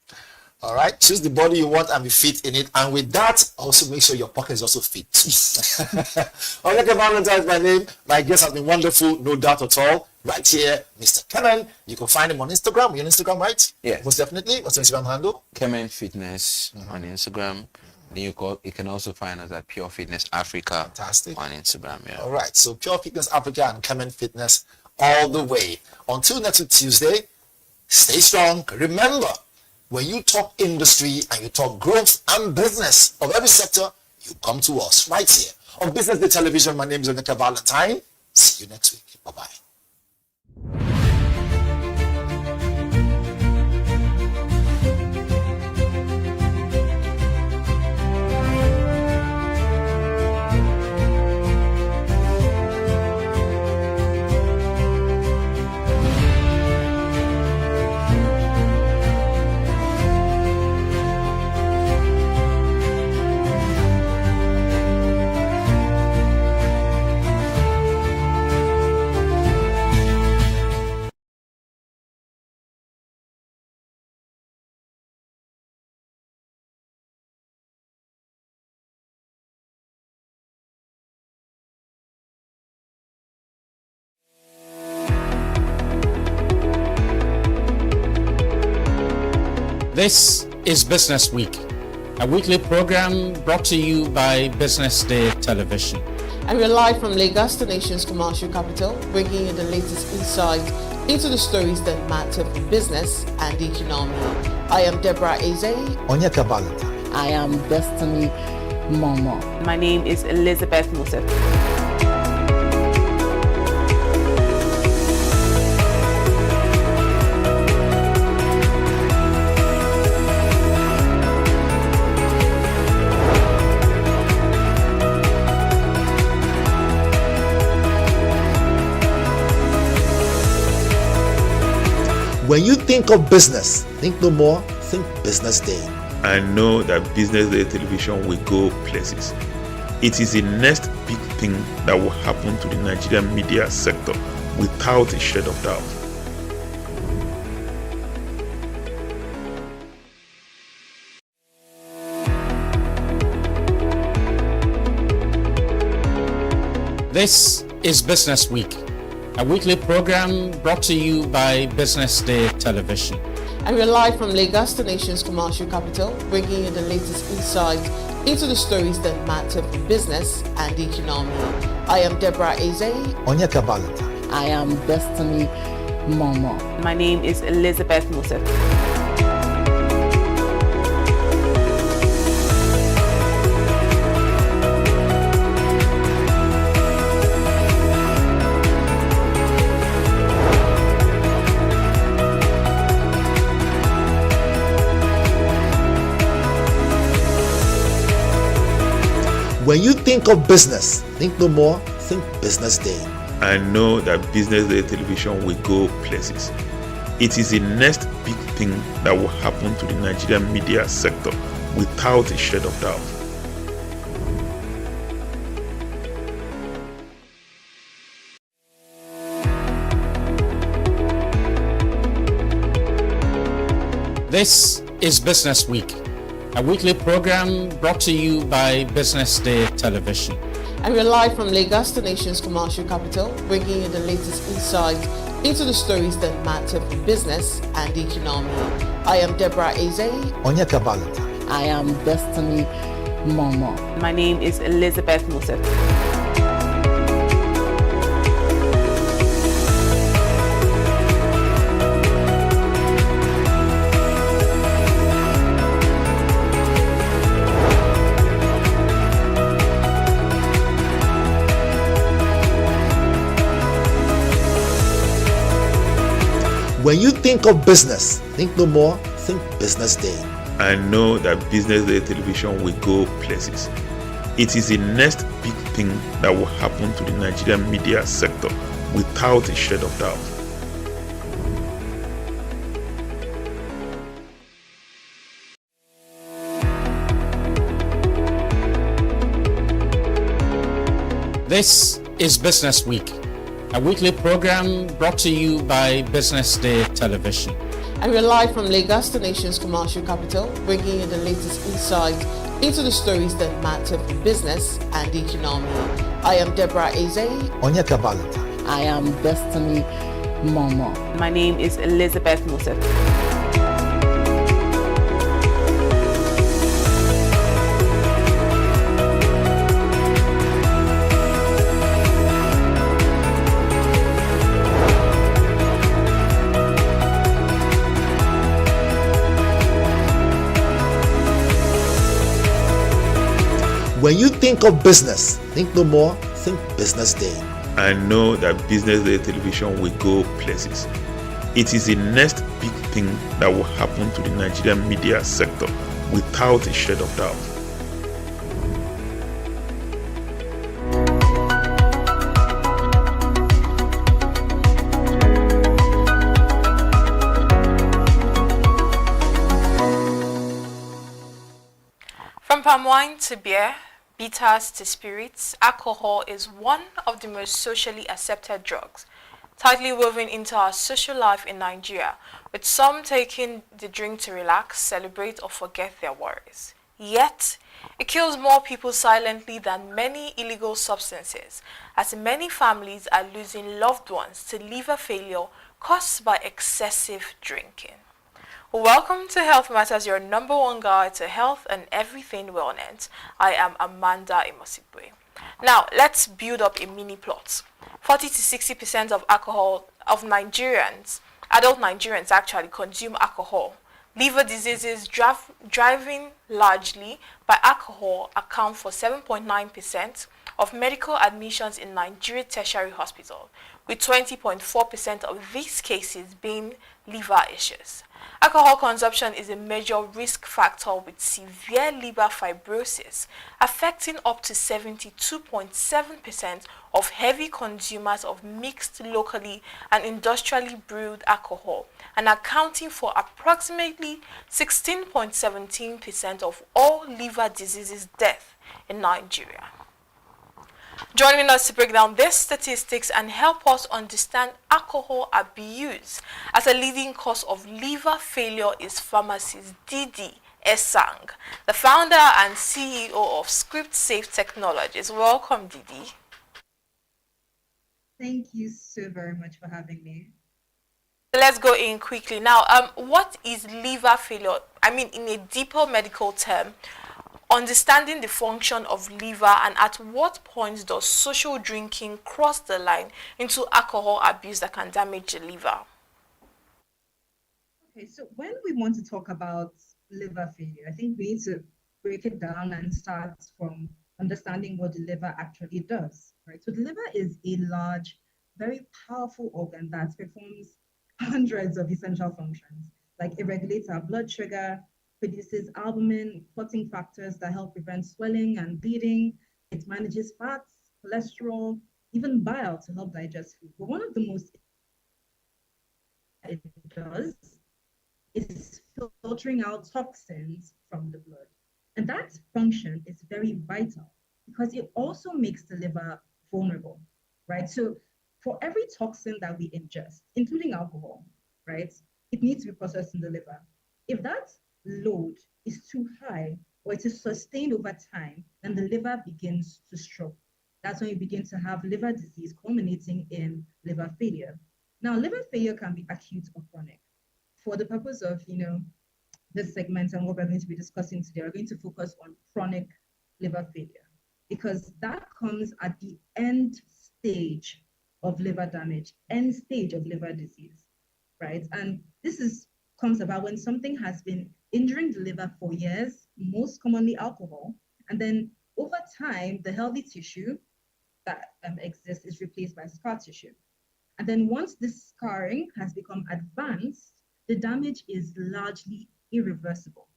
All right. Choose the body you want and be fit in it. And with that, also make sure your pocket is also fit. Oleke Valentine is my name. My guest has been wonderful, no doubt at all. Right here, Mr. Kemen. You can find him on Instagram. You're on Instagram, right? Yeah. Most definitely. What's your Instagram handle? Kemen Fitness on Instagram. Then you can also find us at Pure Fitness Africa. Fantastic. On Instagram. Yeah. All right. So Pure Fitness Africa and Kemen Fitness all the way. Until next week, Tuesday, stay strong. Remember, when you talk industry and you talk growth and business of every sector, you come to us right here on Business Day Television. My name is Oleke Valentine. See you next week. Bye-bye. This is Business Week, a weekly program brought to you by Business Day Television. And we're live from Lagos, the nation's commercial capital, bringing you the latest insights into the stories that matter for business and the economy. I am Deborah Eze. Onyeka Balata. I am Destiny Momo. My name is Elizabeth Musef. When you think of business, think no more, think Business Day. I know that Business Day television will go places. It is the next big thing that will happen to the Nigerian media sector without a shred of doubt. This is Business Week, a weekly program brought to you by Business Day Television. And we're live from Lagos, the nation's commercial capital, bringing you the latest insights into the stories that matter for business and the economy. I am Deborah Eze. Onyeka Balata. I am Destiny Momo. My name is Elizabeth Musef. When you think of business, think no more, think Business Day. I know that Business Day television will go places. It is the next big thing that will happen to the Nigerian media sector without a shred of doubt. This is Business Week, a weekly program brought to you by Business Day Television. And we're live from Lagos, the nation's commercial capital, bringing you the latest insights into the stories that matter for business and the economy. I am Deborah Eze. Onyeka Balata. I am Destiny Momo. My name is Elizabeth Musef. When you think of business, think no more, think Business Day. I know that Business Day television will go places. It is the next big thing that will happen to the Nigerian media sector without a shred of doubt. This is Business Week, a weekly program brought to you by Business Day Television. And we're live from Lagos, the nation's commercial capital, bringing you the latest insights into the stories that matter for business and the economy. I am Deborah Eze. Onyeka Balata. I am Destiny Momo. My name is Elizabeth Musef. When you think of business, think no more, think Business Day. I know that Business Day television will go places. It is the next big thing that will happen to the Nigerian media sector without a shred of doubt. From palm wine to beer, bitters to spirits, alcohol is one of the most socially accepted drugs, tightly woven into our social life in Nigeria, with some taking the drink to relax, celebrate, or forget their worries. Yet, it kills more people silently than many illegal substances, as many families are losing loved ones to liver failure caused by excessive drinking. Welcome to Health Matters, your number one guide to health and everything wellness. I am Amanda Imosibwe. Now, let's build up a mini plot. 40 to 60% of adult Nigerians actually consume alcohol. Liver diseases driven largely by alcohol account for 7.9% of medical admissions in Nigeria tertiary hospital, with 20.4% of these cases being liver issues. Alcohol consumption is a major risk factor with severe liver fibrosis, affecting up to 72.7% of heavy consumers of mixed locally and industrially brewed alcohol, and accounting for approximately 16.17% of all liver diseases deaths in Nigeria. Joining us to break down these statistics and help us understand alcohol abuse as a leading cause of liver failure is pharmacist Didi Esang, the founder and CEO of Script Safe Technologies. Welcome, Didi. Thank you so very much for having me. Let's go in quickly. Now, what is liver failure? I mean, in a deeper medical term, understanding the function of liver, and at what point does social drinking cross the line into alcohol abuse that can damage the liver? Okay, so when we want to talk about liver failure, I think we need to break it down and start from understanding what the liver actually does, right? So the liver is a large, very powerful organ that performs hundreds of essential functions, like it regulates our blood sugar, produces albumin, clotting factors that help prevent swelling and bleeding. It manages fats, cholesterol, even bile to help digest food. But one of the most it does is filtering out toxins from the blood. And that function is very vital because it also makes the liver vulnerable, right? So for every toxin that we ingest, including alcohol, right, it needs to be processed in the liver. If that load is too high or it is sustained over time, then the liver begins to stroke. That's when you begin to have liver disease culminating in liver failure. Now, liver failure can be acute or chronic. For the purpose of, this segment and what we're going to be discussing today, we're going to focus on chronic liver failure because that comes at the end stage of liver damage, end stage of liver disease, right? And this comes about when something has been injuring the liver for years, most commonly alcohol, and then over time, the healthy tissue that exists is replaced by scar tissue. And then once this scarring has become advanced, the damage is largely irreversible.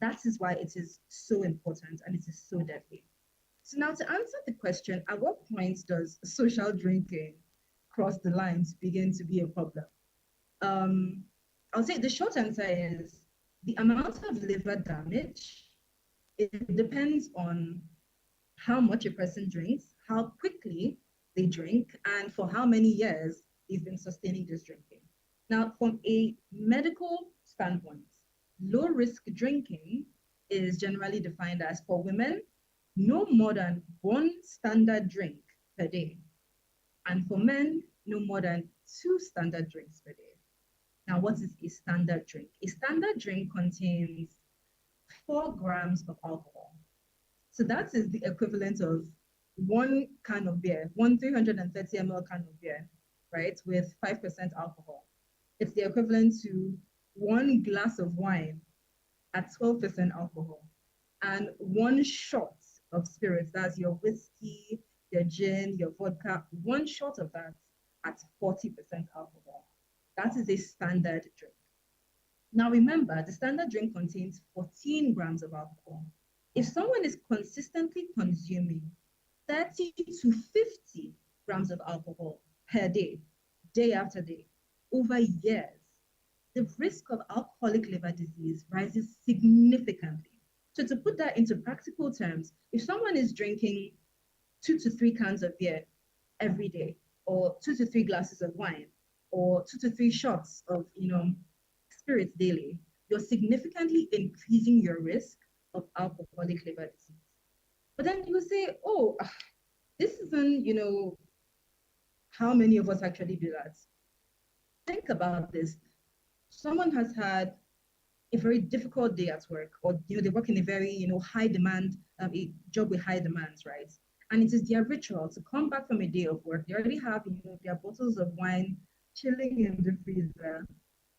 That is why it is so important and it is so deadly. So now to answer the question, at what point does social drinking cross the line to begin to be a problem? I'll say the short answer is the amount of liver damage, it depends on how much a person drinks, how quickly they drink, and for how many years they've been sustaining this drinking. Now, from a medical standpoint, low-risk drinking is generally defined as, for women, no more than one standard drink per day, and for men, no more than 2 standard drinks per day. Now, what is a standard drink? A standard drink contains 4 grams of alcohol. So that is the equivalent of 1 can of beer, 330 ml can of beer, right, with 5% alcohol. It's the equivalent to 1 glass of wine at 12% alcohol and 1 shot of spirits, that's your whiskey, your gin, your vodka, 1 shot of that at 40% alcohol. That is a standard drink. Now remember, the standard drink contains 14 grams of alcohol. If someone is consistently consuming 30 to 50 grams of alcohol per day, day after day, over years, the risk of alcoholic liver disease rises significantly. So to put that into practical terms, if someone is drinking 2 to 3 cans of beer every day, or 2 to 3 glasses of wine, or 2 to 3 shots of, spirits daily, you're significantly increasing your risk of alcoholic liver disease. But then you say, oh, this isn't, how many of us actually do that? Think about this. someone has had a very difficult day at work, or they work in a very high demand, a job with high demands, right? And it is their ritual to come back from a day of work. They already have their bottles of wine chilling in the freezer.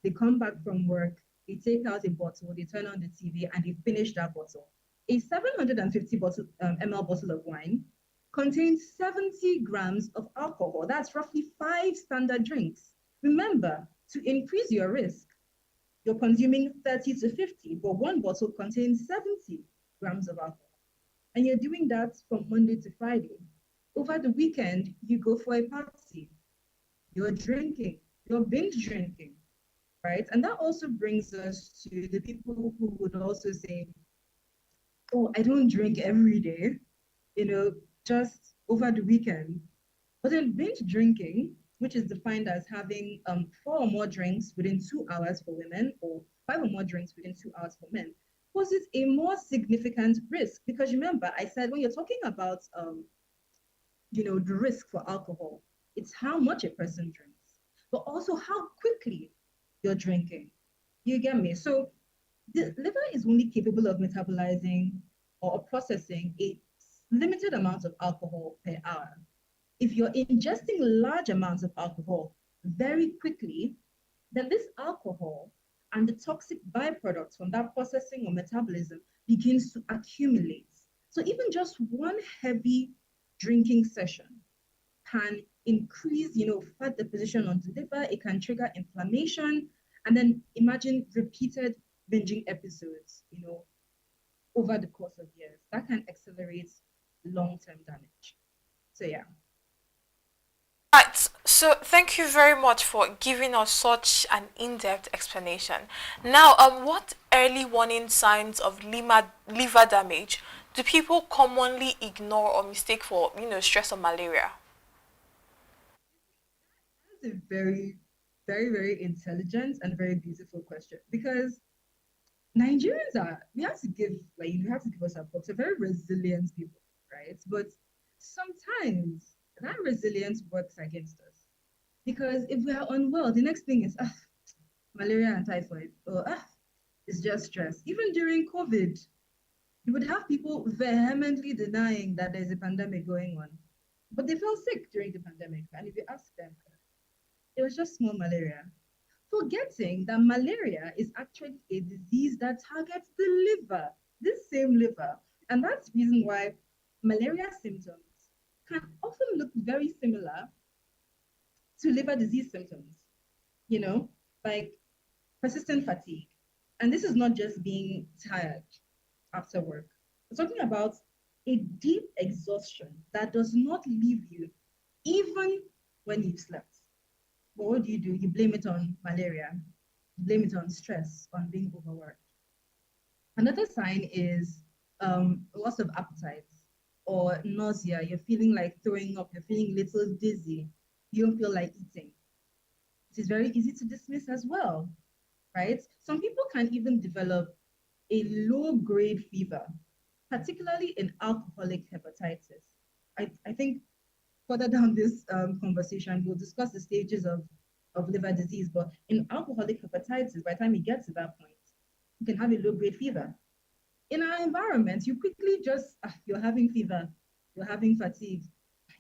They come back from work, they take out a bottle, they turn on the TV, and they finish that bottle. A 750 ml bottle of wine contains 70 grams of alcohol. That's roughly 5 standard drinks. Remember, to increase your risk, you're consuming 30 to 50, but one bottle contains 70 grams of alcohol. And you're doing that from Monday to Friday. Over the weekend, you go for a party, you're drinking, you're binge drinking, right? And that also brings us to the people who would also say, oh, I don't drink every day, just over the weekend. But then binge drinking, which is defined as having 4 or more drinks within 2 hours for women, or 5 or more drinks within 2 hours for men, poses a more significant risk. Because remember, I said when you're talking about the risk for alcohol, it's how much a person drinks, but also how quickly you're drinking. You get me? So the liver is only capable of metabolizing or processing a limited amount of alcohol per hour. If you're ingesting large amounts of alcohol very quickly, then this alcohol and the toxic byproducts from that processing or metabolism begins to accumulate. So even just one heavy drinking session can increase, fat deposition on the liver. It can trigger inflammation, and then imagine repeated binging episodes, over the course of years. That can accelerate long-term damage. So yeah. Right, so thank you very much for giving us such an in-depth explanation. Now, what early warning signs of liver damage do people commonly ignore or mistake for, stress or malaria? That's a very, very, very intelligent and very beautiful question, because Nigerians we have to give, you have to give us our props. We're very resilient people, right? But sometimes that resilience works against us. Because if we are unwell, the next thing is malaria and typhoid, or it's just stress. Even during COVID, you would have people vehemently denying that there's a pandemic going on, but they felt sick during the pandemic. And if you ask them, it was just small malaria, forgetting that malaria is actually a disease that targets the liver, this same liver. And that's the reason why malaria symptoms can often look very similar to liver disease symptoms, like persistent fatigue. And this is not just being tired after work. We're talking about a deep exhaustion that does not leave you even when you've slept. But what do? You blame it on malaria, you blame it on stress, on being overworked. Another sign is loss of appetite or nausea. You're feeling like throwing up, you're feeling a little dizzy, you don't feel like eating. It is very easy to dismiss as well, right? Some people can even develop a low-grade fever, particularly in alcoholic hepatitis. I think further down this conversation, we'll discuss the stages of liver disease, but in alcoholic hepatitis, by the time you get to that point, you can have a low-grade fever. In our environment, you quickly just, you're having fever, you're having fatigue,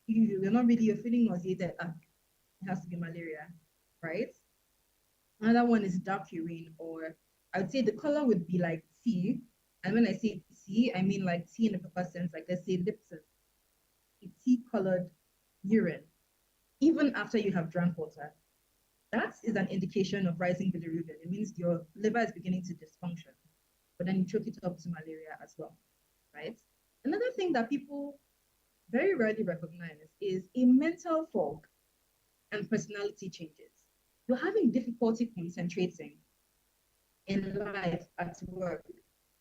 you're feeling nauseated, it has to be malaria, right? Another one is dark urine, or I would say the color would be like tea. And when I say tea, I mean like tea in the proper sense, like let's say Lipton, a tea-colored urine, even after you have drank water. That is an indication of rising bilirubin. It means your liver is beginning to dysfunction, but then you chalk it up to malaria as well, right? Another thing that people very rarely recognize is a mental fog and personality changes. You're having difficulty concentrating in life, at work.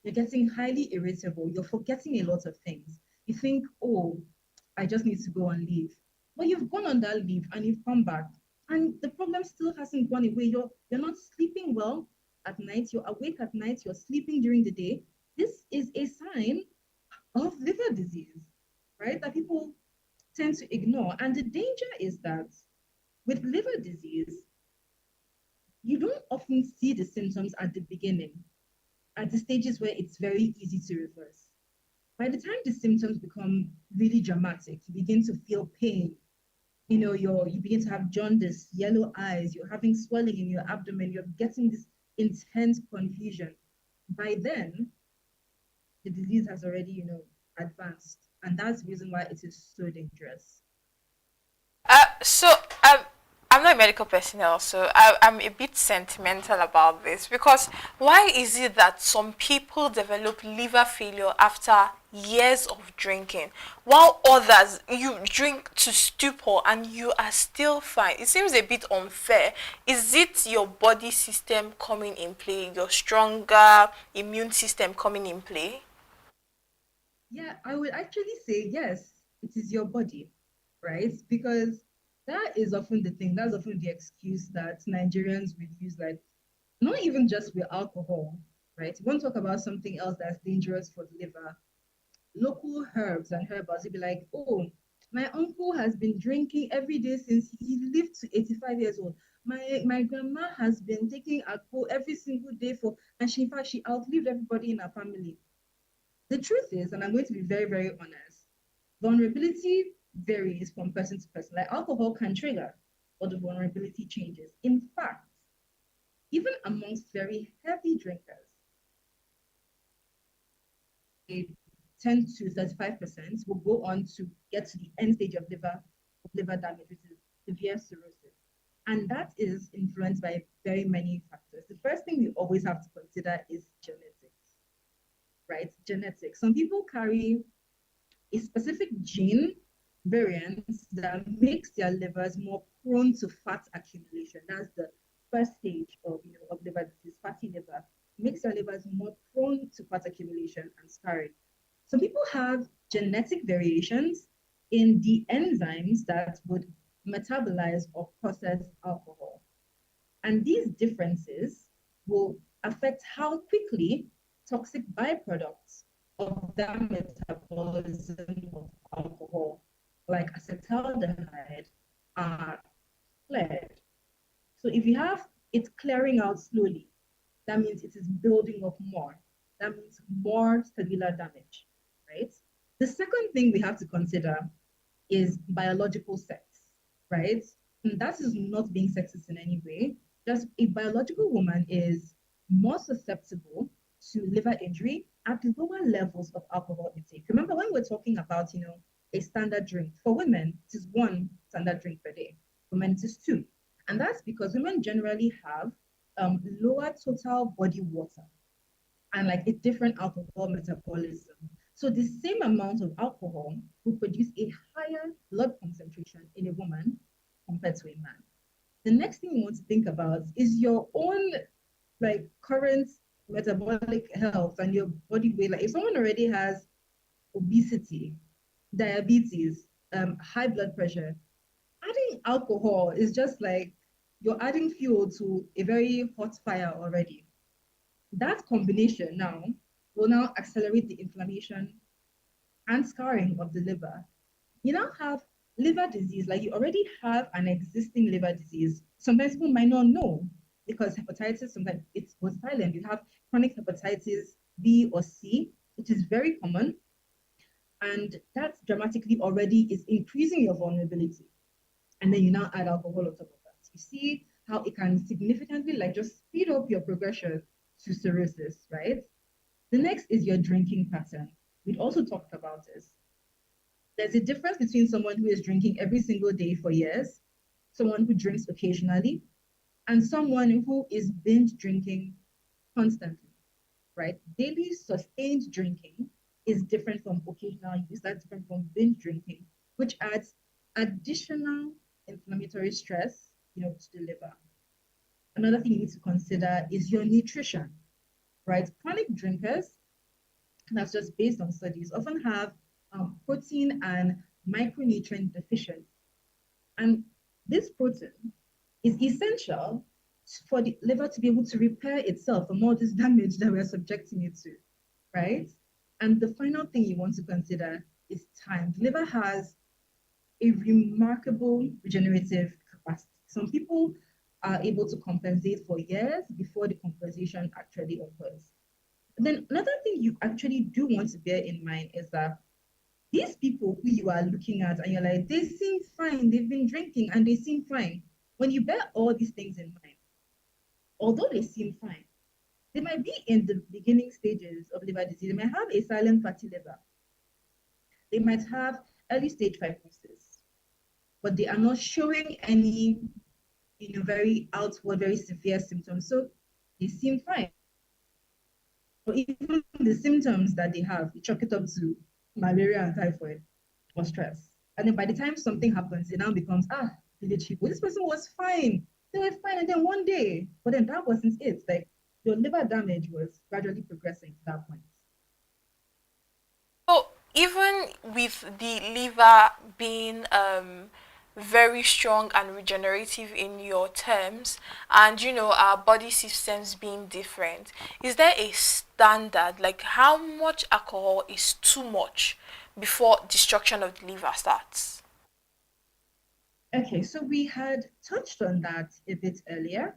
You're getting highly irritable. You're forgetting a lot of things. You think, oh, I just need to go on leave. But you've gone on that leave and you've come back, and the problem still hasn't gone away. You're not sleeping well at night. You're awake at night. You're sleeping during the day. This is a sign of liver disease, right? That people tend to ignore. And the danger is that with liver disease, you don't often often see the symptoms at the beginning, at the stages where it's very easy to reverse. By the time the symptoms become really dramatic, you begin to feel pain. You begin to have jaundice, yellow eyes, you're having swelling in your abdomen, you're getting this intense confusion. By then, the disease has already, advanced. And that's the reason why it is so dangerous. So I'm not a medical personnel, so I'm a bit sentimental about this, because why is it that some people develop liver failure after years of drinking, while others, you drink to stupor and you are still fine? It seems a bit unfair. Is it your body system coming in play, your stronger immune system coming in play? Yeah, I would actually say yes, it is your body, right? Because that is often the thing, that's often the excuse that Nigerians would use, like, not even just with alcohol, right? You want to talk about something else that's dangerous for the liver, local herbs and herbals. You'd be like, oh, my uncle has been drinking every day since he lived to 85 years old. My grandma has been taking alcohol every single day and in fact, she outlived everybody in her family. The truth is, and I'm going to be very, very honest, vulnerability varies from person to person. Like alcohol can trigger, but the vulnerability changes. In fact, even amongst very heavy drinkers, 10 to 35% will go on to get to the end stage of liver damage, which is severe cirrhosis. And that is influenced by very many factors. The first thing we always have to consider is genetics, right? Genetics. Some people carry a specific gene variant that makes their livers more prone to fat accumulation. That's the first stage of liver disease, fatty liver. Makes their livers more prone to fat accumulation and scarring. Some people have genetic variations in the enzymes that would metabolize or process alcohol. And these differences will affect how quickly toxic byproducts of that metabolism of alcohol, like acetaldehyde, are cleared. So if you have it clearing out slowly, that means it is building up more. That means more cellular damage, right? The second thing we have to consider is biological sex, right? And that is not being sexist in any way. Just a biological woman is more susceptible to liver injury at lower levels of alcohol intake. Remember when we're talking about, a standard drink, for women, it is 1 standard drink per day. For men, it is 2. And that's because women generally have lower total body water and like a different alcohol metabolism. So the same amount of alcohol will produce a higher blood concentration in a woman compared to a man. The next thing you want to think about is your own current metabolic health and your body weight. Like if someone already has obesity, diabetes, high blood pressure, adding alcohol is just like you're adding fuel to a very hot fire already. That combination now will now accelerate the inflammation and scarring of the liver. You now have liver disease, like you already have an existing liver disease. Sometimes people might not know because hepatitis, sometimes it was silent. You have chronic hepatitis B or C, which is very common. And that dramatically already is increasing your vulnerability. And then you now add alcohol on top of that. You see how it can significantly just speed up your progression to cirrhosis, right? The next is your drinking pattern. We'd also talked about this. There's a difference between someone who is drinking every single day for years, someone who drinks occasionally, and someone who is binge drinking constantly, right? Daily sustained drinking is different from occasional use. That's different from binge drinking, which adds additional inflammatory stress, to the liver. Another thing you need to consider is your nutrition, right? Chronic drinkers, that's just based on studies, often have protein and micronutrient deficiency. And this protein is essential for the liver to be able to repair itself from all this damage that we're subjecting it to, right? And the final thing you want to consider is time. The liver has a remarkable regenerative capacity. Some people are able to compensate for years before the compensation actually occurs. Then another thing you actually do want to bear in mind is that these people who you are looking at and you're like, they seem fine, they've been drinking and they seem fine. When you bear all these things in mind, although they seem fine, they might be in the beginning stages of liver disease. They might have a silent fatty liver. They might have early stage fibrosis, but they are not showing any, very outward, very severe symptoms. So they seem fine. Or even the symptoms that they have, you chalk it up to malaria and typhoid or stress. And then by the time something happens, it now becomes, village people, this person was fine. They were fine. And then one day, but then that wasn't it. Like your liver damage was gradually progressing to that point. So even with the liver being very strong and regenerative in your terms, and our body systems being different, is there a standard, like how much alcohol is too much before destruction of the liver starts? Okay, so we had touched on that a bit earlier.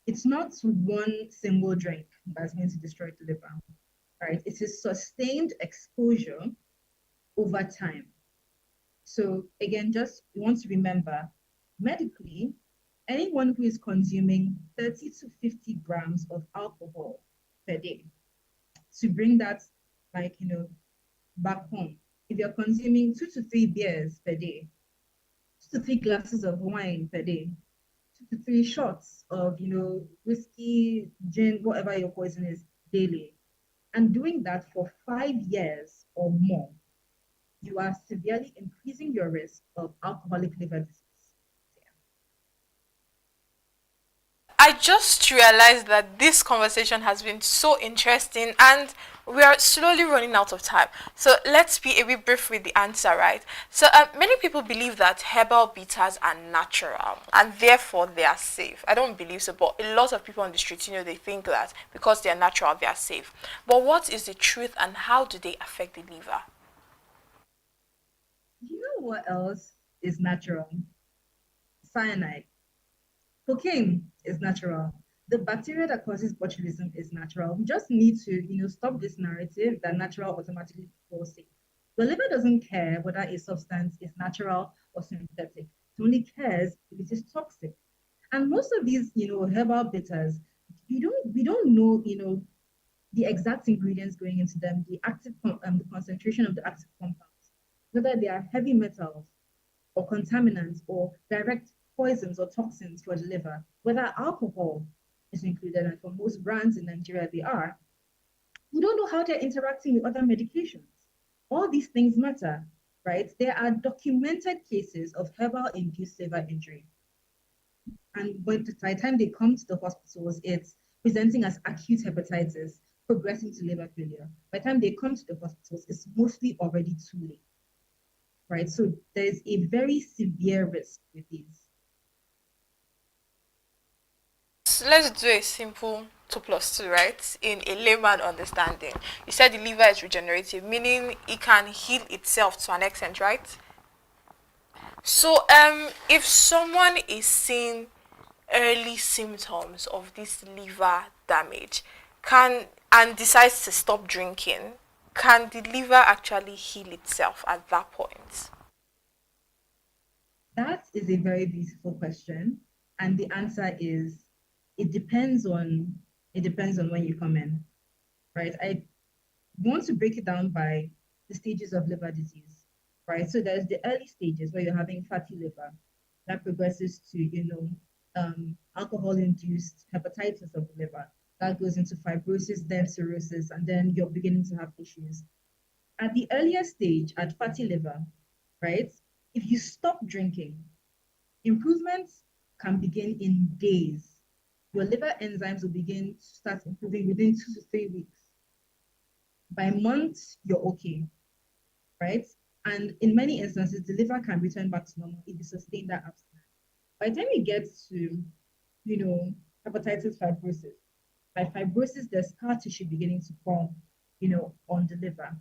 It's not one single drink that's going to destroy the liver, right? It is sustained exposure over time. So again, just want to remember, medically, anyone who is consuming 30 to 50 grams of alcohol per day, to bring that back home, if you're consuming 2 to 3 beers per day, 2 to 3 glasses of wine per day, 2 to 3 shots of, whiskey, gin, whatever your poison is daily, and doing that for 5 years or more, you are severely increasing your risk of alcoholic liver disease. I just realized that this conversation has been so interesting and we are slowly running out of time. So let's be a bit brief with the answer, right? So many people believe that herbal bitters are natural and therefore they are safe. I don't believe so, but a lot of people on the street, they think that because they are natural, they are safe. But what is the truth and how do they affect the liver? You know what else is natural? Cyanide. Cocaine is natural. The bacteria that causes botulism is natural. We just need to, stop this narrative that natural automatically equals safe. The liver doesn't care whether a substance is natural or synthetic. It only cares if it is toxic. And most of these, herbal bitters, we don't know, the exact ingredients going into them, the concentration of the active compounds, whether they are heavy metals or contaminants or direct poisons or toxins for the liver, whether alcohol is included, and for most brands in Nigeria they are. We don't know how they're interacting with other medications. All these things matter, right? There are documented cases of herbal-induced liver injury. And by the time they come to the hospitals, it's presenting as acute hepatitis, progressing to liver failure. By the time they come to the hospitals, it's mostly already too late, right? So there's a very severe risk with these. Let's do a simple 2 plus 2, right? In a layman understanding. You said the liver is regenerative, meaning it can heal itself to an extent, right? So if someone is seeing early symptoms of this liver damage and decides to stop drinking, can the liver actually heal itself at that point? That is a very beautiful question. And the answer is it depends on when you come in, right? I want to break it down by the stages of liver disease, right? So there's the early stages where you're having fatty liver that progresses to, alcohol-induced hepatitis of the liver. That goes into fibrosis, then cirrhosis, and then you're beginning to have issues. At the earlier stage, at fatty liver, right? If you stop drinking, improvements can begin in days. Your liver enzymes will begin to start improving within 2 to 3 weeks. By months, you're okay, right? And in many instances, the liver can return back to normal if you sustain that abstinence. By the time you get to, hepatitis fibrosis, by fibrosis, there's scar tissue beginning to form, on the liver.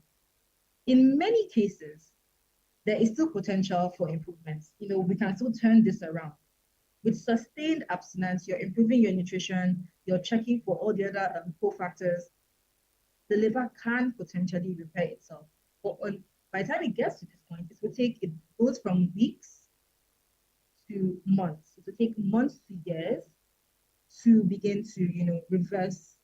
In many cases, there is still potential for improvements. We can still turn this around. With sustained abstinence, you're improving your nutrition, you're checking for all the other cofactors, the liver can potentially repair itself. But by the time it gets to this point, it goes from weeks to months. It will take months to years to begin to, reverse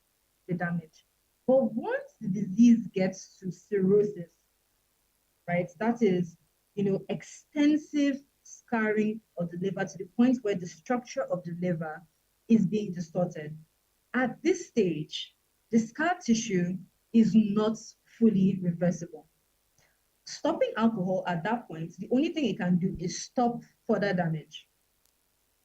the damage. But once the disease gets to cirrhosis, right, that is, extensive scarring of the liver to the point where the structure of the liver is being distorted. At this stage, the scar tissue is not fully reversible. Stopping alcohol at that point, the only thing it can do is stop further damage.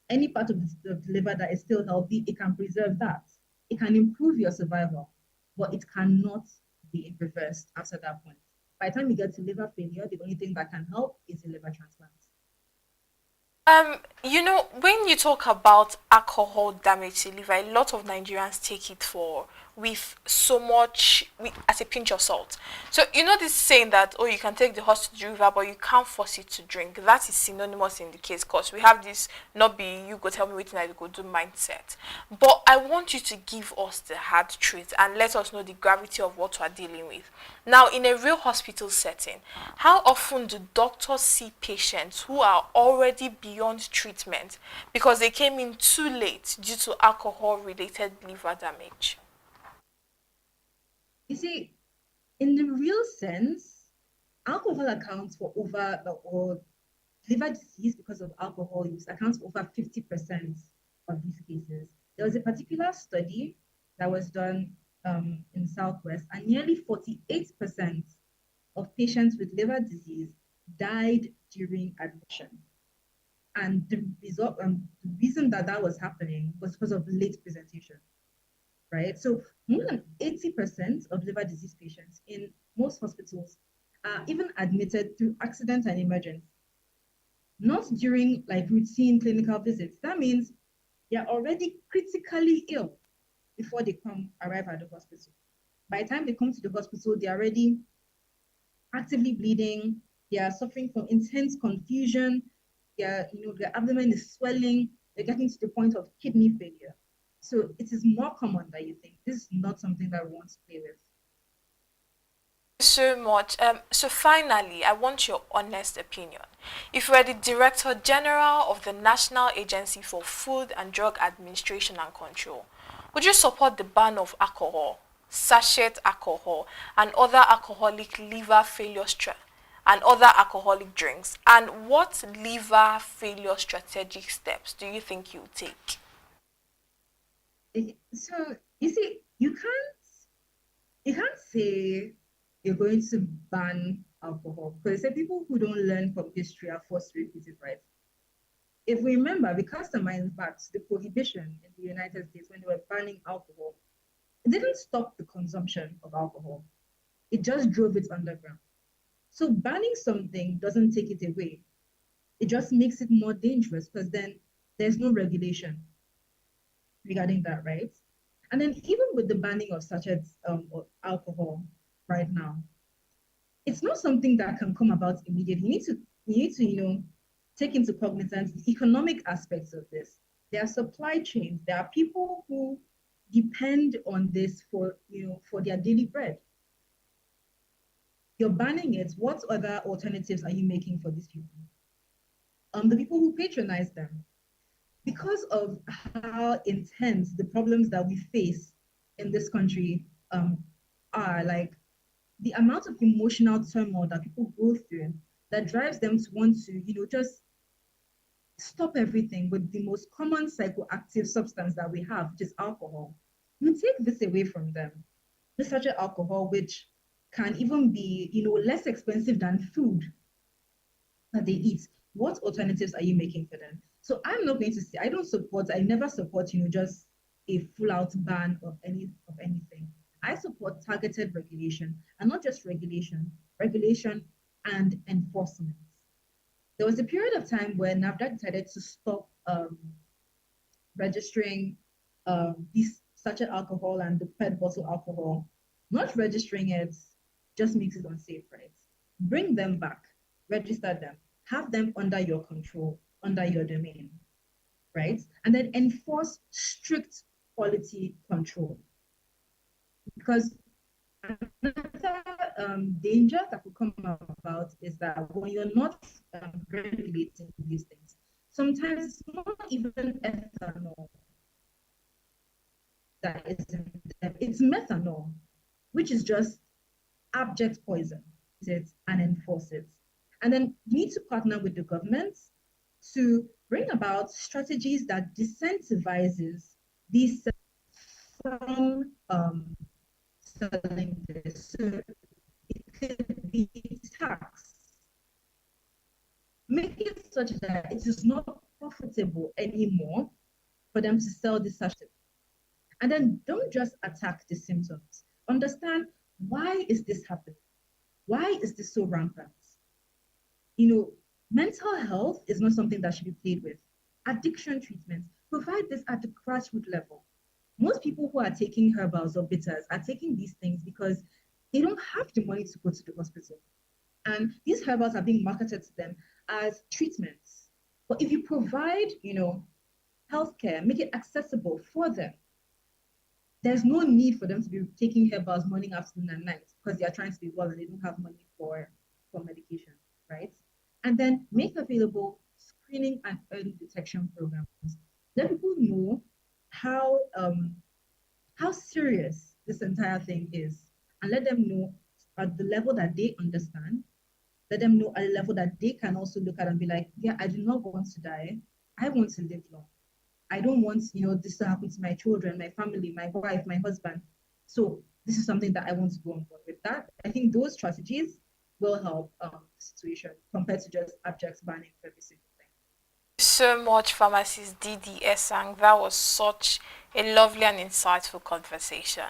Any part of the liver that is still healthy, it can preserve that. It can improve your survival, but it cannot be reversed after that point. By the time you get to liver failure, the only thing that can help is a liver transplant. When you talk about alcohol damage to liver, a lot of Nigerians take it with so much, as a pinch of salt. So, this saying that, oh, you can take the horse to the river, but you can't force it to drink. That is synonymous in the case, because we have this, not be you go tell me what I go do mindset. But I want you to give us the hard truth and let us know the gravity of what we're dealing with. Now, in a real hospital setting, how often do doctors see patients who are already beyond treatment because they came in too late due to alcohol-related liver damage? You see, in the real sense, alcohol accounts for or liver disease because of alcohol use accounts for over 50% of these cases. There was a particular study that was done in Southwest, and nearly 48% of patients with liver disease died during admission. And the reason that was happening was because of late presentation, right? So more than 80% of liver disease patients in most hospitals are even admitted through accident and emergency, not during routine clinical visits. That means they're already critically ill before they arrive at the hospital. By the time they come to the hospital, they're already actively bleeding, they are suffering from intense confusion, their abdomen is swelling, they're getting to the point of kidney failure. So it is more common than you think. This is not something that we want to play with. So much. So finally, I want your honest opinion. If you were the Director General of the National Agency for Food and Drug Administration and Control, would you support the ban of alcohol, sachet alcohol, and other alcoholic liver failure and other alcoholic drinks? And what liver failure strategic steps do you think you would take? So you see, you can't say you're going to ban alcohol, because people who don't learn from history are forced to repeat it, right? If we remember, we cast our minds back to the prohibition in the United States when they were banning alcohol. It didn't stop the consumption of alcohol. It just drove it underground. So banning something doesn't take it away. It just makes it more dangerous, because then there's no regulation regarding that, right? And then even with the banning of sachets of alcohol right now, it's not something that can come about immediately. You need to take into cognizance the economic aspects of this. There are supply chains. There are people who depend on this for their daily bread. You're banning it. What other alternatives are you making for these people? The people who patronize them. Because of how intense the problems that we face in this country are, the amount of emotional turmoil that people go through that drives them to want to, just stop everything with the most common psychoactive substance that we have, which is alcohol. You take this away from them. This such alcohol, which can even be, less expensive than food that they eat. What alternatives are you making for them? So I'm not going to say, I never support, just a full-out ban of anything. I support targeted regulation, and not just regulation and enforcement. There was a period of time where NAFDAC decided to stop registering this sachet alcohol and the PET bottle alcohol. Not registering it just makes it unsafe, right? Bring them back, register them, have them under your control, under your domain, right? And then enforce strict quality control. Because another danger that could come about is that when you're not regulating these things, sometimes it's not even ethanol that is in them, it's methanol, which is just abject poison, and enforce it. And then you need to partner with the government to bring about strategies that disincentivizes these from selling this. So it could be tax. Make it such that it is not profitable anymore for them to sell this substance. And then don't just attack the symptoms. Understand, why is this happening? Why is this so rampant? You know, mental health is not something that should be played with. Addiction treatment, provide this at the grassroots level. Most people who are taking herbals or bitters are taking these things because they don't have the money to go to the hospital. And these herbals are being marketed to them as treatments. But if you provide, you know, healthcare, make it accessible for them, there's no need for them to be taking herbals morning, afternoon, and night because they are trying to be well and they don't have money for medication, right? And then make available screening and early detection programs. Let people know how serious this entire thing is, and let them know at the level that they understand. Let them know at a level that they can also look at and be like, yeah, I do not want to die. I want to live long. I don't want, you know, this to happen to my children, my family, my wife, my husband. So this is something that I want to go on board with. That I think those strategies will help the situation compared to just abject banning for every single thing. So much, pharmacist Didi Esang. That was such a lovely and insightful conversation.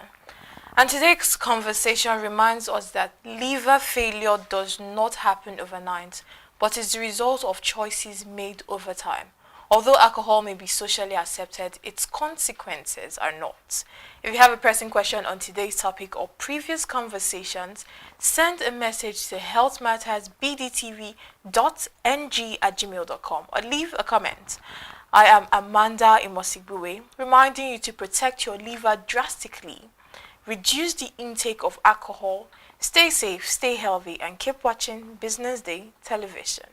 And today's conversation reminds us that liver failure does not happen overnight, but is the result of choices made over time. Although alcohol may be socially accepted, its consequences are not. If you have a pressing question on today's topic or previous conversations, send a message to healthmatters@bdtv.ng@gmail.com or leave a comment. I am Amanda Imosigbuwe, reminding you to protect your liver drastically, reduce the intake of alcohol, stay safe, stay healthy, and keep watching Business Day television.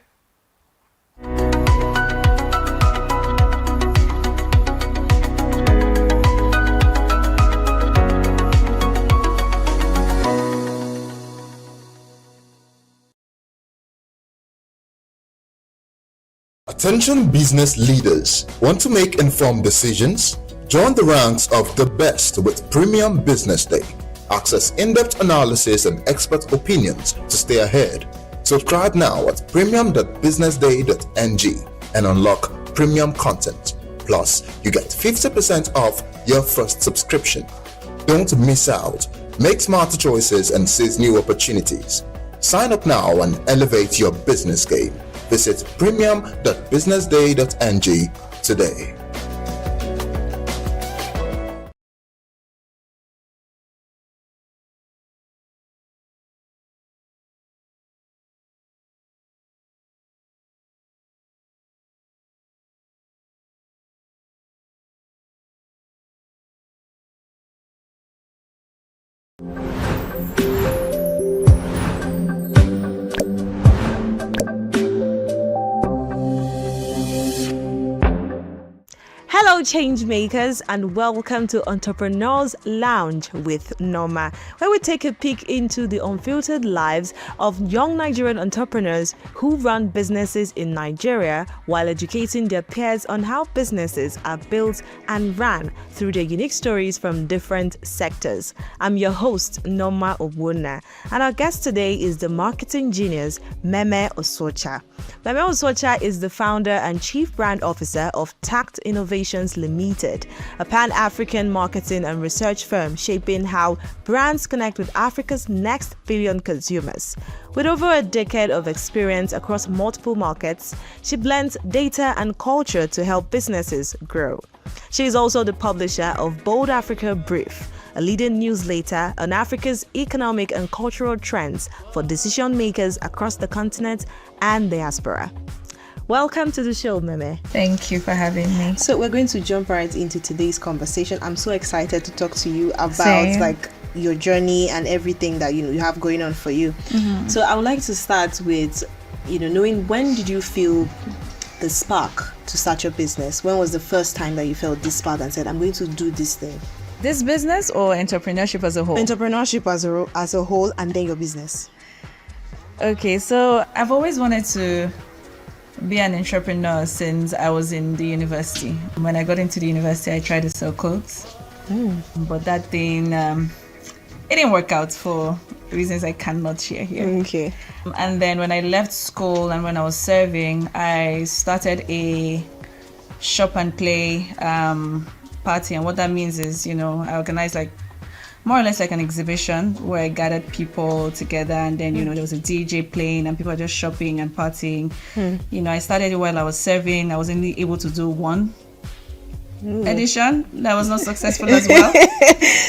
Attention business leaders. Want to make informed decisions? Join the ranks of the best with Premium Business Day. Access in-depth analysis and expert opinions to stay ahead. Subscribe now at premium.businessday.ng and unlock premium content. Plus, you get 50% off your first subscription. Don't miss out. Make smarter choices and seize new opportunities. Sign up now and elevate your business game. Visit premium.businessday.ng today. Hello change makers, and welcome to Entrepreneurs Lounge with Norma, where we take a peek into the unfiltered lives of young Nigerian entrepreneurs who run businesses in Nigeria while educating their peers on how businesses are built and ran through their unique stories from different sectors. I'm your host, Norma Obuna, and our guest today is the marketing genius, Meme Osocha. Meme Osocha is the founder and chief brand officer of Tact Innovations Limited, a pan-African marketing and research firm shaping how brands connect with Africa's next billion consumers. With over a decade of experience across multiple markets, she blends data and culture to help businesses grow. She is also the publisher of Bold Africa Brief, a leading newsletter on Africa's economic and cultural trends for decision makers across the continent and diaspora. Welcome to the show, Meme. Thank you for having me. So we're going to jump right into today's conversation. I'm so excited to talk to you about Same. your journey and everything that you have going on for you. So I would like to start with knowing, when did you feel the spark to start your business? When was the first time that you felt this spark and said, I'm going to do this thing? This business or entrepreneurship as a whole? Entrepreneurship as a whole, and then your business. Okay, so I've always wanted to be an entrepreneur since I was in the university. When I got into the university, I tried to sell clothes, but that thing, it didn't work out for reasons I cannot share here. Okay. And then when I left school and when I was serving, I started a shop and play party. And what that means is, I organized more or less like an exhibition where I gathered people together, and then there was a DJ playing and people were just shopping and partying. I started it while I was serving. I was only able to do one edition. That was not successful as well.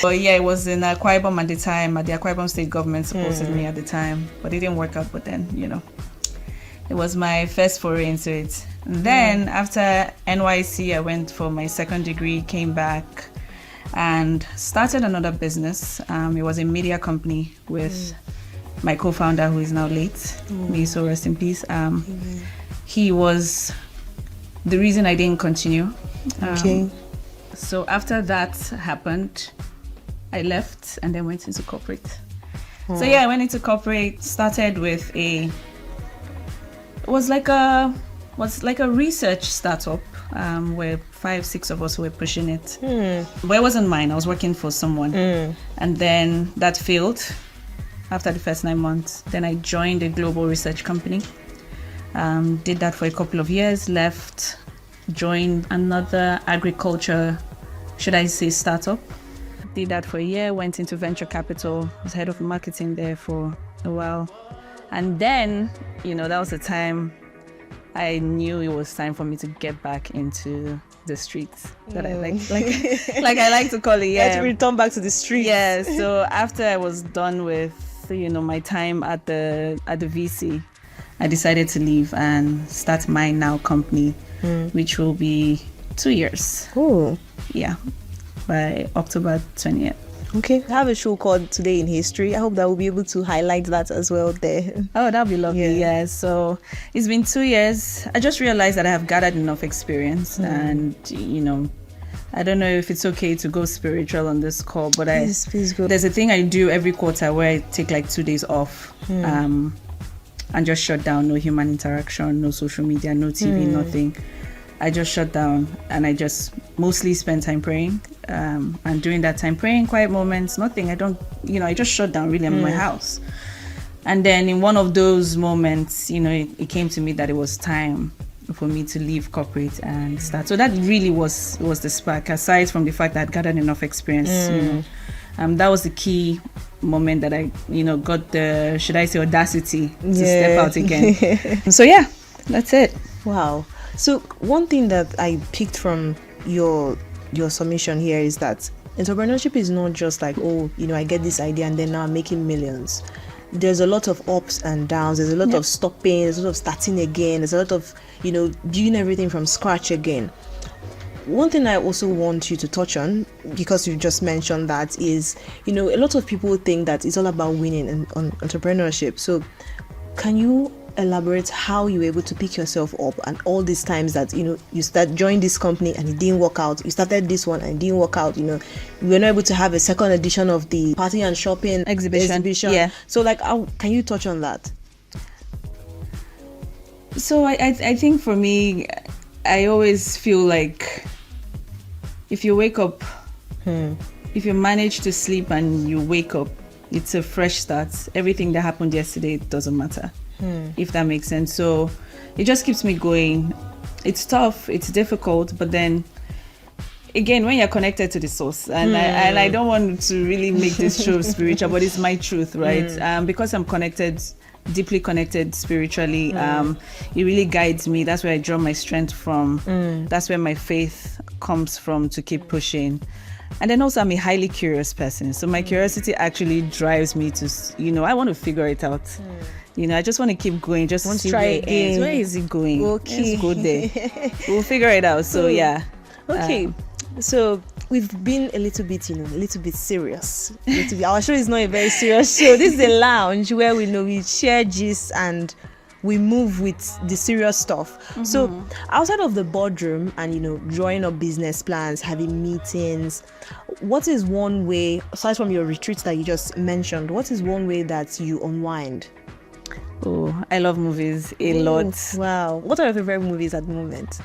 But yeah, it was in Akwa Ibom at the time. The Akwa Ibom state government supported me at the time, but it didn't work out. But then it was my first foray into it. And then after NYC, I went for my second degree, came back and started another business. It was a media company with my co-founder, who is now late. May he so rest in peace. He was the reason I didn't continue. Okay. So after that happened, I left and then went into corporate. So yeah, I went into corporate, started with it was like a research startup where 5-6 of us were pushing it. But it wasn't mine. I was working for someone. And then that failed after the first 9 months. Then I joined a global research company. Did that for a couple of years, left, joined another agriculture, should I say, startup. Did that for a year, went into venture capital, was head of marketing there for a while. And then, that was the time I knew it was time for me to get back into the streets that I like I like to call it. Yeah, to return back to the streets. Yeah. So after I was done with my time at the VC, I decided to leave and start my now company, which will be 2 years. Oh, yeah, by October 20th. Okay, I have a show called Today in History. I hope that we'll be able to highlight that as well there. Oh, that'll be lovely. Yeah. So it's been 2 years. I just realized that I have gathered enough experience, and I don't know if it's okay to go spiritual on this call, but please go. There's a thing I do every quarter where I take 2 days off, and just shut down. No human interaction, no social media, no TV, nothing. I just shut down and I just mostly spend time praying. And during that time, praying, quiet moments, nothing. I just shut down really. I'm in my house. And then in one of those moments, it came to me that it was time for me to leave corporate and start. So that really was the spark, aside from the fact that I'd gathered enough experience. That was the key moment that I, got the, should I say, audacity to step out again. So yeah, that's it. Wow. So one thing that I picked from your submission here is that entrepreneurship is not just like, I get this idea and then now I'm making millions. There's a lot of ups and downs. There's a lot of stopping. There's a lot of starting again. There's a lot of, doing everything from scratch again. One thing I also want you to touch on, because you just mentioned that, is, a lot of people think that it's all about winning on entrepreneurship. So can you elaborate how you were able to pick yourself up, and all these times that you joined this company and it didn't work out, you started this one and it didn't work out, you were not able to have a second edition of the party and shopping exhibition. Yeah. So how can you touch on that? So I think for me, I always feel like if you wake up, if you manage to sleep and you wake up, it's a fresh start. Everything that happened yesterday doesn't matter. If that makes sense. So it just keeps me going. It's tough, it's difficult, but then again, when you're connected to the source, and I don't want to really make this show spiritual, but it's my truth, right? Because I'm deeply connected spiritually, it really guides me. That's where I draw my strength from. That's where my faith comes from to keep pushing. And then also I'm a highly curious person, so my curiosity actually drives me to, I want to figure it out. I just want to keep going. Just Want to see try where it ends. again. Where is it going? Okay. Let's go there. We'll figure it out. So yeah. Okay. So we've been a little bit serious. Our show is not a very serious show. This is a lounge where we share gist and we move with the serious stuff. So outside of the boardroom and drawing up business plans, having meetings, what is one way, aside from your retreats that you just mentioned, what is one way that you unwind? Oh, I love movies a lot. Wow. What are your favorite movies at the moment?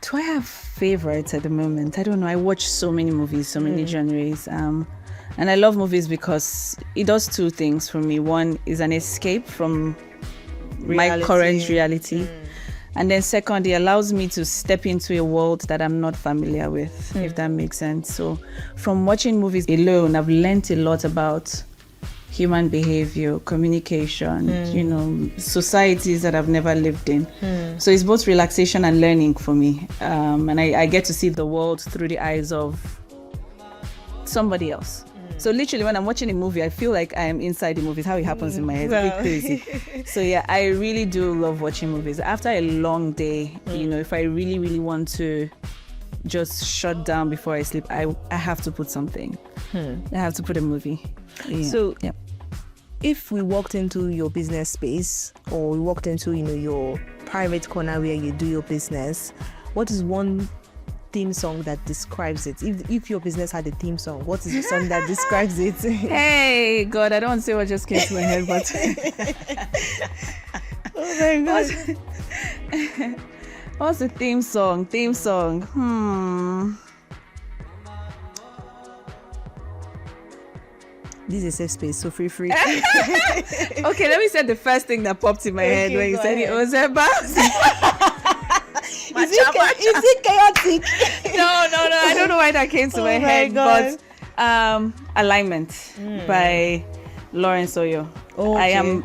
Do I have favorites at the moment? I don't know. I watch so many movies, so many genres. And I love movies because it does two things for me. One is an escape from my current reality. And then second, it allows me to step into a world that I'm not familiar with, if that makes sense. So from watching movies alone, I've learned a lot about human behavior, communication, societies that I've never lived in. So it's both relaxation and learning for me. And I get to see the world through the eyes of somebody else. So literally when I'm watching a movie, I feel like I am inside the movie. It's how it happens in my head. It's a bit crazy. So yeah, I really do love watching movies. After a long day, if I really, really want to just shut down before I sleep, I have to put something. I have to put a movie. Yeah. So if we walked into your business space or we walked into your private corner where you do your business, what is one theme song that describes it? If your business had a theme song, what is the song that describes it? Hey God, I don't want to say what just came to my head, but oh my God. What's the theme song? This is a safe space, so feel free. Okay, let me say the first thing that popped in my head when you said it was about. Is it chaotic? No, I don't know why that came to my head, God. but Alignment by Lawrence Oyo. Okay.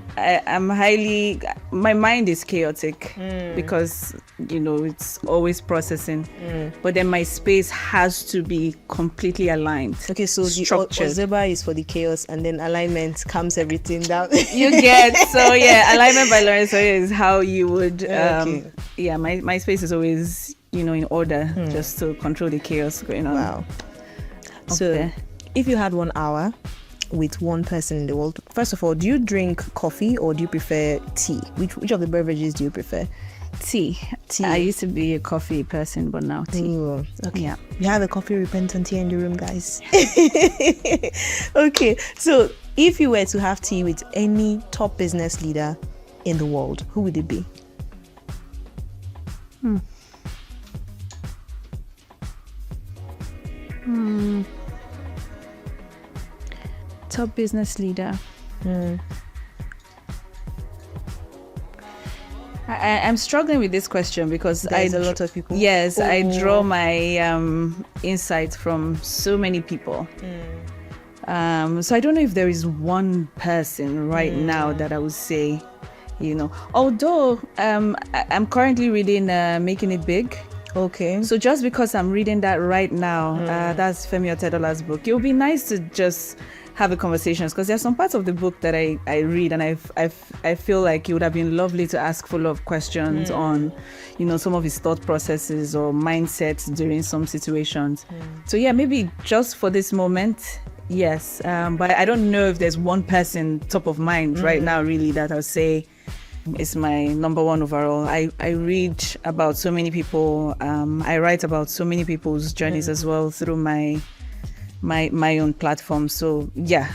I'm highly, my mind is chaotic because it's always processing, but then my space has to be completely aligned. Okay, so structured. The Ozeba is for the chaos, and then alignment calms everything down. You get, so yeah, Alignment by Lawrence Oyo is how you would yeah, my space is always in order, just to control the chaos going on. Wow. So if you had 1 hour with one person in the world, first of all, do you drink coffee or do you prefer tea? Which of the beverages do you prefer? Tea. I used to be a coffee person, but now tea. Okay. Yeah. You have a coffee repentant here in the room, guys. Okay. So if you were to have tea with any top business leader in the world, who would it be? Top business leader. I'm struggling with this question because there's a lot of people. Yes, I draw my insights from so many people. So I don't know if there is one person right now that I would say, although I'm currently reading Making It Big. Okay. So just because I'm reading that right now, that's Femi Otedola's book, it would be nice to just have a conversation, because there's some parts of the book that I read and I feel like it would have been lovely to ask follow-up questions on, some of his thought processes or mindsets during some situations. So yeah, maybe just for this moment, yes. But I don't know if there's one person top of mind right now really that I'll say is my number one overall. I read about so many people. I write about so many people's journeys as well through my own platform. So yeah.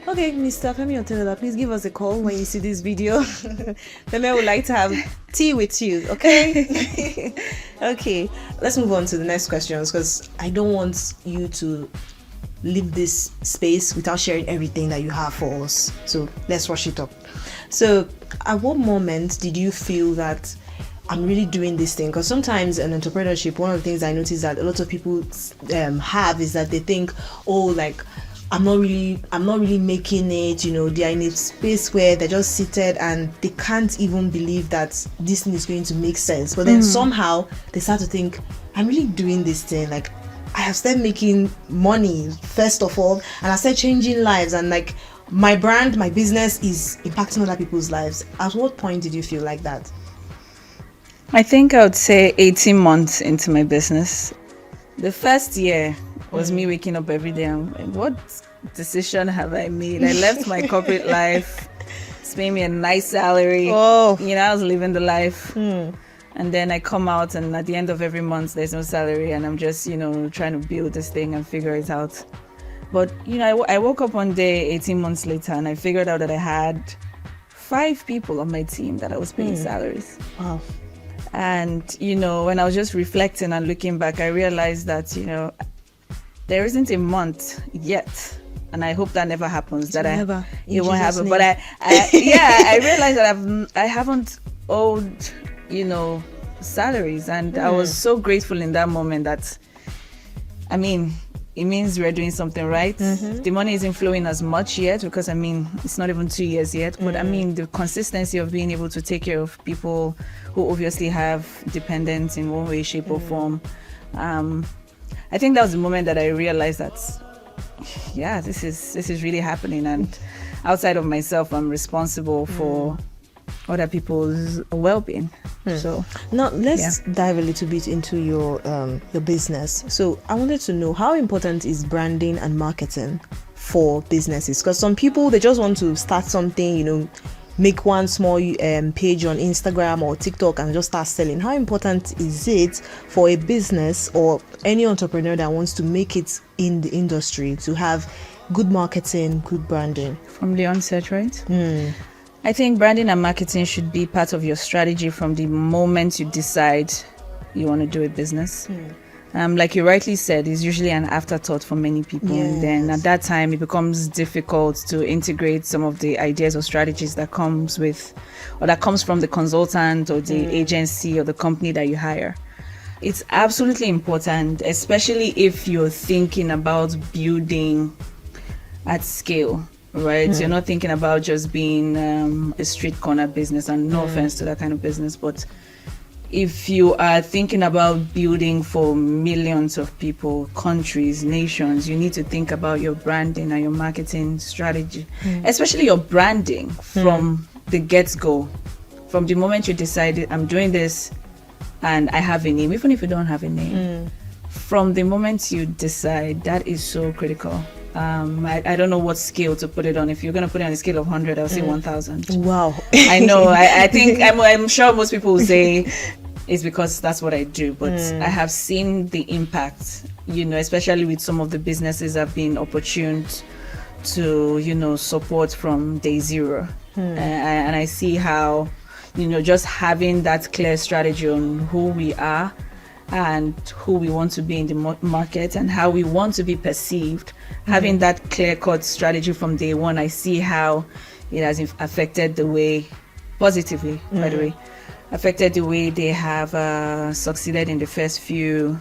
Okay, Mr. Femi Otedola, please give us a call when you see this video. Femi would like to have tea with you, okay? Okay, let's move on to the next questions, because I don't want you to leave this space without sharing everything that you have for us. So let's rush it up. So at what moment did you feel that I'm really doing this thing? Because sometimes in entrepreneurship, one of the things I notice that a lot of people have is that they think, I'm not really making it. They're in a space where they're just seated and they can't even believe that this thing is going to make sense. But then somehow they start to think, I'm really doing this thing. I have started making money first of all, and I started changing lives, and my brand, my business is impacting other people's lives. At what point did you feel like that? I think I would say 18 months into my business. The first year was me waking up every day and like, what decision have I made? I left my corporate life. It's paying me a nice salary. Oh. I was living the life. And then I come out, and at the end of every month, there's no salary, and I'm just, trying to build this thing and figure it out. But, I woke up one day 18 months later, and I figured out that I had 5 people on my team that I was paying salaries. Wow. And, when I was just reflecting and looking back, I realized that, there isn't a month yet. And I hope that never happens. It won't happen. But I realized that I haven't owed, salaries. And I was so grateful in that moment that, it means we're doing something right. The money isn't flowing as much yet because, it's not even 2 years yet. But the consistency of being able to take care of people who obviously have dependents in one way, shape or form. I think that was the moment that I realized that, this is really happening. And outside of myself, I'm responsible for other people's well-being. So now let's dive a little bit into your business. So I wanted to know, how important is branding and marketing for businesses? Because some people, they just want to start something, make one small page on Instagram or TikTok and just start selling. How important is it for a business or any entrepreneur that wants to make it in the industry to have good marketing, good branding? From the onset, right? I think branding and marketing should be part of your strategy from the moment you decide you want to do a business. Like you rightly said, it's usually an afterthought for many people. Yes. And then at that time, it becomes difficult to integrate some of the ideas or strategies that comes from the consultant or the agency or the company that you hire. It's absolutely important, especially if you're thinking about building at scale. Right, you're not thinking about just being a street corner business, and no offense to that kind of business, but if you are thinking about building for millions of people, countries, nations, you need to think about your branding and your marketing strategy, especially your branding from the get-go. From the moment you decided, I'm doing this and I have a name, even if you don't have a name, from the moment you decide, that is so critical. I don't know what scale to put it on. If you're going to put it on a scale of 100, I'll say 1,000. Wow. I know. I think I'm sure most people will say it's because that's what I do. But I have seen the impact, especially with some of the businesses I've been opportune to, support from day zero. And I see how, just having that clear strategy on who we are and who we want to be in the market and how we want to be perceived, having that clear-cut strategy from day one, I see how it has affected the way, positively, by the way, affected the way they have succeeded in the first few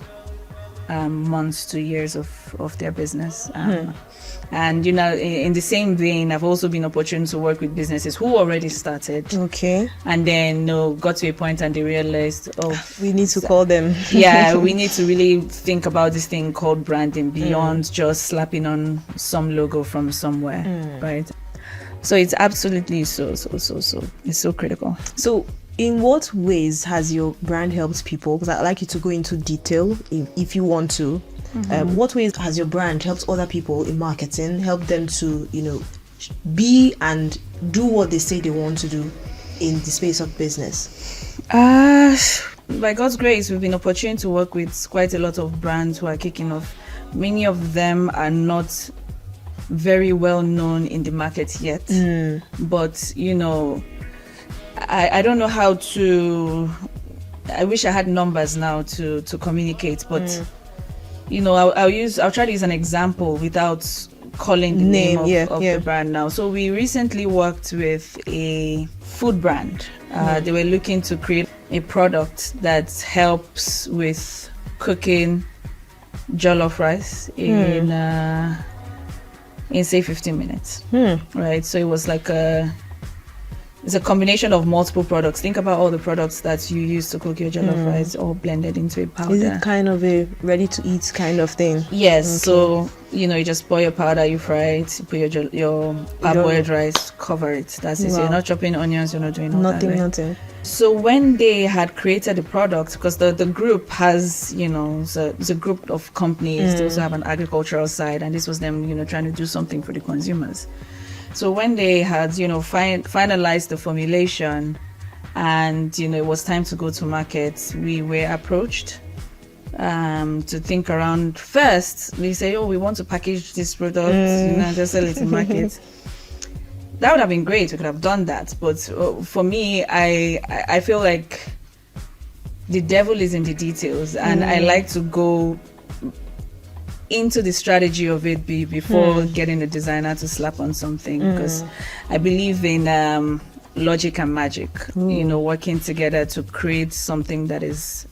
months to years of their business. And in the same vein, I've also been opportune to work with businesses who already started. Okay. And then got to a point and they realized, we need to call them. We need to really think about this thing called branding beyond just slapping on some logo from somewhere, right? So it's absolutely so it's so critical. So in what ways has your brand helped people? Because I'd like you to go into detail if you want to. What ways has your brand helped other people in marketing, help them to, be and do what they say they want to do in the space of business? By God's grace, we've been opportune to work with quite a lot of brands who are kicking off. Many of them are not very well known in the market yet, but I don't know how to. I wish I had numbers now to communicate, but I'll try to use an example without calling the name of the brand now. So we recently worked with a food brand. They were looking to create a product that helps with cooking jollof rice in say 15 minutes. Right, so it was like It's a combination of multiple products. Think about all the products that you use to cook your jollof rice, all blended into a powder. Is it kind of a ready-to-eat kind of thing? Yes. Okay. So you just boil your powder, you fry it, you put your parboiled rice, cover it. That's it. So you're not chopping onions, you're not doing all that. Nothing. So when they had created the product, because the group has, it's a group of companies. They also have an agricultural side, and this was them, trying to do something for the consumers. So when they had, finalized the formulation, and it was time to go to market, we were approached to think around. First, we say, we want to package this product, just sell it in market. That would have been great. We could have done that. But for me, I feel like the devil is in the details, and I like to go into the strategy of it before getting a designer to slap on something, because I believe in logic and magic, working together to create something that is,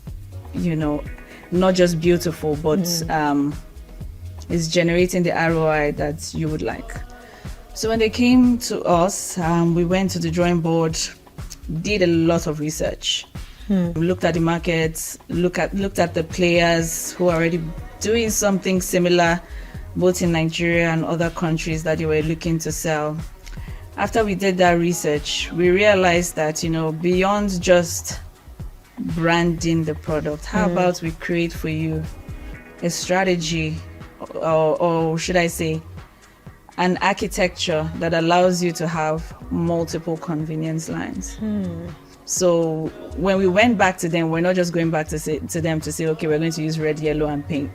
not just beautiful, but is generating the ROI that you would like. So when they came to us, we went to the drawing board, did a lot of research. We looked at the markets, looked at the players who are already doing something similar, both in Nigeria and other countries that they were looking to sell. After we did that research, we realized that, beyond just branding the product, how about we create for you a strategy, or should I say, an architecture that allows you to have multiple convenience lines. So when we went back to them, we're not just going back to them to say, okay, we're going to use red, yellow, and pink,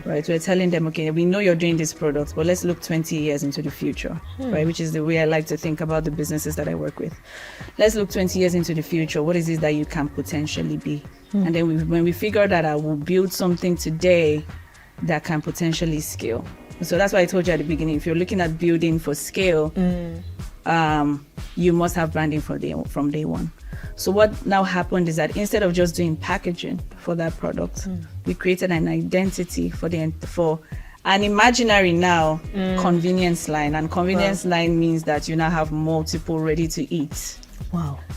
right? We're telling them, okay, we know you're doing this product, but let's look 20 years into the future, right? Which is the way I like to think about the businesses that I work with. Let's look 20 years into the future. What is it that you can potentially be? And then when we figure that out, we'll build something today that can potentially scale. So that's why I told you at the beginning, if you're looking at building for scale, you must have branding from day one. So what now happened is that instead of just doing packaging for that product, we created an identity for an imaginary now convenience line. And convenience line means that you now have multiple ready to eat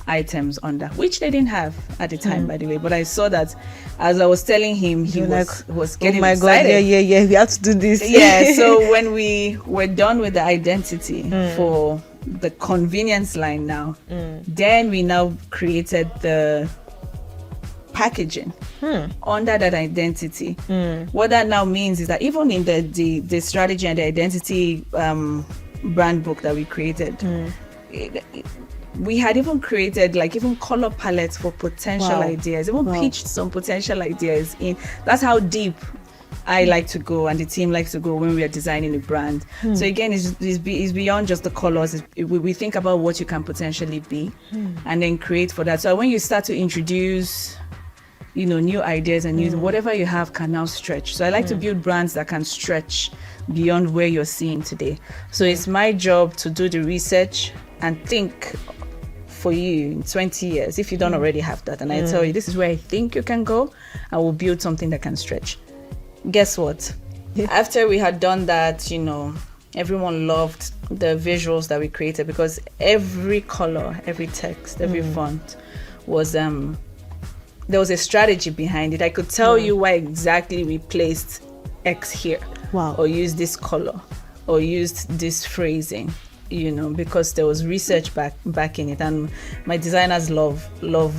items under, which they didn't have at the time, by the way. But I saw that as I was telling him, he was getting excited. God, yeah, we have to do this. Yeah, so when we were done with the identity for the convenience line now, then we now created the packaging under that identity. What that now means is that even in the strategy and the identity brand book that we created, we had even created even color palettes for potential ideas, even pitched some potential ideas in. That's how deep I like to go, and the team likes to go when we are designing a brand. So again, it's beyond just the colors. We think about what you can potentially be, and then create for that. So when you start to introduce, new ideas and whatever you have can now stretch. So I like to build brands that can stretch beyond where you're seeing today. So it's my job to do the research and think for you in 20 years, if you don't already have that, and I tell you, this is where I think you can go, I will build something that can stretch. Guess what? After we had done that, everyone loved the visuals that we created, because every color, every text, every font was there was a strategy behind it. I could tell you why exactly we placed X here, or used this color, or used this phrasing, because there was research back in it. And my designers love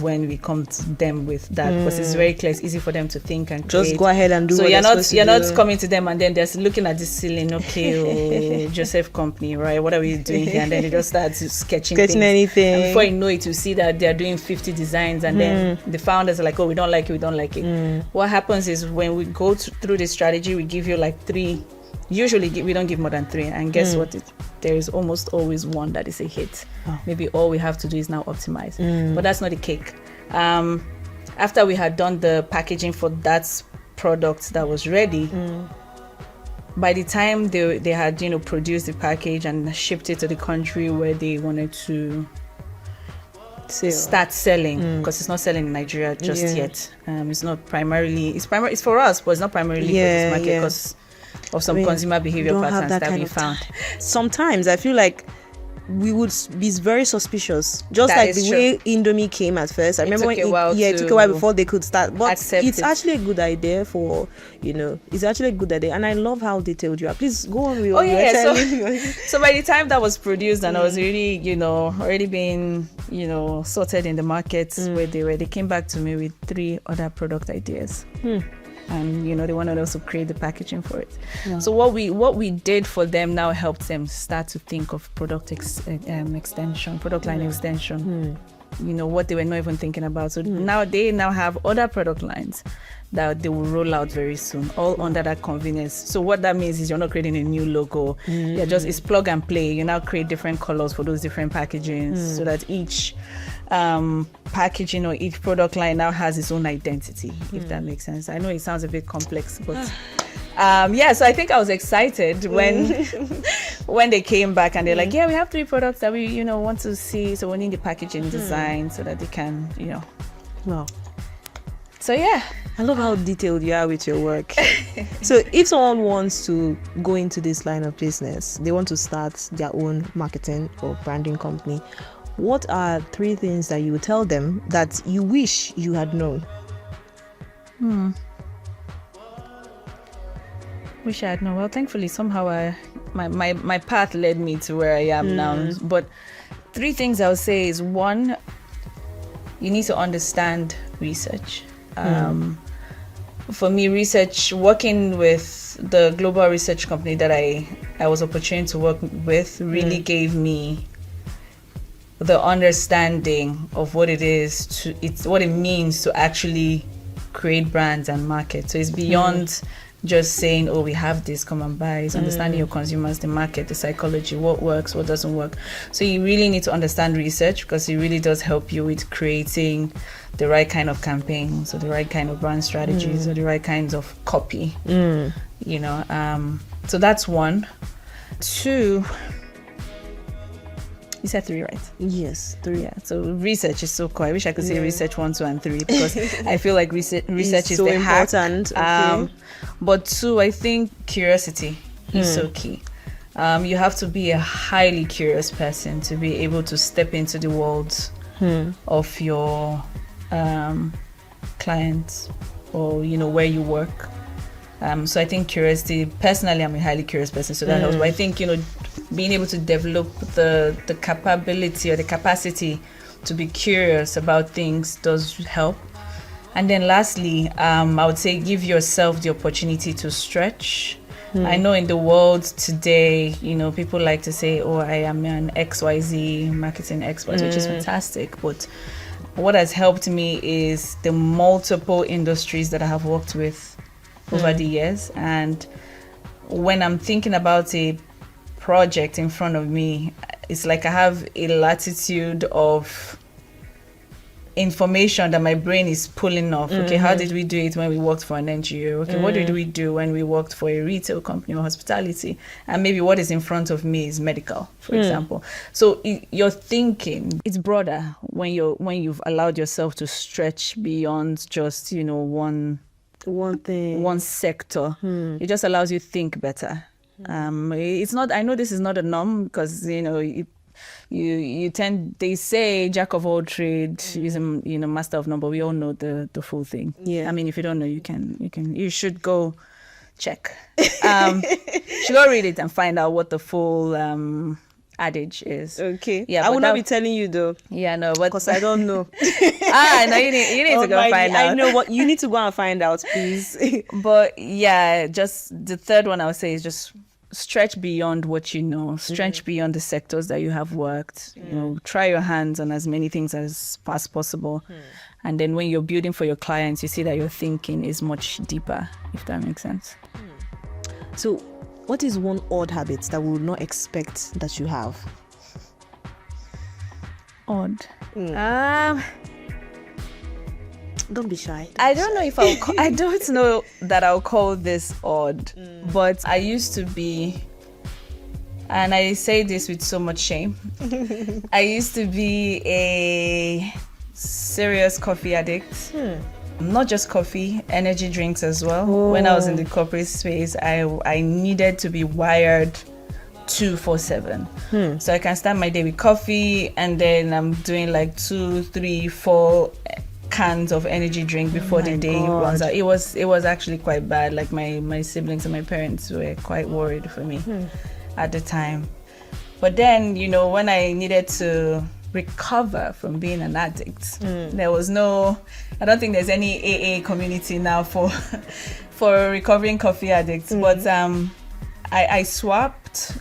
when we come to them with that, because it's very clear. It's easy for them to think and create. Just go ahead and do. So what you're not coming to them and then they're looking at this ceiling, okay, Joseph Company, right? What are we doing here? And then they just start sketching anything. And before you know it, you see that they're doing 50 designs, and then the founders are like, oh, we don't like it. What happens is when we go through the strategy, we give you 3. Usually we don't give more than 3, and guess what? There is almost always one that is a hit. Maybe all we have to do is now optimize, but that's not the cake. After we had done the packaging for that product that was ready, by the time they had produced the package and shipped it to the country where they wanted to start selling, because it's not selling in Nigeria just yet. It's not primarily. It's for us, but it's not primarily for this market because of some consumer behavior patterns that we found. Sometimes I feel like we would be very suspicious, just That like is the true. way Indomie came at first. I remember took a while it took a to while before they could start, but accept it's it. actually a good idea for, it's actually a good idea, and I love how detailed you are. Please go on with Oh what you were yeah, telling. so by the time that was produced and I was really, already being, sorted in the markets where they came back to me with 3 other product ideas. And they wanted us to create the packaging for it. Yeah. So what we did for them now helped them start to think of product extension, product line extension. What they were not even thinking about. So now they have other product lines that they will roll out very soon, all under that convenience. So what that means is you're not creating a new logo. It's plug and play. You now create different colors for those different packagings so that each packaging or each product line now has its own identity, if that makes sense. I know it sounds a bit complex, but so I think I was excited when they came back and they're like, we have 3 products that we want to see, so we need the packaging design so that they can Wow. So yeah, I love how detailed you are with your work. So if someone wants to go into this line of business, they want to start their own marketing or branding company, what are 3 things that you would tell them that you wish you had known? Wish I had known. Well, thankfully, somehow my path led me to where I am now. But 3 things I would say is, 1, you need to understand research. For me, research, working with the global research company that I was opportunity to work with really gave me the understanding of what it is what it means to actually create brands and market. So it's beyond just saying, we have this, come and buy. It's understanding your consumers, the market, the psychology, what works, what doesn't work. So you really need to understand research, because it really does help you with creating the right kind of campaigns, or the right kind of brand strategies, or the right kinds of copy. So that's 1. 2, you said 3, right? Yes, 3. Yeah. So research is so cool. I wish I could say research 1, 2, and 3, because I feel like research is so the important. hack. But 2, I think curiosity is so key. You have to be a highly curious person to be able to step into the world of your clients, or where you work. So I think curiosity. Personally, I'm a highly curious person, so that helps. But I think being able to develop the capability or the capacity to be curious about things does help. And then lastly, I would say give yourself the opportunity to stretch. I know in the world today, people like to say, I am an XYZ marketing expert, which is fantastic. But what has helped me is the multiple industries that I have worked with over the years. And when I'm thinking about a project in front of me, it's like I have a latitude of information that my brain is pulling off. Okay, how did we do it when we worked for an NGO? Okay, what did we do when we worked for a retail company or hospitality? And maybe what is in front of me is medical, for example. So your thinking, it's broader when you've allowed yourself to stretch beyond just one thing, one sector. It just allows you to think better. It's not. I know this is not a norm, because you tend. They say jack of all trades is master of none, but we all know the full thing. Yeah. I mean, if you don't know, you should go check. You should go read it and find out what the full adage is. Okay. Yeah. I will not be telling you though. Yeah, no, but because I don't know. No, you need to go find out. I know what you need to go and find out, please. But yeah, just the 3rd one I would say is just stretch beyond what you know, stretch beyond the sectors that you have worked. Try your hands on as many things as possible. And then when you're building for your clients, you see that your thinking is much deeper, if that makes sense. So what is one odd habit that we would not expect that you have? Odd. Don't be shy. I don't know if I don't know that I'll call this odd, but I used to be, and I say this with so much shame, I used to be a serious coffee addict. Not just coffee, energy drinks as well. When I was in the corporate space, I needed to be wired 2-4-7. So I can start my day with coffee, and then I'm doing like 2, 3, 4 cans of energy drink before the day runs out. It was actually quite bad. Like my siblings and my parents were quite worried for me at the time. But then, you know, when I needed to recover from being an addict, there was I don't think there's any AA community now for recovering coffee addicts. But I swapped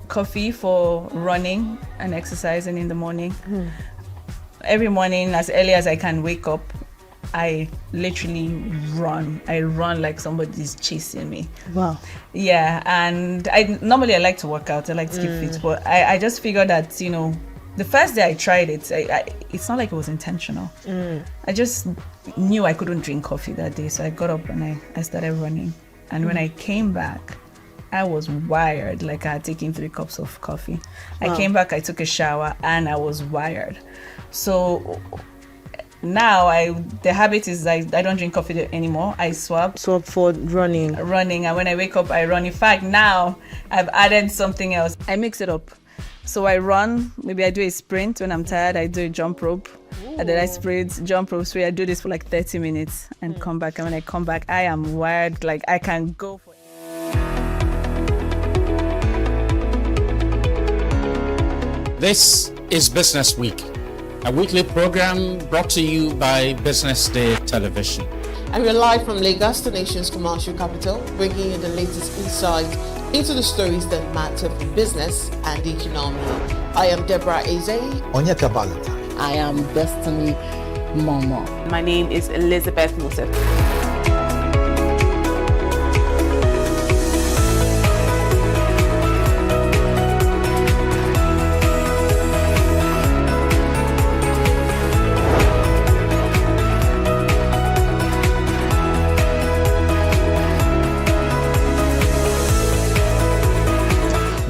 coffee for running and exercising in the morning. Every morning, as early as I can wake up, I literally run. I run like somebody's chasing me. Wow. Yeah, and I like to work out. I like to keep fit, but I just figured that, you know, the first day I tried it, it's not like it was intentional. I just knew I couldn't drink coffee that day, so I got up and I started running. And when I came back, I was wired, like I had taken 3 cups of coffee. Wow. I came back, I took a shower, and I was wired. So now the habit is I don't drink coffee anymore. I swap for running, and when I wake up, I run. In fact, now I've added something else. I mix it up. So I run, maybe I do a sprint. When I'm tired, I do a jump rope. And then I sprint, jump rope. So I do this for like 30 minutes and come back. And when I come back, I am wired. Like I can go for it. This is Business Week, a weekly program brought to you by BusinessDay Television. And we're live from Lagos, the nation's commercial capital, bringing you the latest insight into the stories that matter for business and the economy. I am Deborah Eze. Onyeka Valentine. I am Destiny Momo. My name is Elizabeth Musa.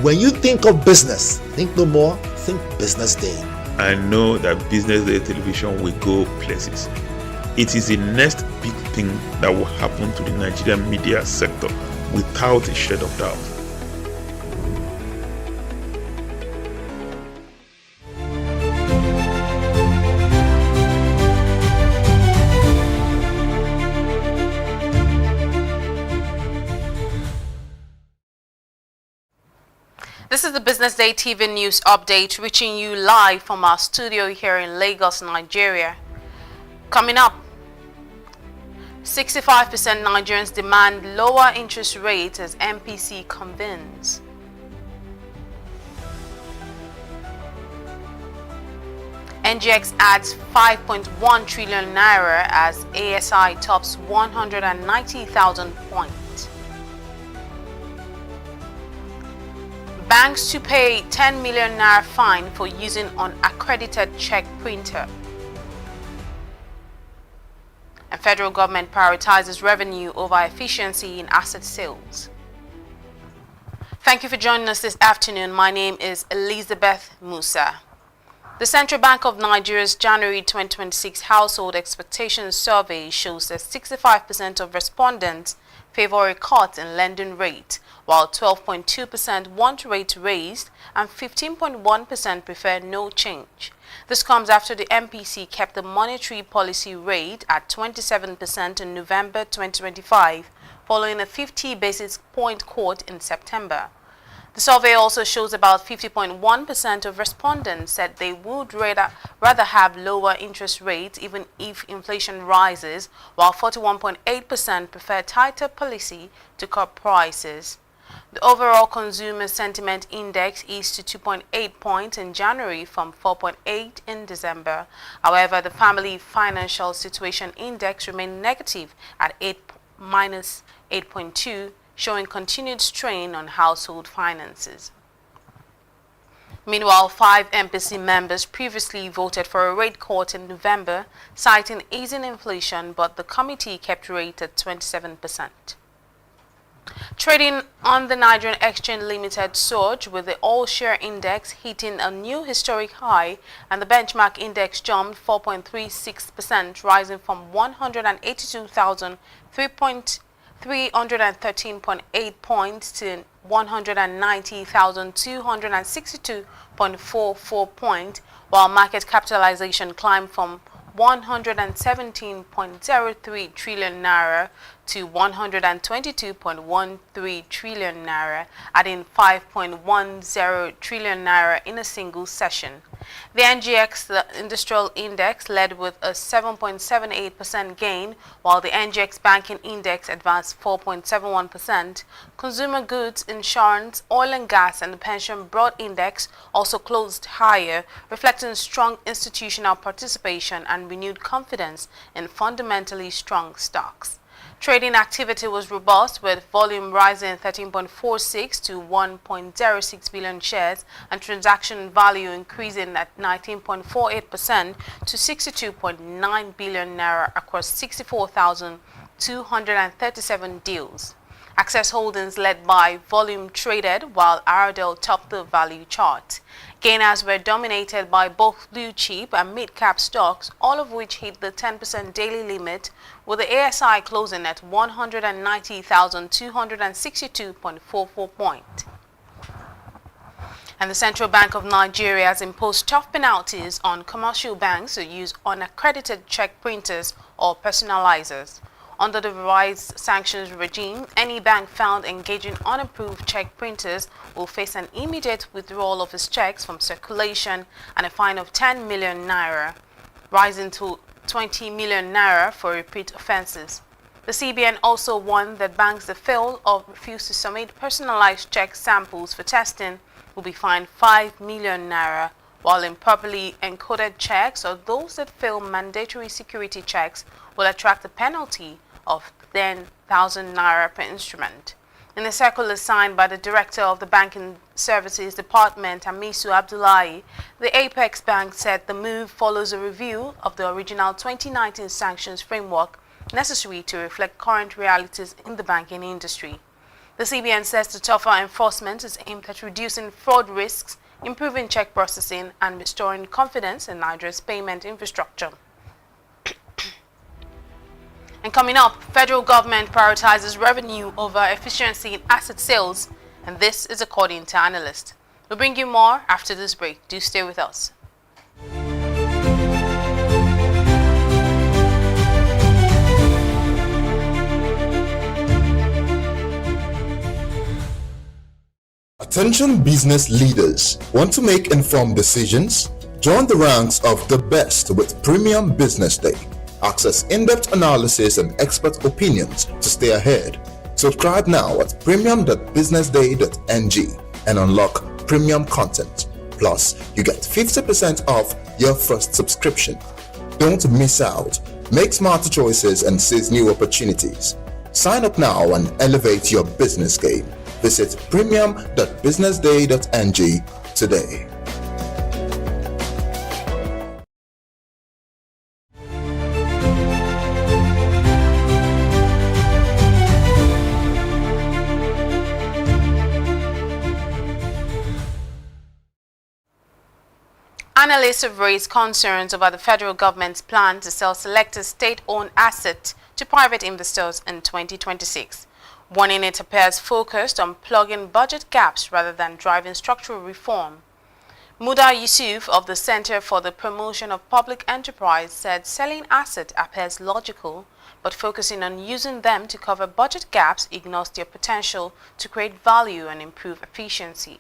When you think of business, think no more, think Business Day. I know that Business Day Television will go places. It is the next big thing that will happen to the Nigerian media sector without a shred of doubt. This is the Business Day TV News Update, reaching you live from our studio here in Lagos, Nigeria. Coming up, 65% Nigerians demand lower interest rates as MPC convenes. NGX adds 5.1 trillion naira as ASI tops 190,000 points. Banks to pay 10 million naira fine for using unaccredited check printer. And federal government prioritizes revenue over efficiency in asset sales. Thank you for joining us this afternoon. My name is Elizabeth Musa. The Central Bank of Nigeria's January 2026 Household Expectations Survey shows that 65% of respondents favor a cut in lending rate, while 12.2% want rate raised and 15.1% prefer no change. This comes after the MPC kept the monetary policy rate at 27% in November 2025, following a 50 basis point cut in September. The survey also shows about 50.1% of respondents said they would rather have lower interest rates even if inflation rises, while 41.8% prefer tighter policy to cut prices. The overall consumer sentiment index eased to 2.8 points in January from 4.8 in December. However, the family financial situation index remained negative at minus 8.2, showing continued strain on household finances. Meanwhile, 5 MPC members previously voted for a rate cut in November, citing easing inflation, but the committee kept rate at 27%. Trading on the Nigerian Exchange Limited surged, with the all-share index hitting a new historic high and the benchmark index jumped 4.36%, rising from 182,300 313.8 points to 190,262.44 points, while market capitalization climbed from 117.03 trillion naira to 122.13 trillion naira, adding 5.10 trillion naira in a single session. The NGX, the industrial index, led with a 7.78% gain, while the NGX banking index advanced 4.71%. Consumer goods, insurance, oil and gas, and the pension broad index also closed higher, reflecting strong institutional participation and renewed confidence in fundamentally strong stocks. Trading activity was robust, with volume rising 13.46 to 1.06 billion shares and transaction value increasing at 19.48% to 62.9 billion naira across 64,237 deals. Access Holdings led by volume traded, while Ardell topped the value chart. Gainers were dominated by both blue chip and mid-cap stocks, all of which hit the 10% daily limit, with the ASI closing at 190,262.44 points. And the Central Bank of Nigeria has imposed tough penalties on commercial banks who use unaccredited check printers or personalizers. Under the revised sanctions regime, any bank found engaging unapproved check printers will face an immediate withdrawal of its checks from circulation and a fine of 10 million naira, rising to 20 million naira for repeat offences. The CBN also warned that banks that fail or refuse to submit personalized check samples for testing will be fined 5 million naira, while improperly encoded checks or those that fail mandatory security checks will attract a penalty of 10,000 naira per instrument. In the circular signed by the Director of the Banking Services Department, Amisu Abdullahi, the Apex Bank said the move follows a review of the original 2019 sanctions framework necessary to reflect current realities in the banking industry. The CBN says the tougher enforcement is aimed at reducing fraud risks, improving check processing, and restoring confidence in Nigeria's payment infrastructure. And coming up, federal government prioritizes revenue over efficiency in asset sales, and this is according to analysts. We'll bring you more after this break. Do stay with us. Attention business leaders. Want to make informed decisions? Join the ranks of the best with Premium Business Day. Access in-depth analysis and expert opinions to stay ahead. Subscribe now at premium.businessday.ng and unlock premium content. Plus, you get 50% off your first subscription. Don't miss out. Make smarter choices and seize new opportunities. Sign up now and elevate your business game. Visit premium.businessday.ng today. Analysts have raised concerns about the federal government's plan to sell selected state-owned assets to private investors in 2026, warning it appears focused on plugging budget gaps rather than driving structural reform. Muda Yusuf of the Center for the Promotion of Public Enterprise said selling assets appears logical, but focusing on using them to cover budget gaps ignores their potential to create value and improve efficiency.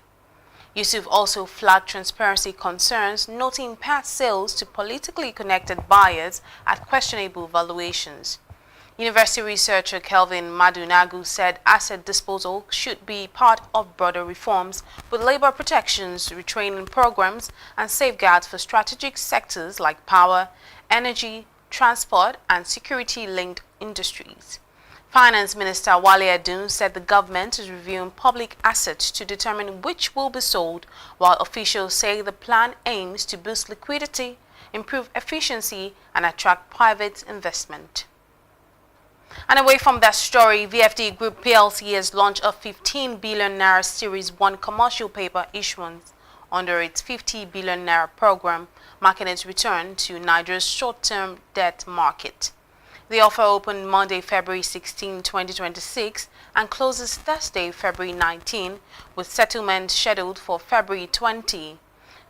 Yusuf also flagged transparency concerns, noting past sales to politically connected buyers at questionable valuations. University researcher Kelvin Madunagu said asset disposal should be part of broader reforms with labor protections, retraining programs, and safeguards for strategic sectors like power, energy, transport, and security-linked industries. Finance Minister Wale Adun said the government is reviewing public assets to determine which will be sold, while officials say the plan aims to boost liquidity, improve efficiency, and attract private investment. And away from that story, VFD Group PLC has launched a 15 billion naira Series 1 commercial paper issuance under its 50 billion naira program, marking its return to Nigeria's short-term debt market. The offer opened Monday, February 16, 2026 and closes Thursday, February 19, with settlement scheduled for February 20.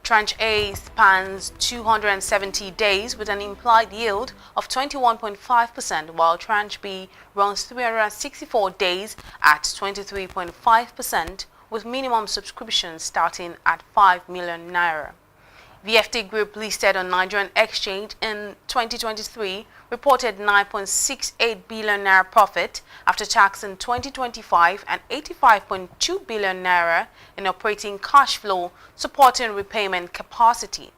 Tranche A spans 270 days with an implied yield of 21.5%, while Tranche B runs 364 days at 23.5%, with minimum subscriptions starting at 5 million naira. VFT Group, listed on Nigerian Exchange in 2023, reported 9.68 billion naira profit after tax in 2025 and 85.2 billion naira in operating cash flow, supporting repayment capacity.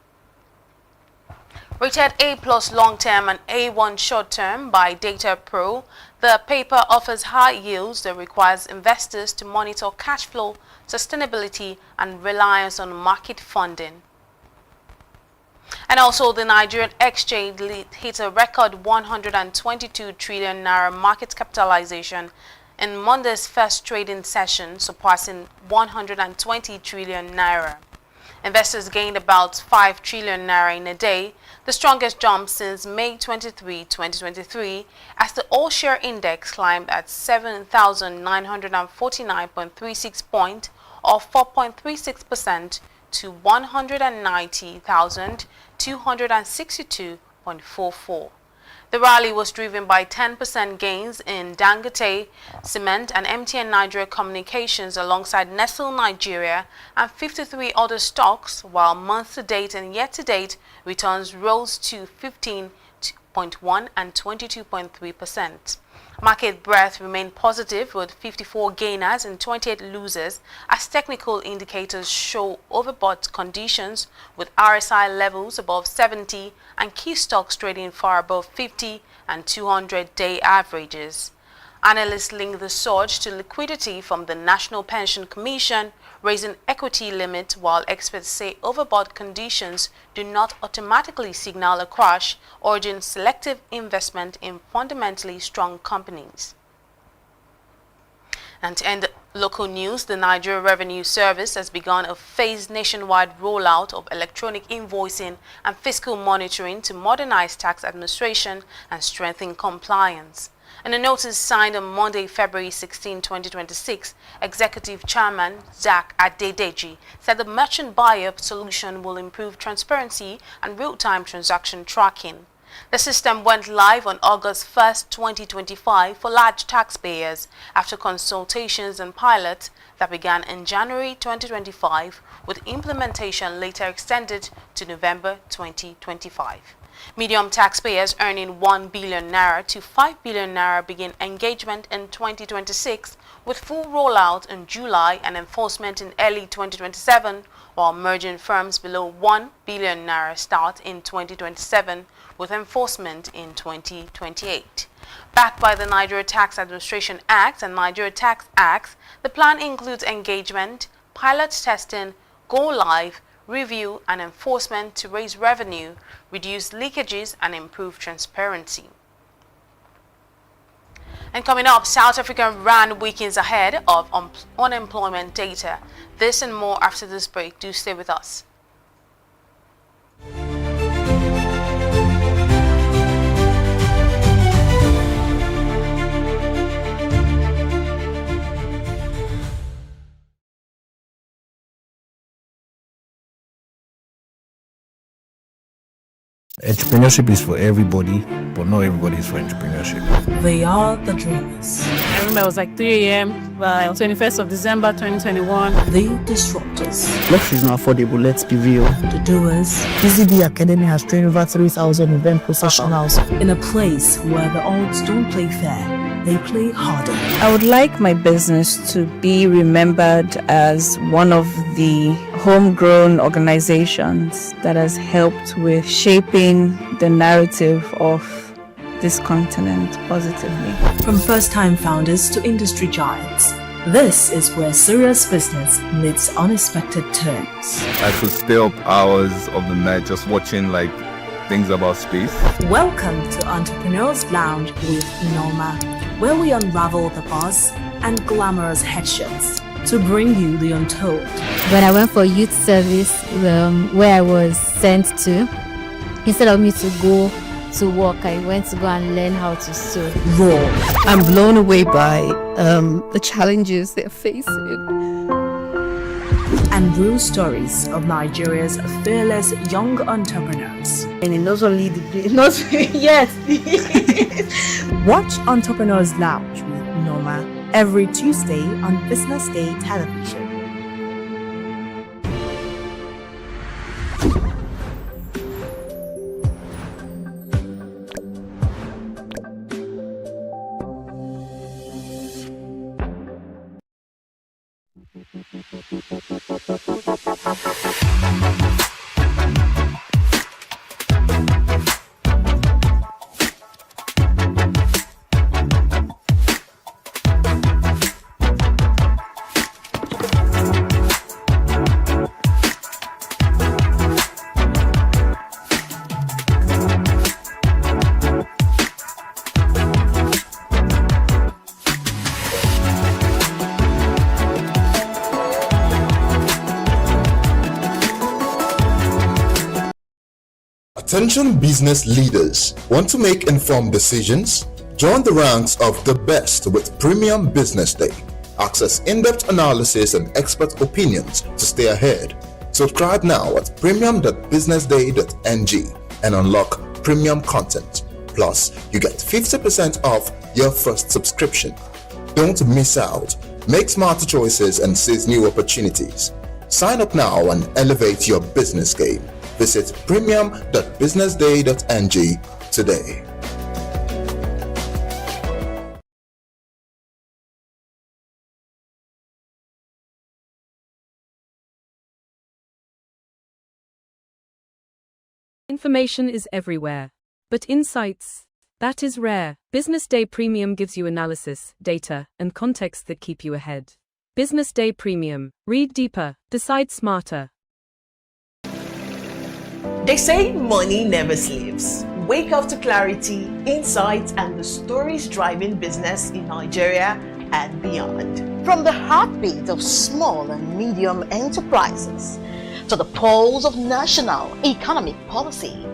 Rated A+ long-term and A1 short-term by Data Pro, the paper offers high yields that requires investors to monitor cash flow, sustainability, and reliance on market funding. And also, the Nigerian Exchange hit a record 122 trillion naira market capitalization in Monday's first trading session, surpassing 120 trillion naira. Investors gained about 5 trillion naira in a day, the strongest jump since May 23, 2023, as the all-share index climbed at 7,949.36 points, or 4.36%, to 190,262.44. The rally was driven by 10% gains in Dangote Cement and MTN Nigeria Communications alongside Nestle Nigeria and 53 other stocks, while month-to-date and year-to-date returns rose to 15.1% and 22.3%. Market breadth remained positive with 54 gainers and 28 losers as technical indicators show overbought conditions with RSI levels above 70 and key stocks trading far above 50 and 200-day averages. Analysts link the surge to liquidity from the National Pension Commission raising equity limits, while experts say overbought conditions do not automatically signal a crash, urging selective investment in fundamentally strong companies. And to end local news, the Nigeria Revenue Service has begun a phased nationwide rollout of electronic invoicing and fiscal monitoring to modernize tax administration and strengthen compliance. In a notice signed on Monday, February 16, 2026, Executive Chairman Zach Adedeji said the merchant buyer solution will improve transparency and real-time transaction tracking. The system went live on August 1, 2025 for large taxpayers after consultations and pilots that began in January 2025, with implementation later extended to November 2025. Medium taxpayers earning 1 billion naira to 5 billion naira begin engagement in 2026, with full rollout in July and enforcement in early 2027, while merging firms below 1 billion naira start in 2027, with enforcement in 2028. Backed by the Nigeria Tax Administration Act and Nigeria Tax Act, the plan includes engagement, pilot testing, go live, review and enforcement to raise revenue, reduce leakages and improve transparency. And coming up, South African Rand weakens ahead of unemployment data. This and more after this break. Do stay with us. Entrepreneurship is for everybody, but not everybody is for entrepreneurship. They are the dreamers. I remember it was like 3 a.m. by 21st of December 2021. The disruptors. Luxury is not affordable, let's be real. The doers. BZB Academy has trained over 3,000 event professionals. In a place where the odds don't play fair, they play harder. I would like my business to be remembered as one of the homegrown organizations that has helped with shaping the narrative of this continent positively. From first-time founders to industry giants, this is where serious business meets unexpected terms. I could stay up hours of the night just watching things about space. Welcome to Entrepreneurs Lounge with Norma, where we unravel the buzz and glamorous headshots to bring you the untold. When I went for youth service, where I was sent to, instead of me to go to work, I went to go and learn how to sew. Raw. I'm blown away by the challenges they're facing. And real stories of Nigeria's fearless young entrepreneurs. And not only yes. Watch Entrepreneurs Lounge with Norma every Tuesday on Business Day television. Attention business leaders, want to make informed decisions? Join the ranks of the best with Premium Business Day. Access in-depth analysis and expert opinions to stay ahead. Subscribe now at premium.businessday.ng and unlock premium content. Plus, you get 50% off your first subscription. Don't miss out. Make smarter choices and seize new opportunities. Sign up now and elevate your business game. Visit premium.businessday.ng today. Information is everywhere, but insights, that is rare. Business Day Premium gives you analysis, data, and context that keep you ahead. Business Day Premium. Read deeper, decide smarter. They say money never sleeps. Wake up to clarity, insights, and the stories driving business in Nigeria and beyond. From the heartbeat of small and medium enterprises to the pulse of national economic policy,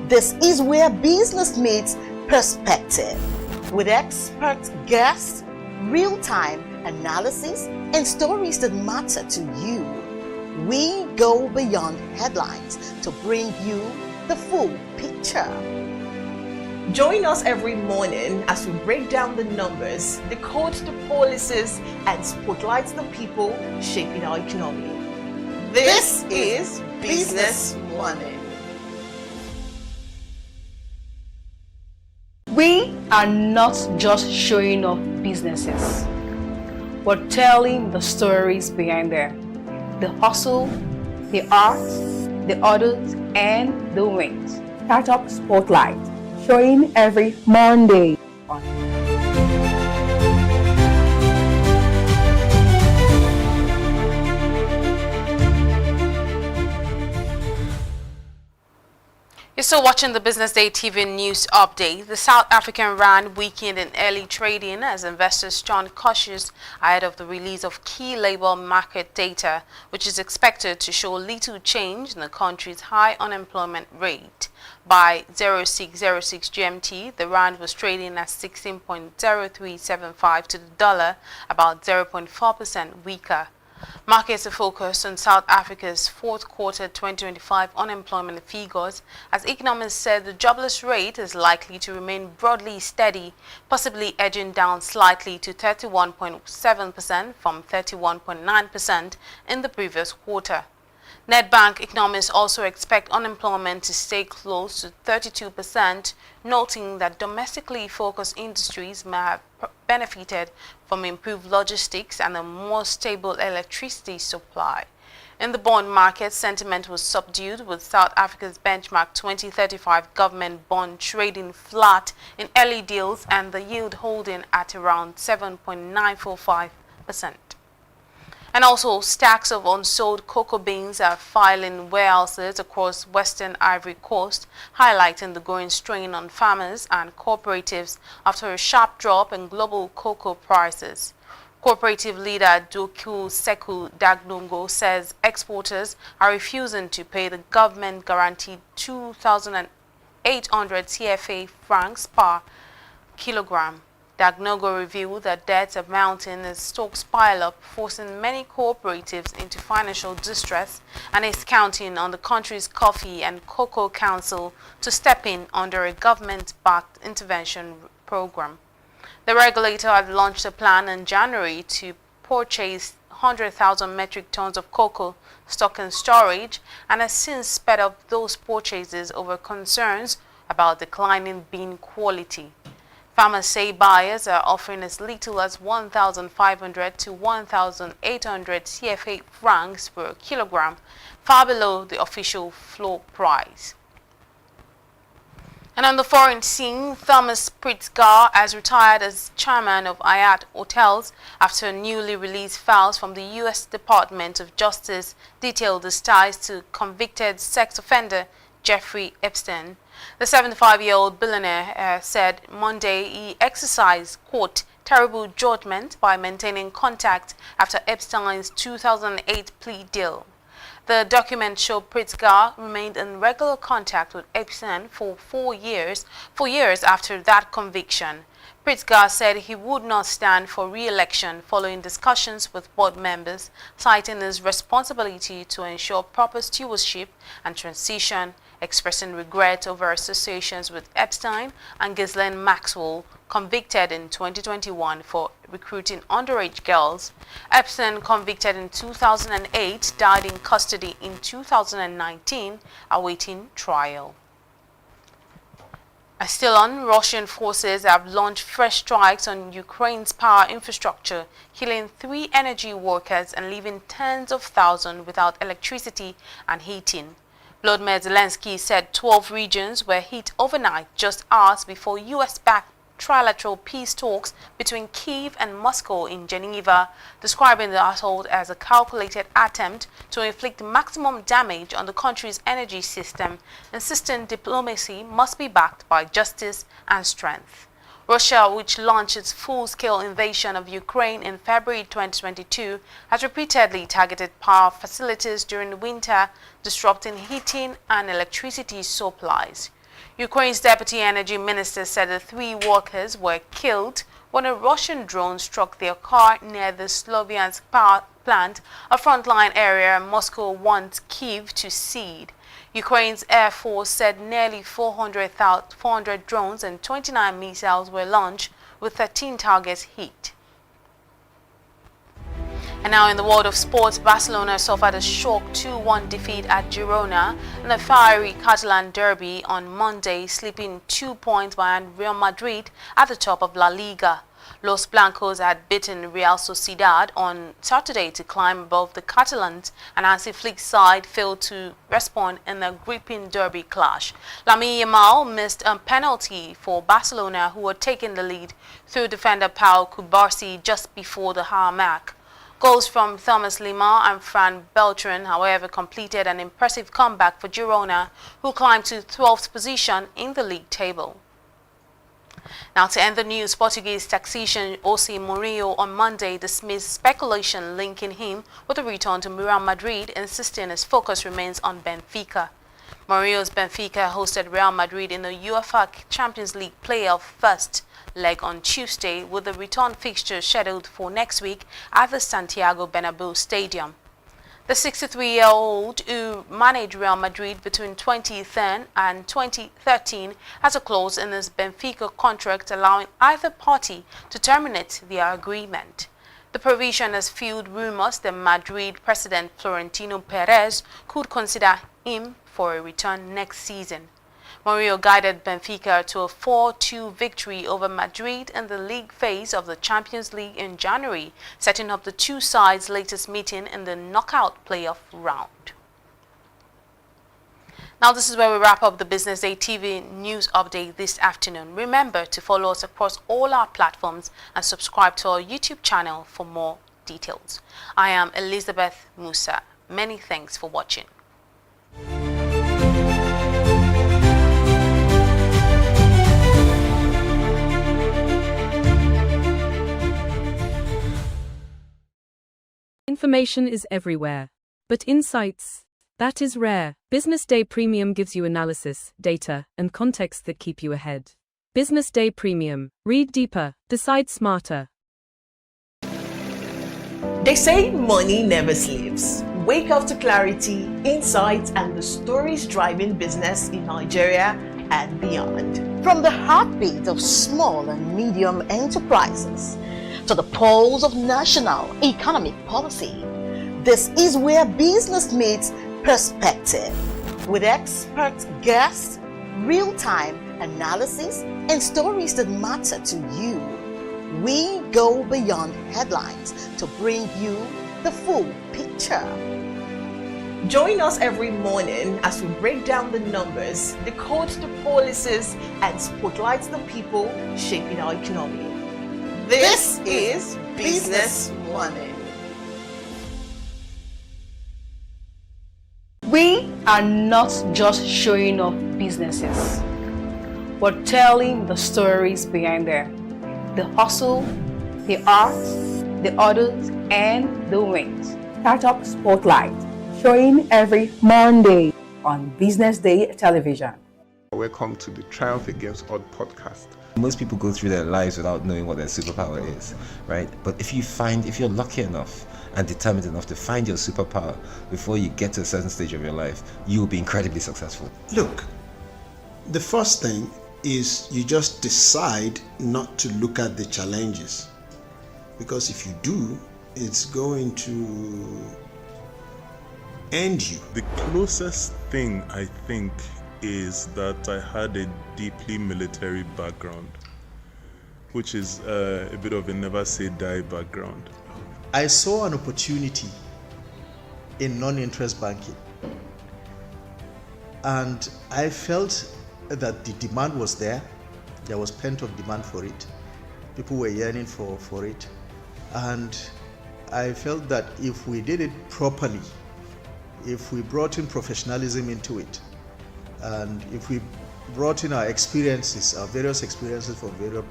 this is where business meets perspective. With expert guests, real-time analysis, and stories that matter to you. We go beyond headlines to bring you the full picture. Join us every morning as we break down the numbers, decode the policies, and spotlight the people shaping our economy. This is Business Money. We are not just showing off businesses, but telling the stories behind them. The hustle, the art, the orders, and the wins. Startup Spotlight, showing every Monday. You're still watching the Business Day TV news update. The South African rand weakened in early trading as investors turned cautious ahead of the release of key labor market data, which is expected to show little change in the country's high unemployment rate. By 0606 GMT, the rand was trading at 16.0375 to the dollar, about 0.4% weaker. Markets are focused on South Africa's fourth quarter 2025 unemployment figures, as economists said the jobless rate is likely to remain broadly steady, possibly edging down slightly to 31.7% from 31.9% in the previous quarter. Nedbank economists also expect unemployment to stay close to 32%, noting that domestically focused industries may have benefited from improved logistics and a more stable electricity supply. In the bond market, sentiment was subdued, with South Africa's benchmark 2035 government bond trading flat in early deals and the yield holding at around 7.945%. And also, stacks of unsold cocoa beans are filing warehouses across Western Ivory Coast, highlighting the growing strain on farmers and cooperatives after a sharp drop in global cocoa prices. Cooperative leader Doku Seku Dagnongo says exporters are refusing to pay the government-guaranteed 800 CFA francs per kilogram. Dagnogo revealed that debts are mounting as stocks pile up, forcing many cooperatives into financial distress, and is counting on the country's Coffee and Cocoa Council to step in under a government-backed intervention program. The regulator had launched a plan in January to purchase 100,000 metric tons of cocoa stock in storage and has since sped up those purchases over concerns about declining bean quality. Farmers say buyers are offering as little as 1,500 to 1,800 CFA francs per kilogram, far below the official floor price. And on the foreign scene, Thomas Pritzker has retired as chairman of Hyatt Hotels after newly released files from the U.S. Department of Justice detailed his ties to convicted sex offender Jeffrey Epstein. The 75-year-old billionaire said Monday he exercised, quote, terrible judgment by maintaining contact after Epstein's 2008 plea deal. The document showed Pritzker remained in regular contact with Epstein for 4 years after that conviction. Pritzker said he would not stand for re-election following discussions with board members, citing his responsibility to ensure proper stewardship and transition, expressing regret over associations with Epstein and Ghislaine Maxwell, convicted in 2021 for recruiting underage girls. Epstein, convicted in 2008, died in custody in 2019, awaiting trial. Still on, Russian forces have launched fresh strikes on Ukraine's power infrastructure, killing 3 energy workers and leaving tens of thousands without electricity and heating. Volodymyr Zelensky said 12 regions were hit overnight just hours before U.S.-backed trilateral peace talks between Kyiv and Moscow in Geneva, describing the assault as a calculated attempt to inflict maximum damage on the country's energy system, insisting diplomacy must be backed by justice and strength. Russia, which launched its full-scale invasion of Ukraine in February 2022, has repeatedly targeted power facilities during the winter, disrupting heating and electricity supplies. Ukraine's deputy energy minister said the 3 workers were killed when a Russian drone struck their car near the Sloviansk power plant, a frontline area Moscow wants Kyiv to cede. Ukraine's Air Force said nearly 400 drones and 29 missiles were launched, with 13 targets hit. And now in the world of sports, Barcelona suffered a shock 2-1 defeat at Girona in the fiery Catalan derby on Monday, slipping 2 points behind Real Madrid at the top of La Liga. Los Blancos had beaten Real Sociedad on Saturday to climb above the Catalans, and Hansi Flick's side failed to respond in the gripping derby clash. Lamine Yamal missed a penalty for Barcelona, who had taken the lead through defender Pau Cubarsí just before the hour mark. Goals from Thomas Lemar and Fran Beltran, however, completed an impressive comeback for Girona, who climbed to 12th position in the league table. Now to end the news, Portuguese tactician Jose Mourinho on Monday dismissed speculation linking him with a return to Real Madrid, insisting his focus remains on Benfica. Mourinho's Benfica hosted Real Madrid in the UEFA Champions League playoff first leg on Tuesday, with the return fixture scheduled for next week at the Santiago Bernabeu Stadium. The 63-year-old, who managed Real Madrid between 2010 and 2013, has a clause in his Benfica contract allowing either party to terminate their agreement. The provision has fueled rumors that Madrid president Florentino Perez could consider him for a return next season. Mourinho guided Benfica to a 4-2 victory over Madrid in the league phase of the Champions League in January, setting up the two sides' latest meeting in the knockout playoff round. Now this is where we wrap up the Business Day TV news update this afternoon. Remember to follow us across all our platforms and subscribe to our YouTube channel for more details. I am Elizabeth Musa. Many thanks for watching. Information is everywhere, but insights, That is rare. Business Day Premium gives you analysis, data, and context that keep you ahead. Business Day Premium. Read deeper, decide smarter. They say money never sleeps. Wake up to clarity, insights, and the stories driving business in Nigeria and beyond. From the heartbeat of small and medium enterprises to the pulse of national economic policy, this is where business meets perspective. With expert guests, real-time analysis, and stories that matter to you, we go beyond headlines to bring you the full picture. Join us every morning as we break down the numbers, decode the policies, and spotlight the people shaping our economy. This is Business Money. We are not just showing off businesses, but telling the stories behind them. The hustle, the art, the orders, and the wins. Startup Spotlight, showing every Monday on Business Day television. Welcome to the Triumph Against Odd podcast. Most people go through their lives without knowing what their superpower is, right? But if you're lucky enough and determined enough to find your superpower before you get to a certain stage of your life, you will be incredibly successful. Look, the first thing is you just decide not to look at the challenges, because if you do, it's going to end you. The closest thing I think is that I had a deeply military background, which is a bit of a never say die background. I saw an opportunity in non-interest banking, and I felt that the demand was there. There was pent-up demand for it. People were yearning for it, and I felt that if we did it properly, if we brought in professionalism into it, and if we brought in our experiences, our various experiences from various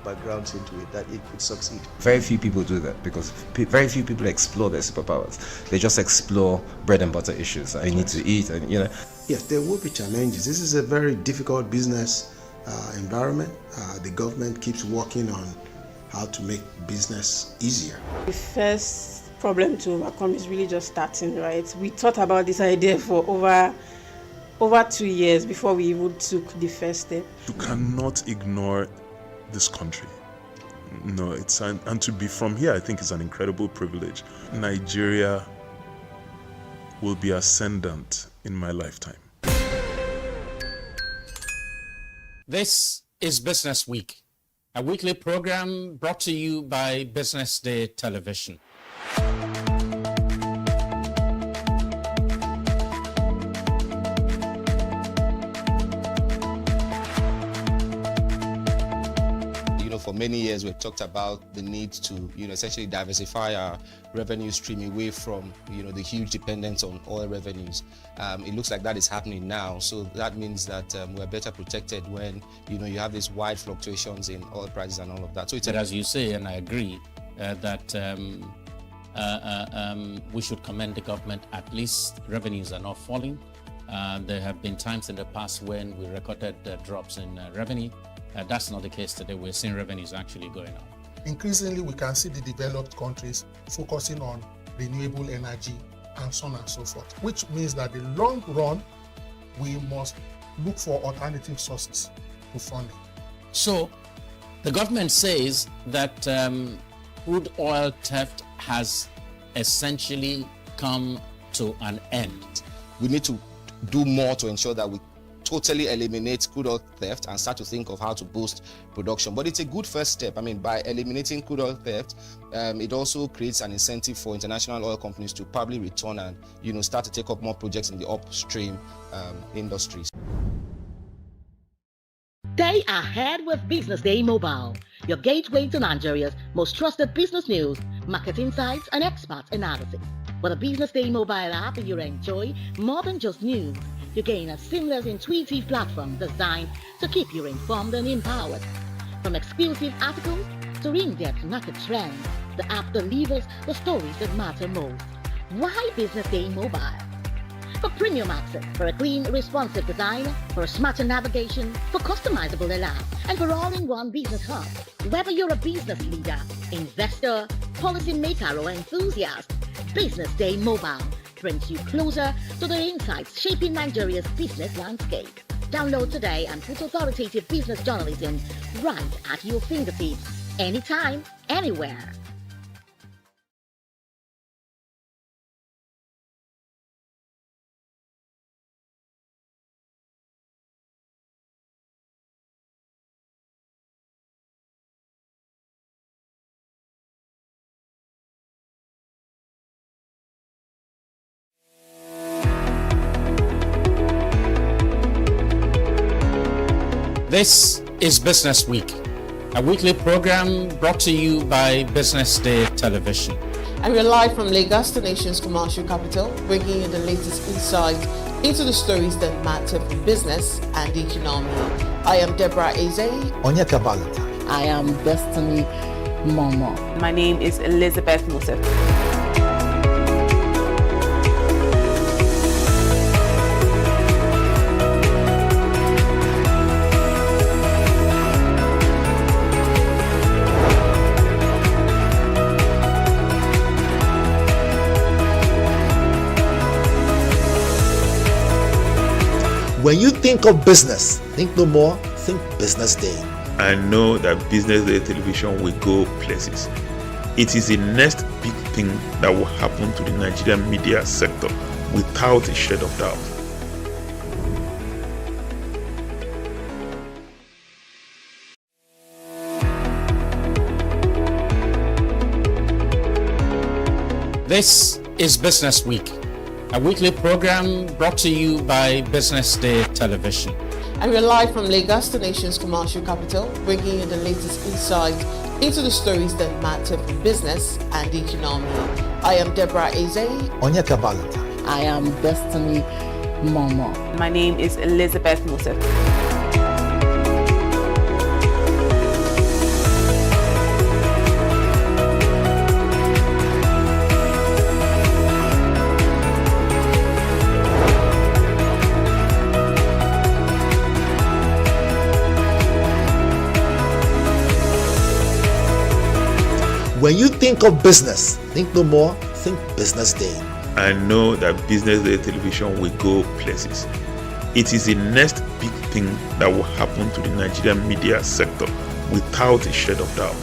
backgrounds into it, that it could succeed. Very few people do that because very few people explore their superpowers. They just explore bread and butter issues. I need to eat, and Yes, there will be challenges. This is a very difficult business environment. The government keeps working on how to make business easier. The first problem to overcome is really just starting, right? We thought about this idea for over 2 years before we even took the first step. You cannot ignore this country. No, and to be from here, I think is an incredible privilege. Nigeria will be ascendant in my lifetime. This is Business Week, a weekly program brought to you by Business Day Television. For many years, we've talked about the need to, essentially diversify our revenue stream away from, the huge dependence on oil revenues. It looks like that is happening now. So that means that we're better protected when, you have these wide fluctuations in oil prices and all of that. So it's as you say, and I agree, that we should commend the government. At least revenues are not falling. There have been times in the past when we recorded drops in revenue. That's not the case today. We're seeing revenues actually going up. Increasingly, we can see the developed countries focusing on renewable energy and so on and so forth, which means that in the long run, we must look for alternative sources to funding. So, the government says that crude oil theft has essentially come to an end. We need to do more to ensure that we totally eliminate crude oil theft and start to think of how to boost production. But it's a good first step. By eliminating crude oil theft, it also creates an incentive for international oil companies to probably return and start to take up more projects in the upstream industries. Stay ahead with Business Day Mobile, your gateway to Nigeria's most trusted business news, market insights, and expert analysis. With a Business Day Mobile app, you enjoy more than just news. You gain a seamless, intuitive platform designed to keep you informed and empowered. From exclusive articles to in-depth market trends, the app delivers the stories that matter most. Why Business Day Mobile? for premium access, for a clean, responsive design, for smarter navigation, for customizable layouts, and for all-in-one business hub. Whether you're a business leader, investor, policymaker, or enthusiast, BusinessDay Mobile brings you closer to the insights shaping Nigeria's business landscape. Download today and put authoritative business journalism right at your fingertips, anytime, anywhere. This is Business Week, a weekly program brought to you by BusinessDay Television. And we're live from Lagos, the nation's commercial capital, bringing you the latest insight into the stories that matter for business and the economy. I am Deborah Eze. Onyeka Balata. I am Destiny Momo. My name is Elizabeth Musef. When you think of business, think no more, think Business Day. I know that Business Day television will go places. It is the next big thing that will happen to the Nigerian media sector without a shade of doubt. This is Business Week, a weekly program brought to you by BusinessDay Television. And we're live from Lagos, the nation's commercial capital, bringing you the latest insight into the stories that matter for business and the economy. I am Deborah Eze. Onyeka Balata. I am Destiny Momo. My name is Elizabeth Musef. When you think of business, think no more, think Business Day. I know that Business Day television will go places. It is the next big thing that will happen to the Nigerian media sector without a shade of doubt.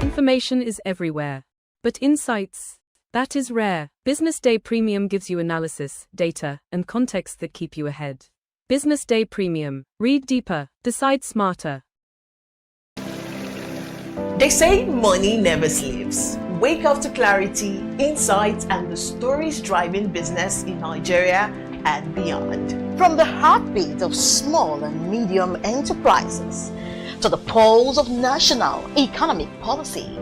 Information is everywhere, but insights, that is rare. BusinessDay Premium gives you analysis, data, and context that keep you ahead. BusinessDay Premium. Read deeper, decide smarter. They say money never sleeps. Wake up to clarity, insights, and the stories driving business in Nigeria and beyond. From the heartbeat of small and medium enterprises to the pulse of national economic policy,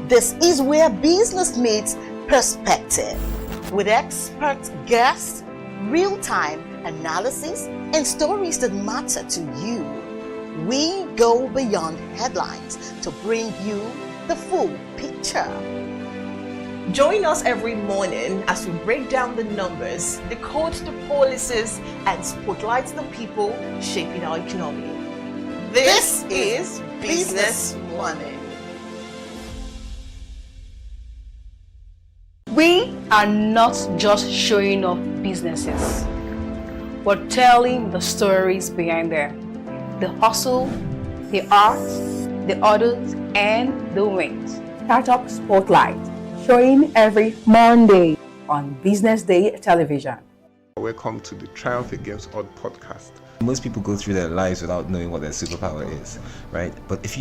this is where business meets perspective. With expert guests, real-time analysis, and stories that matter to you, we go beyond headlines to bring you the full picture. Join us every morning as we break down the numbers, decode the policies, and spotlight the people shaping our economy. This is Business Money. We are not just showing off businesses. We're telling the stories behind there. The hustle, the art, the orders, and the wins. Startup Spotlight, showing every Monday on Business Day Television. Welcome to the Triumph Against Odd podcast. Most people go through their lives without knowing what their superpower is, right? But if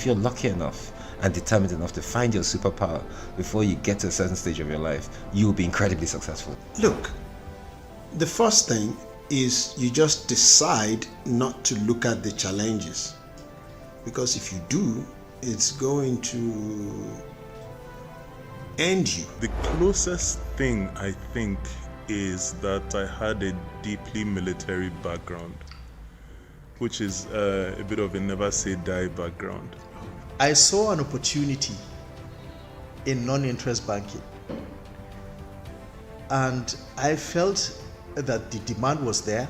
you're lucky enough and determined enough to find your superpower before you get to a certain stage of your life, you will be incredibly successful. Look, the first thing is you just decide not to look at the challenges, because if you do, it's going to end you. The closest thing I think is that I had a deeply military background, which is a bit of a never say die background. I saw an opportunity in non-interest banking, and I felt that the demand was there.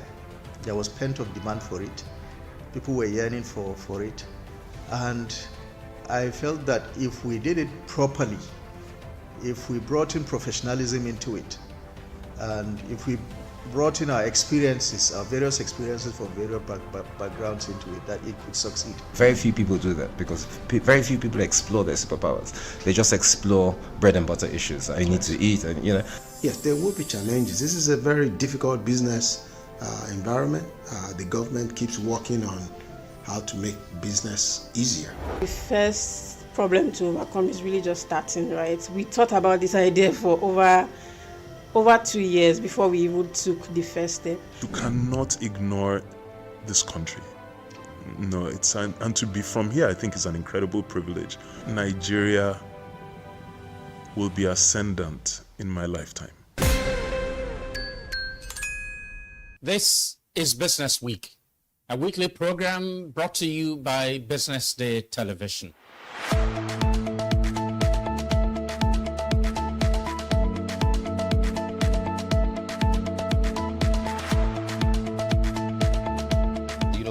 There was pent-up demand for it. People were yearning for it, and I felt that if we did it properly, if we brought in professionalism into it, and if we brought in our experiences, our various experiences from various backgrounds into it, that it could succeed. Very few people do that because very few people explore their superpowers. They just explore bread and butter issues. I need to eat, and Yes, there will be challenges. This is a very difficult business environment. The government keeps working on how to make business easier. The first problem to overcome is really just starting, right? We thought about this idea for over 2 years before we even took the first step. You cannot ignore this country. No, and to be from here, I think is an incredible privilege. Nigeria will be ascendant in my lifetime. This is Business Week, a weekly program brought to you by Business Day Television.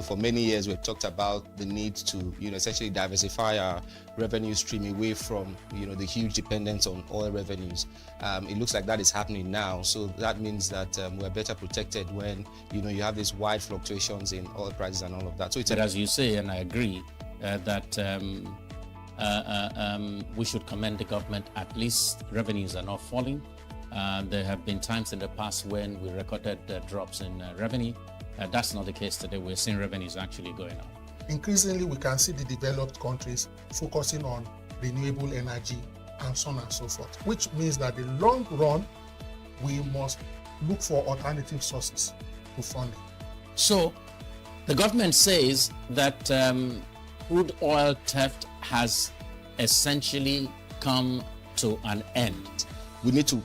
For many years, we've talked about the need to, essentially diversify our revenue stream away from, the huge dependence on oil revenues. It looks like that is happening now. So that means that we're better protected when, you have these wide fluctuations in oil prices and all of that. So it's as you say, and I agree, that we should commend the government. At least revenues are not falling. There have been times in the past when we recorded drops in revenue. That's not the case today. We're seeing revenues actually going up. Increasingly, we can see the developed countries focusing on renewable energy and so on and so forth, which means that in the long run, we must look for alternative sources to funding. So, the government says that crude oil theft has essentially come to an end. We need to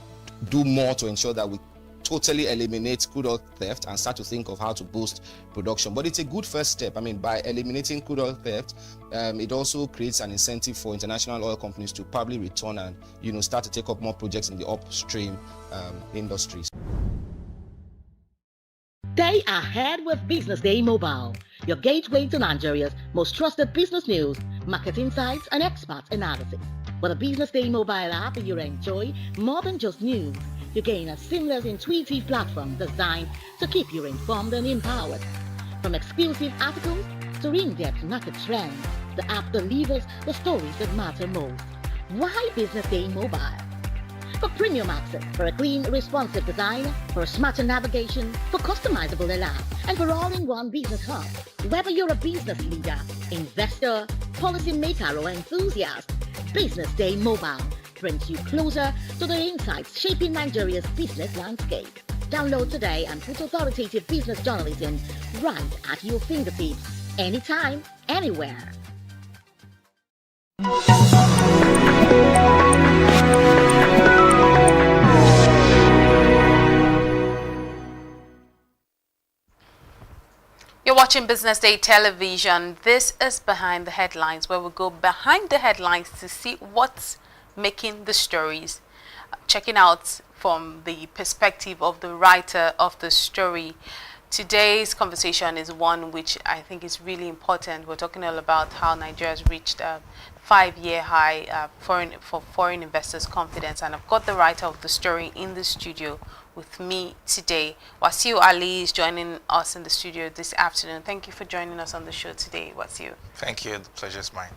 do more to ensure that we totally eliminate crude oil theft and start to think of how to boost production. But it's a good first step. By eliminating crude oil theft, it also creates an incentive for international oil companies to probably return and start to take up more projects in the upstream industries. Stay ahead with Business Day Mobile, your gateway to Nigeria's most trusted business news, market insights, and expert analysis. With a Business Day Mobile app, you enjoy more than just news. You gain a seamless, intuitive platform designed to keep you informed and empowered. From exclusive articles to in-depth market trends, the app delivers the stories that matter most. Why Business Day Mobile? For premium access, for a clean, responsive design, for smarter navigation, for customizable alerts, and for all-in-one business hub. Whether you're a business leader, investor, policymaker, or enthusiast, Business Day Mobile brings you closer to the insights shaping Nigeria's business landscape. Download today and put authoritative business journalism right at your fingertips, anytime, anywhere. You're watching Business Day Television. This is Behind the Headlines, where we go behind the headlines to see what's making the stories, checking out from the perspective of the writer of the story. Today's conversation is one which I think is really important. We're talking all about how Nigeria has reached a 5-year high for foreign investors' confidence, and I've got the writer of the story in the studio with me today. Wasiu Ali is joining us in the studio this afternoon. Thank you for joining us on the show today, Wasiu. Thank you. The pleasure is mine.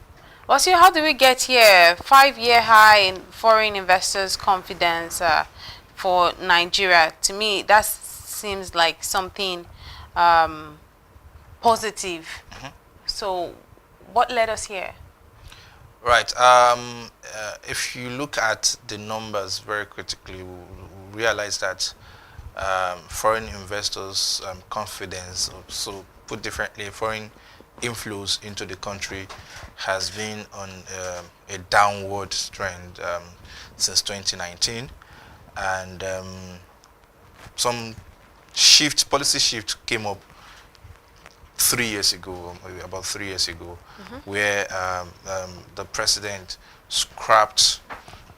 Wasiu, how do we get here? 5-year high in foreign investors' confidence for Nigeria. To me, that seems like something positive. So, what led us here? Right. If you look at the numbers very critically, we realize that foreign investors' confidence, so put differently, foreign inflows into the country has been on a downward trend since 2019, and some policy shift came up 3 years ago, maybe about 3 years ago, where the president scrapped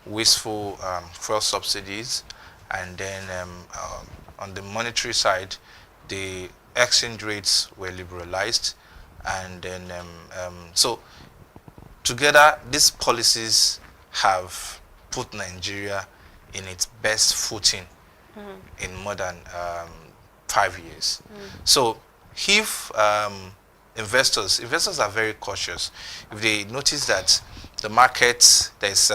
wasteful fuel subsidies, and then on the monetary side, the exchange rates were liberalized, and then so together these policies have put Nigeria in its best footing in more than 5 years. So if investors are very cautious, if they notice that the market, there's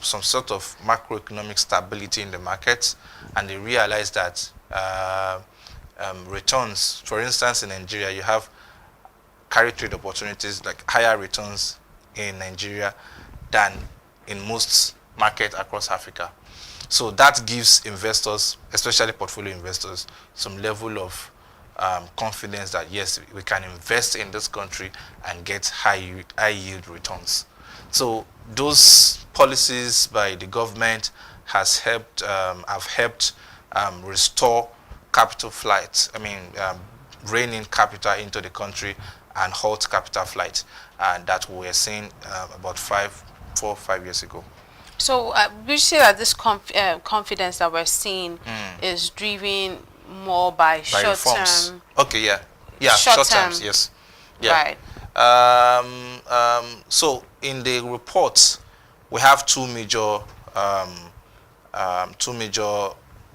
some sort of macroeconomic stability in the market, and they realize that returns, for instance, in Nigeria, you have carry trade opportunities, like higher returns in Nigeria than in most markets across Africa. So that gives investors, especially portfolio investors, some level of confidence that yes, we can invest in this country and get high yield returns. So those policies by the government have helped restore capital flight. I mean, rein in capital into the country and halt capital flight that we were seeing about 4 or 5 years ago. So we say that this confidence that we're seeing is driven more by short term. Okay, yeah, short terms, yes, yeah. Right. So in the report, we have two major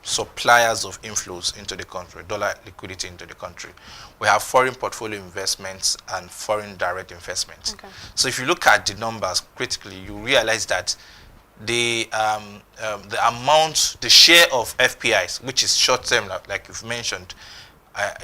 suppliers of inflows into the country, dollar liquidity into the country. We have foreign portfolio investments and foreign direct investments. Okay. So if you look at the numbers critically, you realize that the amount, the share of FPIs, which is short term, like you've mentioned,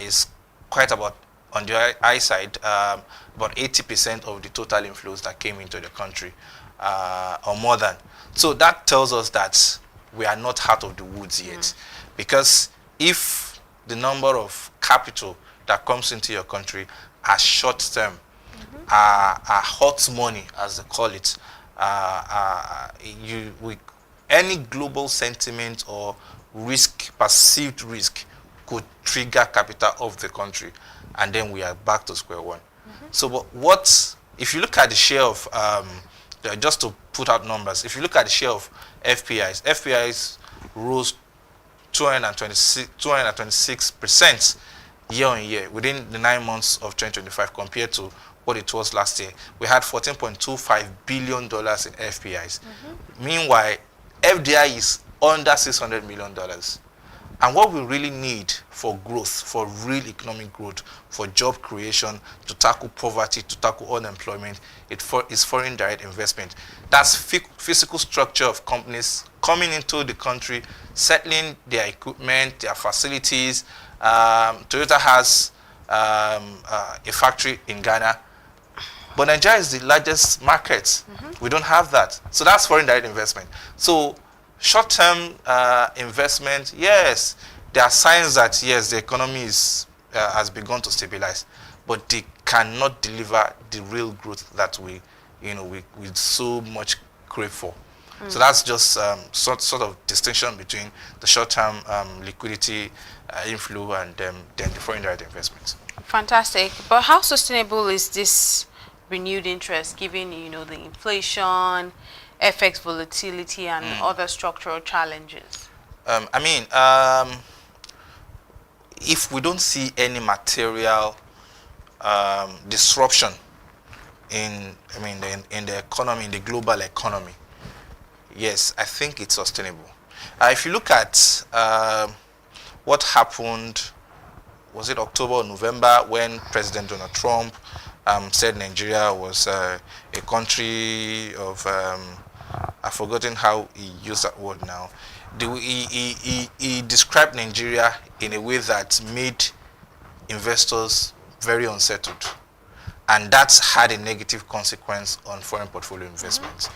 is quite about, on the I side, about 80% of the total inflows that came into the country, or more than. So that tells us that we are not out of the woods yet, because if the number of capital that comes into your country are short term, are hot money, as they call it, any global sentiment or risk, perceived risk, could trigger capital of the country, and then we are back to square one. So what if you look at the share of just to put out numbers, if you look at the share of FPIs rose 226% year on year within the 9 months of 2025 compared to what it was last year. We had $14.25 billion in FPIs. Meanwhile, FDI is under $600 million. And what we really need for growth, for real economic growth, for job creation, to tackle poverty, to tackle unemployment, is foreign direct investment. That's physical structure of companies coming into the country, settling their equipment, their facilities. Toyota has a factory in Ghana, but Nigeria is the largest market. We don't have that. So that's foreign direct investment. So short-term investment, yes, there are signs that yes, the economy has begun to stabilize, but they cannot deliver the real growth that we so much crave for. So that's just sort of distinction between the short-term liquidity inflow and then the foreign direct investments. Fantastic. But how sustainable is this renewed interest, given the inflation, FX volatility, and other structural challenges? If we don't see any material disruption in the economy, in the global economy, yes, I think it's sustainable. If you look at what happened, was it October or November, when President Donald Trump said Nigeria was a country of, I've forgotten how he used that word now. He described Nigeria in a way that made investors very unsettled. And that's had a negative consequence on foreign portfolio investments.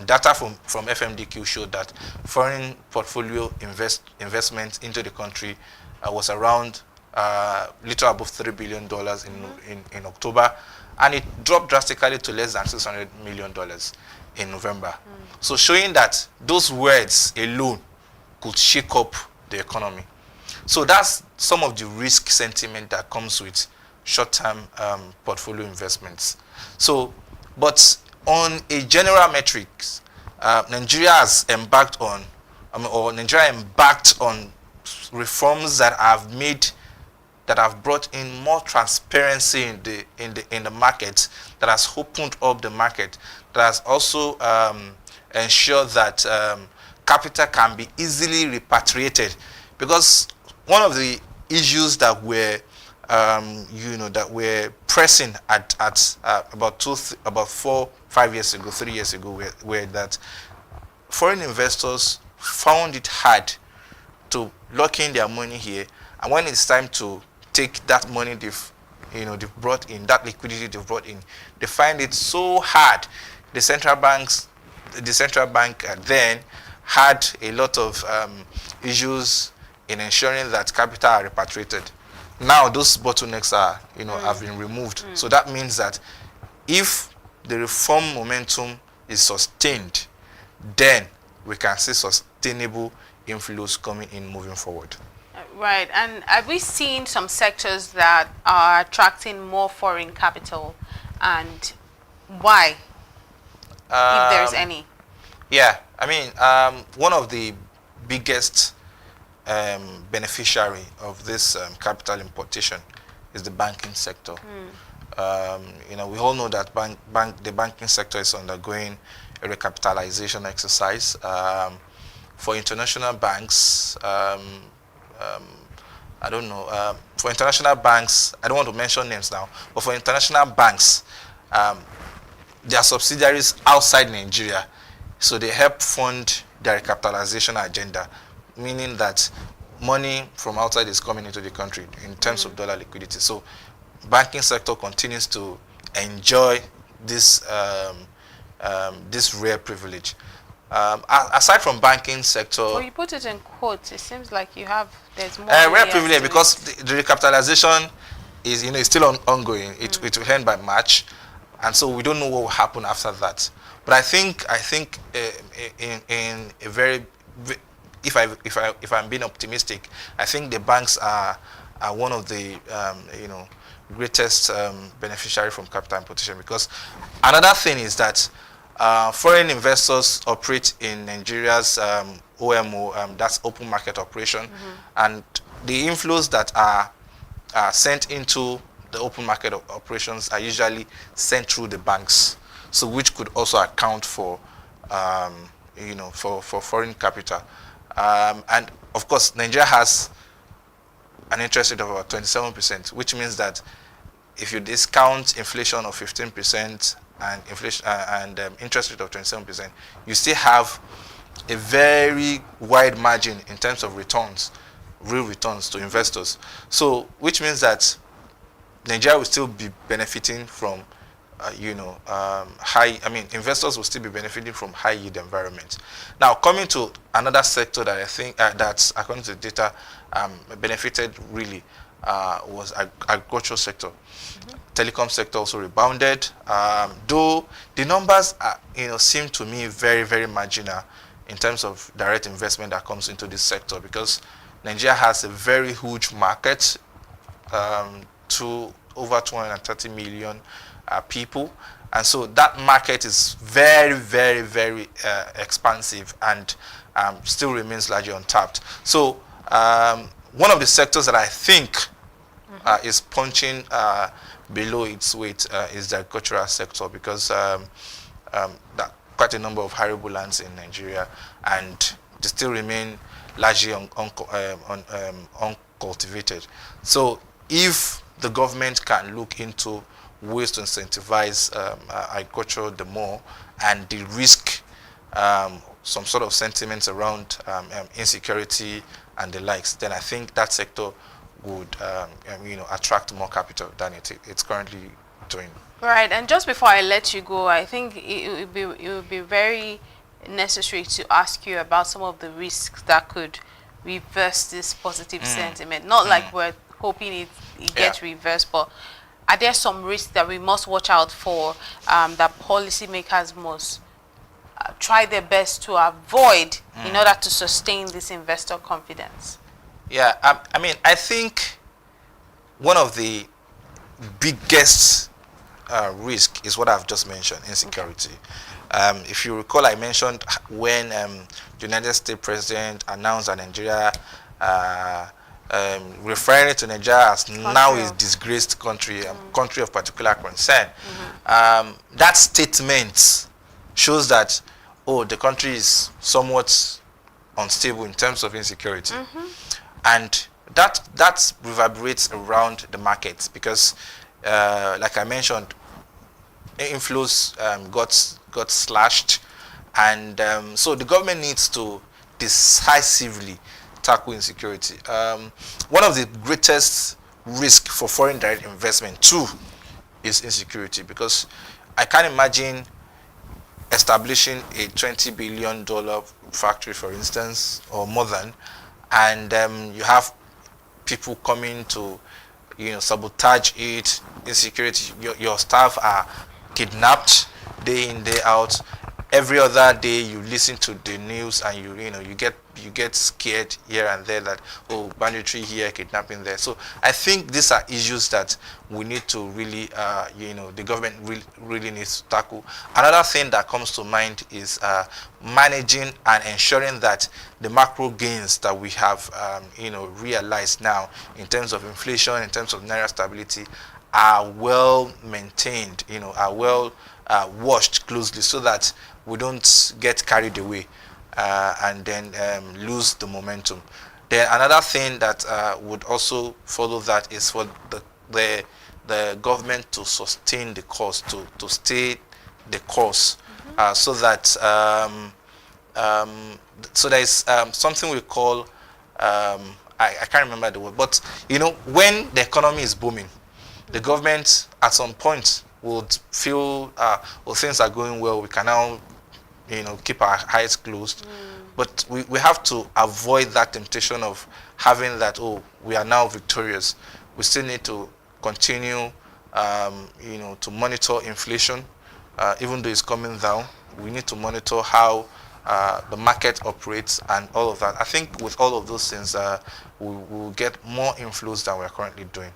Data from FMDQ showed that foreign portfolio investment into the country was around little above $3 billion in October, and it dropped drastically to less than $600 million in November. So showing that those words alone could shake up the economy. So that's some of the risk sentiment that comes with short-term portfolio investments. So, but on a general metrics, Nigeria has embarked on, Nigeria embarked on reforms that have brought in more transparency in the market, that has opened up the market, that has also ensured that capital can be easily repatriated. Because one of the issues that were that were pressing at about 4-5 years ago, 3 years ago, were that foreign investors found it hard to lock in their money here, and when it's time to take that money they've brought in, that liquidity they've brought in, they find it so hard. The central bank then had a lot of issues in ensuring that capital are repatriated. Now those bottlenecks are have been removed. So that means that if the reform momentum is sustained, then we can see sustainable inflows coming in moving forward. Right. And have we seen some sectors that are attracting more foreign capital, and why, if there's any? Yeah, I mean, one of the biggest beneficiary of this capital importation is the banking sector. We all know that the banking sector is undergoing a recapitalization exercise. For international banks, I don't know. For international banks, I don't want to mention names now, but for international banks, their subsidiaries outside Nigeria, so they help fund their recapitalization agenda, meaning that money from outside is coming into the country in terms of dollar liquidity. So banking sector continues to enjoy this this rare privilege. Aside from banking sector, well, you put it in quotes. It seems like there's more rare privilege, because the recapitalization is is still ongoing. It will end by March, and so we don't know what will happen after that. But I think in a very, if I'm being optimistic, I think the banks are one of the greatest beneficiary from capital importation, because another thing is that foreign investors operate in Nigeria's OMO, that's open market operation, and the inflows that are sent into the open market operations are usually sent through the banks, so which could also account for for foreign capital. And of course, Nigeria has an interest rate of about 27%, which means that if you discount inflation of 15% and inflation and interest rate of 27%, you still have a very wide margin in terms of returns, real returns to investors. So, which means that Nigeria will still be benefiting from, investors will still be benefiting from high yield environments. Now, coming to another sector that I think that's, according to the data, benefited really was agricultural sector. Telecom sector also rebounded, though the numbers seem to me very, very marginal in terms of direct investment that comes into this sector, because Nigeria has a very huge market, to over 230 million people, and so that market is very, very, very expansive and still remains largely untapped. So one of the sectors that I think is punching below its weight is the agricultural sector, because that quite a number of arable lands in Nigeria, and they still remain largely uncultivated. So if the government can look into ways to incentivize agriculture the more, and the risk some sort of sentiments around insecurity and the likes, then I think that sector would attract more capital than it's currently doing. Right. And just before I let you go, I think it would be very necessary to ask you about some of the risks that could reverse this positive sentiment. Not like we're hoping it gets reversed, but are there some risks that we must watch out for, that policymakers must try their best to avoid in order to sustain this investor confidence? Yeah, I mean, I think one of the biggest risk is what I've just mentioned, insecurity. If you recall, I mentioned when the United States President announced that Nigeria, referring to Nigeria as now is disgraced country, country of particular concern. That statement shows that, oh, the country is somewhat unstable in terms of insecurity. And that reverberates around the markets because, like I mentioned, inflows got slashed, and so the government needs to decisively tackle insecurity. One of the greatest risk for foreign direct investment too is insecurity, because I can't imagine establishing a $20 billion factory, for instance, or more than, and you have people coming to, sabotage it. Insecurity. Your staff are kidnapped day in, day out. Every other day you listen to the news and you get scared here and there that, oh, banditry here, kidnapping there. So I think these are issues that we need to really the government really needs to tackle. Another thing that comes to mind is managing and ensuring that the macro gains that we have realized now in terms of inflation, in terms of naira stability, are well maintained, are well watched closely, so that we don't get carried away and then lose the momentum. Then another thing that would also follow that is for the government to sustain the course, to stay the course, so that so there is something we call I can't remember the word, but when the economy is booming, the government at some point would feel well, things are going well, we can now keep our eyes closed. But we have to avoid that temptation of having that, oh, we are now victorious. We still need to continue to monitor inflation, even though it's coming down. We need to monitor how the market operates and all of that. I think with all of those things, we will get more inflows than we're currently doing.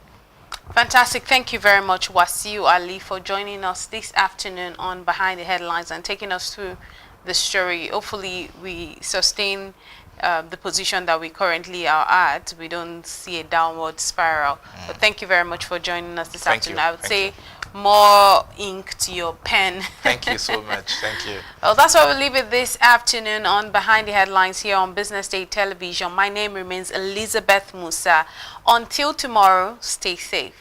Fantastic. Thank you very much, Wasiu Ali, for joining us this afternoon on Behind the Headlines and taking us through the story. Hopefully, we sustain the position that we currently are at. We don't see a downward spiral. But thank you very much for joining us this afternoon. I would say more ink to your pen. Thank you so much. Thank you. Well, that's why we'll leave it this afternoon on Behind the Headlines here on Business Day Television. My name remains Elizabeth Musa. Until tomorrow, stay safe.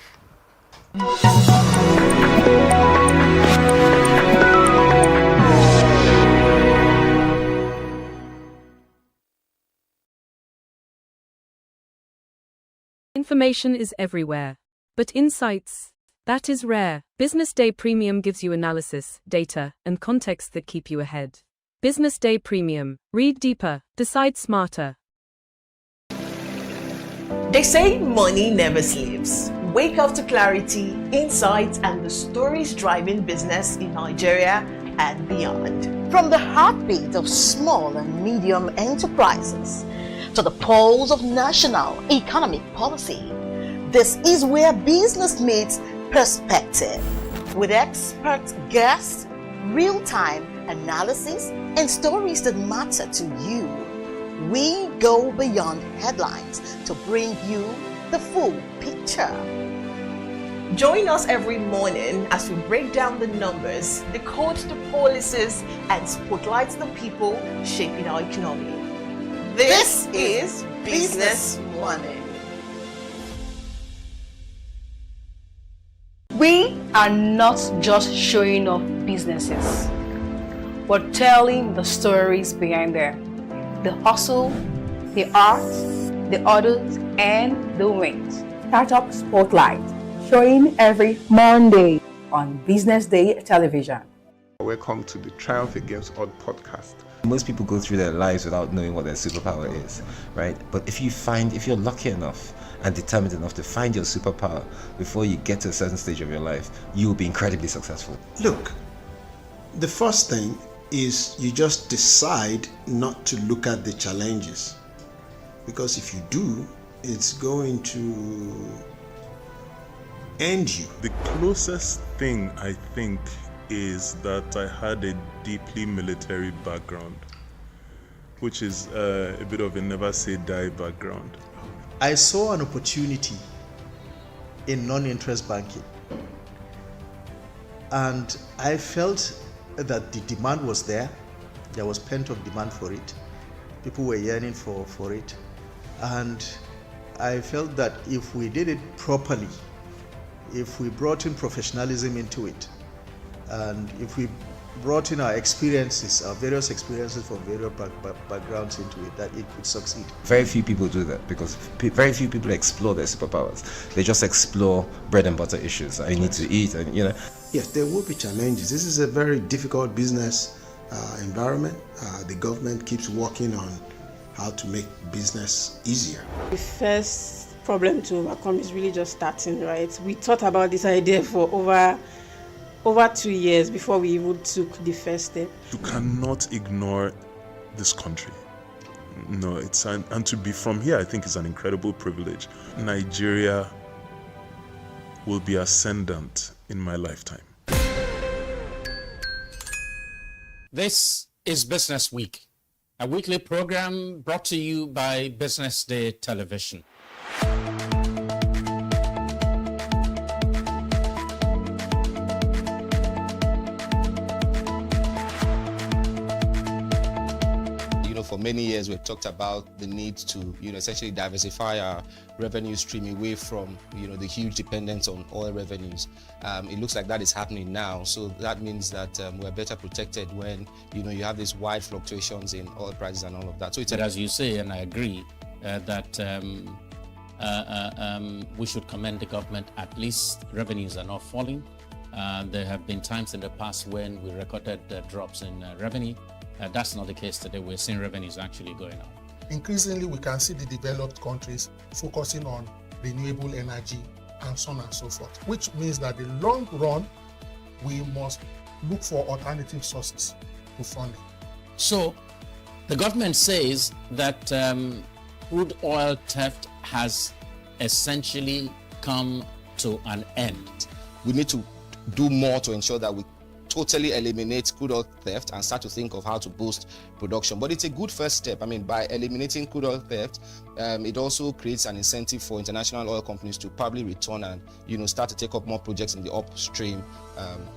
Information is everywhere, but insights, that is rare. Business Day Premium gives you analysis, data, and context that keep you ahead. Business Day Premium. Read deeper, decide smarter. They say money never sleeps. Wake up to clarity, insights, and the stories driving business in Nigeria and beyond. From the heartbeat of small and medium enterprises to the pulse of national economic policy, this is where business meets perspective. With expert guests, real-time analysis, and stories that matter to you, we go beyond headlines to bring you the full picture. Join us every morning as we break down the numbers, decode the policies, and spotlight the people shaping our economy. This is Business Money. We are not just showing off businesses. We're telling the stories behind them. The hustle, the art, the orders, and the wins. Startup Spotlight, showing every Monday on Business Day Television. Welcome to the Triumph Against Odd podcast. Most people go through their lives without knowing what their superpower is, right? But if you're lucky enough and determined enough to find your superpower before you get to a certain stage of your life, you'll be incredibly successful. Look, the first thing is you just decide not to look at the challenges. Because if you do, it's going to end you. The closest thing I think is that I had a deeply military background, which is a bit of a never say die background. I saw an opportunity in non-interest banking, and I felt that the demand was there. There was pent-up demand for it. People were yearning for it, and I felt that if we did it properly, if we brought in professionalism into it, and if we brought in our experiences, our various experiences from various backgrounds into it, that it could succeed. Very few people do that because very few people explore their superpowers. They just explore bread and butter issues. I need to eat, and you know. Yes, there will be challenges. This is a very difficult business environment. The government keeps working on how to make business easier. The first problem to overcome is really just starting, right? We thought about this idea for over 2 years before we even took the first step. You cannot ignore this country. No, and to be from here, I think is an incredible privilege. Nigeria will be ascendant in my lifetime. This is Business Week, a weekly program brought to you by BusinessDay Television. For many years, we've talked about the need to, essentially diversify our revenue stream away from, the huge dependence on oil revenues. It looks like that is happening now. So that means that we're better protected when, you have these wide fluctuations in oil prices and all of that. So it's as you say, and I agree, that we should commend the government. At least revenues are not falling. There have been times in the past when we recorded drops in revenue. That's not the case today. We're seeing revenues actually going up. Increasingly, we can see the developed countries focusing on renewable energy and so on and so forth, which means that in the long run, we must look for alternative sources to funding. So the government says that crude oil theft has essentially come to an end. We need to do more to ensure that we totally eliminate crude oil theft and start to think of how to boost production. But it's a good first step. By eliminating crude oil theft, it also creates an incentive for international oil companies to probably return and start to take up more projects in the upstream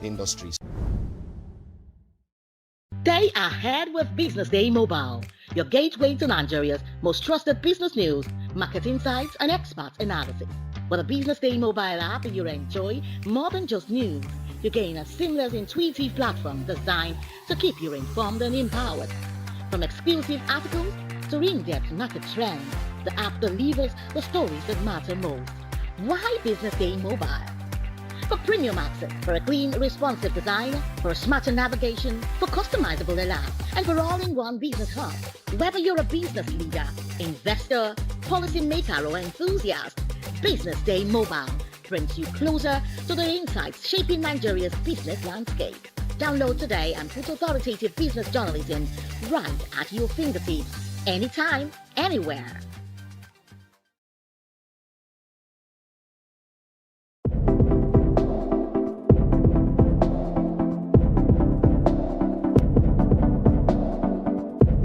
industries. Stay ahead with Business Day Mobile, your gateway to Nigeria's most trusted business news, market insights, and expert analysis. With a Business Day Mobile app, you enjoy more than just news. You gain a seamless, intuitive platform designed to keep you informed and empowered. From exclusive articles to in-depth market trends, the app delivers the stories that matter most. Why Business Day Mobile? For premium access, for a clean, responsive design, for smarter navigation, for customizable alerts, and for all-in-one business hub. Whether you're a business leader, investor, policymaker, or enthusiast, Business Day Mobile brings you closer to the insights shaping Nigeria's business landscape. Download today and put authoritative business journalism right at your fingertips, anytime, anywhere.